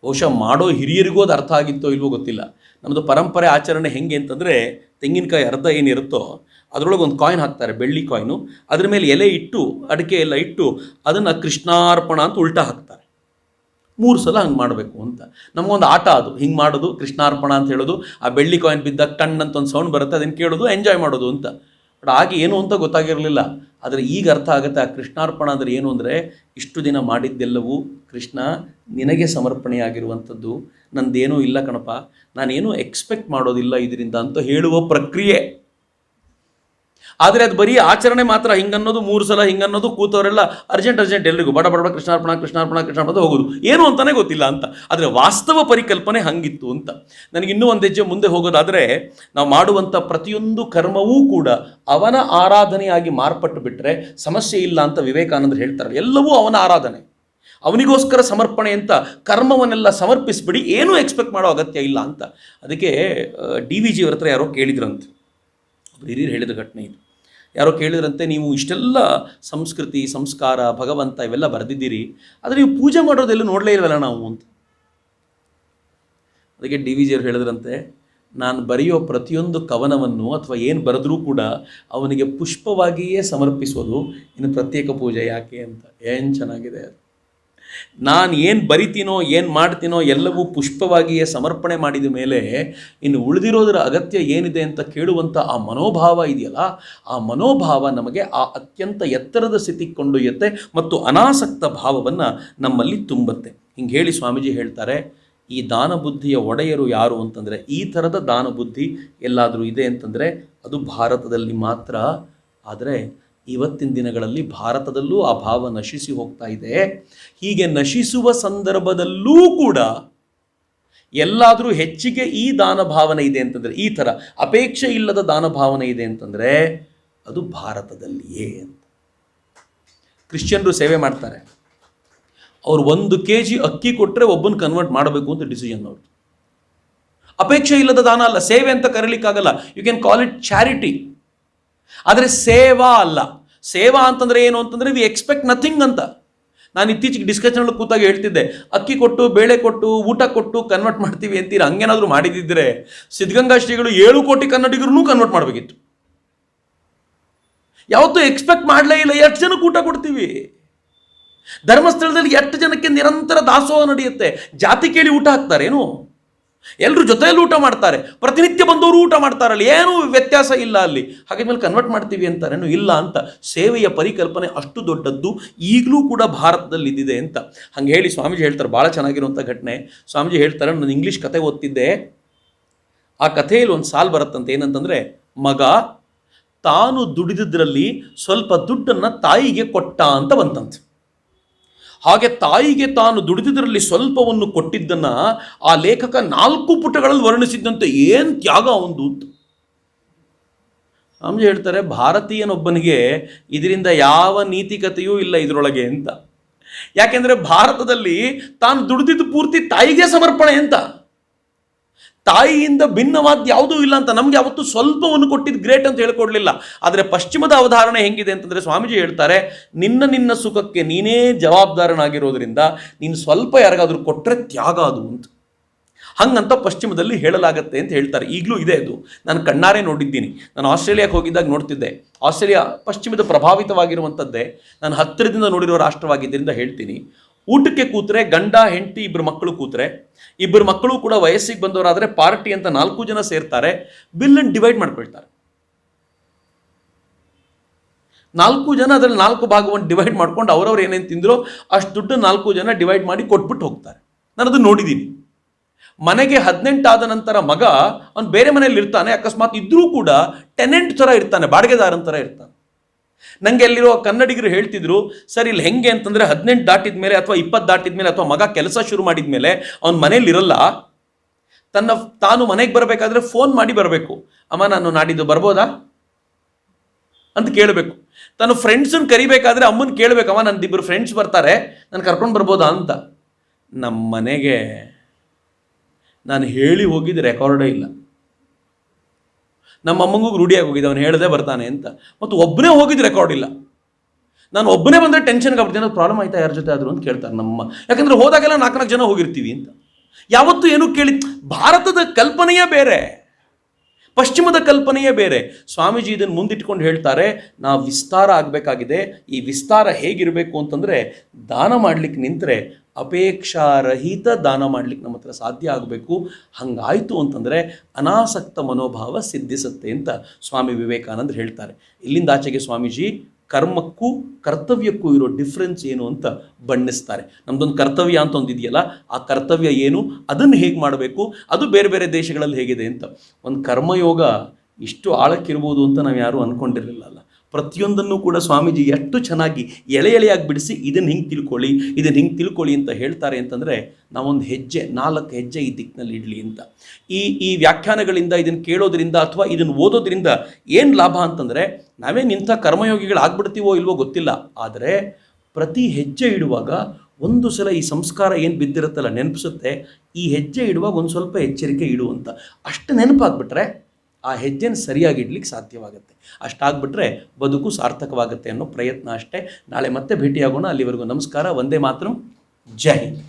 ಬಹುಶಃ ಮಾಡೋ ಹಿರಿಯರಿಗೂ ಅದು ಅರ್ಥ ಆಗಿತ್ತೋ ಇಲ್ವೋ ಗೊತ್ತಿಲ್ಲ. ನಮ್ಮದು ಪರಂಪರೆ ಆಚರಣೆ ಹೆಂಗೆ ಅಂತಂದರೆ, ತೆಂಗಿನಕಾಯಿ ಅರ್ಧ ಏನಿರುತ್ತೋ ಅದರೊಳಗೆ ಒಂದು ಕಾಯಿನ್ ಹಾಕ್ತಾರೆ, ಬೆಳ್ಳಿ ಕಾಯಿನು. ಅದ್ರ ಮೇಲೆ ಎಲೆ ಇಟ್ಟು ಅಡಿಕೆ ಎಲ್ಲ ಇಟ್ಟು ಅದನ್ನು ಕೃಷ್ಣಾರ್ಪಣ ಅಂತ ಉಲ್ಟಾ ಹಾಕ್ತಾರೆ. 3 ಸಲ ಹಂಗೆ ಮಾಡಬೇಕು ಅಂತ. ನಮಗೊಂದು ಆಟ ಅದು, ಹಿಂಗೆ ಮಾಡೋದು ಕೃಷ್ಣಾರ್ಪಣ ಅಂತ ಹೇಳೋದು. ಆ ಬೆಳ್ಳಿ ಕಾಯಿನ್ ಬಿದ್ದಾಗ ಟಣ್ ಅಂತ ಒಂದು ಸೌಂಡ್ ಬರುತ್ತೆ, ಅದನ್ನು ಕೇಳೋದು, ಎಂಜಾಯ್ ಮಾಡೋದು ಅಂತ. ಬಟ್ ಆಗ ಏನು ಅಂತ ಗೊತ್ತಾಗಿರಲಿಲ್ಲ. ಆದರೆ ಈಗ ಅರ್ಥ ಆಗುತ್ತೆ ಆ ಕೃಷ್ಣಾರ್ಪಣ ಅಂದರೆ ಏನು ಅಂದರೆ, ಇಷ್ಟು ದಿನ ಮಾಡಿದ್ದೆಲ್ಲವೂ ಕೃಷ್ಣ ನಿನಗೆ ಸಮರ್ಪಣೆಯಾಗಿರುವಂಥದ್ದು, ನಂದೇನೂ ಇಲ್ಲ ಕಣಪ್ಪ, ನಾನೇನೂ ಎಕ್ಸ್ಪೆಕ್ಟ್ ಮಾಡೋದಿಲ್ಲ ಇದರಿಂದ ಅಂತ ಹೇಳುವ ಪ್ರಕ್ರಿಯೆ. ಆದರೆ ಅದು ಬರೀ ಆಚರಣೆ ಮಾತ್ರ. ಹಿಂಗನ್ನೋದು 3 ಸಲ ಹಿಂಗನ್ನೋದು, ಕೂತವರೆಲ್ಲ ಅರ್ಜೆಂಟ್ ಎಲ್ರಿಗೂ ಬಡ ಕೃಷ್ಣಾರ್ಪಣ ಅಂತ ಹೋಗೋದು, ಏನು ಅಂತಲೇ ಗೊತ್ತಿಲ್ಲ ಅಂತ. ಆದರೆ ವಾಸ್ತವ ಪರಿಕಲ್ಪನೆ ಹಂಗಿತ್ತು ಅಂತ. ನನಗೆ ಇನ್ನೂ ಒಂದು ಹೆಜ್ಜೆ ಮುಂದೆ ಹೋಗೋದಾದರೆ, ನಾವು ಮಾಡುವಂಥ ಪ್ರತಿಯೊಂದು ಕರ್ಮವೂ ಕೂಡ ಅವನ ಆರಾಧನೆಯಾಗಿ ಮಾರ್ಪಟ್ಟು ಬಿಟ್ಟರೆ ಸಮಸ್ಯೆ ಇಲ್ಲ ಅಂತ ವಿವೇಕಾನಂದರು ಹೇಳ್ತಾರೆ. ಎಲ್ಲವೂ ಅವನ ಆರಾಧನೆ, ಅವನಿಗೋಸ್ಕರ ಸಮರ್ಪಣೆ ಅಂತ ಕರ್ಮವನ್ನೆಲ್ಲ ಸಮರ್ಪಿಸ್ಬಿಡಿ, ಏನೂ ಎಕ್ಸ್ಪೆಕ್ಟ್ ಮಾಡೋ ಅಗತ್ಯ ಇಲ್ಲ ಅಂತ. ಅದಕ್ಕೆ DVG ಅವ್ರ ಹತ್ರ ಯಾರೋ ಕೇಳಿದ್ರಂತೆ, ಒಬ್ರು ಹಿರಿಯರು ಹೇಳಿದ ಘಟನೆ ಇದು. ಯಾರೋ ಕೇಳಿದ್ರಂತೆ, ನೀವು ಇಷ್ಟೆಲ್ಲ ಸಂಸ್ಕೃತಿ, ಸಂಸ್ಕಾರ, ಭಗವಂತ ಇವೆಲ್ಲ ಬರೆದಿದ್ದೀರಿ, ಆದರೆ ನೀವು ಪೂಜೆ ಮಾಡೋದೆಲ್ಲ ನೋಡಲೇ ಇಲ್ವಲ್ಲ ನಾವು ಅಂತ. ಅದಕ್ಕೆ DVG ಅವ್ರು ಹೇಳಿದ್ರಂತೆ, ನಾನು ಬರೆಯೋ ಪ್ರತಿಯೊಂದು ಕವನವನ್ನು ಅಥವಾ ಏನು ಬರೆದ್ರೂ ಕೂಡ ಅವನಿಗೆ ಪುಷ್ಪವಾಗಿಯೇ ಸಮರ್ಪಿಸೋದು, ಇನ್ನು ಪ್ರತ್ಯೇಕ ಪೂಜೆ ಯಾಕೆ ಅಂತ. ಏನು ಚೆನ್ನಾಗಿದೆ ಅದು. ನಾನು ಏನು ಬರಿತೀನೋ ಏನು ಮಾಡ್ತೀನೋ ಎಲ್ಲವೂ ಪುಷ್ಪವಾಗಿಯೇ ಸಮರ್ಪಣೆ ಮಾಡಿದ ಮೇಲೆ ಇನ್ನು ಉಳಿದಿರೋದರ ಅಗತ್ಯ ಏನಿದೆ ಅಂತ ಕೇಳುವಂಥ ಆ ಮನೋಭಾವ ಇದೆಯಲ್ಲ, ಆ ಮನೋಭಾವ ನಮಗೆ ಆ ಅತ್ಯಂತ ಎತ್ತರದ ಸ್ಥಿತಿಗೆ ಕೊಂಡೊಯ್ಯುತ್ತೆ ಮತ್ತು ಅನಾಸಕ್ತ ಭಾವವನ್ನು ನಮ್ಮಲ್ಲಿ ತುಂಬುತ್ತೆ. ಹಿಂಗೆ ಹೇಳಿ ಸ್ವಾಮೀಜಿ ಹೇಳ್ತಾರೆ, ಈ ದಾನ ಬುದ್ಧಿಯ ಒಡೆಯರು ಯಾರು ಅಂತಂದರೆ, ಈ ಥರದ ದಾನ ಬುದ್ಧಿ ಎಲ್ಲಾದರೂ ಇದೆ ಅಂತಂದರೆ ಅದು ಭಾರತದಲ್ಲಿ ಮಾತ್ರ. ಆದರೆ ಇವತ್ತಿನ ದಿನಗಳಲ್ಲಿ ಭಾರತದಲ್ಲೂ ಆ ಭಾವ ನಶಿಸಿ ಹೋಗ್ತಾ ಇದೆ. ಹೀಗೆ ನಶಿಸುವ ಸಂದರ್ಭದಲ್ಲೂ ಕೂಡ ಎಲ್ಲಾದರೂ ಹೆಚ್ಚಿಗೆ ಈ ದಾನ ಭಾವನೆ ಇದೆ ಅಂತಂದರೆ, ಈ ಥರ ಅಪೇಕ್ಷೆ ಇಲ್ಲದ ದಾನ ಭಾವನೆ ಇದೆ ಅಂತಂದರೆ ಅದು ಭಾರತದಲ್ಲಿಯೇ ಅಂತ. ಕ್ರಿಶ್ಚಿಯನ್ರು ಸೇವೆ ಮಾಡ್ತಾರೆ, ಅವ್ರು 1 kg ಅಕ್ಕಿ ಕೊಟ್ಟರೆ ಒಬ್ಬನ ಕನ್ವರ್ಟ್ ಮಾಡಬೇಕು ಅಂತ ಡಿಸಿಷನ್ ಅವರು. ಅಪೇಕ್ಷೆ ಇಲ್ಲದ ದಾನ ಅಲ್ಲ, ಸೇವೆ ಅಂತ ಕರೀಲಿಕ್ಕಾಗಲ್ಲ. You can call it charity. ಆದರೆ ಸೇವಾ ಅಲ್ಲ. ಸೇವಾ ಅಂತಂದರೆ ಏನು ಅಂತಂದರೆ ವಿ ಎಕ್ಸ್ಪೆಕ್ಟ್ ನಥಿಂಗ್ ಅಂತ. ನಾನು ಇತ್ತೀಚೆಗೆ ಡಿಸ್ಕಷನ್ ಕೂತಾಗ ಹೇಳ್ತಿದ್ದೆ, ಅಕ್ಕಿ ಕೊಟ್ಟು, ಬೇಳೆ ಕೊಟ್ಟು, ಊಟ ಕೊಟ್ಟು ಕನ್ವರ್ಟ್ ಮಾಡ್ತೀವಿ ಅಂತೀರ. ಹಂಗೇನಾದರೂ ಮಾಡಿದ್ದಿದ್ರೆ ಸಿದ್ಧಗಂಗಾ ಶ್ರೀಗಳು 7 ಕೋಟಿ ಕನ್ನಡಿಗರನ್ನೂ ಕನ್ವರ್ಟ್ ಮಾಡಬೇಕಿತ್ತು. ಯಾವತ್ತೂ ಎಕ್ಸ್ಪೆಕ್ಟ್ ಮಾಡಲೇ ಇಲ್ಲ. 8 ಜನಕ್ಕೆ ಊಟ ಕೊಡ್ತೀವಿ. ಧರ್ಮಸ್ಥಳದಲ್ಲಿ 8 ಜನಕ್ಕೆ ನಿರಂತರ ದಾಸೋಹ ನಡೆಯುತ್ತೆ. ಜಾತಿ ಕೇಳಿ ಊಟ ಹಾಕ್ತಾರೇನು? ಎಲ್ಲರೂ ಜೊತೆಯಲ್ಲಿ ಊಟ ಮಾಡ್ತಾರೆ, ಪ್ರತಿನಿತ್ಯ ಬಂದವರು ಊಟ ಮಾಡ್ತಾರಲ್ಲಿ, ಏನೂ ವ್ಯತ್ಯಾಸ ಇಲ್ಲ ಅಲ್ಲಿ. ಹಾಗಿದ್ಮೇಲೆ ಕನ್ವರ್ಟ್ ಮಾಡ್ತೀವಿ ಅಂತಾರೇನು? ಇಲ್ಲ ಅಂತ. ಸೇವೆಯ ಪರಿಕಲ್ಪನೆ ಅಷ್ಟು ದೊಡ್ಡದ್ದು ಈಗಲೂ ಕೂಡ ಭಾರತದಲ್ಲಿ ಇದ್ದಿದೆ ಅಂತ. ಹಂಗೆ ಹೇಳಿ ಸ್ವಾಮೀಜಿ ಹೇಳ್ತಾರೆ, ಭಾಳ ಚೆನ್ನಾಗಿರುವಂಥ ಘಟನೆ. ಸ್ವಾಮೀಜಿ ಹೇಳ್ತಾರೆ, ನಾನು ಇಂಗ್ಲೀಷ್ ಕತೆ ಓದ್ತಿದ್ದೆ, ಆ ಕಥೆಯಲ್ಲಿ ಒಂದು ಸಾಲು ಬರುತ್ತಂತೆ. ಏನಂತಂದರೆ, ಮಗ ತಾನು ದುಡಿದಿದ್ದರಲ್ಲಿ ಸ್ವಲ್ಪ ದುಡ್ಡನ್ನು ತಾಯಿಗೆ ಕೊಟ್ಟ ಅಂತ ಬಂತಂತೆ. ಹಾಗೆ ತಾಯಿಗೆ ತಾನು ದುಡಿದಿದ್ದರಲ್ಲಿ ಸ್ವಲ್ಪವನ್ನು ಕೊಟ್ಟಿದ್ದನ್ನು ಆ ಲೇಖಕ 4 ಪುಟಗಳಲ್ಲಿ ವರ್ಣಿಸಿದ್ದಂತೆ. ಏನು ತ್ಯಾಗ ಒಂದು ಅಂತ ಸ್ವಾಮೀಜಿ ಹೇಳ್ತಾರೆ. ಭಾರತೀಯನೊಬ್ಬನಿಗೆ ಇದರಿಂದ ಯಾವ ನೀತಿಕತೆಯೂ ಇಲ್ಲ ಇದರೊಳಗೆ ಅಂತ. ಯಾಕೆಂದರೆ ಭಾರತದಲ್ಲಿ ತಾನು ದುಡಿದಿದ್ದು ಪೂರ್ತಿ ತಾಯಿಗೆ ಸಮರ್ಪಣೆ ಅಂತ. ತಾಯಿಯಿಂದ ಭಿನ್ನವಾದ ಯಾವುದೂ ಇಲ್ಲ ಅಂತ. ನಮಗೆ ಯಾವತ್ತೂ ಸ್ವಲ್ಪವನ್ನು ಕೊಟ್ಟಿದ್ದು ಗ್ರೇಟ್ ಅಂತ ಹೇಳ್ಕೊಡ್ಲಿಲ್ಲ. ಆದರೆ ಪಶ್ಚಿಮದ ಅವಧಾರಣೆ ಹೆಂಗಿದೆ ಅಂತಂದರೆ, ಸ್ವಾಮೀಜಿ ಹೇಳ್ತಾರೆ, ನಿನ್ನ ಸುಖಕ್ಕೆ ನೀನೇ ಜವಾಬ್ದಾರನಾಗಿರೋದ್ರಿಂದ ನೀನು ಸ್ವಲ್ಪ ಯಾರಿಗಾದರೂ ಕೊಟ್ಟರೆ ತ್ಯಾಗ ಅದು ಅಂತ. ಹಂಗಂತ ಪಶ್ಚಿಮದಲ್ಲಿ ಹೇಳಲಾಗತ್ತೆ ಅಂತ ಹೇಳ್ತಾರೆ. ಈಗಲೂ ಇದೆ ಅದು. ನಾನು ಕಣ್ಣಾರೆ ನೋಡಿದ್ದೀನಿ. ನಾನು ಆಸ್ಟ್ರೇಲಿಯಾಕ್ಕೆ ಹೋಗಿದ್ದಾಗ ನೋಡ್ತಿದ್ದೆ. ಆಸ್ಟ್ರೇಲಿಯಾ ಪಶ್ಚಿಮದ ಪ್ರಭಾವಿತವಾಗಿರುವಂಥದ್ದೇ. ನಾನು ಹತ್ತಿರದಿಂದ ನೋಡಿರೋ ರಾಷ್ಟ್ರವಾಗಿದ್ದರಿಂದ ಹೇಳ್ತೀನಿ. ಊಟಕ್ಕೆ ಕೂತ್ರೆ ಗಂಡ ಹೆಂಡತಿ 2 ಮಕ್ಕಳು ಕೂತ್ರೆ, 2 ಮಕ್ಕಳು ಕೂಡ ವಯಸ್ಸಿಗೆ ಬಂದವರಾದರೆ ಪಾರ್ಟಿ ಅಂತ 4 ಜನ ಸೇರ್ತಾರೆ. ಬಿಲ್ಲನ್ನು ಡಿವೈಡ್ ಮಾಡ್ಕೊಳ್ತಾರೆ. 4 ಜನ ಅದರಲ್ಲಿ 4 ಭಾಗವನ್ನು ಡಿವೈಡ್ ಮಾಡ್ಕೊಂಡು ಅವರವ್ರು ಏನೇನು ತಿಂದರೋ ಅಷ್ಟು ದುಡ್ಡು 4 ಜನ ಡಿವೈಡ್ ಮಾಡಿ ಕೊಟ್ಬಿಟ್ಟು ಹೋಗ್ತಾರೆ. ನಾನು ಅದು ನೋಡಿದ್ದೀನಿ. ಮನೆಗೆ 18 ಆದ ನಂತರ ಮಗ ಅವನು ಬೇರೆ ಮನೆಯಲ್ಲಿ ಇರ್ತಾನೆ. ಅಕಸ್ಮಾತ್ ಇದ್ರೂ ಕೂಡ ಟೆನೆಂಟ್ ಥರ ಇರ್ತಾನೆ, ಬಾಡಿಗೆದಾರನ ಥರ ಇರ್ತಾನೆ. ನನಗೆ ಅಲ್ಲಿರೋ ಕನ್ನಡಿಗರು ಹೇಳ್ತಿದ್ರು, ಸರ್ ಇಲ್ಲಿ ಹೆಂಗೆ ಅಂತಂದರೆ 18 ದಾಟಿದ ಮೇಲೆ ಅಥವಾ 20 ದಾಟಿದ ಮೇಲೆ ಅಥವಾ ಮಗ ಕೆಲಸ ಶುರು ಮಾಡಿದ ಮೇಲೆ ಅವ್ನು ಮನೇಲಿ ಇರಲ್ಲ. ತಾನು ಮನೆಗೆ ಬರಬೇಕಾದ್ರೆ ಫೋನ್ ಮಾಡಿ ಬರಬೇಕು. ಅಮ್ಮ ನಾನು ನಾಡಿದ್ದು ಬರ್ಬೋದಾ ಅಂತ ಕೇಳಬೇಕು. ತನ್ನ ಫ್ರೆಂಡ್ಸನ್ನು ಕರಿಬೇಕಾದ್ರೆ ಅಮ್ಮನ ಕೇಳಬೇಕು, ಅಮ್ಮ ನಂದಿಬ್ಬರು ಫ್ರೆಂಡ್ಸ್ ಬರ್ತಾರೆ, ನಾನು ಕರ್ಕೊಂಡು ಬರ್ಬೋದಾ ಅಂತ. ನಮ್ಮ ಮನೆಗೆ ನಾನು ಹೇಳಿ ಹೋಗಿದ್ದು ರೆಕಾರ್ಡೇ ಇಲ್ಲ. ನಮ್ಮ ಅಮ್ಮಂಗೂ ರೂಢಿಯಾಗಿ ಹೋಗಿದೆ ಅವನು ಹೇಳದೆ ಬರ್ತಾನೆ ಅಂತ. ಮತ್ತು ಒಬ್ಬನೇ ಹೋಗಿದ್ದು ರೆಕಾರ್ಡ್ ಇಲ್ಲ. ನಾನು ಒಬ್ಬನೇ ಬಂದರೆ ಟೆನ್ಷನ್ಗೆ ಆಗ್ಬಿಡ್ತೀನಿ, ಏನಾದ್ರು ಪ್ರಾಬ್ಲಮ್ ಆಯ್ತಾ ಯಾರ ಜೊತೆ ಆದರೂ ಅಂತ ಕೇಳ್ತಾರೆ ನಮ್ಮಮ್ಮ. ಯಾಕಂದರೆ ಹೋದಾಗೆಲ್ಲ 4 ಜನ ಹೋಗಿರ್ತೀವಿ ಅಂತ. ಯಾವತ್ತೂ ಏನೂ ಕೇಳಿ, ಭಾರತದ ಕಲ್ಪನೆಯೇ ಬೇರೆ, ಪಶ್ಚಿಮದ ಕಲ್ಪನೆಯೇ ಬೇರೆ. ಸ್ವಾಮೀಜಿ ಇದನ್ನು ಮುಂದಿಟ್ಕೊಂಡು ಹೇಳ್ತಾರೆ, ನಾವು ವಿಸ್ತಾರ ಆಗಬೇಕಾಗಿದೆ. ಈ ವಿಸ್ತಾರ ಹೇಗಿರಬೇಕು ಅಂತಂದರೆ, ದಾನ ಮಾಡಲಿಕ್ಕೆ ನಿಂತರೆ ಅಪೇಕ್ಷಾರಹಿತ ದಾನ ಮಾಡಲಿಕ್ಕೆ ನಮ್ಮ ಹತ್ರ ಸಾಧ್ಯ ಆಗಬೇಕು. ಹಂಗಾಯಿತು ಅಂತಂದರೆ ಅನಾಸಕ್ತ ಮನೋಭಾವ ಸಿದ್ಧಿಸುತ್ತೆ ಅಂತ ಸ್ವಾಮಿ ವಿವೇಕಾನಂದರು ಹೇಳ್ತಾರೆ. ಇಲ್ಲಿಂದ ಆಚೆಗೆ ಸ್ವಾಮೀಜಿ ಕರ್ಮಕ್ಕೂ ಕರ್ತವ್ಯಕ್ಕೂ ಇರೋ ಡಿಫ್ರೆನ್ಸ್ ಏನು ಅಂತ ಬಣ್ಣಿಸ್ತಾರೆ. ನಮ್ಮದೊಂದು ಕರ್ತವ್ಯ ಅಂತ ಒಂದು ಇದೆಯಲ್ಲ, ಆ ಕರ್ತವ್ಯ ಏನು, ಅದನ್ನು ಹೇಗೆ ಮಾಡಬೇಕು, ಅದು ಬೇರೆ ಬೇರೆ ದೇಶಗಳಲ್ಲಿ ಹೇಗಿದೆ ಅಂತ. ಒಂದು ಕರ್ಮಯೋಗ ಇಷ್ಟು ಆಳಕ್ಕಿರ್ಬೋದು ಅಂತ ನಾವು ಯಾರೂ ಅಂದ್ಕೊಂಡಿರಲಿಲ್ಲ. ಪ್ರತಿಯೊಂದನ್ನು ಕೂಡ ಸ್ವಾಮೀಜಿ ಎಷ್ಟು ಚೆನ್ನಾಗಿ ಎಳೆಯಾಗಿ ಬಿಡಿಸಿ ಇದನ್ನು ಹಿಂಗೆ ತಿಳ್ಕೊಳ್ಳಿ, ಇದನ್ನು ಹಿಂಗೆ ತಿಳ್ಕೊಳ್ಳಿ ಅಂತ ಹೇಳ್ತಾರೆ ಅಂತಂದರೆ, ನಾವೊಂದು 4 ಹೆಜ್ಜೆ ಈ ದಿಕ್ಕಿನಲ್ಲಿ ಇಡಲಿ ಅಂತ. ಈ ವ್ಯಾಖ್ಯಾನಗಳಿಂದ, ಇದನ್ನು ಕೇಳೋದ್ರಿಂದ ಅಥವಾ ಇದನ್ನು ಓದೋದ್ರಿಂದ ಏನು ಲಾಭ ಅಂತಂದರೆ, ನಾವೇನು ಇಂಥ ಕರ್ಮಯೋಗಿಗಳಾಗ್ಬಿಡ್ತೀವೋ ಇಲ್ವೋ ಗೊತ್ತಿಲ್ಲ, ಆದರೆ ಪ್ರತಿ ಹೆಜ್ಜೆ ಇಡುವಾಗ ಒಂದು ಸಲ ಈ ಸಂಸ್ಕಾರ ಏನು ಬಿದ್ದಿರುತ್ತಲ್ಲ ನೆನಪಿಸುತ್ತೆ. ಈ ಹೆಜ್ಜೆ ಇಡುವಾಗ ಒಂದು ಸ್ವಲ್ಪ ಎಚ್ಚರಿಕೆ ಇಡು ಅಂತ. ಅಷ್ಟು ನೆನಪಾಗ್ಬಿಟ್ರೆ ಆ ಹೆಜ್ಜೆನ ಸರಿಯಾಗಿ ಇಡ್ಲಿಕ್ಕೆ ಸಾಧ್ಯವಾಗುತ್ತೆ. ಅಷ್ಟಾಗ್ಬಿಟ್ರೆ ಬದುಕು ಸಾರ್ಥಕವಾಗುತ್ತೆ ಅನ್ನೋ ಪ್ರಯತ್ನ ಅಷ್ಟೇ. ನಾಳೆ ಮತ್ತೆ ಭೇಟಿಯಾಗೋಣ. ಅಲ್ಲಿವರೆಗೂ ನಮಸ್ಕಾರ. ವಂದೇ ಮಾತರಂ. ಜೈ ಹಿಂದ್.